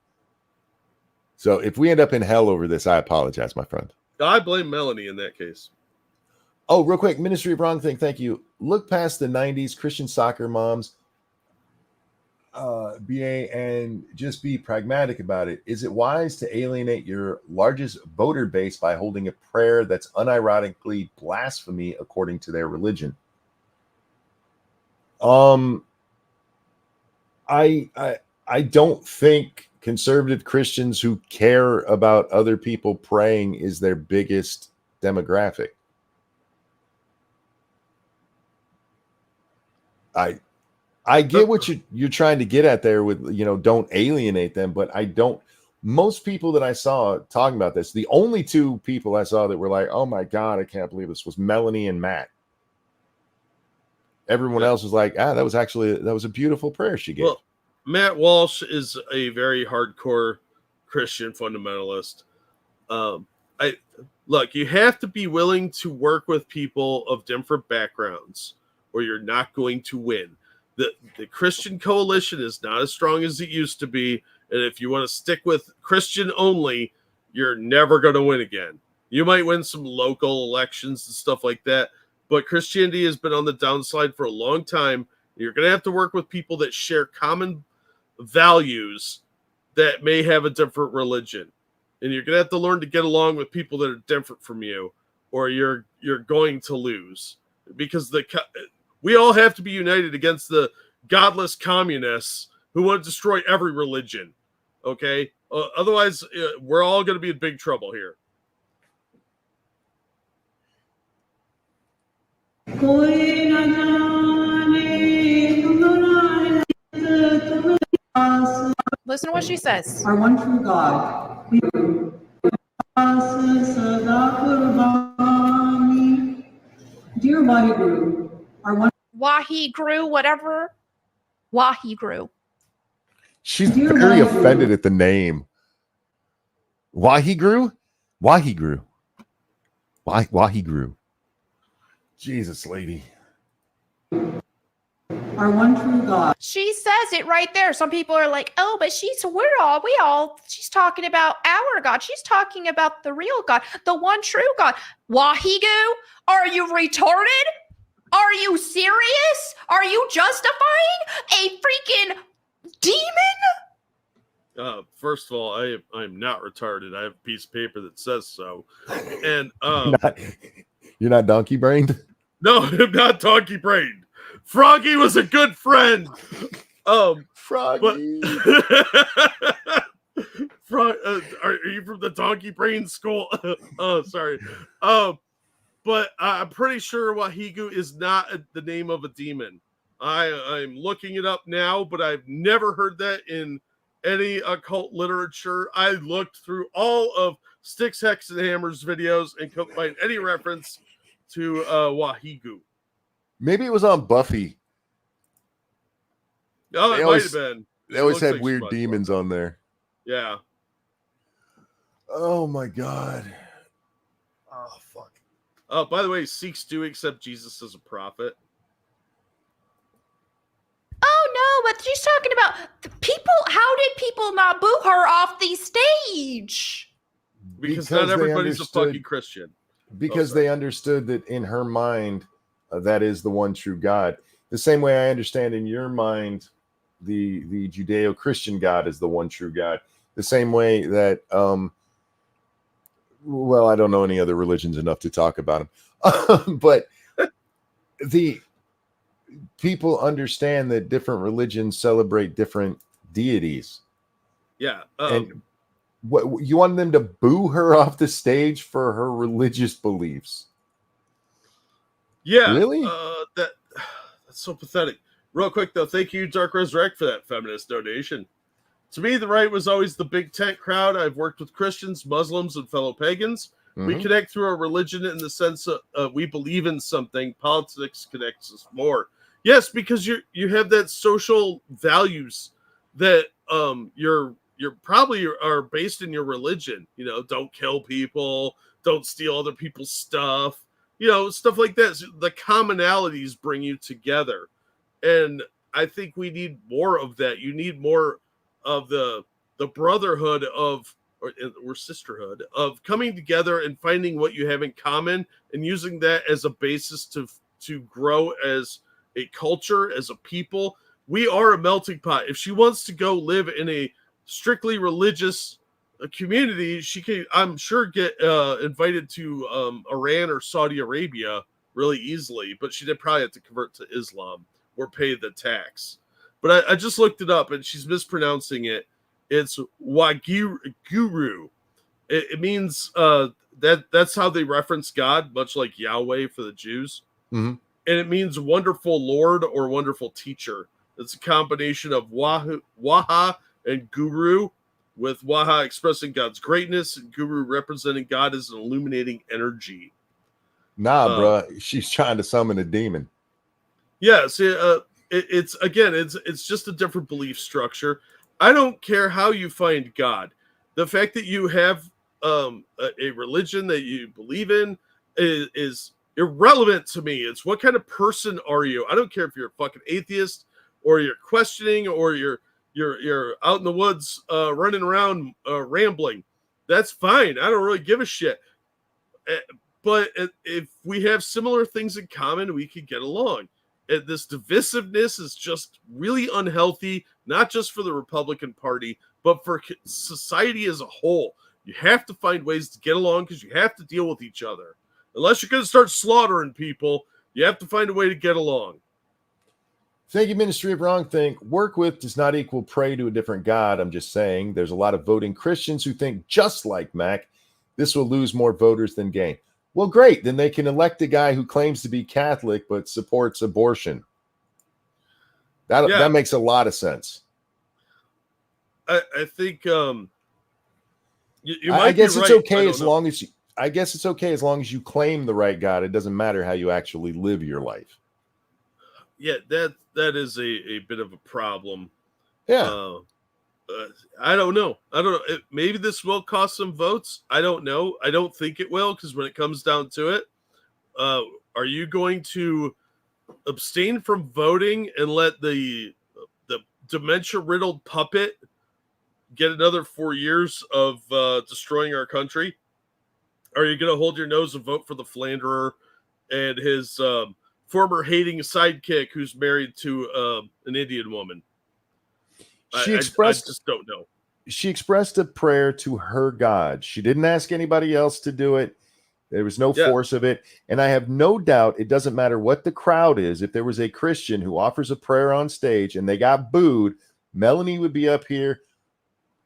So if we end up in hell over this, I apologize, my friend. I blame Melanie in that case. Oh, real quick, Ministry of Wrong Thing, thank you. Look past the 90s, Christian soccer moms, BA, and just be pragmatic about it. Is it wise to alienate your largest voter base by holding a prayer that's unironically blasphemy according to their religion? I don't think conservative Christians who care about other people praying is their biggest demographic. I get what you're trying to get at there with, don't alienate them, but I don't. Most people that I saw talking about this, the only two people I saw that were like, oh my God, I can't believe this, was Melanie and Matt. Everyone else was like, that was a beautiful prayer she gave. Well, Matt Walsh is a very hardcore Christian fundamentalist. Look, you have to be willing to work with people of different backgrounds, or you're not going to win. The Christian coalition is not as strong as it used to be, and if you want to stick with Christian only, you're never going to win again. You might win some local elections and stuff like that, but Christianity has been on the downside for a long time. You're going to have to work with people that share common values that may have a different religion, and you're going to have to learn to get along with people that are different from you, or you're going to lose, because we all have to be united against the godless communists who want to destroy every religion. Okay? Otherwise, we're all going to be in big trouble here. Listen to what she says. Our one true God. Dear Waheguru, our one Waheguru, whatever. Waheguru. She's very offended at the name. Waheguru? Waheguru. Waheguru. Jesus, lady. are one true God. She says it right there. Some people are like, "Oh, but she's she's talking about our God. She's talking about the real God, the one true God." Wahigu, are you retarded? Are you serious? Are you justifying a freaking demon? First of all, I'm not retarded. I have a piece of paper that says so. And You're not donkey brained? no, I'm not donkey brained. Froggy was a good friend. Froggy. Are you from the donkey brain school? Oh, sorry. But I'm pretty sure Wahigu is not the name of a demon. I'm looking it up now, but I've never heard that in any occult literature. I looked through all of Sticks, Hex, and Hammer's videos and couldn't find any reference to Wahigu. Maybe it was on Buffy. Oh, it might have been. They always had weird demons on there. Yeah. Oh my God. Oh fuck. Oh, by the way, Sikhs do accept Jesus as a prophet. Oh no, but she's talking about the people. How did people not boo her off the stage? Because not everybody's a fucking Christian. Because they understood that in her mind, that is the one true God. The same way I understand in your mind, the Judeo-Christian God is the one true God. The same way that, well, I don't know any other religions enough to talk about them, but the people understand that different religions celebrate different deities. Yeah. And what you want them to boo her off the stage for her religious beliefs? Yeah. Really? That's so pathetic. Real quick though, thank you, Dark Resurrect, for that feminist donation. To me, the right was always the big tent crowd. I've worked with Christians, Muslims, and fellow pagans. We connect through our religion in the sense of we believe in something. Politics connects us more. Yes, because you have that social values that you're probably are based in your religion. You know, don't kill people, don't steal other people's stuff. You know, stuff like that. So the commonalities bring you together, and I think we need more of that. You need more of the brotherhood of or sisterhood of coming together and finding what you have in common and using that as a basis to grow as a culture, as a people. We are a melting pot. If she wants to go live in a strictly religious community, she can, I'm sure, get invited to Iran or Saudi Arabia really easily, but she did probably have to convert to Islam or pay the tax. But I just looked it up and she's mispronouncing it. It's Waguru. It means that's how they reference God, much like Yahweh for the Jews. Mm-hmm. And it means wonderful Lord or wonderful teacher. It's a combination of Waha and Guru, with Waha expressing God's greatness and Guru representing God as an illuminating energy. Nah, bro, she's trying to summon a demon. Yeah, see, it's just a different belief structure. I don't care how you find God. The fact that you have a religion that you believe in is irrelevant to me. It's what kind of person are you? I don't care if you're a fucking atheist or you're questioning or you're out in the woods running around rambling. That's fine. I don't really give a shit. But if we have similar things in common, we could get along. And this divisiveness is just really unhealthy, not just for the Republican Party, but for society as a whole. You have to find ways to get along because you have to deal with each other. Unless you're going to start slaughtering people, you have to find a way to get along. Thank you, Ministry of Wrong Think. Work with does not equal pray to a different God. I'm just saying there's a lot of voting Christians who think just like Mac. This will lose more voters than gain. Well, great. Then they can elect a guy who claims to be Catholic but supports abortion. That makes a lot of sense. I think you might I guess be it's right. okay as long as it's okay as long as you claim the right God. It doesn't matter how you actually live your life. Yeah, that is a bit of a problem. Yeah. I don't know. Maybe this will cost some votes. I don't know. I don't think it will, because when it comes down to it, are you going to abstain from voting and let the dementia-riddled puppet get another 4 years of destroying our country? Are you going to hold your nose and vote for the philanderer and his former hating sidekick who's married to an Indian woman? I just don't know. She expressed a prayer to her God. She didn't ask anybody else to do it. There was no force of it. And I have no doubt it doesn't matter what the crowd is. If there was a Christian who offers a prayer on stage and they got booed, Melanie would be up here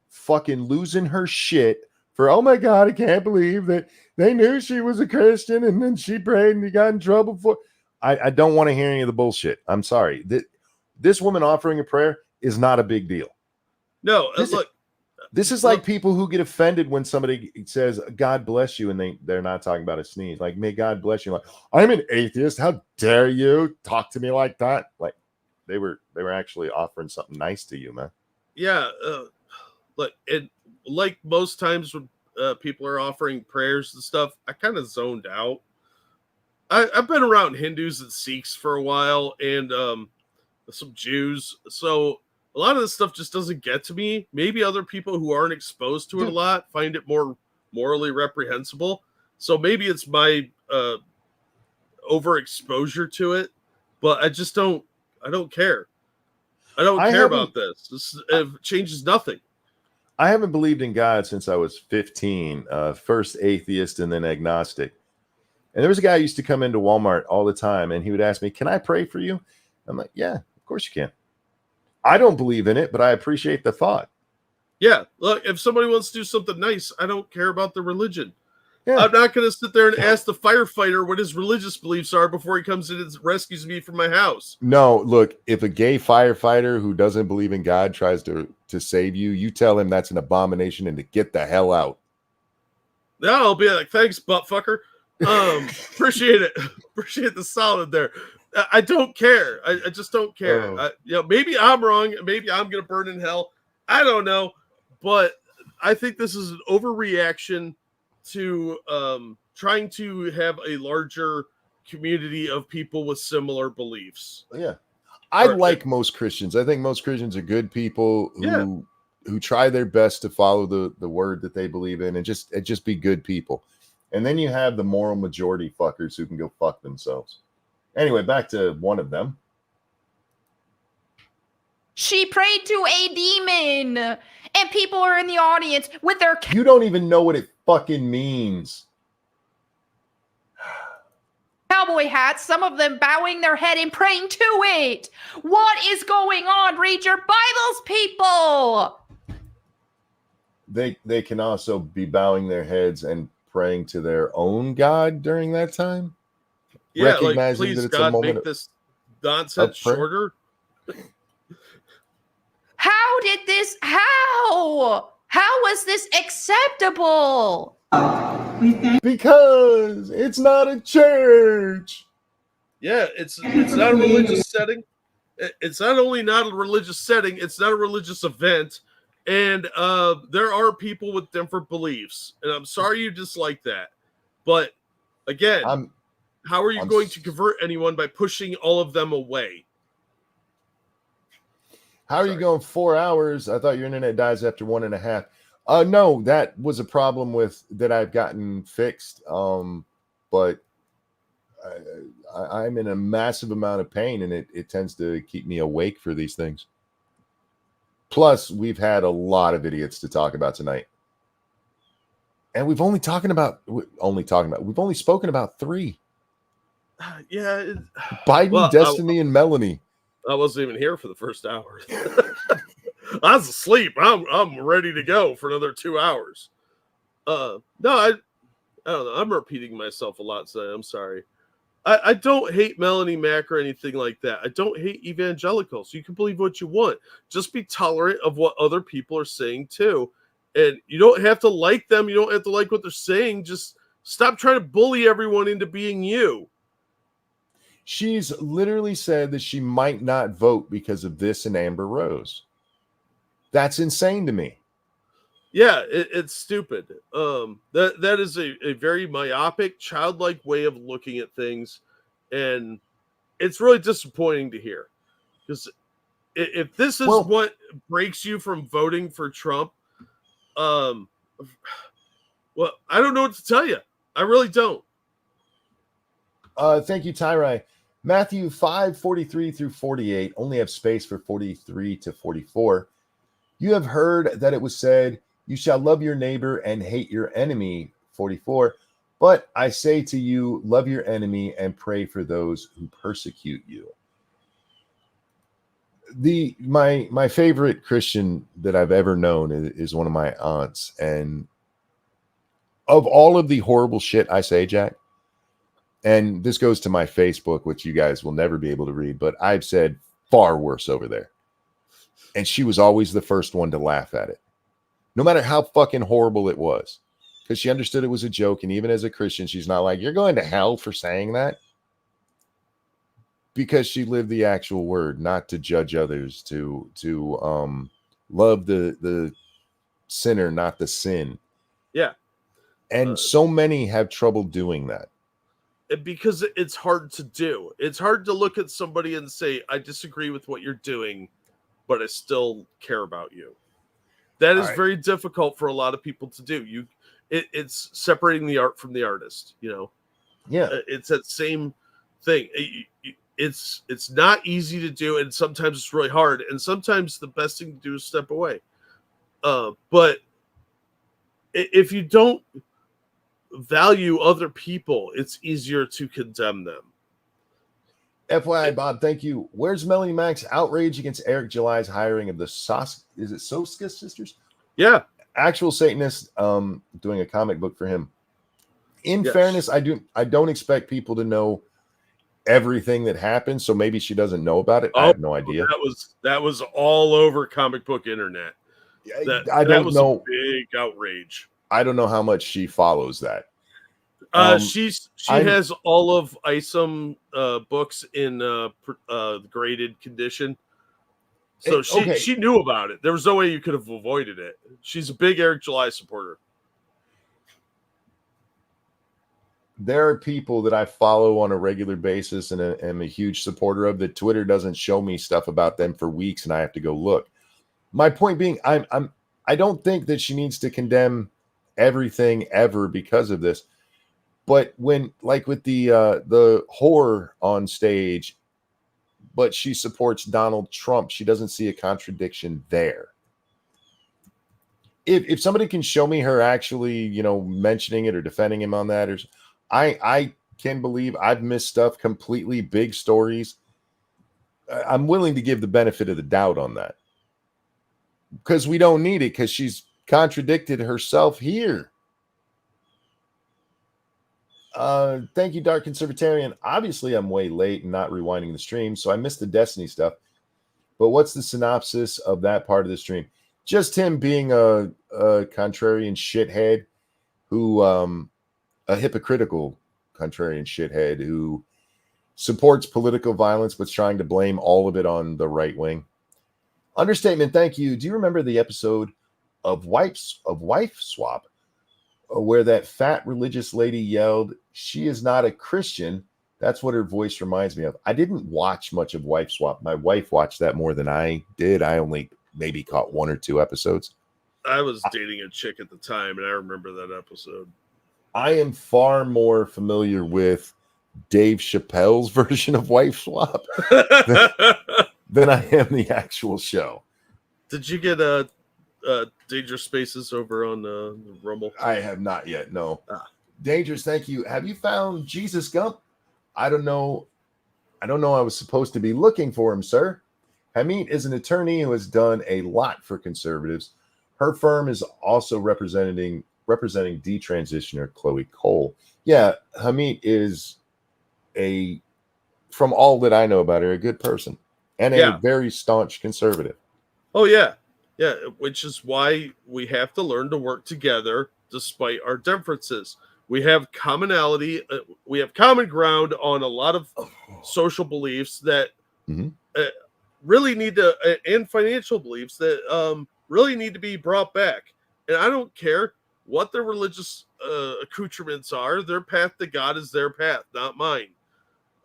fucking losing her shit for, oh my God, I can't believe that they knew she was a Christian and then she prayed and he got in trouble for. I don't want to hear any of the bullshit. I'm sorry. This woman offering a prayer is not a big deal. No, this is like people who get offended when somebody says, God bless you, and they're not talking about a sneeze. Like, may God bless you. Like, I'm an atheist. How dare you talk to me like that? Like, they were actually offering something nice to you, man. Yeah. Like most times when people are offering prayers and stuff, I kind of zoned out. I've been around Hindus and Sikhs for a while and some Jews. So a lot of this stuff just doesn't get to me. Maybe other people who aren't exposed to it a lot find it more morally reprehensible. So maybe it's my overexposure to it, but I don't care. I don't care about this. It changes nothing. I haven't believed in God since I was 15, first atheist and then agnostic. And there was a guy who used to come into Walmart all the time and he would ask me, can I pray for you? I'm like, yeah, of course you can. I don't believe in it, but I appreciate the thought. Yeah. Look, if somebody wants to do something nice, I don't care about the religion. Yeah. I'm not going to sit there and ask the firefighter what his religious beliefs are before he comes in and rescues me from my house. No, look, if a gay firefighter who doesn't believe in God tries to save you, you tell him that's an abomination and to get the hell out. No, I'll be like, thanks, buttfucker. Appreciate it. Appreciate the solid there. I don't care. I just don't care. Maybe I'm wrong. Maybe I'm going to burn in hell. I don't know. But I think this is an overreaction to trying to have a larger community of people with similar beliefs. Yeah. I like most Christians. I think most Christians are good people who try their best to follow the word that they believe in and just be good people. And then you have the moral majority fuckers who can go fuck themselves. Anyway, back to one of them. She prayed to a demon, and people are in the audience with their You don't even know what it fucking means. cowboy hats, some of them bowing their head and praying to it. What is going on? Read your Bibles, people. They can also be bowing their heads and praying to their own God during that time. Yeah, recognizing please, that it's God, a moment make this nonsense shorter. How was this acceptable? Because it's not a church. Yeah, it's not a religious setting. It's not only not a religious setting, it's not a religious event. And there are people with different beliefs. And I'm sorry you dislike that. But again, how are you going to convert anyone by pushing all of them away? How are you going 4 hours? I thought your internet dies after 1.5. No, that was a problem that I've gotten fixed. But I'm in a massive amount of pain, and it tends to keep me awake for these things. Plus, we've had a lot of idiots to talk about tonight. And we've only spoken about 3. Yeah. Biden, Destiny, and Melanie. I wasn't even here for the first hour. I was asleep. I'm ready to go for another 2 hours. No, I don't know. I'm repeating myself a lot today. I'm sorry. I don't hate Melanie Mack or anything like that. I don't hate evangelicals. You can believe what you want. Just be tolerant of what other people are saying too. And you don't have to like them. You don't have to like what they're saying. Just stop trying to bully everyone into being you. She's literally said that she might not vote because of this and Amber Rose. That's insane to me. Yeah, it's stupid. That is a very myopic, childlike way of looking at things. And it's really disappointing to hear, because if this is what breaks you from voting for Trump, well, I don't know what to tell you. I really don't. Thank you, Tyrai. Matthew 5:43 through 48. Only have space for 43 to 44. You have heard that it was said, you shall love your neighbor and hate your enemy. 44. But I say to you, love your enemy and pray for those who persecute you. My favorite Christian that I've ever known is one of my aunts. And of all of the horrible shit I say, Jack, and this goes to my Facebook, which you guys will never be able to read, but I've said far worse over there. And she was always the first one to laugh at it, no matter how fucking horrible it was, because she understood it was a joke. And even as a Christian, she's not like, you're going to hell for saying that, because she lived the actual word, not to judge others, to love the sinner, not the sin. Yeah. And so many have trouble doing that. Because it's hard to do. It's hard to look at somebody and say, I disagree with what you're doing, but I still care about you. That is very difficult for a lot of people to do. It's separating the art from the artist, you know? Yeah. It's that same thing. It's not easy to do, and sometimes it's really hard, and sometimes the best thing to do is step away. But if you don't value other people, it's easier to condemn them. FYI, Bob, thank you. Where's Melanie Mack's outrage against Eric July's hiring of the Soska sisters? Yeah. Actual Satanist, doing a comic book for him. In fairness, I don't expect people to know everything that happened, so maybe she doesn't know about it. I have no idea. That was all over comic book internet. I don't know. A big outrage. I don't know how much she follows that. She has all of ISOM books in graded condition, so she knew about it. There was no way you could have avoided it. She's a big Eric July supporter. There are people that I follow on a regular basis and am a huge supporter of, that Twitter doesn't show me stuff about them for weeks, and I have to go look. My point being, I don't think that she needs to condemn everything ever because of this. But when, like with the whore on stage, but she supports Donald Trump, she doesn't see a contradiction there. If somebody can show me her actually, mentioning it or defending him on that, or I can believe I've missed stuff completely, big stories. I'm willing to give the benefit of the doubt on that, because we don't need it, because she's contradicted herself here. Thank you, Dark Conservatarian. Obviously, I'm way late and not rewinding the stream, so I missed the Destiny stuff. But what's the synopsis of that part of the stream? Just him being a contrarian shithead who, a hypocritical contrarian shithead who supports political violence but's trying to blame all of it on the right wing. Understatement, thank you. Do you remember the episode of Wife Swap, where that fat religious lady yelled, "She is not a Christian"? That's what her voice reminds me of. I didn't watch much of Wife Swap. My wife watched that more than I did. I only maybe caught 1 or 2 episodes. I was dating a chick at the time, and I remember that episode. I am far more familiar with Dave Chappelle's version of Wife Swap than I am the actual show. Did you get Dangerous Spaces over on Rumble? I have not yet, no. Dangerous, thank you. Have you found Jesus Gump? I don't know. I was supposed to be looking for him, sir. Hamid is an attorney who has done a lot for conservatives. Her firm is also representing detransitioner Chloe Cole. Yeah, Hamid is from all that I know about her, a good person and a very staunch conservative. Oh, yeah. Yeah, which is why we have to learn to work together despite our differences. We have commonality. We have common ground on a lot of social beliefs that really need to, and financial beliefs that really need to be brought back. And I don't care what their religious accoutrements are. Their path to God is their path, not mine.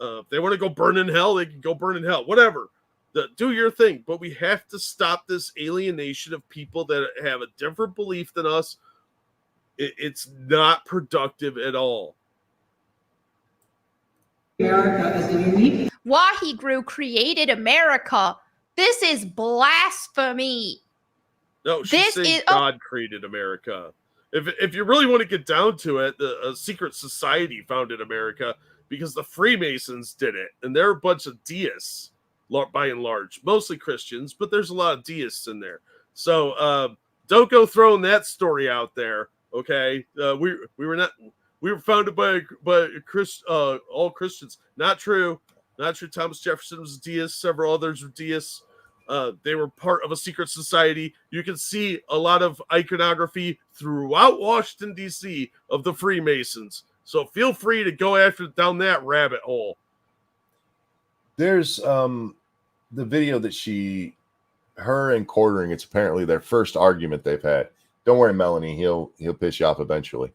If they want to go burn in hell, they can go burn in hell. Whatever. Do your thing. But we have to stop this alienation of people that have a different belief than us. It's not productive at all. America as a unique Waheguru created America. This is blasphemy. No, she's saying God created America. If you really want to get down to it, a secret society founded America because the Freemasons did it, and they're a bunch of deists, by and large, mostly Christians, but there's a lot of deists in there. So don't go throwing that story out there, okay? We were founded by all Christians. Not true. Not true. Thomas Jefferson was a deist. Several others were deists. They were part of a secret society. You can see a lot of iconography throughout Washington, D.C. of the Freemasons. So feel free to go down that rabbit hole. There's the video that her and Quartering, it's apparently their first argument they've had. Don't worry, Melanie, he'll piss you off eventually.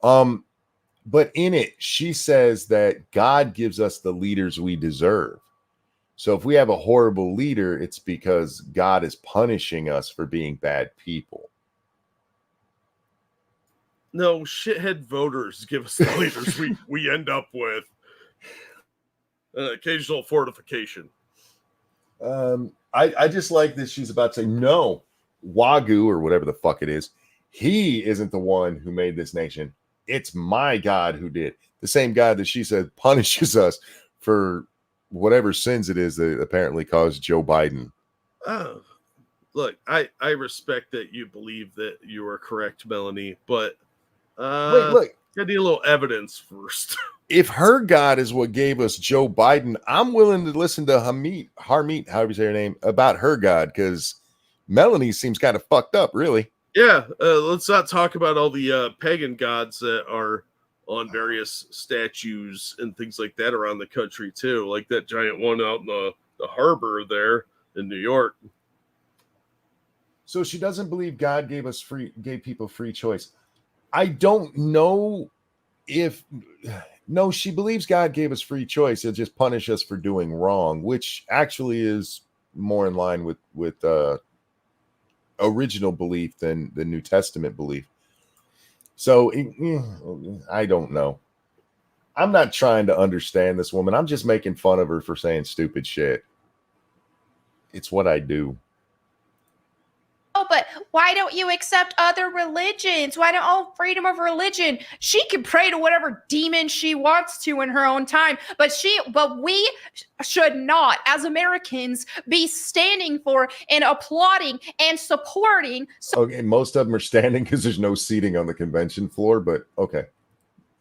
But in it, she says that God gives us the leaders we deserve. So if we have a horrible leader, it's because God is punishing us for being bad people. No, shithead voters give us the leaders we end up with. Occasional fortification. I just like that she's about to say, no, Wagyu or whatever the fuck it is, he isn't the one who made this nation. It's my God who did. The same God that she said punishes us for whatever sins it is that apparently caused Joe Biden. Look, I respect that you believe that you are correct, Melanie, but wait, look, I need a little evidence first. If her God is what gave us Joe Biden, I'm willing to listen to Harmeet, however you say her name, about her God, because Melanie seems kind of fucked up, really. Yeah, let's not talk about all the pagan gods that are on various statues and things like that around the country too, like that giant one out in the harbor there in New York. So she doesn't believe God gave people free choice. I don't know if no, she believes God gave us free choice. He'll just punish us for doing wrong, which actually is more in line with original belief than the New Testament belief. So I don't know. I'm not trying to understand this woman. I'm just making fun of her for saying stupid shit. It's what I do. Oh, but why don't you accept other religions? Why don't freedom of religion? She can pray to whatever demon she wants to in her own time, but we should not, as Americans, be standing for and applauding and supporting. Okay, most of them are standing because there's no seating on the convention floor, but okay.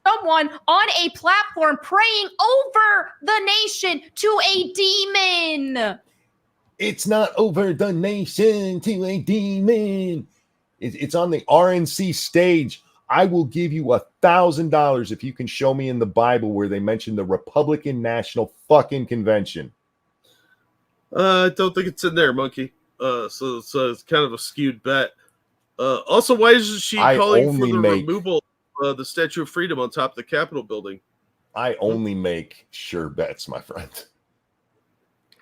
Someone on a platform praying over the nation to a demon. It's not over the nation to a demon. It's on the RNC stage. I will give you $1,000 if you can show me in the Bible where they mention the Republican National fucking Convention. I don't think it's in there, Monkey. So it's kind of a skewed bet. Also, why isn't she calling for the removal of the Statue of Freedom on top of the Capitol building? I only make sure bets, my friend.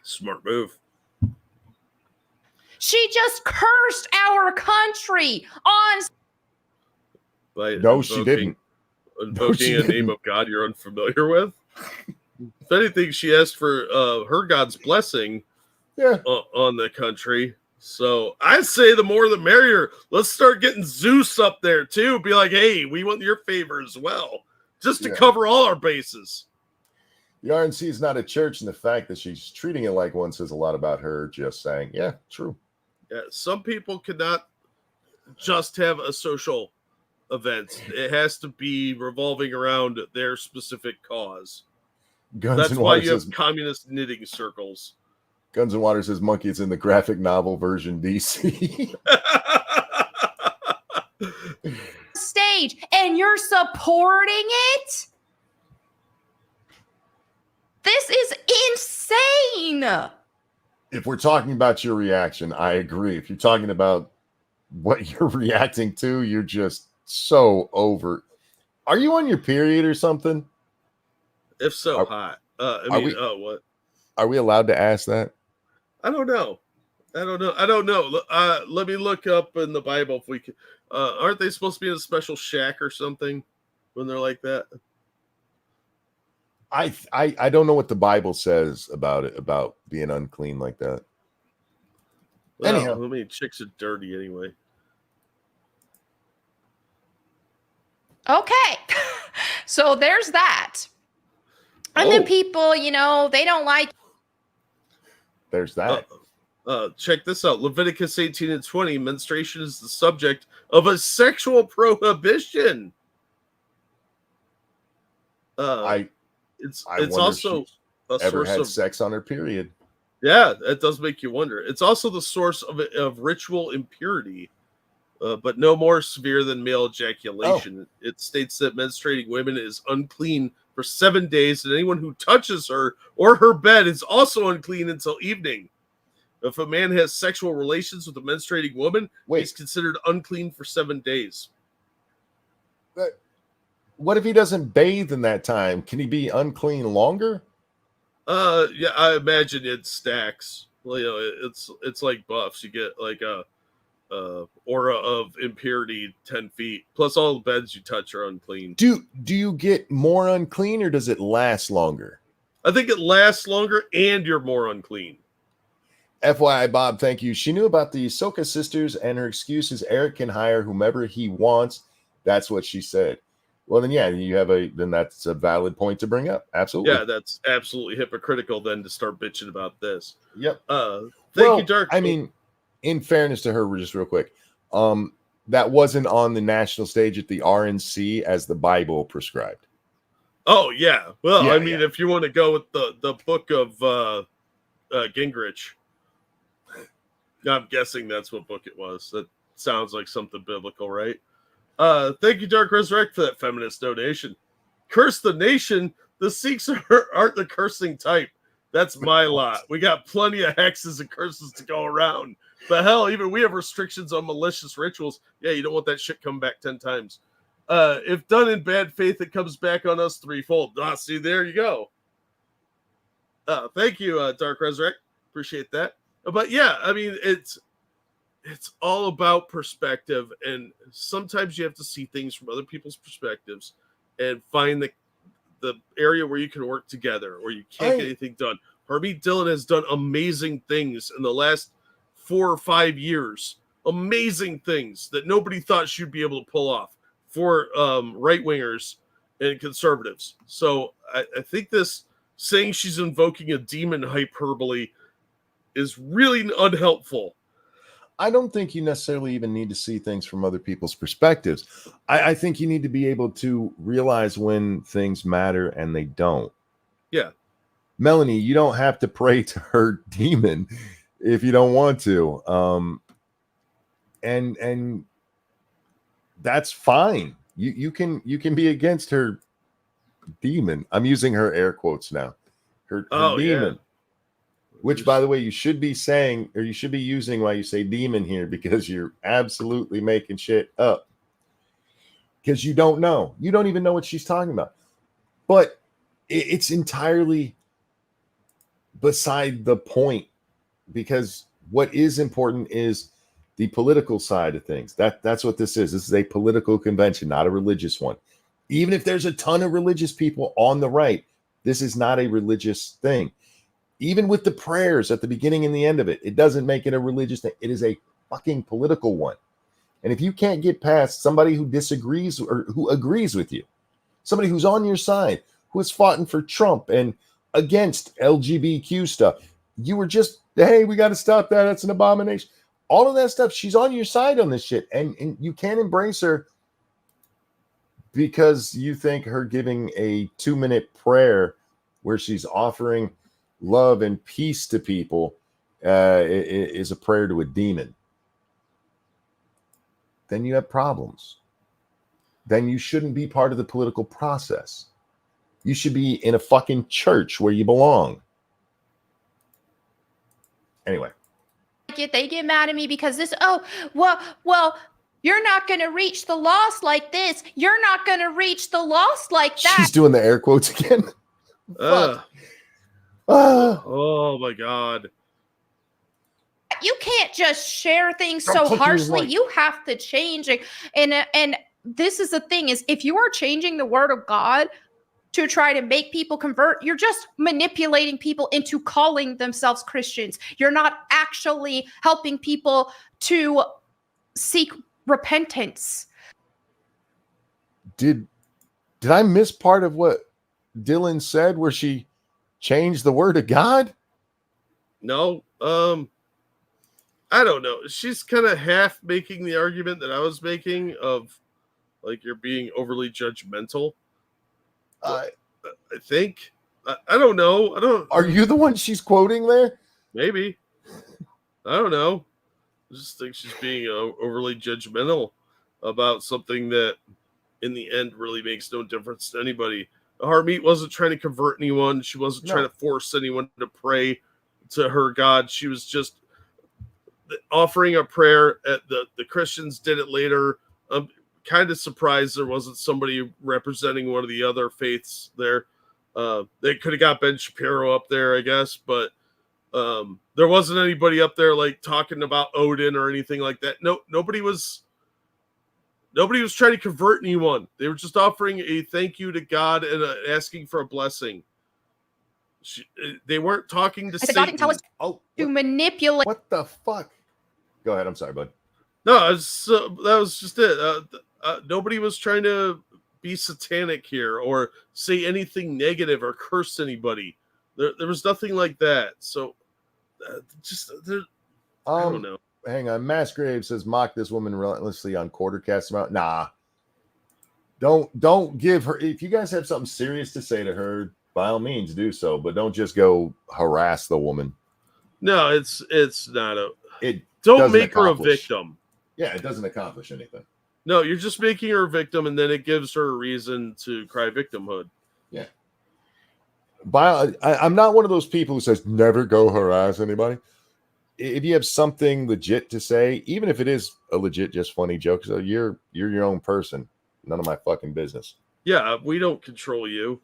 Smart move. She just cursed our country on. No, she didn't. Invoking a name of God you're unfamiliar with. If anything, she asked for her God's blessing on the country. So I say the more the merrier. Let's start getting Zeus up there too. Be like, hey, we want your favor as well, just to cover all our bases. The RNC is not a church, and the fact that she's treating it like one says a lot about her. Just saying, yeah, true. Yeah, some people cannot just have a social event. It has to be revolving around their specific cause. That's why you have communist knitting circles. Guns and Water says, Monkey, it's in the graphic novel version DC. Stage, and you're supporting it? This is insane. If we're talking about your reaction, I agree. If you're talking about what you're reacting to, you're just so over. Are you on your period or something? If so, hot. What? Are we allowed to ask that? I don't know. Let me look up in the Bible if we can. Aren't they supposed to be in a special shack or something when they're like that? I don't know what the Bible says about it, about being unclean like that. Well, Anyhow. I mean, chicks are dirty anyway. Okay. So there's that. And then people, you know, they don't like. There's that. Check this out. Leviticus 18 and 20. Menstruation is the subject of a sexual prohibition. It's also a ever source had of sex on her period. Yeah, that does make you wonder. It's also the source of ritual impurity, but no more severe than male ejaculation. It states that menstruating women is unclean for 7 days, and anyone who touches her or her bed is also unclean until evening. If a man has sexual relations with a menstruating woman, he's considered unclean for 7 days. What if he doesn't bathe in that time? Can he be unclean longer? Yeah, I imagine it stacks. Well, you know, it's like buffs. You get like a aura of impurity 10 feet. Plus, all the beds you touch are unclean. Do you get more unclean, or does it last longer? I think it lasts longer, and you're more unclean. FYI, Bob, thank you. She knew about the Soka sisters, and her excuse is Eric can hire whomever he wants. That's what she said. Well, then, yeah, then that's a valid point to bring up. Absolutely. Yeah, that's absolutely hypocritical then to start bitching about this. Yep. Thank you, Dark. I mean, in fairness to her, just real quick, that wasn't on the national stage at the RNC as the Bible prescribed. Oh, yeah. Well, yeah, I mean, if you want to go with the book of Gingrich, I'm guessing that's what book it was. That sounds like something biblical, right? Thank you, Dark Resurrect, for that feminist donation. Curse the nation. The Sikhs aren't the cursing type. That's my lot. We got plenty of hexes and curses to go around. But hell, even we have restrictions on malicious rituals. Yeah, you don't want that shit come back 10 times. If done in bad faith, it comes back on us threefold. See, there you go. Thank you, Dark Resurrect. Appreciate that. But yeah, I mean, it's all about perspective, and sometimes you have to see things from other people's perspectives and find the area where you can work together, or you can't get anything done. Herbie Dillon has done amazing things in the last 4 or 5 years. Amazing things that nobody thought she'd be able to pull off for right-wingers and conservatives. So I think this saying she's invoking a demon hyperbole is really unhelpful. I don't think you necessarily even need to see things from other people's perspectives. I think you need to be able to realize when things matter and they don't. Yeah. Melanie, you don't have to pray to her demon if you don't want to. And that's fine. You can be against her demon. I'm using her air quotes now. Her demon. Yeah. Which, by the way, you should be saying, or you should be using while you say demon here, because you're absolutely making shit up. Because you don't know. You don't even know what she's talking about. But it's entirely beside the point, because what is important is the political side of things. That's what this is. This is a political convention, not a religious one. Even if there's a ton of religious people on the right, this is not a religious thing. Even with the prayers at the beginning and the end of it, it doesn't make it a religious thing. It is a fucking political one. And if you can't get past somebody who disagrees or who agrees with you, somebody who's on your side, who has fought for Trump and against LGBTQ stuff, you were just, hey, we got to stop that. That's an abomination. All of that stuff, she's on your side on this shit. And you can't embrace her because you think her giving a 2-minute prayer where she's offering love and peace to people is a prayer to a demon. Then you have problems. Then you shouldn't be part of the political process. You should be in a fucking church where you belong. Anyway. They get mad at me because this, well, you're not going to reach the lost like this. You're not going to reach the lost like that. She's doing the air quotes again. Fuck. Oh my God. You can't just share things Don't so touch your harshly. mic. You have to change it. And this is the thing is if you are changing the word of God to try to make people convert, you're just manipulating people into calling themselves Christians. You're not actually helping people to seek repentance. Did I miss part of what Dylan said where she changed the word of God? No, I don't know. She's kind of half making the argument that I was making of like you're being overly judgmental. I think. I don't know. I don't. Are you the one she's quoting there? Maybe. I don't know. I just think she's being overly judgmental about something that in the end really makes no difference to anybody. Harmeet wasn't trying to convert anyone. She wasn't trying to force anyone to pray to her God. She was just offering a prayer. At the Christians did it later. I'm kind of surprised there wasn't somebody representing one of the other faiths there. They could have got Ben Shapiro up there, I guess, but there wasn't anybody up there like talking about Odin or anything like that. No, nobody was trying to convert anyone. They were just offering a thank you to God and asking for a blessing. They weren't talking to Satan. God didn't tell us to manipulate. What the fuck? Go ahead. I'm sorry, bud. No, that was just it. Nobody was trying to be satanic here or say anything negative or curse anybody. There was nothing like that. So I don't know. Hang on. Massgrave says mock this woman relentlessly on quartercast amount. Nah. Don't give her. If you guys have something serious to say to her, by all means do so, but don't just go harass the woman. No, it's not a. It don't make her a victim. Yeah, it doesn't accomplish anything. No, you're just making her a victim, and then it gives her a reason to cry victimhood. Yeah. I'm not one of those people who says never go harass anybody. If you have something legit to say, even if it is a legit, just funny joke, so you're your own person. None of my fucking business. Yeah, we don't control you.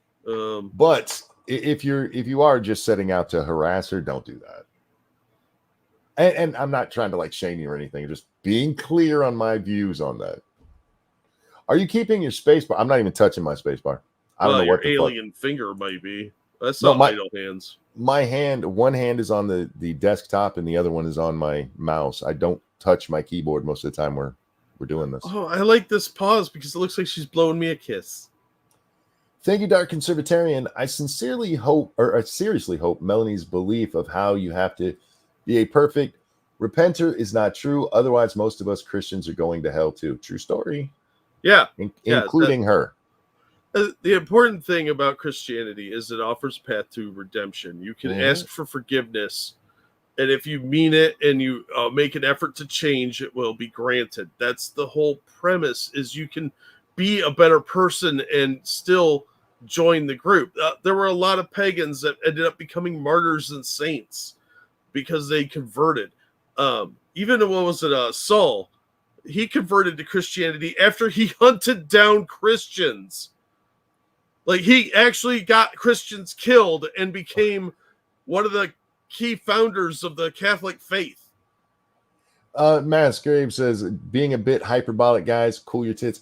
But if you are just setting out to harass her, don't do that. And I'm not trying to like shame you or anything. Just being clear on my views on that. Are you keeping your space bar? I'm not even touching my space bar. I don't know your what the alien finger might be. That's not my hands. My hand, one hand is on the desktop and the other one is on my mouse. I don't touch my keyboard most of the time we're doing this. Oh, I like this pause because it looks like she's blowing me a kiss. Thank you, Dark Conservatarian. I seriously hope Melanie's belief of how you have to be a perfect repenter is not true. Otherwise, most of us Christians are going to hell too. True story. Yeah. Including her. The important thing about Christianity is it offers path to redemption. You can ask for forgiveness, and if you mean it and you make an effort to change, it will be granted. That's the whole premise, is you can be a better person and still join the group. There were a lot of pagans that ended up becoming martyrs and saints because they converted. Even what was it, Saul? He converted to Christianity after he hunted down Christians. Like, he actually got Christians killed and became one of the key founders of the Catholic faith. Massgrave says, being a bit hyperbolic, guys, cool your tits.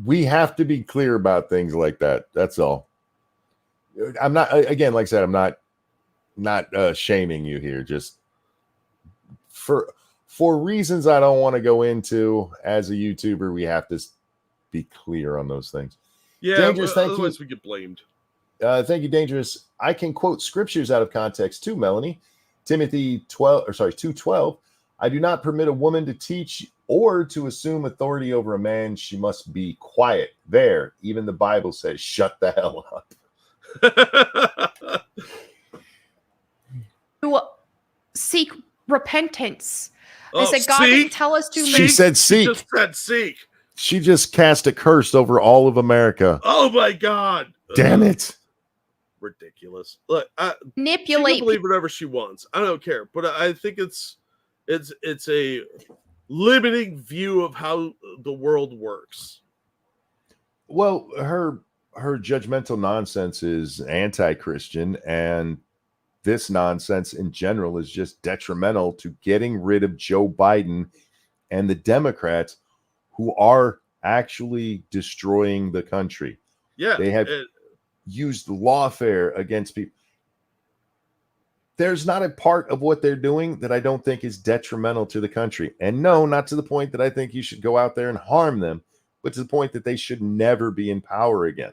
We have to be clear about things like that. That's all. I'm not, again, like I said, I'm not shaming you here. Just for reasons I don't want to go into as a YouTuber, we have to be clear on those things. Yeah, Dangerous, thank otherwise you. we get blamed. Thank you, Dangerous. I can quote scriptures out of context too, Melanie. Timothy 2:12. I do not permit a woman to teach or to assume authority over a man. She must be quiet. There, even the Bible says, shut the hell up. To seek repentance. I said God seek? didn't tell us to. She said seek. She just said seek. She just cast a curse over all of America. Oh my God! Damn it! Ridiculous. Look, Manipulate. She can believe whatever she wants. I don't care, but I think it's a limiting view of how the world works. Well, her her judgmental nonsense is anti-Christian, and this nonsense in general is just detrimental to getting rid of Joe Biden and the Democrats who are actually destroying the country. Yeah. They have used lawfare against people. There's not a part of what they're doing that I don't think is detrimental to the country. And no, not to the point that I think you should go out there and harm them, but to the point that they should never be in power again.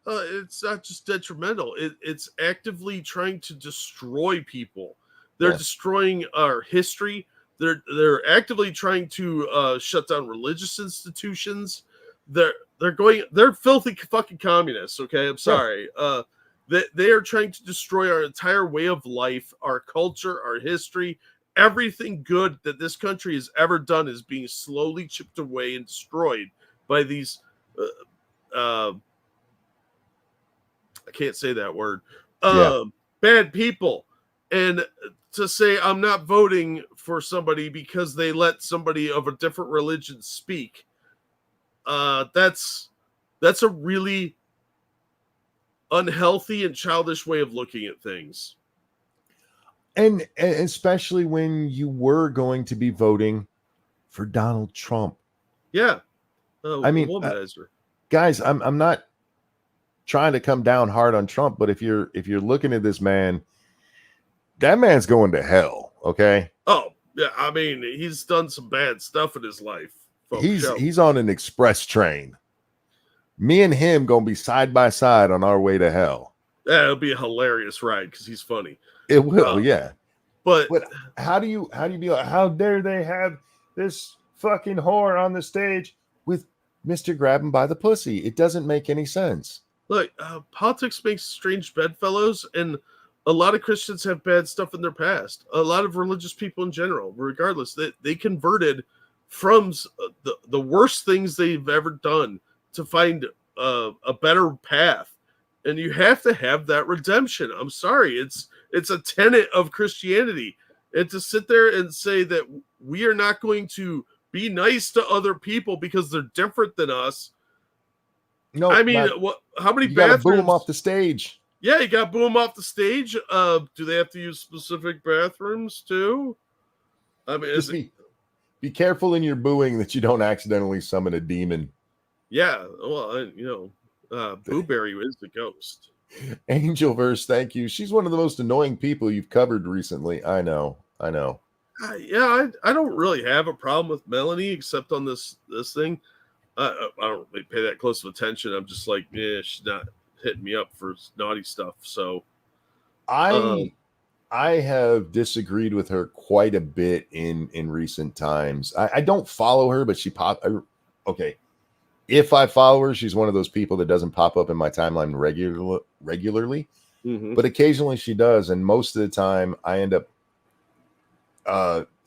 It's not just detrimental. It's actively trying to destroy people. They're destroying our history. They're actively trying to shut down religious institutions. They're filthy fucking communists. Okay, I'm sorry. They are trying to destroy our entire way of life, our culture, our history. Everything good that this country has ever done is being slowly chipped away and destroyed by these. I can't say that word. Bad people. And to say I'm not voting for somebody because they let somebody of a different religion speak, that's a really unhealthy and childish way of looking at things. And especially when you were going to be voting for Donald Trump. Yeah. I mean, guys, I'm not trying to come down hard on Trump, but if you're looking at this man, that man's going to hell. Okay. Oh yeah, I mean, he's done some bad stuff in his life. He's on an express train. Me and him gonna be side by side on our way to hell. Yeah, it'll be a hilarious ride because he's funny. It will, yeah. But how do you be like, how dare they have this fucking whore on the stage with Mr. Grab him by the pussy? It doesn't make any sense. Look, politics makes strange bedfellows, and a lot of Christians have bad stuff in their past. A lot of religious people in general, regardless, they converted from the worst things they've ever done to find a better path. And you have to have that redemption. I'm sorry, it's a tenet of Christianity. And to sit there and say that we are not going to be nice to other people because they're different than us. No, I mean, how many you gotta boo bathrooms? him off the stage. Yeah, you got to boo them off the stage. Do they have to use specific bathrooms too? I mean, Just be careful in your booing that you don't accidentally summon a demon. Yeah, well, Booberry is the ghost. Angelverse, thank you. She's one of the most annoying people you've covered recently. I know. Yeah, I don't really have a problem with Melanie except on this thing. I don't really pay that close of attention. I'm just like, yeah, she's not hitting me up for naughty stuff. So I have disagreed with her quite a bit in recent times. I don't follow her, but okay. If I follow her, she's one of those people that doesn't pop up in my timeline regularly. Mm-hmm. But occasionally she does, and most of the time I end up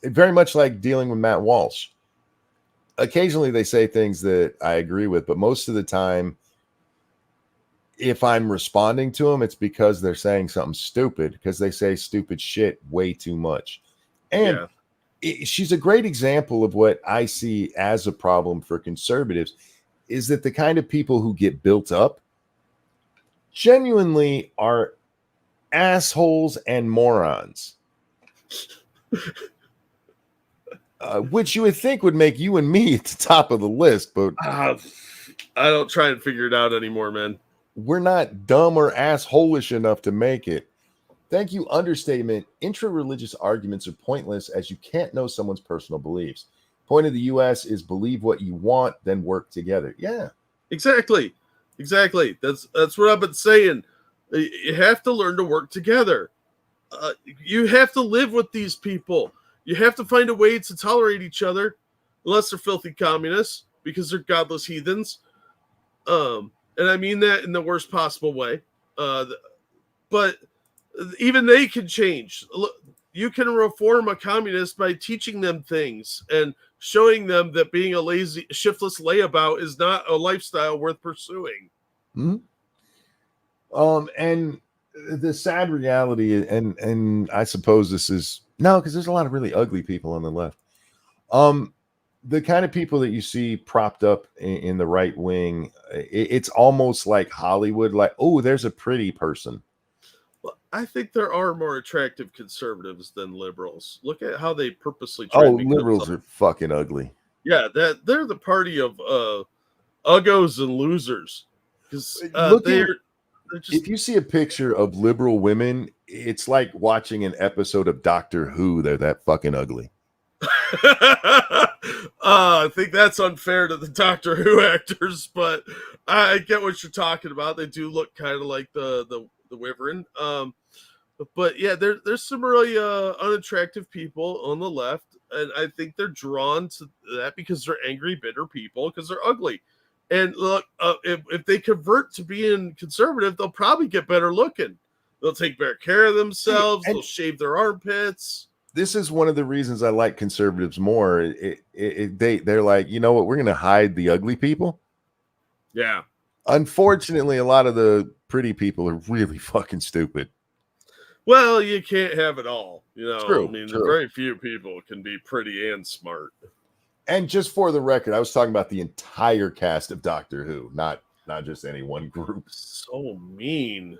very much like dealing with Matt Walsh. Occasionally they say things that I agree with, but most of the time, if I'm responding to them, it's because they're saying something stupid, because they say stupid shit way too much. And she's a great example of what I see as a problem for conservatives, is that the kind of people who get built up genuinely are assholes and morons. Which you would think would make you and me at the top of the list, but I don't try and figure it out anymore, man. We're not dumb or assholish enough to make it. Thank you. Understatement. Intra-religious arguments are pointless as you can't know someone's personal beliefs. Point of the U.S. is believe what you want, then work together. Yeah, exactly. That's what I've been saying. You have to learn to work together. You have to live with these people. You have to find a way to tolerate each other, unless they're filthy communists, because they're godless heathens. And I mean that in the worst possible way. But even they can change. You can reform a communist by teaching them things and showing them that being a lazy, shiftless layabout is not a lifestyle worth pursuing. Mm-hmm. And the sad reality, and I suppose this is no, because there's a lot of really ugly people on the left. the kind of people that you see propped up in the right wing, it's almost like Hollywood, like, oh, there's a pretty person. Well, I think there are more attractive conservatives than liberals. Look at how they purposely try Oh, to become liberals are fucking ugly. Yeah, that they're the party of uggos and losers. Because they're just If you see a picture of liberal women, it's like watching an episode of Doctor Who. They're that fucking ugly. I think that's unfair to the Doctor Who actors, but I get what you're talking about. They do look kind of like the Wyvern. But yeah, there's some really unattractive people on the left, and I think they're drawn to that because they're angry, bitter people because they're ugly. And look, if they convert to being conservative, they'll probably get better looking. They'll take better care of themselves. They'll shave their armpits. This is one of the reasons I like conservatives more. They're like, you know what? We're going to hide the ugly people. Yeah. Unfortunately, a lot of the pretty people are really fucking stupid. Well, you can't have it all. You know, True, I mean, true. very few people can be pretty and smart. And just for the record, I was talking about the entire cast of Doctor Who, not just any one group. So mean.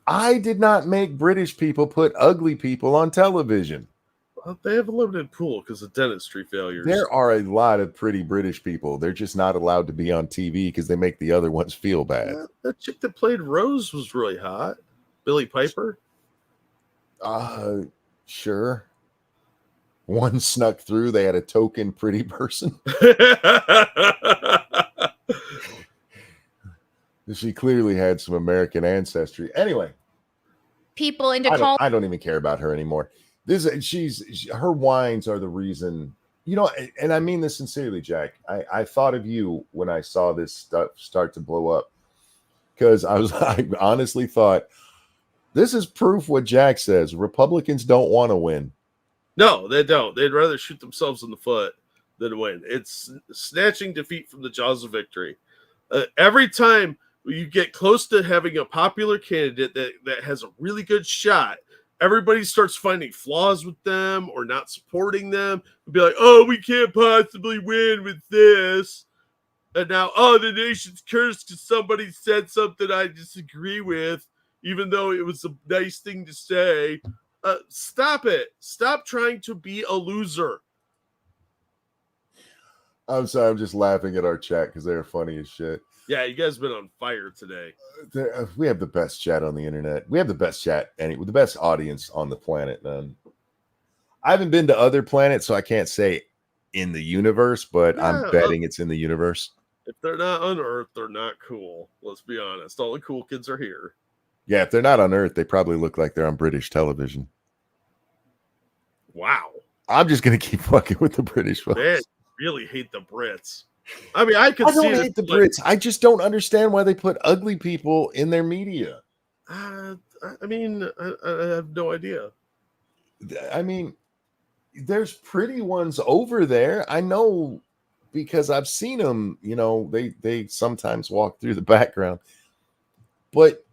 I did not make British people put ugly people on television. Well, they have a limited pool because of dentistry failures. There are a lot of pretty British people. They're just not allowed to be on TV because they make the other ones feel bad. That chick that played Rose was really hot. Billy Piper. Sure. One snuck through. They had a token pretty person. She clearly had some American ancestry. Anyway, People into I don't even care about her anymore. Her whines are the reason, you know, and I mean this sincerely, Jack. I thought of you when I saw this stuff start to blow up, because I honestly thought this is proof what Jack says. Republicans don't want to win. No, they don't. They'd rather shoot themselves in the foot than win. It's snatching defeat from the jaws of victory. Every time you get close to having a popular candidate that has a really good shot, everybody starts finding flaws with them or not supporting them and be like, oh, we can't possibly win with this. And now, oh, the nation's cursed because somebody said something I disagree with, even though it was a nice thing to say. Stop it. Stop trying to be a loser. I'm sorry. I'm just laughing at our chat because they're funny as shit. Yeah, you guys have been on fire today. We have the best chat on the internet. We have the best chat with the best audience on the planet. I haven't been to other planets, so I can't say in the universe, but I'm betting it's in the universe. If they're not on Earth, they're not cool. Let's be honest. All the cool kids are here. Yeah, if they're not on Earth, they probably look like they're on British television. Wow. I'm just going to keep fucking with the British folks. Man, really hate the Brits. I mean, I don't hate the Brits. I just don't understand why they put ugly people in their media. I mean, I have no idea. I mean, there's pretty ones over there. I know because I've seen them. You know, they sometimes walk through the background. But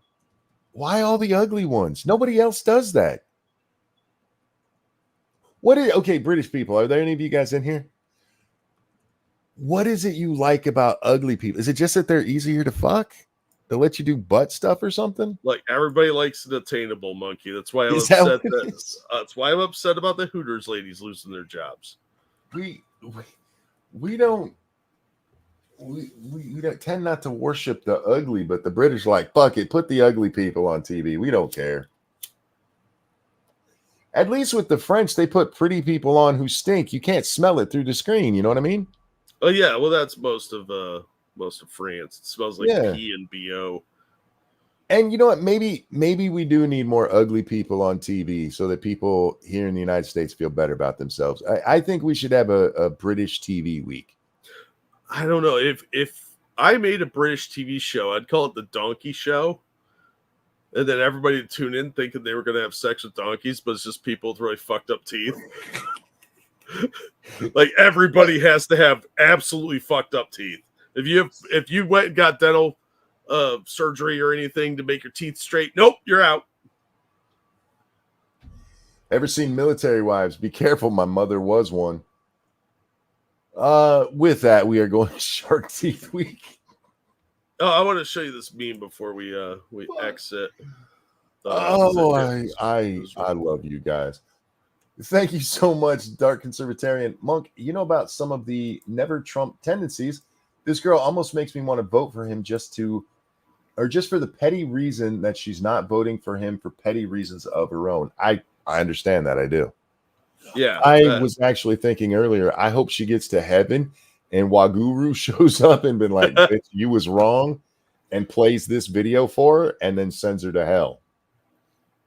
why all the ugly ones? Nobody else does that. Okay, British people, are there any of you guys in here? What is it you like about ugly people? Is it just that they're easier to fuck? They'll let you do butt stuff or something? Like, everybody likes an attainable monkey. That's why I'm Is that upset. what it is? That's why I'm upset about the Hooters ladies losing their jobs. We don't tend not to worship the ugly, but the British are like, fuck it, put the ugly people on TV. We don't care. At least with the French, they put pretty people on who stink. You can't smell it through the screen. You know what I mean? Oh yeah, well that's most of France. It smells like pee and BO. And you know what? Maybe we do need more ugly people on TV so that people here in the United States feel better about themselves. I think we should have a British TV week. I don't know. If I made a British TV show, I'd call it the Donkey Show. And then everybody would tune in thinking they were going to have sex with donkeys, but it's just people with really fucked up teeth. Like, everybody has to have absolutely fucked up teeth. If you went and got dental surgery or anything to make your teeth straight, nope, you're out. Ever seen Military Wives? Be careful, my mother was one. With that, we are going to Shark Teeth Week. Oh, I want to show you this meme before we exit. I love you guys. Thank you so much, Dark Conservatarian. Monk, you know about some of the never Trump tendencies. This girl almost makes me want to vote for him just for the petty reason that she's not voting for him for petty reasons of her own. I understand that. I do. Yeah. I was actually thinking earlier, I hope she gets to heaven and Waguru shows up and been like, bitch, you was wrong, and plays this video for her and then sends her to hell.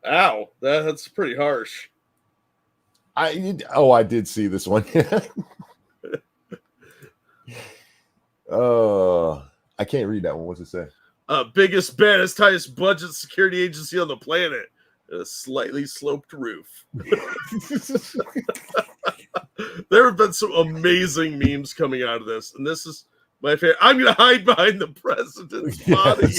Ow, that's pretty harsh. I did see this one. I can't read that one. What's it say? Biggest, baddest, highest budget security agency on the planet. A slightly sloped roof. There have been some amazing memes coming out of this, and this is my favorite. I'm going to hide behind the president's body.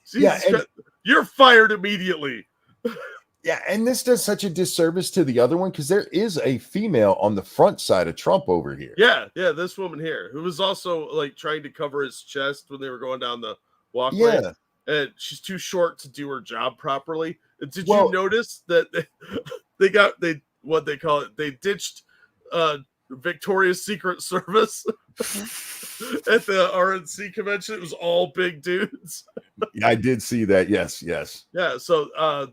Jesus Christ. You're fired immediately. Yeah, and this does such a disservice to the other one because there is a female on the front side of Trump over here. Yeah, this woman here who was also like trying to cover his chest when they were going down the walkway. Yeah. And she's too short to do her job properly. Did you notice that they ditched Victoria's Secret Service at the RNC convention? It was all big dudes. I did see that. Yes. Yeah, so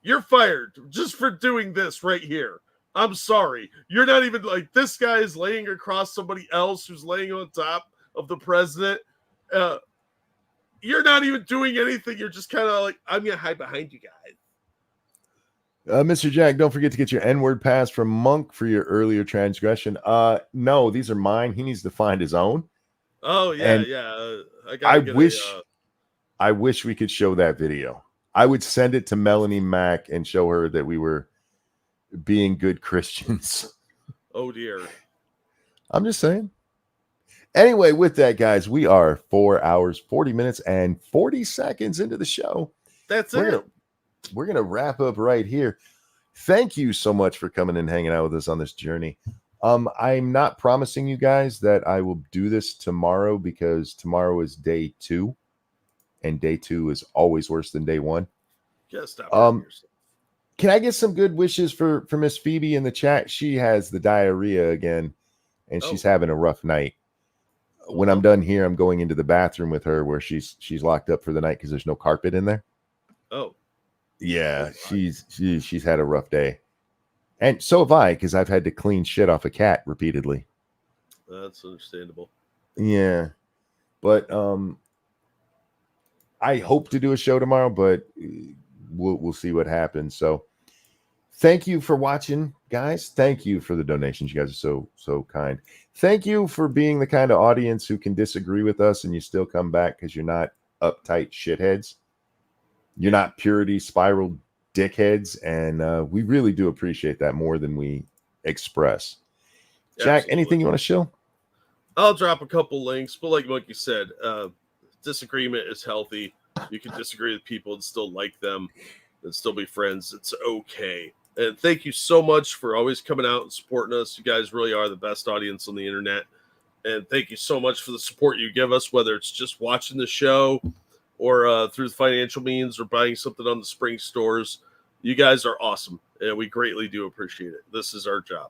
you're fired just for doing this right here. I'm sorry. You're not even like, this guy is laying across somebody else who's laying on top of the president. You're not even doing anything. You're just kind of like, I'm going to hide behind you guys. Mr. Jack, don't forget to get your N-word pass from Monk for your earlier transgression. No, these are mine. He needs to find his own. Oh, yeah, and yeah. I wish we could show that video. I would send it to Melanie Mack and show her that we were being good Christians. Oh, dear. I'm just saying. Anyway, with that, guys, we are 4 hours, 40 minutes, and 40 seconds into the show. That's it. We're going to wrap up right here. Thank you so much for coming and hanging out with us on this journey. I'm not promising you guys that I will do this tomorrow because tomorrow is day 2, and day 2 is always worse than day 1. Can I get some good wishes for Miss Phoebe in the chat? She has the diarrhea again, and she's having a rough night. When I'm done here, I'm going into the bathroom with her where she's locked up for the night because there's no carpet in there. Oh, yeah, she's had a rough day, and so have I because I've had to clean shit off a cat repeatedly. That's understandable. Yeah, but I hope to do a show tomorrow, but we'll see what happens. So, thank you for watching, guys. Thank you for the donations. You guys are so kind. Thank you for being the kind of audience who can disagree with us and you still come back because you're not uptight shitheads. You're not purity spiral dickheads, and we really do appreciate that more than we express. Jack, anything you want to show? I'll drop a couple links, but like Monkey said, disagreement is healthy. You can disagree with people and still like them and still be friends. It's okay. And thank you so much for always coming out and supporting us. You guys really are the best audience on the internet. And thank you so much for the support you give us, whether it's just watching the show or through the financial means or buying something on the spring stores. You guys are awesome, and we greatly do appreciate it. This is our job.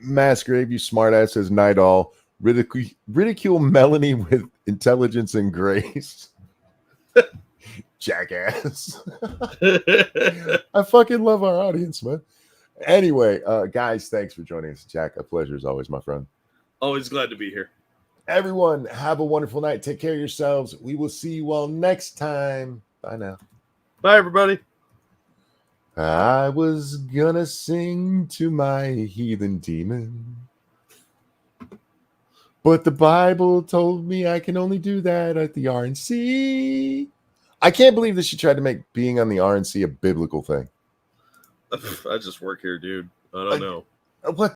Massgrave, you smartass, says night all. Ridicule Melanie with intelligence and grace. Jackass. I fucking love our audience, man. Anyway, guys, thanks for joining us. Jack, a pleasure as always, my friend. Always glad to be here. Everyone, have a wonderful night. Take care of yourselves. We will see you all next time. Bye now. Bye, everybody. I was gonna sing to my heathen demon, but the Bible told me I can only do that at the RNC. I can't believe that she tried to make being on the RNC a biblical thing. I just work here, dude. I don't know. What